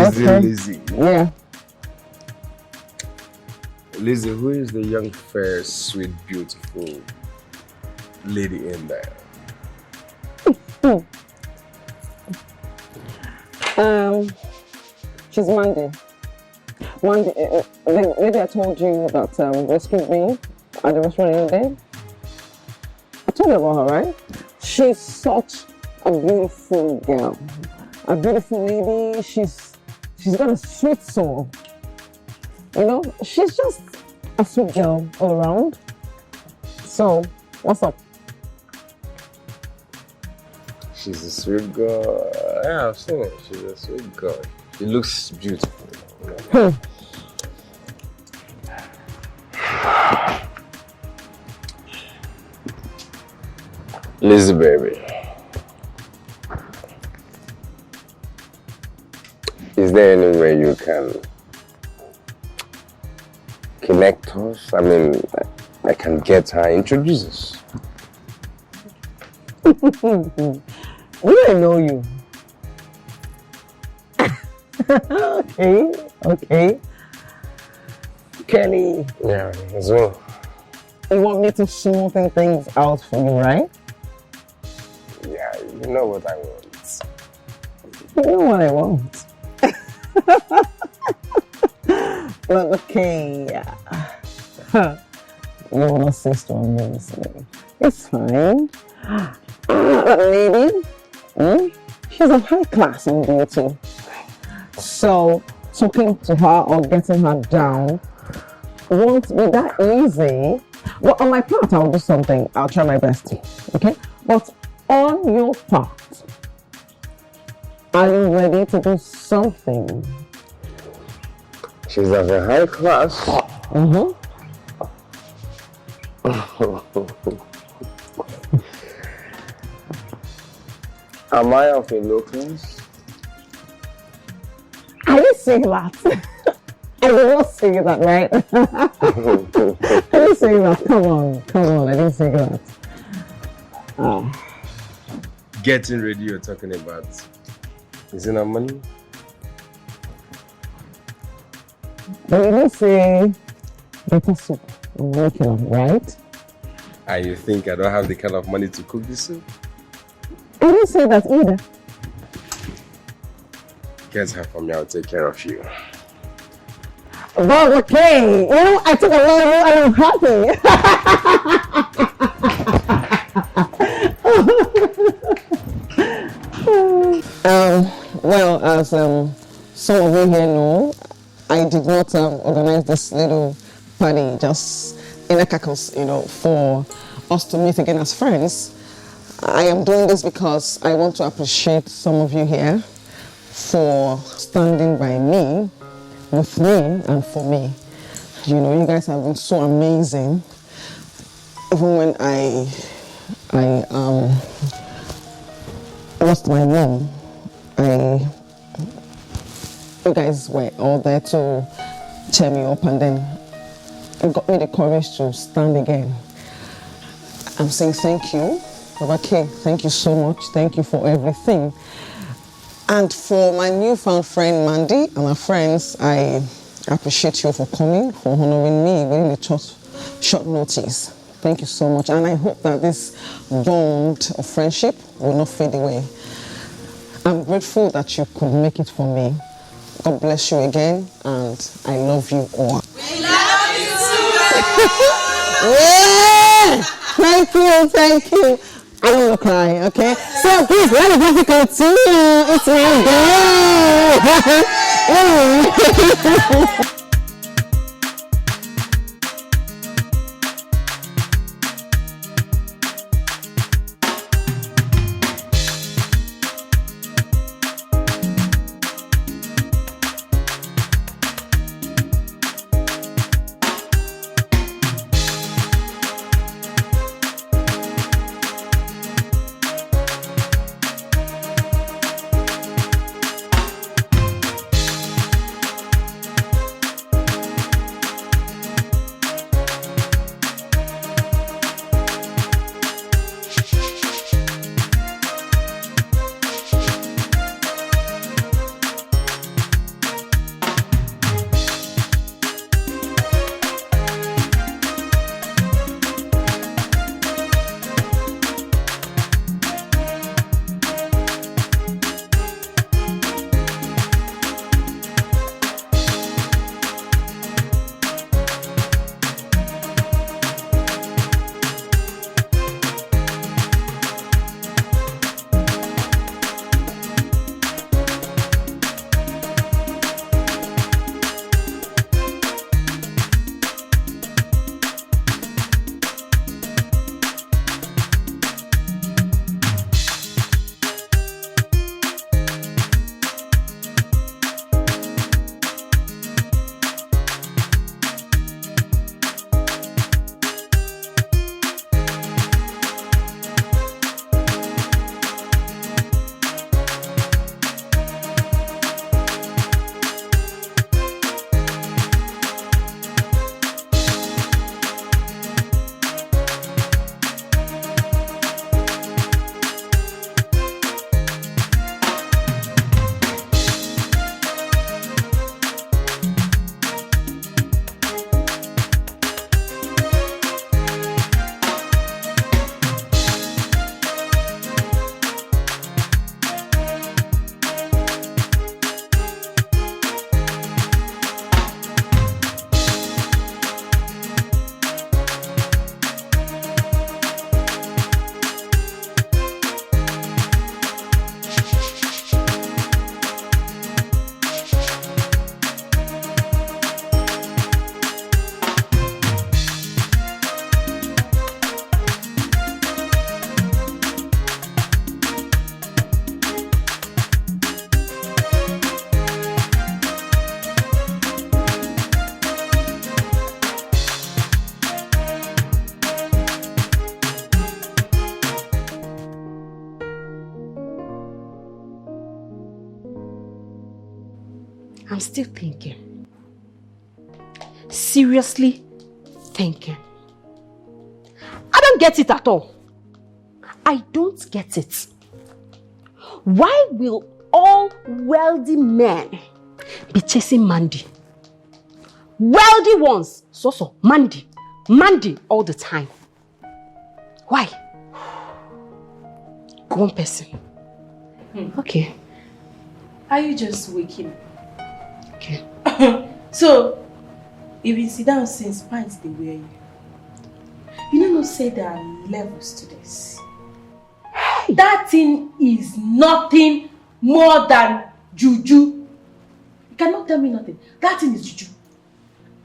Speaker 3: Lizzie.
Speaker 2: Yeah.
Speaker 3: Lizzie, who is the young, fair, sweet, beautiful lady in there?
Speaker 2: She's Mandy. Mandy, maybe I told you that rescued me at the restaurant the other day. I told you about her, right? She's such a beautiful girl, a beautiful lady. She's got a sweet soul. You know, she's just a sweet girl all around. So, what's up?
Speaker 3: She's a sweet girl. Yeah, I've seen it. She's a sweet girl. She looks beautiful. Lizzie, baby. Is there any way you can connect us? I mean, I can get her introduced us.
Speaker 2: We don't know you. Okay. Kelly.
Speaker 3: Yeah, as well.
Speaker 2: You want me to smoothen things out for you, right?
Speaker 3: Yeah, you know what I want.
Speaker 2: You know what I want. But okay. You wanna say strong words? It's fine. That lady, she's a high class in beauty. So talking to her or getting her down won't be that easy. Well, on my part, I'll do something. I'll try my best. Okay? But on your part, are you ready to do something?
Speaker 3: She's of a high class. Am I of a low class?
Speaker 2: I didn't say that. I did not say that, right? I didn't say that. Come on. I didn't say that.
Speaker 3: Getting ready, you're talking about. Is it not money?
Speaker 2: But you didn't say better soup and regular, right?
Speaker 3: And you think I don't have the kind of money to cook this soup?
Speaker 2: I didn't say that either.
Speaker 3: Get her for me, I'll take care of you.
Speaker 2: But okay, you know, I took a lot of you and I'm happy. Well, as some of you here know, I did not organize this little party just in a cackles, you know, for us to meet again as friends. I am doing this because I want to appreciate some of you here for standing by me, with me, and for me. You know, you guys have been so amazing. Even when I lost my mom, you guys were all there to cheer me up, and then it got me the courage to stand again. I'm saying thank you, Baba K. Thank you so much. Thank you for everything. And for my newfound friend Mandy and my friends, I appreciate you for coming, for honoring me within a short notice. Thank you so much. And I hope that this bond of friendship will not fade away. I'm grateful that you could make it for me. God bless you again, and I love you all.
Speaker 9: We love you too.
Speaker 2: Yeah! Thank you. I don't want to cry, okay? So please, let me continue. It's my girl.
Speaker 13: I'm still thinking. Seriously thinking. I don't get it at all. I don't get it. Why will all wealthy men be chasing Mandy? Wealthy ones, so Mandy all the time. Why? One person. Okay.
Speaker 8: Are you just waking?
Speaker 13: Okay.
Speaker 8: So, you've been sit down since pints they wear you. You don't know say there are levels to this. That thing is nothing more than juju. You cannot tell me nothing. That thing is juju.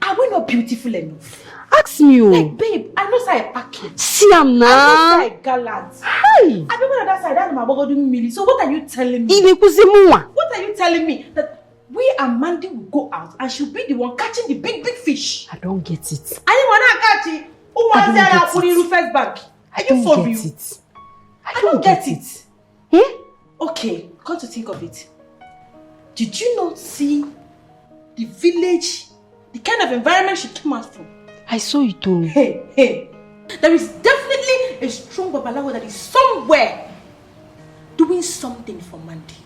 Speaker 8: Are we not beautiful enough?
Speaker 13: Ask me.
Speaker 8: Like, babe, I know say I pack it.
Speaker 13: See, I'm not.
Speaker 8: I know say I gallant.
Speaker 13: Hi.
Speaker 8: I remember on that side, that's my bogo doing milli. So what are you telling me?
Speaker 13: What
Speaker 8: are you telling me? That we and Mandy will go out and she'll be the one catching the big fish.
Speaker 13: I don't get it.
Speaker 8: I didn't want to catch it. Who wants to put in the first bank? Are you for real? I don't get it.
Speaker 13: Eh?
Speaker 8: Okay, come to think of it. Did you not see the village, the kind of environment she came out from?
Speaker 13: I saw it too.
Speaker 8: Hey. There is definitely a strong babalawo that is somewhere doing something for Mandy.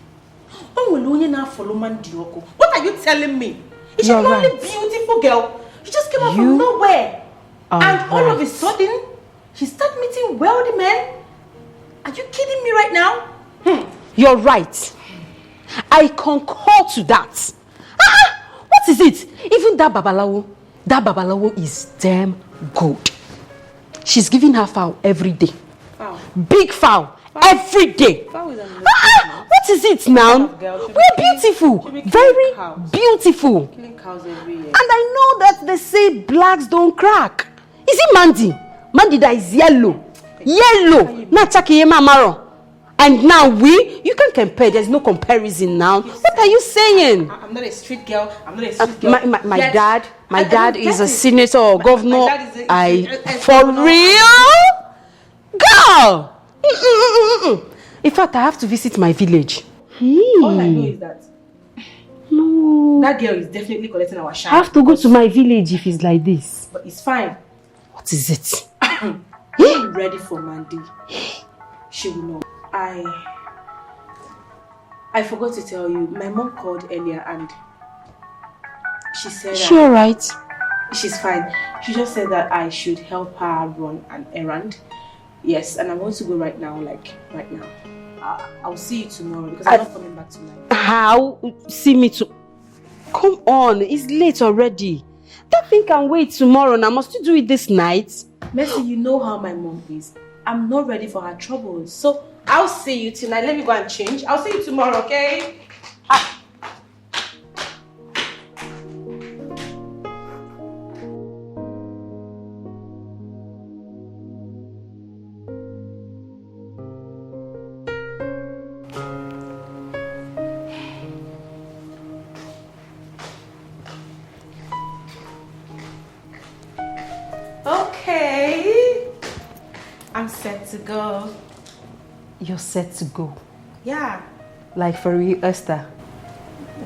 Speaker 8: Oh, will only now follow Mandy. What are you telling me? Is she only beautiful girl? She just came out from nowhere. And all of a sudden, she started meeting wealthy men. Are you kidding me right now?
Speaker 13: You're right. I concur to that. What is it? Even that babalawo is damn good. She's giving her fowl every day.
Speaker 8: Fowl.
Speaker 13: Big fowl. Every day.
Speaker 8: Fowl is
Speaker 13: what is it now? We're beautiful. Very beautiful.
Speaker 8: Killing cows every year.
Speaker 13: And I know that they say blacks don't crack. Is it Mandy? Mandy that is yellow. Not Maro. And now you can compare. There's no comparison now. What are you saying?
Speaker 8: I'm not a street girl.
Speaker 13: My dad is a senator or governor. For real? Girl! In fact, I have to visit my village.
Speaker 8: All I know is that that girl is definitely collecting our shine.
Speaker 13: I have to go to my village if it's like this.
Speaker 8: But it's fine.
Speaker 13: What is it?
Speaker 8: I'm ready for Mandy. She will know. I forgot to tell you, my mom called earlier and she said
Speaker 13: she alright?
Speaker 8: She's fine. She just said that I should help her run an errand. Yes, and I want to go right now, right now. I'll see you tomorrow because I'm not coming back tonight.
Speaker 13: How? See me to... Come on, it's late already. That thing can wait tomorrow now. Must you do it this night?
Speaker 8: Mercy, you know how my mom is. I'm not ready for her troubles. So I'll see you tonight. Let me go and change. I'll see you tomorrow, okay? Okay. I'm set to go.
Speaker 13: You're set to go?
Speaker 8: Yeah.
Speaker 13: Like for real, Esther?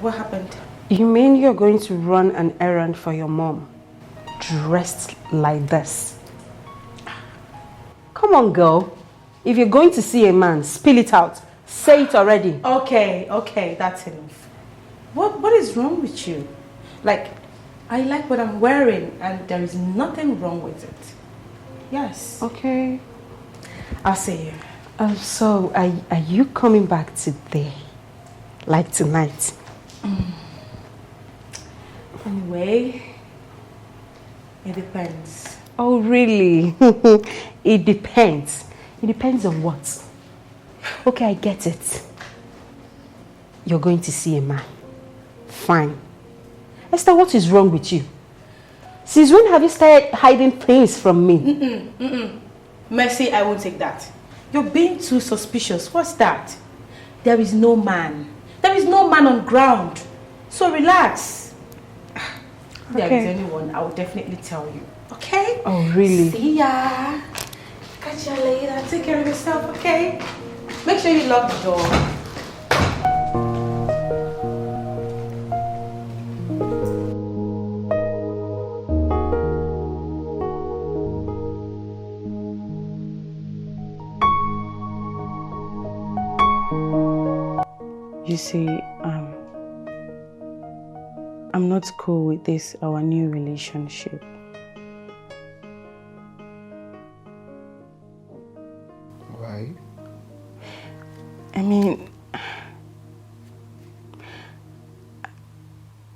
Speaker 8: What happened?
Speaker 13: You mean you're going to run an errand for your mom? Dressed like this? Come on, girl. If you're going to see a man, spill it out. Say it already.
Speaker 8: Okay, that's enough. What is wrong with you? Like, I like what I'm wearing and there is nothing wrong with it. Yes.
Speaker 13: Okay.
Speaker 8: I'll see you.
Speaker 13: So, are you coming back today? Like tonight?
Speaker 8: Anyway, it depends.
Speaker 13: Oh, really? It depends. It depends on what? Okay, I get it. You're going to see a man. Fine. Esther, what is wrong with you? Since when have you started hiding things from me?
Speaker 8: Mercy, I won't take that. You're being too suspicious. What's that? There is no man. There is no man on ground. So relax. If there is anyone, I will definitely tell you. Okay?
Speaker 13: Oh, really?
Speaker 8: See ya. Catch you later. Take care of yourself, okay? Make sure you lock the door.
Speaker 2: see, I'm not cool with this, our new relationship.
Speaker 11: Why?
Speaker 2: I mean,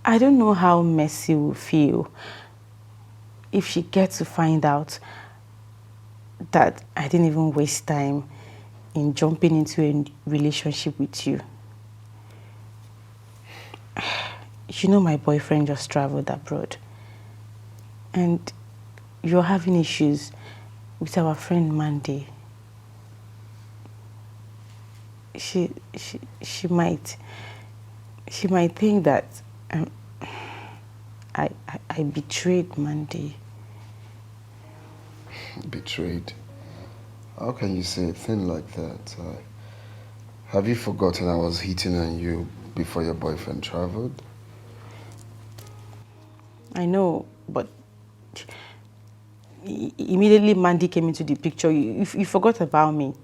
Speaker 2: I don't know how Mercy will feel if she gets to find out that I didn't even waste time in jumping into a relationship with you. You know my boyfriend just traveled abroad and you're having issues with our friend Mandy. She might think that I betrayed Mandy.
Speaker 11: Betrayed? How can you say a thing like that? Have you forgotten I was hitting on you before your boyfriend traveled?
Speaker 2: I know, but immediately Mandy came into the picture. You forgot about me.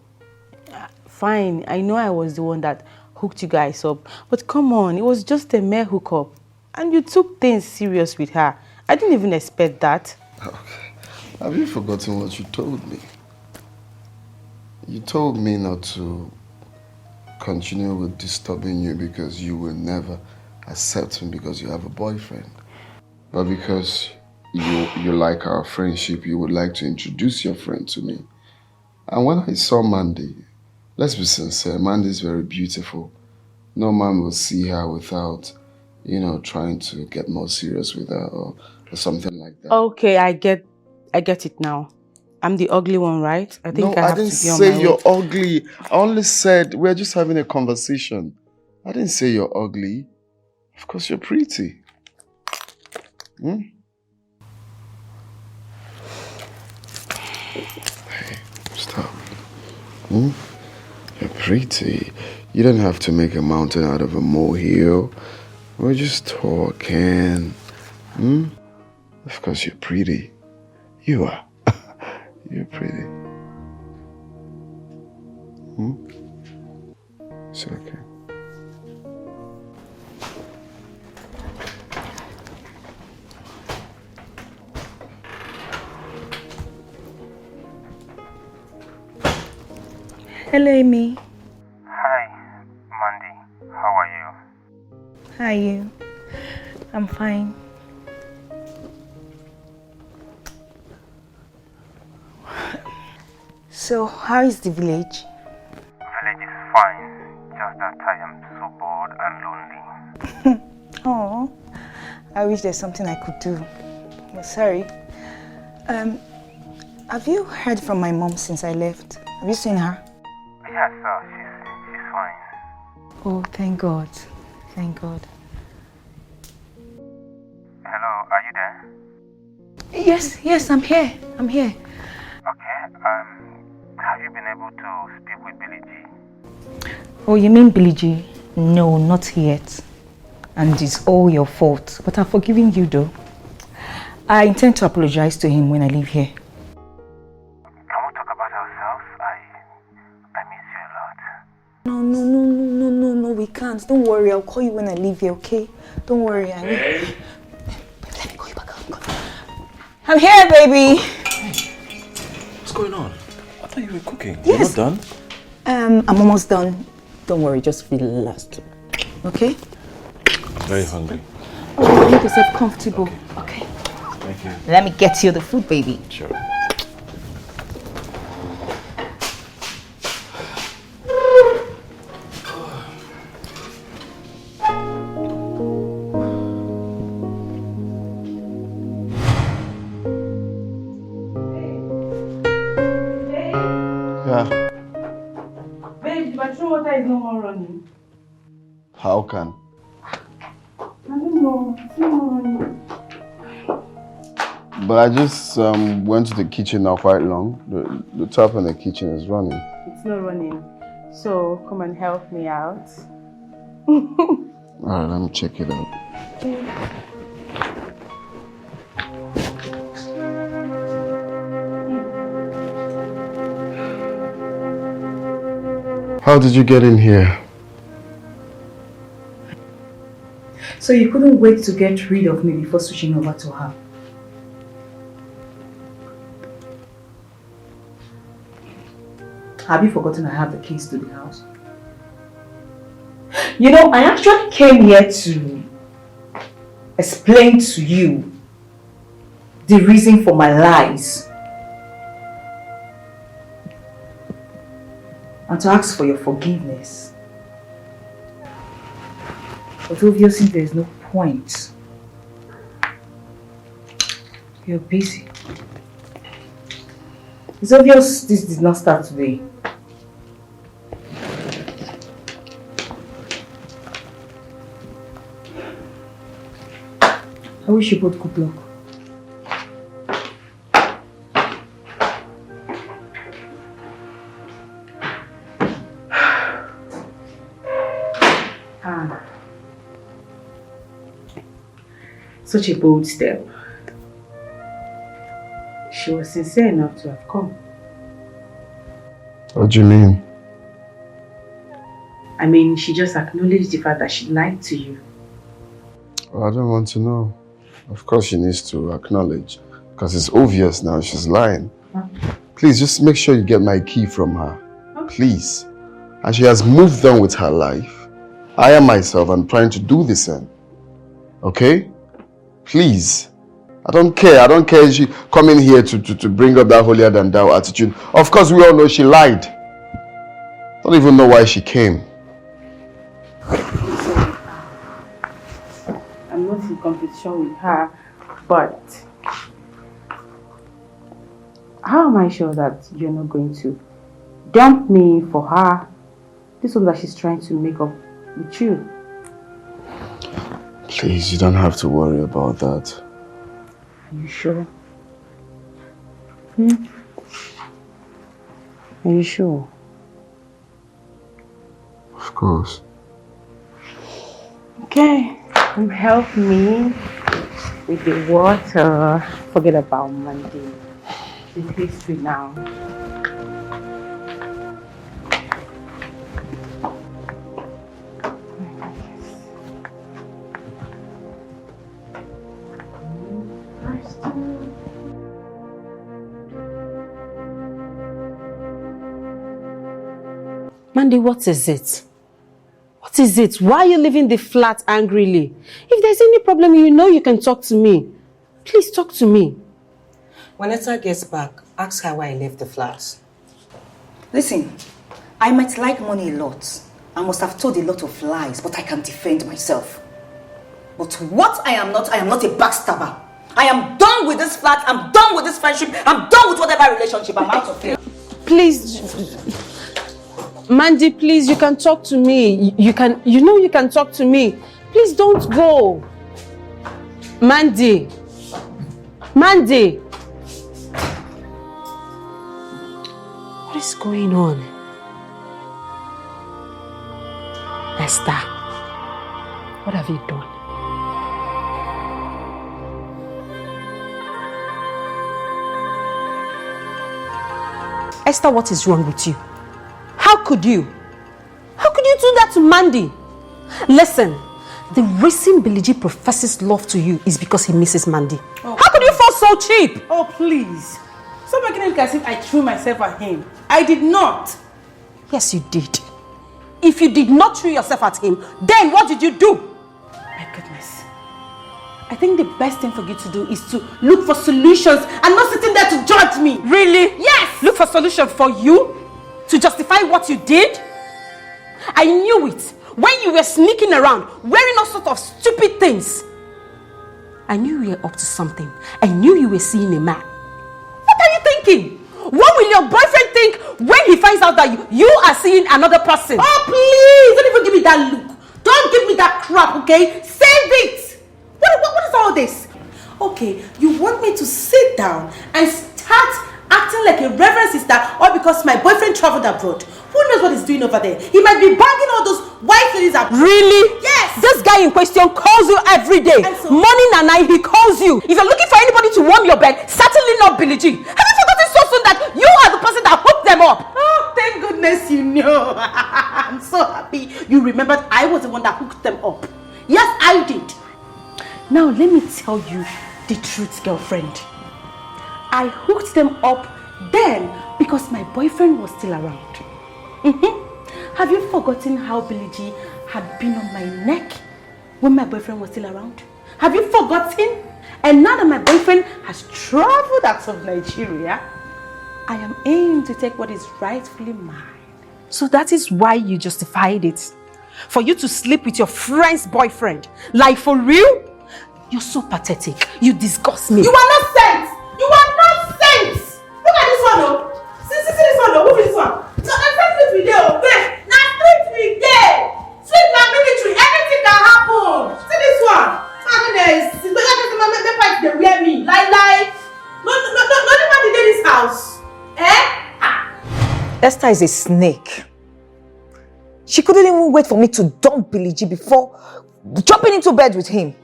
Speaker 2: Fine, I know I was the one that hooked you guys up, but come on, it was just a mere hookup. And you took things serious with her. I didn't even expect that.
Speaker 11: Okay. Have you forgotten what you told me? You told me not to continue with disturbing you because you will never accept me because you have a boyfriend. But because you like our friendship, you would like to introduce your friend to me. And when I saw Mandy, let's be sincere, Mandy is very beautiful. No man will see her without, trying to get more serious with her or something like that.
Speaker 2: Okay, I get it now. I'm the ugly one, right? I think
Speaker 11: No,
Speaker 2: I
Speaker 11: I
Speaker 2: have
Speaker 11: didn't
Speaker 2: to be on
Speaker 11: say
Speaker 2: my
Speaker 11: you're
Speaker 2: way.
Speaker 11: ugly. I only said we're just having a conversation. I didn't say you're ugly. Of course you're pretty. Hey, stop. You're pretty. You don't have to make a mountain out of a molehill. We're just talking. Of course you're pretty. You are. You're pretty. It's okay.
Speaker 4: Hello, Amy.
Speaker 16: Hi, Mandy. How are you?
Speaker 4: How are you? I'm fine. So, how is the village?
Speaker 16: Village is fine, just that I am so bored and lonely.
Speaker 4: Oh, I wish there's something I could do. But sorry. Have you heard from my mom since I left? Have you seen her?
Speaker 16: Yes, she's fine.
Speaker 4: Oh, thank God. Thank God.
Speaker 16: Hello, are you there?
Speaker 4: Yes, I'm here. I'm here.
Speaker 16: Okay, have you been able to speak with Billy G?
Speaker 4: Oh, you mean Billy G? No, not yet. And it's all your fault. But I've forgiven you though. I intend to apologize to him when I leave here.
Speaker 16: Can we talk about ourselves? I miss you a lot.
Speaker 4: No, we can't. Don't worry, I'll call you when I leave here, okay? Don't worry, I will.
Speaker 3: Hey.
Speaker 4: Let me call you back. I'm here, baby.
Speaker 12: What's going on? I thought you were cooking.
Speaker 4: Yes.
Speaker 12: You're not done?
Speaker 4: I'm almost done. Don't worry, just relax. Okay?
Speaker 12: Very hungry.
Speaker 4: Oh, make yourself comfortable. Okay.
Speaker 12: Thank you.
Speaker 4: Let me get you the food, baby.
Speaker 12: Sure.
Speaker 11: Yeah.
Speaker 2: Babe, the bathroom water is no more running.
Speaker 11: How can?
Speaker 2: I don't know. It's no more running.
Speaker 11: But I just went to the kitchen not quite long. The tap in the kitchen is running.
Speaker 2: It's not running. So come and help me out.
Speaker 11: Alright, let me check it out. How did you get in here?
Speaker 1: So you couldn't wait to get rid of me before switching over to her? Have you forgotten I have the keys to the house? You know, I actually came here to explain to you the reason for my lies. And to ask for your forgiveness. But obviously there is no point. You're busy. It's obvious this did not start today. I wish you both good luck. Such a bold step. She was sincere enough to have come.
Speaker 11: What do you mean?
Speaker 1: I mean, she just acknowledged the fact that she lied to you.
Speaker 11: Well, I don't want to know. Of course she needs to acknowledge. Because it's obvious now she's lying.
Speaker 1: Huh?
Speaker 11: Please, just make sure you get my key from her. Okay. Please. And she has moved on with her life. I am myself, I'm trying to do the same. Okay? Please. I don't care. I don't care if she coming here to bring up that holier than thou attitude. Of course, we all know she lied. Don't even know why she came.
Speaker 1: I'm not in competition with her, but how am I sure that you're not going to dump me for her? This one that she's trying to make up with you.
Speaker 11: Please, you don't have to worry about that.
Speaker 1: Are you sure? Are you sure?
Speaker 11: Of course.
Speaker 1: Okay, help me with the water. Forget about Monday. It's history now.
Speaker 13: Mandy, what is it? What is it? Why are you leaving the flat angrily? If there's any problem, you know you can talk to me. Please talk to me.
Speaker 1: When Etta gets back, ask her why I left the flat. Listen, I might like money a lot. I must have told a lot of lies, but I can defend myself. But what I am not a backstabber. I am done with this flat, I'm done with this friendship, I'm done with whatever relationship, I'm out of here.
Speaker 13: Please, Mandy, please, you can talk to me. You know you can talk to me. Please don't go. Mandy. Mandy. What is going on? Esther, what have you done? Esther, what is wrong with you? How could you? How could you do that to Mandy? Listen, the reason Billy G professes love to you is because he misses Mandy.
Speaker 14: Oh,
Speaker 13: how could you fall so cheap?
Speaker 14: Oh, please. Stop making it look as if I threw myself at him. I did not.
Speaker 13: Yes, you did. If you did not throw yourself at him, then what did you do?
Speaker 14: My goodness. I think the best thing for you to do is to look for solutions and not sitting there to judge me.
Speaker 13: Really?
Speaker 14: Yes!
Speaker 13: Look for solution for you? To justify what you did? I knew it. When you were sneaking around, wearing all sorts of stupid things. I knew you were up to something. I knew you were seeing a man. What are you thinking? What will your boyfriend think when he finds out that you are seeing another person?
Speaker 14: Oh, please! Don't even give me that look. Don't give me that crap, okay? Save it! What is all this? Okay, you want me to sit down and start acting like a reverend sister all because my boyfriend traveled abroad? Who knows what he's doing over there? He might be banging all those white ladies abroad.
Speaker 13: Really?
Speaker 14: Yes!
Speaker 13: This guy in question calls you every day.
Speaker 14: So,
Speaker 13: morning and night, he calls you. If you're looking for anybody to warm your bed, certainly not Billie Jean. Have you forgotten so soon that you are the person that hooked them up?
Speaker 14: Oh, thank goodness you know. I'm so happy you remembered I was the one that hooked them up. Yes, I did.
Speaker 8: Now let me tell you the truth, girlfriend. I hooked them up then because my boyfriend was still around. Have you forgotten how Billie G had been on my neck when my boyfriend was still around? Have you forgotten? And now that my boyfriend has traveled out of Nigeria, I am aiming to take what is rightfully mine. So that is why you justified it. For you to sleep with your friend's boyfriend. Like for real? You're so pathetic. You disgust me.
Speaker 13: You are not sense! You are not sense! Look at this one, oh! See this one, oh! Move this one! No, that's street we there, oh! Wait! Now street we there! Street na military, anything can happen! See this one! They wear me. Lie. No, nobody did this house.
Speaker 4: Esther is a snake. She couldn't even wait for me to dump Billie G before jumping into bed with him.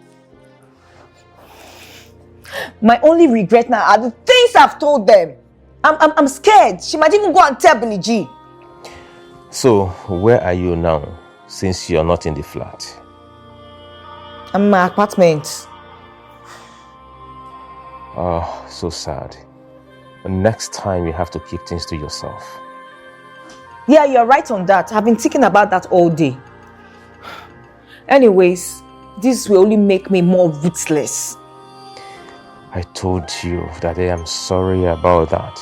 Speaker 4: My only regret now are the things I've told them. I'm scared. She might even go and tell Billie G.
Speaker 3: So, where are you now, since you're not in the flat?
Speaker 4: I'm in my apartment.
Speaker 3: Oh, so sad. Next time you have to keep things to yourself.
Speaker 4: Yeah, you're right on that. I've been thinking about that all day. Anyways, this will only make me more ruthless.
Speaker 3: I told you that I am sorry about that.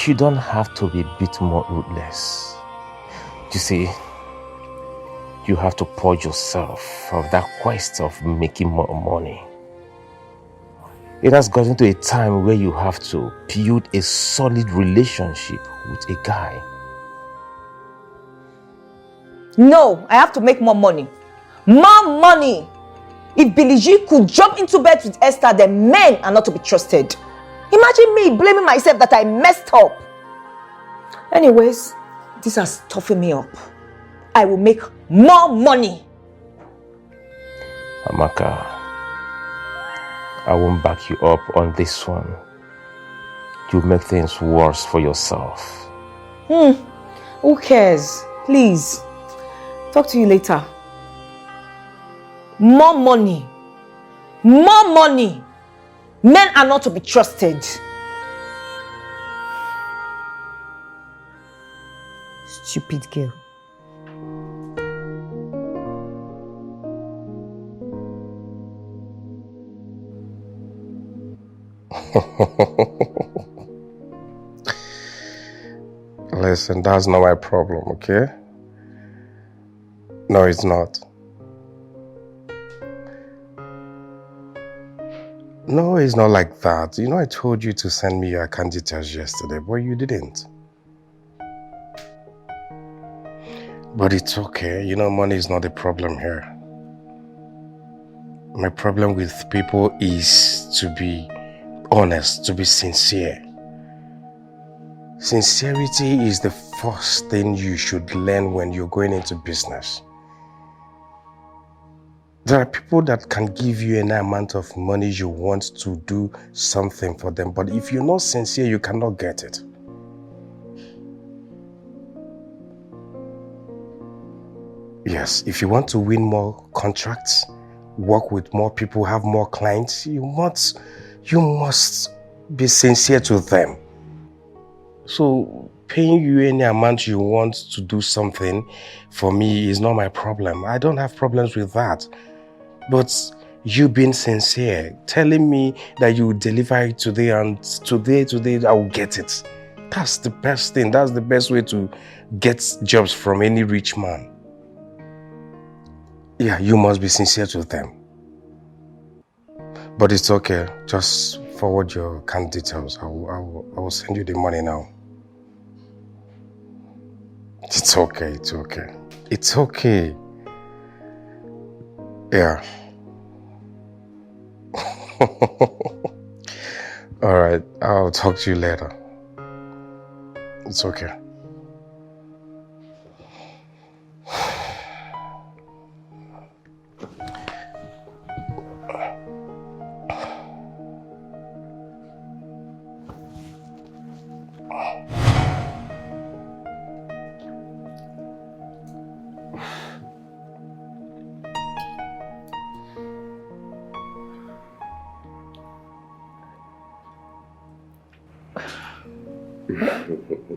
Speaker 3: You don't have to be a bit more ruthless. You see, you have to purge yourself of that quest of making more money. It has gotten to a time where you have to build a solid relationship with a guy.
Speaker 4: No, I have to make more money. More money! If Billie G could jump into bed with Esther, then men are not to be trusted. Imagine me blaming myself that I messed up. Anyways, this has toughened me up. I will make more money.
Speaker 3: Amaka, I won't back you up on this one. You make things worse for yourself.
Speaker 4: Who cares? Please. Talk to you later. More money. More money. Men are not to be trusted. Stupid girl.
Speaker 3: Listen, that's not my problem, okay? No, it's not. No, it's not like that. You know, I told you to send me your account details yesterday, but you didn't. But it's okay. You know, money is not the problem here. My problem with people is to be honest, to be sincere. Sincerity is the first thing you should learn when you're going into business. There are people that can give you an amount of money you want to do something for them, but if you're not sincere, you cannot get it. Yes, if you want to win more contracts, work with more people, have more clients, you must be sincere to them. So paying you any amount you want to do something for me is not my problem. I don't have problems with that. But you being sincere, telling me that you will deliver it today and today I will get it. That's the best thing. That's the best way to get jobs from any rich man. Yeah, you must be sincere to them. But it's okay. Just forward your account details. I will send you the money now. It's okay. It's okay. It's okay. Yeah. All right. I'll talk to you later. It's okay.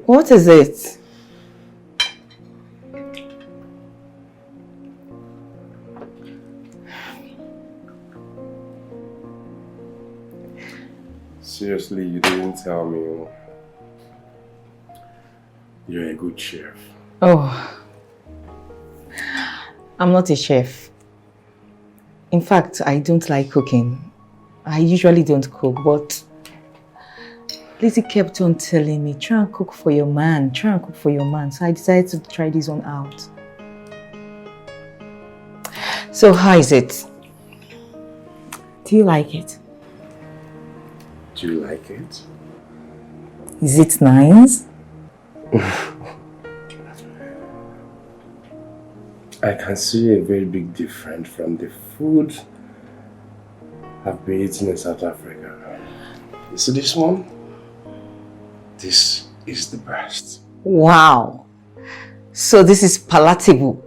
Speaker 1: What is it?
Speaker 3: Seriously, you didn't tell me. You're a good chef.
Speaker 1: Oh, I'm not a chef. In fact, I don't like cooking. I usually don't cook, but Lizzie kept on telling me, try and cook for your man, try and cook for your man. So I decided to try this one out. So how is it? Do you like it?
Speaker 3: Do you like it?
Speaker 1: Is it nice?
Speaker 3: I can see a very big difference from the food I've been eating in South Africa. You see this one? This is the best.
Speaker 1: Wow. So this is palatable.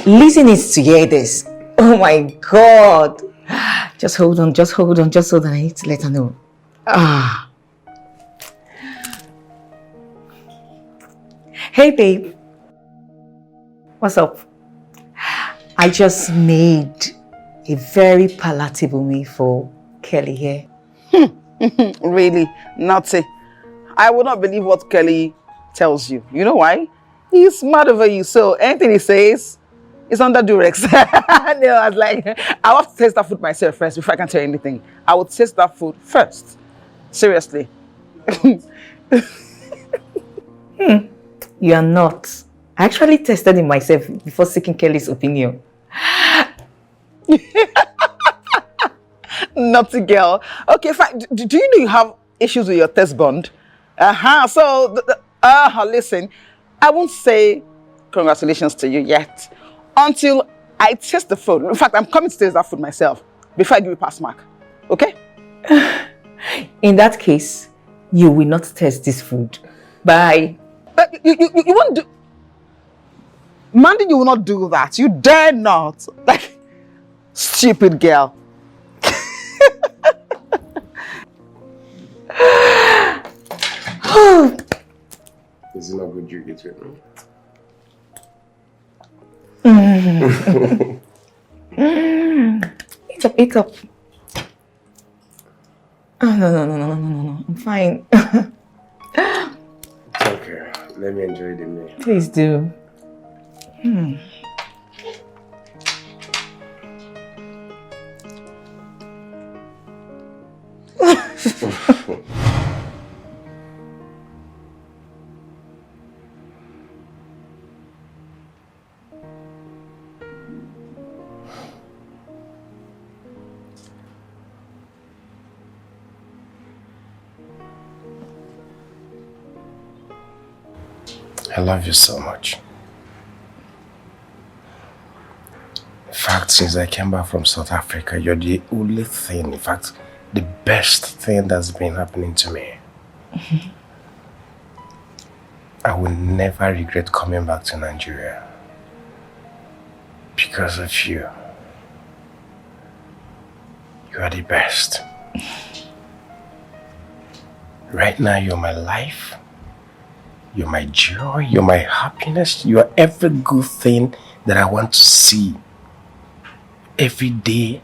Speaker 1: Lizzie needs to hear this. Oh my God. Just hold on, just hold on, just so that I need to let her know. Ah. Hey babe. What's up? I just made a very palatable meal for Kelly here.
Speaker 2: Really? Naughty. I would not believe what Kelly tells you. You know why? He's mad over you, so anything he says is under Durex. No, I was like, I want to taste that food myself first before I can tell you anything. I would taste that food first. Seriously.
Speaker 1: You are not. I actually tested it myself before seeking Kelly's opinion.
Speaker 2: Naughty girl. Okay, fine. Do you know you have issues with your test bond? So, listen, I won't say congratulations to you yet until I taste the food. In fact, I'm coming to taste that food myself before I give you a pass mark. Okay?
Speaker 1: In that case, you will not taste this food. Bye.
Speaker 2: You won't do... Mandy, you will not do that. You dare not. Like, stupid girl.
Speaker 3: Is it not good you eat with me?
Speaker 1: Eat up, eat up. Oh, no. I'm fine.
Speaker 3: It's okay. Let me enjoy the meal.
Speaker 1: Please do.
Speaker 3: I love you so much. In fact, since I came back from South Africa, you're the only thing, in fact, the best thing that's been happening to me. I will never regret coming back to Nigeria because of you. You are the best. Right now, you're my life. You're my joy, you're my happiness, you're every good thing that I want to see. Every day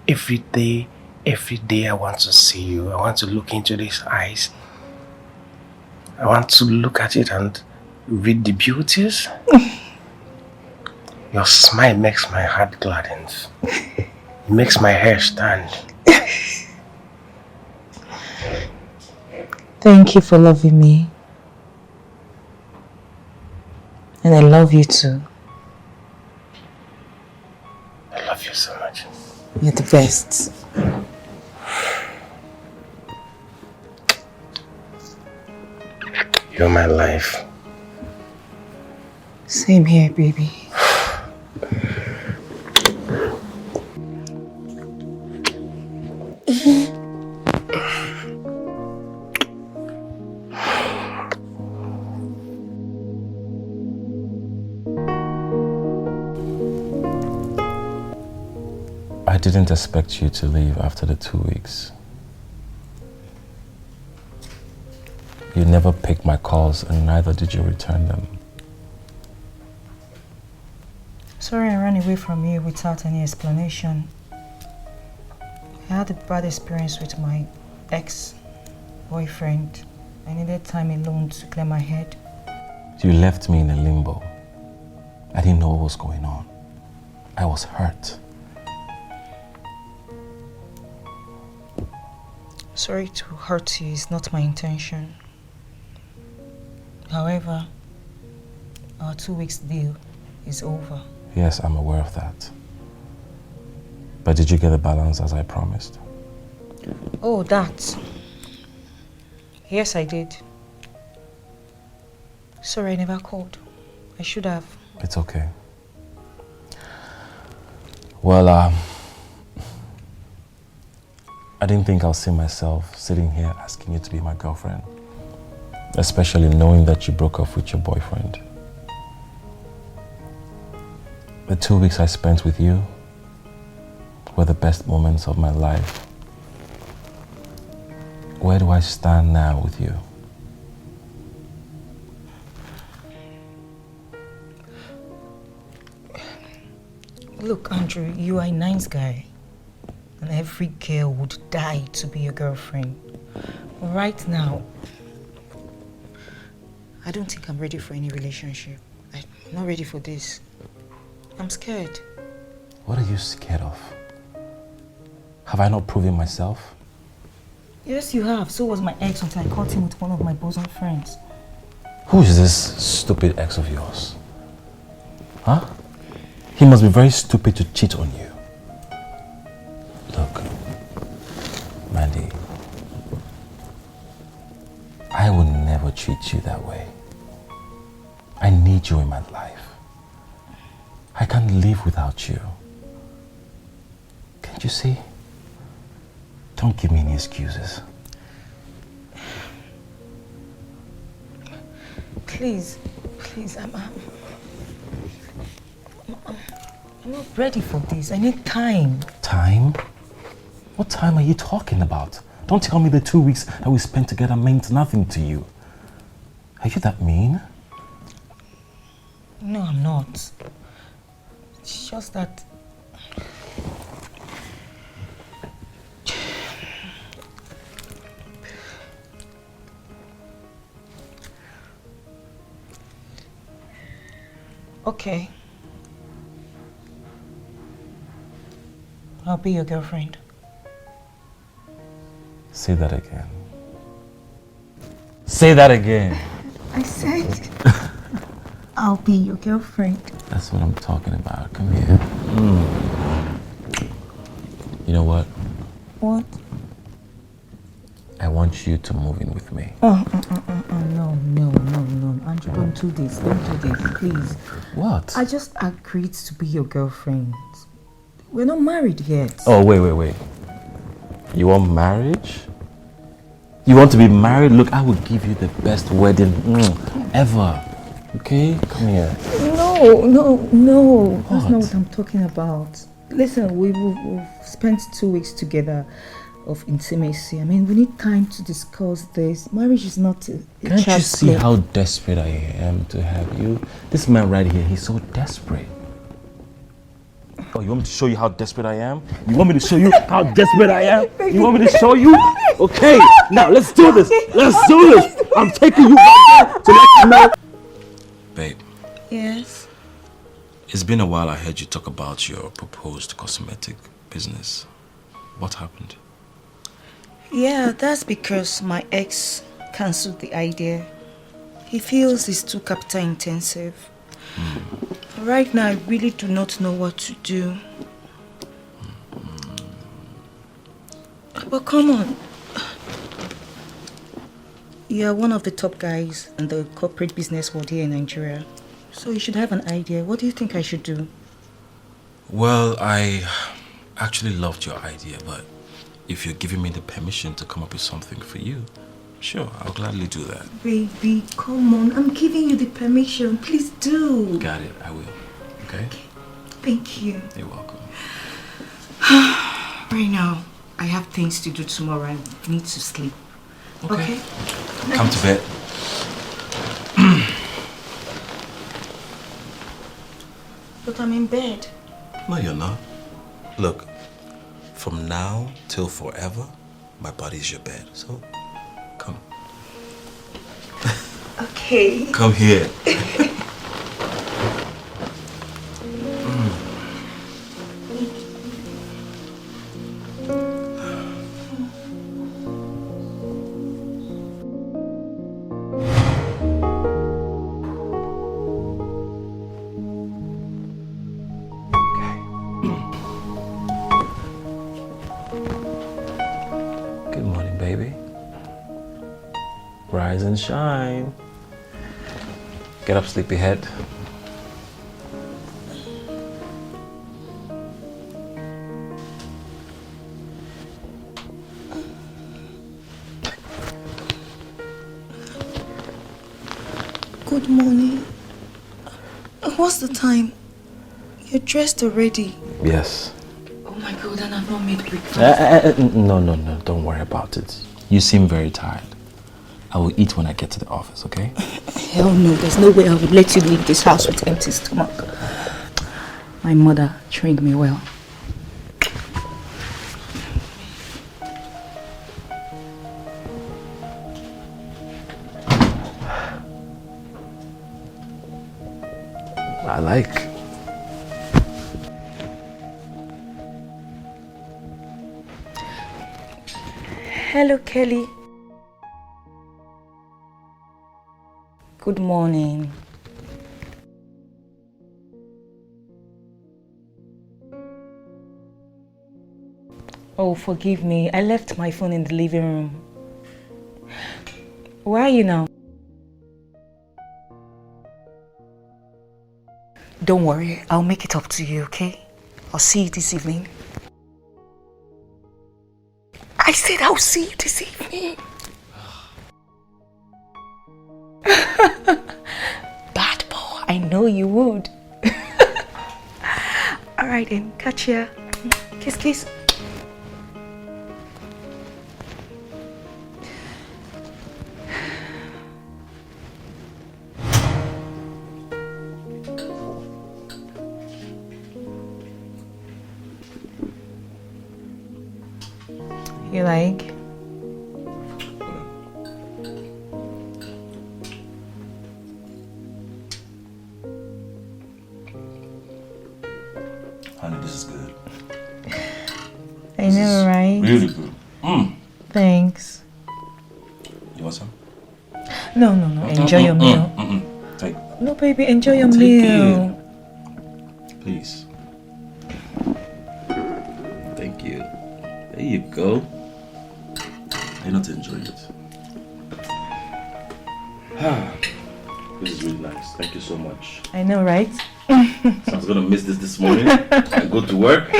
Speaker 3: I want to see you. I want to look into these eyes. I want to look at it and read the beauties. Your smile makes my heart gladden. It makes my hair stand.
Speaker 1: Thank you for loving me. And I love you too.
Speaker 3: I love you so much.
Speaker 1: You're the best.
Speaker 3: You're my life.
Speaker 1: Same here, baby.
Speaker 12: I didn't expect you to leave after the 2 weeks. You never picked my calls and neither did you return them.
Speaker 4: Sorry I ran away from you without any explanation. I had a bad experience with my ex-boyfriend. I needed time alone to clear my head.
Speaker 12: You left me in a limbo. I didn't know what was going on. I was hurt.
Speaker 4: Sorry to hurt you, it's not my intention. However, our 2 weeks deal is over.
Speaker 12: Yes, I'm aware of that. But did you get the balance as I promised?
Speaker 4: Oh, that. Yes, I did. Sorry, I never called. I should have.
Speaker 12: It's okay. Well, I didn't think I'll see myself sitting here asking you to be my girlfriend. Especially knowing that you broke off with your boyfriend. The 2 weeks I spent with you were the best moments of my life. Where do I stand now with you?
Speaker 4: Look, Andrew, you are a nice guy. And every girl would die to be your girlfriend. But right now, I don't think I'm ready for any relationship. I'm not ready for this. I'm scared.
Speaker 12: What are you scared of? Have I not proven myself?
Speaker 4: Yes, you have. So was my ex until I caught him with one of my bosom friends.
Speaker 12: Who is this stupid ex of yours? Huh? He must be very stupid to cheat on you. Look, Mandy, I will never treat you that way. I need you in my life. I can't live without you. Can't you see? Don't give me any excuses.
Speaker 4: Please, I'm not ready for this. I need time.
Speaker 12: Time? What time are you talking about? Don't tell me the 2 weeks that we spent together meant nothing to you. Are you that mean?
Speaker 4: No, I'm not. It's just that... Okay. I'll be your girlfriend.
Speaker 12: Say that again. Say that again.
Speaker 4: I said I'll be your girlfriend.
Speaker 12: That's what I'm talking about. Come here. You know what?
Speaker 4: What?
Speaker 12: I want you to move in with me.
Speaker 4: No. Andrew, don't do this. Don't do this, please.
Speaker 12: What?
Speaker 4: I just agreed to be your girlfriend. We're not married yet.
Speaker 12: Oh, wait. You want marriage? You want to be married? Look, I will give you the best wedding ever. Okay? Come here.
Speaker 4: No. That's not what I'm talking about. Listen, we've spent 2 weeks together of intimacy. I mean, we need time to discuss this. Marriage is not a
Speaker 12: Can't you see how desperate I am to have you? This man right here, he's so desperate. Oh, you want me to show you how desperate I am? You want me to show you how desperate I am? You want me to show you? Okay, now let's do this. Let's do this. I'm taking you back there to let you know. Babe.
Speaker 4: Yes?
Speaker 12: It's been a while I heard you talk about your proposed cosmetic business. What happened?
Speaker 4: Yeah, that's because my ex cancelled the idea. He feels it's too capital intensive. Right now, I really do not know what to do. But come on. You're one of the top guys in the corporate business world here in Nigeria. So you should have an idea. What do you think I should do?
Speaker 12: Well, I actually loved your idea, but if you're giving me the permission to come up with something for you, sure, I'll gladly do that.
Speaker 4: Baby, come on. I'm giving you the permission. Please do.
Speaker 12: Got it, I will. Okay?
Speaker 4: Thank you.
Speaker 12: You're welcome.
Speaker 4: Right now, I have things to do tomorrow. I need to sleep. Okay?
Speaker 12: Come to bed.
Speaker 1: But I'm in bed.
Speaker 12: No, you're not. Look, from now till forever, my body's your bed. So, come.
Speaker 1: Okay.
Speaker 12: Come here. Good morning, baby. Rise and shine. Get up, sleepyhead.
Speaker 1: Good morning. What's the time? You're dressed already.
Speaker 12: Yes.
Speaker 1: Oh my God, and I've not made breakfast.
Speaker 12: No, don't worry about it. You seem very tired. I will eat when I get to the office, okay?
Speaker 1: Hell no, there's no way I would let you leave this house with empty stomach. My mother trained me well.
Speaker 12: I like.
Speaker 1: Hello, Kelly. Good morning. Oh, forgive me. I left my phone in the living room. Where are you now? Don't worry. I'll make it up to you, okay? I'll see you this evening. I said I'll see you this evening. Bad boy, I know you would. Alright then, catch ya. Kiss, kiss. You like?
Speaker 12: Honey, this is good.
Speaker 4: I know, right?
Speaker 12: Really good.
Speaker 4: Thanks.
Speaker 12: You want some?
Speaker 4: No. Enjoy your meal.
Speaker 12: Take.
Speaker 4: No, baby, enjoy your
Speaker 12: Take
Speaker 4: meal.
Speaker 12: it. Please. Thank you. There you go. I not enjoy it. This is really nice. Thank you so much.
Speaker 4: I know, right?
Speaker 12: So I was gonna miss this morning and go to work.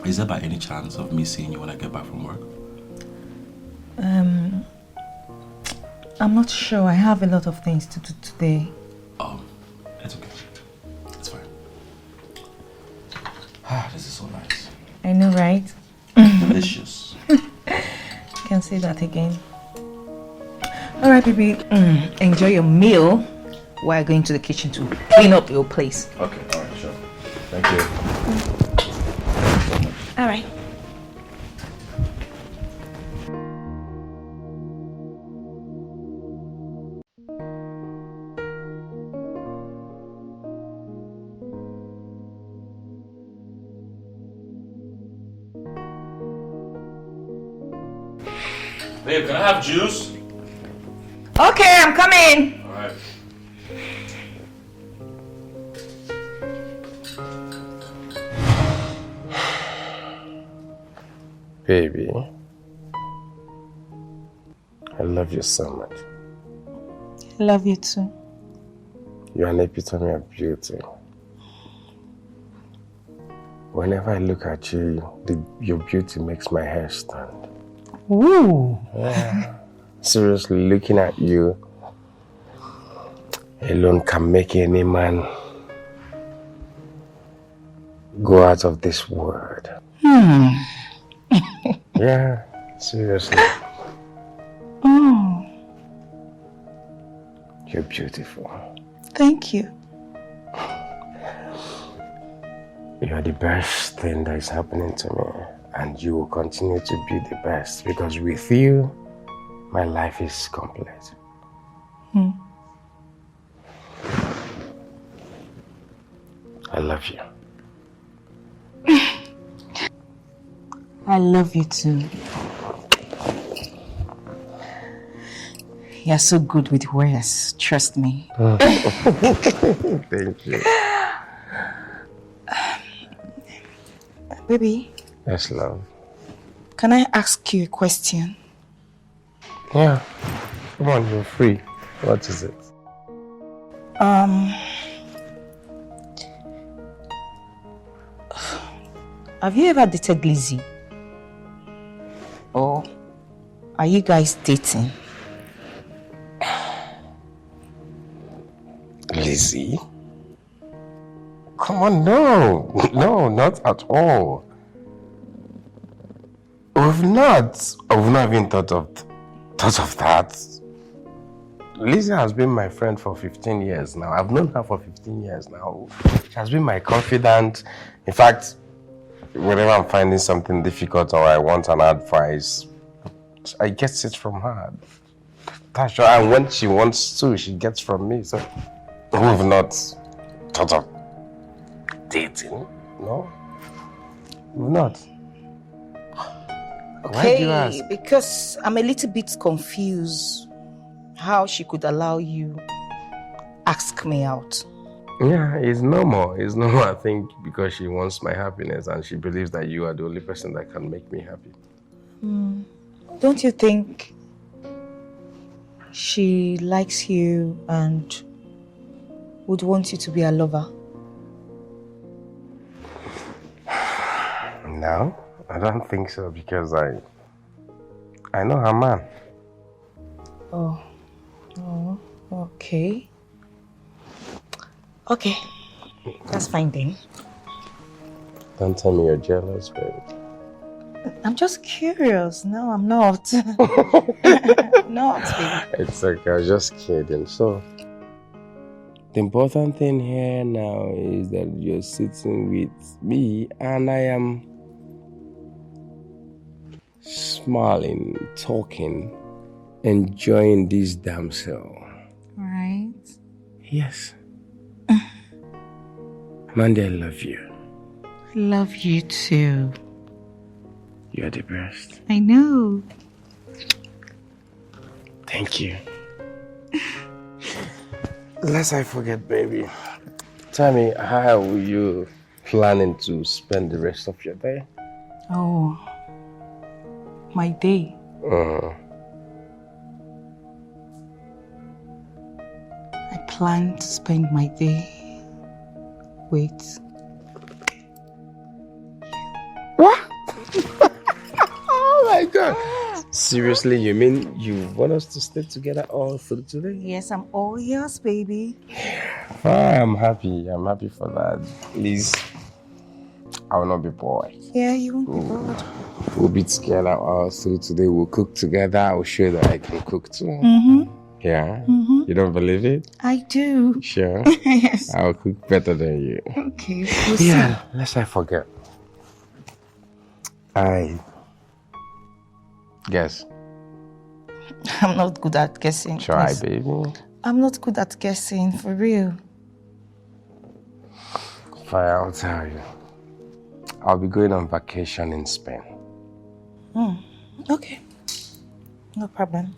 Speaker 12: Is there by any chance of me seeing you when I get back from work?
Speaker 4: I'm not sure. I have a lot of things to do today.
Speaker 12: Oh, it's okay. It's fine. This is so nice.
Speaker 4: I know, right?
Speaker 12: Delicious.
Speaker 4: Can say that again. Alright, baby. Enjoy your meal while going to the kitchen to clean up your place.
Speaker 12: Okay, alright, sure. Thank you.
Speaker 1: Alright.
Speaker 12: Babe, can I have juice?
Speaker 1: Okay, I'm coming.
Speaker 12: Alright.
Speaker 6: Baby, I love you so much.
Speaker 4: I love you too.
Speaker 6: You're an epitome of beauty. Whenever I look at you, your beauty makes my hair stand.
Speaker 4: Ooh.
Speaker 6: Yeah. Seriously, looking at you alone can make any man go
Speaker 3: go out of this world. Yeah, seriously.
Speaker 4: Oh,
Speaker 3: You're beautiful.
Speaker 4: thank you.
Speaker 3: You are the best thing that is happening to me, and you will continue to be the best because with you, my life is complete. I love you.
Speaker 4: I love you too. You're so good with words, trust me.
Speaker 3: Thank you.
Speaker 4: Baby,
Speaker 3: Yes, love.
Speaker 4: can I ask you a question?
Speaker 3: Yeah. Come on, you're free. What is it?
Speaker 4: Have you ever dated Lizzie? Or are you guys dating?
Speaker 3: Lizzie? Come on, no. No, not at all. We've not even thought of that. Lizzie has been my friend for 15 years now. I've known her for 15 years now. She has been my confidant. In fact, whenever I'm finding something difficult or I want an advice, I get it from her. That's right. And when she wants to, she gets from me. So we've not thought of dating. No, we've not. Why do you ask?
Speaker 4: Because I'm a little bit confused how she could allow you ask me out.
Speaker 3: Yeah, it's normal. It's normal, I think, because she wants my happiness and she believes that you are the only person that can make me happy.
Speaker 4: Don't you think she likes you and would want you to be her lover?
Speaker 3: No, I don't think so because I know her man.
Speaker 4: Oh, okay. Okay, that's fine then.
Speaker 3: Don't tell me you're jealous, baby.
Speaker 4: I'm just curious. No, I'm not. Not, baby.
Speaker 3: It's okay, I was just kidding. So, the important thing here now is that you're sitting with me and I am smiling, talking, enjoying this damsel.
Speaker 4: Right.
Speaker 3: Yes. Mandy, I love you.
Speaker 4: I love you too.
Speaker 3: You're the best.
Speaker 4: I know.
Speaker 3: Thank you. Lest I forget, baby. Tell me, how are you planning to spend the rest of your day?
Speaker 4: Oh, my day. I plan to spend my day with...
Speaker 3: What? Oh my God. Seriously, you mean you want us to stay together all through today?
Speaker 4: Yes, I'm all yours, baby.
Speaker 3: I'm happy. I'm happy for that. Please, I will not be bored.
Speaker 4: Yeah, you won't be bored.
Speaker 3: We'll be together all through today. We'll cook together. I'll show you that I can cook too. Yeah? You don't believe it?
Speaker 4: I do.
Speaker 3: Sure?
Speaker 4: Yes.
Speaker 3: I'll cook better than you.
Speaker 4: Okay,
Speaker 3: Yeah, lest I forget. Guess.
Speaker 4: I'm not good at guessing.
Speaker 3: Try,
Speaker 4: please.
Speaker 3: baby.
Speaker 4: I'm not good at guessing, for real.
Speaker 3: Fine, I'll tell you. I'll be going on vacation in Spain.
Speaker 4: Okay. No problem.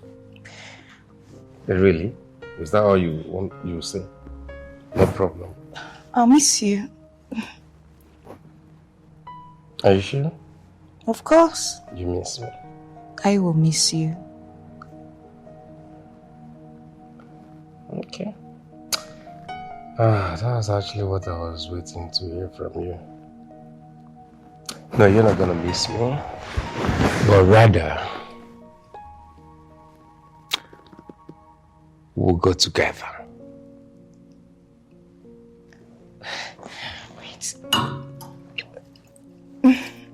Speaker 3: Really? Is that all you say? No problem.
Speaker 4: I'll miss you.
Speaker 3: Are you sure?
Speaker 4: Of course.
Speaker 3: You miss me?
Speaker 4: I will miss you.
Speaker 3: Okay. That was actually what I was waiting to hear from you. No, you're not gonna miss me. But rather, we'll go together.
Speaker 4: Wait.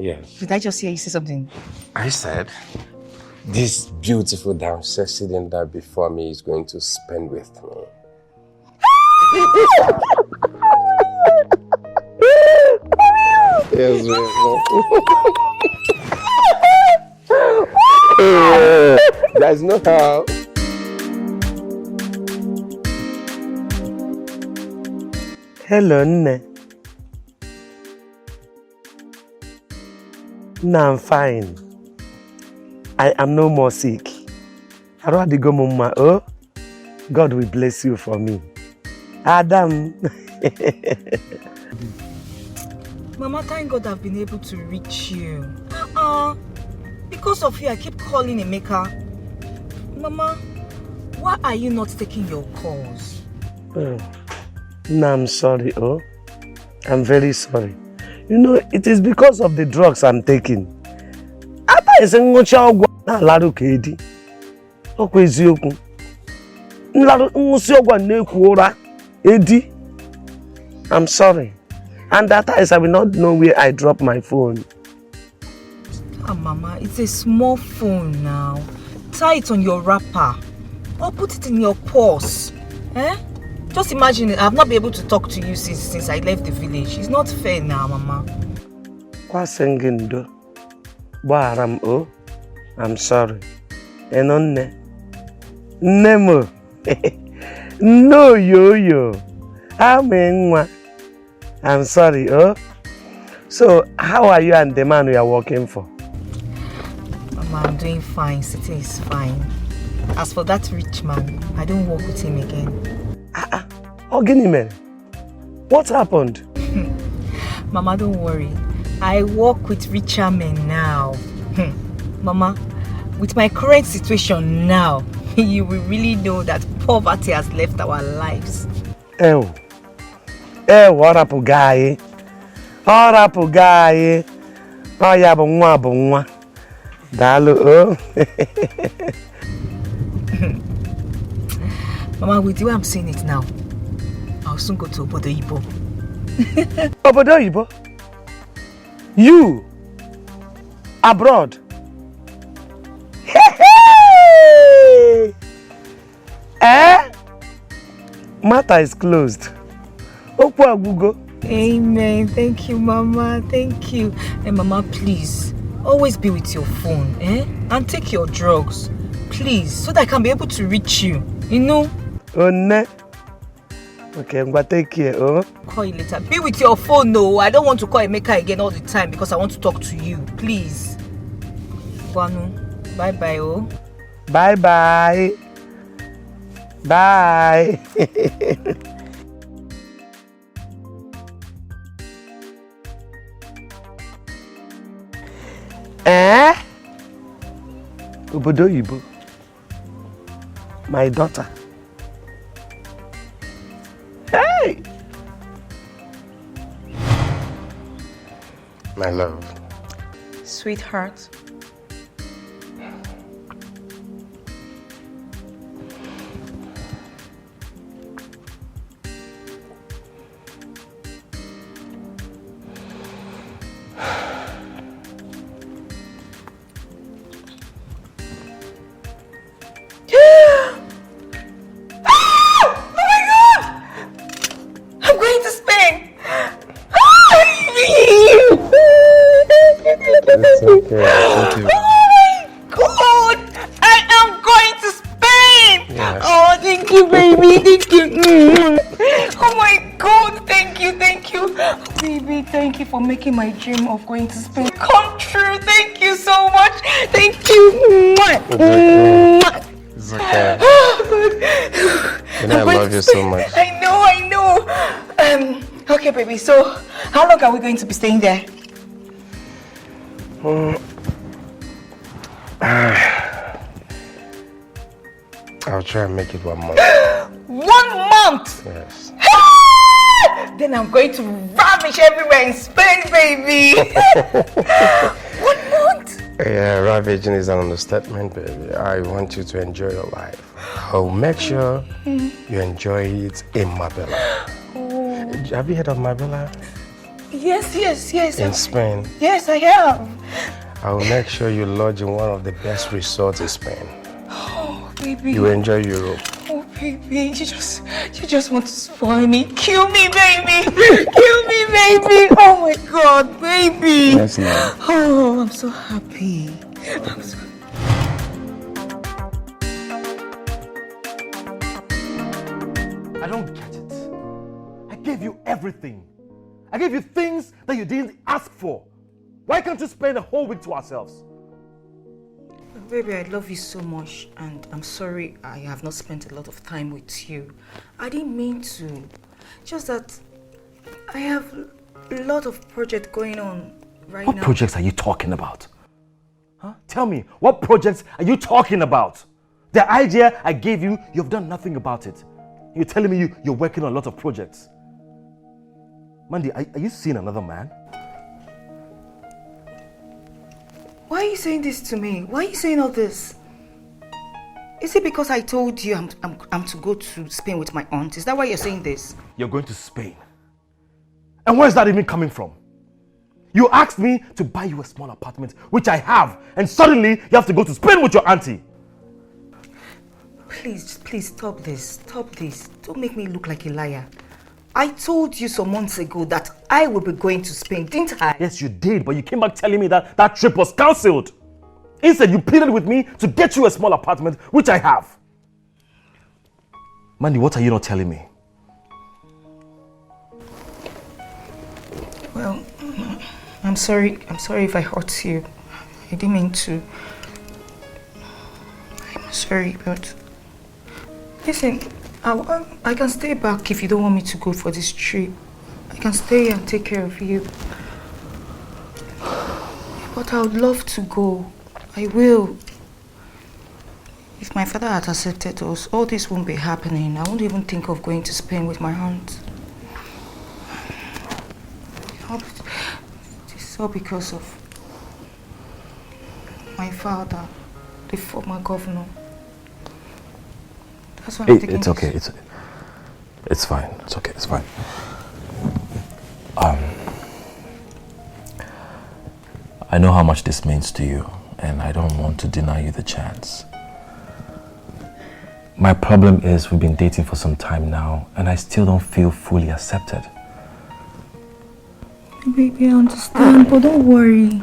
Speaker 3: Yes.
Speaker 4: Did I just hear you say something?
Speaker 3: I said, this beautiful damn sexy that before me is going to spend with me. Yes, there's no how.
Speaker 6: Hello, Nne. No, I'm fine. I am no more sick. Oh, God will bless you for me. Adam.
Speaker 4: Mama, thank God I've been able to reach you. Because of you, I keep calling Emeka. Mama, why are you not taking your calls?
Speaker 6: Oh. No, I'm sorry, oh. I'm very sorry. You know, it is because of the drugs I'm taking. I'm sorry. And that is I will not know where I drop my phone.
Speaker 4: Mama, it's a small phone now. Tie it on your wrapper or put it in your purse. Just imagine it. I've not been able to talk to you since I left the village. It's not fair now, Mama.
Speaker 6: I'm sorry. Nemo. No yo. I'm sorry, oh. So, how are you and the man we are working for?
Speaker 4: Mama, I'm doing fine. City is fine. As for that rich man, I don't work with him again.
Speaker 6: Oginimen, what happened?
Speaker 4: Mama, don't worry. I work with richer men now. Mama, with my current situation now, you will really know that poverty has left our lives.
Speaker 6: What up, guy? What up, guy? Oh, yeah, but Dalu,
Speaker 4: Mama, with the way I'm saying it now, I'll soon go to Obodo-Ibo.
Speaker 6: Obodo-Ibo? You? Abroad? Hey! Matter is closed.
Speaker 4: Amen. Thank you, Mama. Thank you. And Mama, please, always be with your phone, and take your drugs. Please, so that I can be able to reach you. You know?
Speaker 6: Okay, I'm gonna take care, oh?
Speaker 4: Call you later. Be with your phone, no. I don't want to call Emeka again all the time because I want to talk to you. Please. Guanu. Bye-bye, oh.
Speaker 6: Bye-bye. Bye. Obodo-Ibo. My daughter. Hey!
Speaker 3: My love.
Speaker 4: Sweetheart.
Speaker 3: It's okay.
Speaker 4: Oh my God! I am going to Spain!
Speaker 3: Yes.
Speaker 4: Oh, thank you, baby. Thank you. Oh my God! Thank you. Baby, thank you for making my dream of going to Spain come true. Thank you so much. Thank you.
Speaker 3: It's okay. You know I love you so much.
Speaker 4: I know. Okay, baby. So, how long are we going to be staying there?
Speaker 3: I'll try and make it 1 month.
Speaker 4: 1 month?
Speaker 3: Yes.
Speaker 4: Then I'm going to ravish everywhere in Spain, baby. 1 month?
Speaker 3: Yeah, ravaging is an understatement, baby. I want you to enjoy your life. I'll make sure you enjoy it in Marbella. Have you heard of Marbella?
Speaker 1: Yes.
Speaker 3: In Spain?
Speaker 1: Yes, I have.
Speaker 3: I will make sure you lodge in one of the best resorts in Spain.
Speaker 1: Oh, baby.
Speaker 3: You enjoy Europe.
Speaker 1: Oh, baby, you just want to spoil me. Kill me, baby. Kill me, baby. Oh my God, baby.
Speaker 3: Yes, ma'am.
Speaker 1: Oh, I'm so happy.
Speaker 20: I don't get it. I gave you everything. I gave you things that you didn't ask for. Why can't you spend a whole week to ourselves?
Speaker 1: Baby, I love you so much, and I'm sorry I have not spent a lot of time with you. I didn't mean to. Just that I have a lot of projects going on right now.
Speaker 20: What projects are you talking about? Huh? Tell me, what projects are you talking about? The idea I gave you, you've done nothing about it. You're telling me you're working on a lot of projects. Mandy, are you seeing another man?
Speaker 1: Why are you saying this to me? Why are you saying all this? Is it because I told you I'm to go to Spain with my aunt? Is that why you're saying this?
Speaker 20: You're going to Spain. And where's that even coming from? You asked me to buy you a small apartment, which I have, and suddenly you have to go to Spain with your auntie.
Speaker 1: Please stop this. Stop this. Don't make me look like a liar. I told you some months ago that I will be going to Spain, didn't I?
Speaker 20: Yes, you did, but you came back telling me that that trip was cancelled. Instead, you pleaded with me to get you a small apartment, which I have. Mandy, what are you not telling me?
Speaker 1: Well, I'm sorry if I hurt you. I didn't mean to. I'm sorry, but listen, I can stay back if you don't want me to go for this trip. I can stay and take care of you. But I would love to go. I will. If my father had accepted us, all this won't be happening. I won't even think of going to Spain with my aunt. This is all because of my father, the former governor. That's why I'm thinking.
Speaker 12: It's okay. It's fine. It's okay. It's fine. I know how much this means to you, and I don't want to deny you the chance. My problem is we've been dating for some time now, and I still don't feel fully accepted.
Speaker 1: Baby, I understand, but don't worry.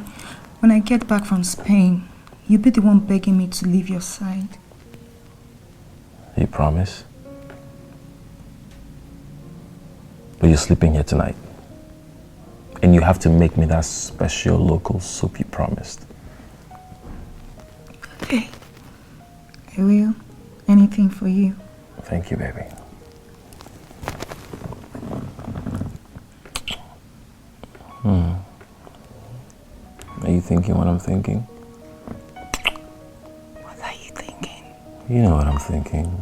Speaker 1: When I get back from Spain, you'll be the one begging me to leave your side.
Speaker 12: You promise? But you're sleeping here tonight. And you have to make me that special local soup you promised.
Speaker 1: Okay. I will. Anything for you.
Speaker 12: Thank you, baby. Are you thinking what I'm thinking?
Speaker 1: What are you thinking?
Speaker 12: You know what I'm thinking.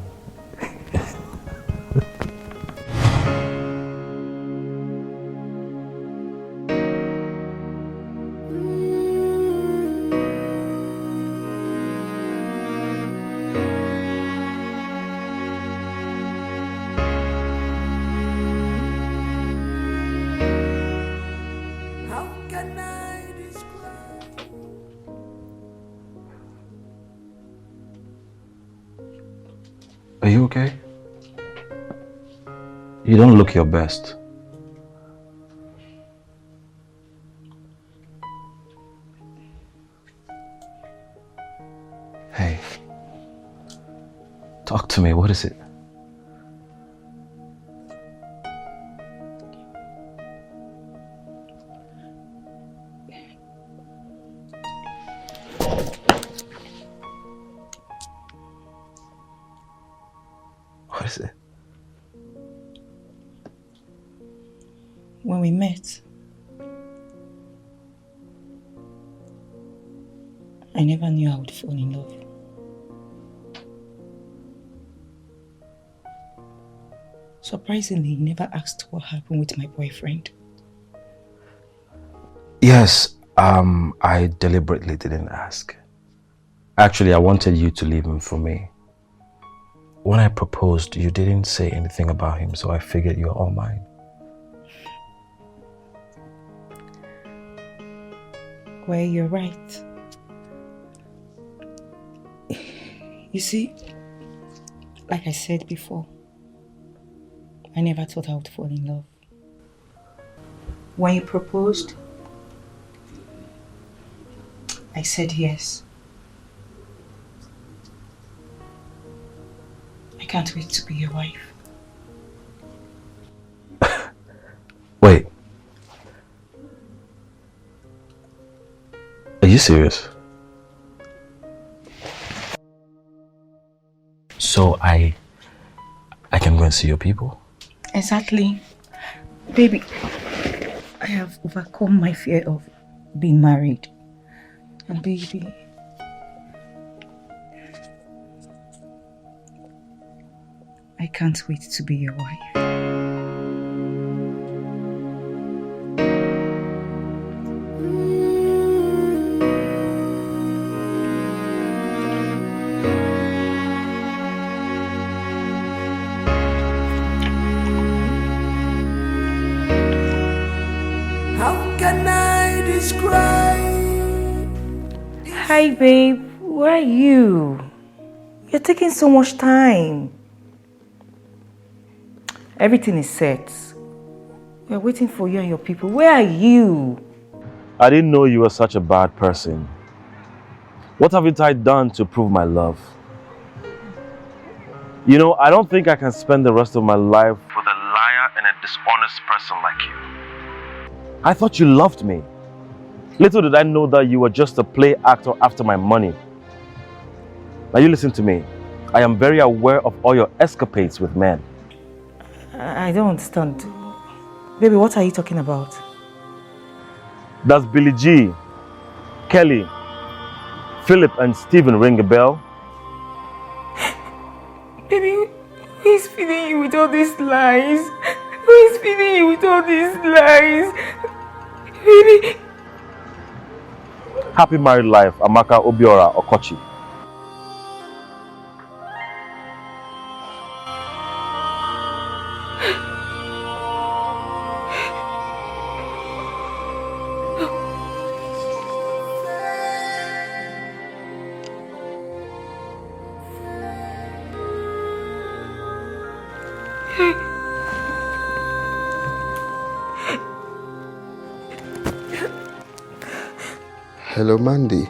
Speaker 12: Are you okay? You don't look your best. Hey, talk to me. What is it? What is it?
Speaker 1: When we met, I never knew I would fall in love. Surprisingly, he never asked what happened with my boyfriend.
Speaker 12: Yes, I deliberately didn't ask. Actually, I wanted you to leave him for me. When I proposed, you didn't say anything about him, so I figured you were all mine.
Speaker 4: Well, you're right. You see, like I said before, I never thought I would fall in love. When you proposed, I said yes. I can't wait to be your wife.
Speaker 20: Wait. Are you serious? So I can go and see your people?
Speaker 4: Exactly. Baby, I have overcome my fear of being married. And baby, I can't wait to be your wife.
Speaker 9: How can I describe?
Speaker 4: Hi babe, where are you? You're taking so much time. Everything is set. We're waiting for you and your people. Where are you?
Speaker 20: I didn't know you were such a bad person. What haven't I done to prove my love? You know, I don't think I can spend the rest of my life with a liar and a dishonest person like you. I thought you loved me. Little did I know that you were just a play actor after my money. Now you listen to me. I am very aware of all your escapades with men.
Speaker 4: I don't understand. Baby, what are you talking about?
Speaker 20: Does Billy G, Kelly, Philip and Stephen ring a bell?
Speaker 4: Baby, who is feeding you with all these lies? Who is feeding you with all these lies? Baby.
Speaker 20: Happy married life, Amaka Obiora Okochi.
Speaker 11: Hello, Mandy.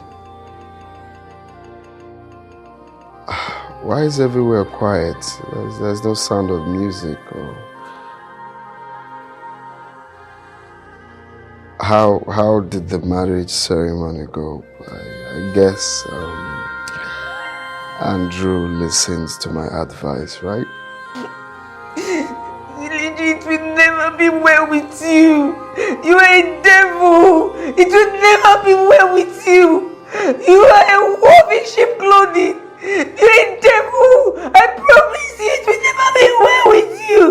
Speaker 11: Why is everywhere quiet? There's no sound of music. Or... How did the marriage ceremony go? I guess Andrew listens to my advice, right?
Speaker 1: It will never be well with you. You are a devil. It will never be well with you. You are a wolf in sheep clothing. You are a devil. I promise you, it will never be well with you.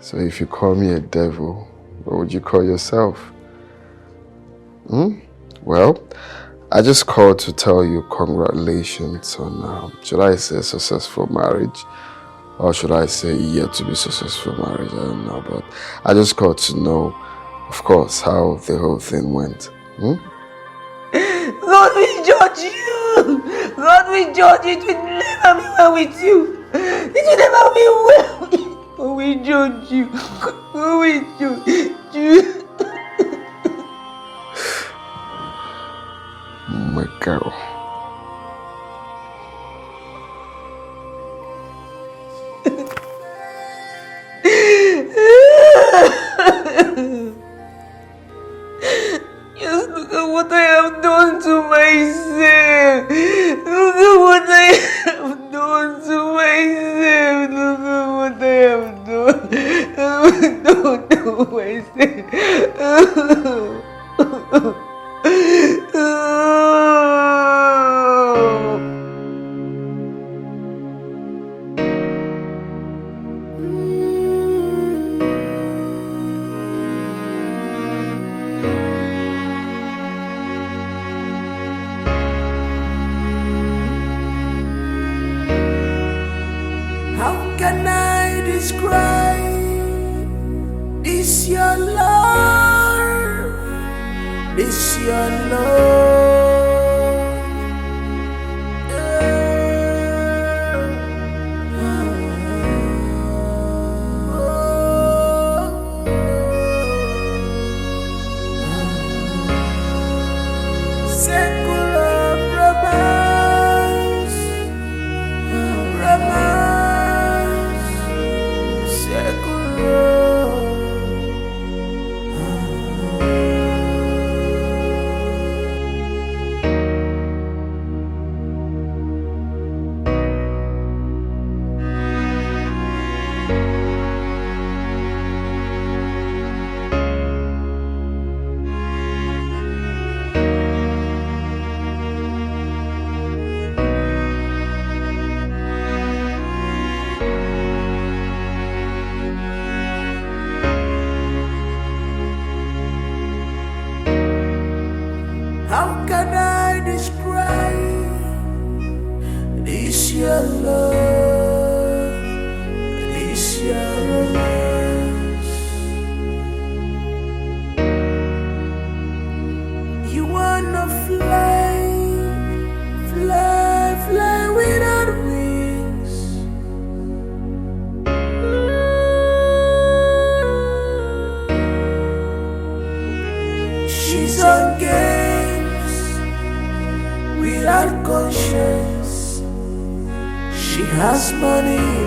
Speaker 11: So if you call me a devil, what would you call yourself? Well, I just called to tell you congratulations on, should I say successful marriage? Or should I say yet to be successful marriage? I don't know, but I just called to know, of course, how the whole thing went.
Speaker 1: God will judge you. God will judge you. It will never be well with you. It will never be well with you. God will judge you. God will judge you.
Speaker 11: My girl.
Speaker 1: Just look at what I have done to myself. Look at what I have done to myself. Look at what I have done to myself. How can I describe this your love?
Speaker 9: This your love. Secular romance, romance, secular. How can I describe this your love, this your romance? You wanna fly, fly, fly without wings. She's on games without conscience. She has money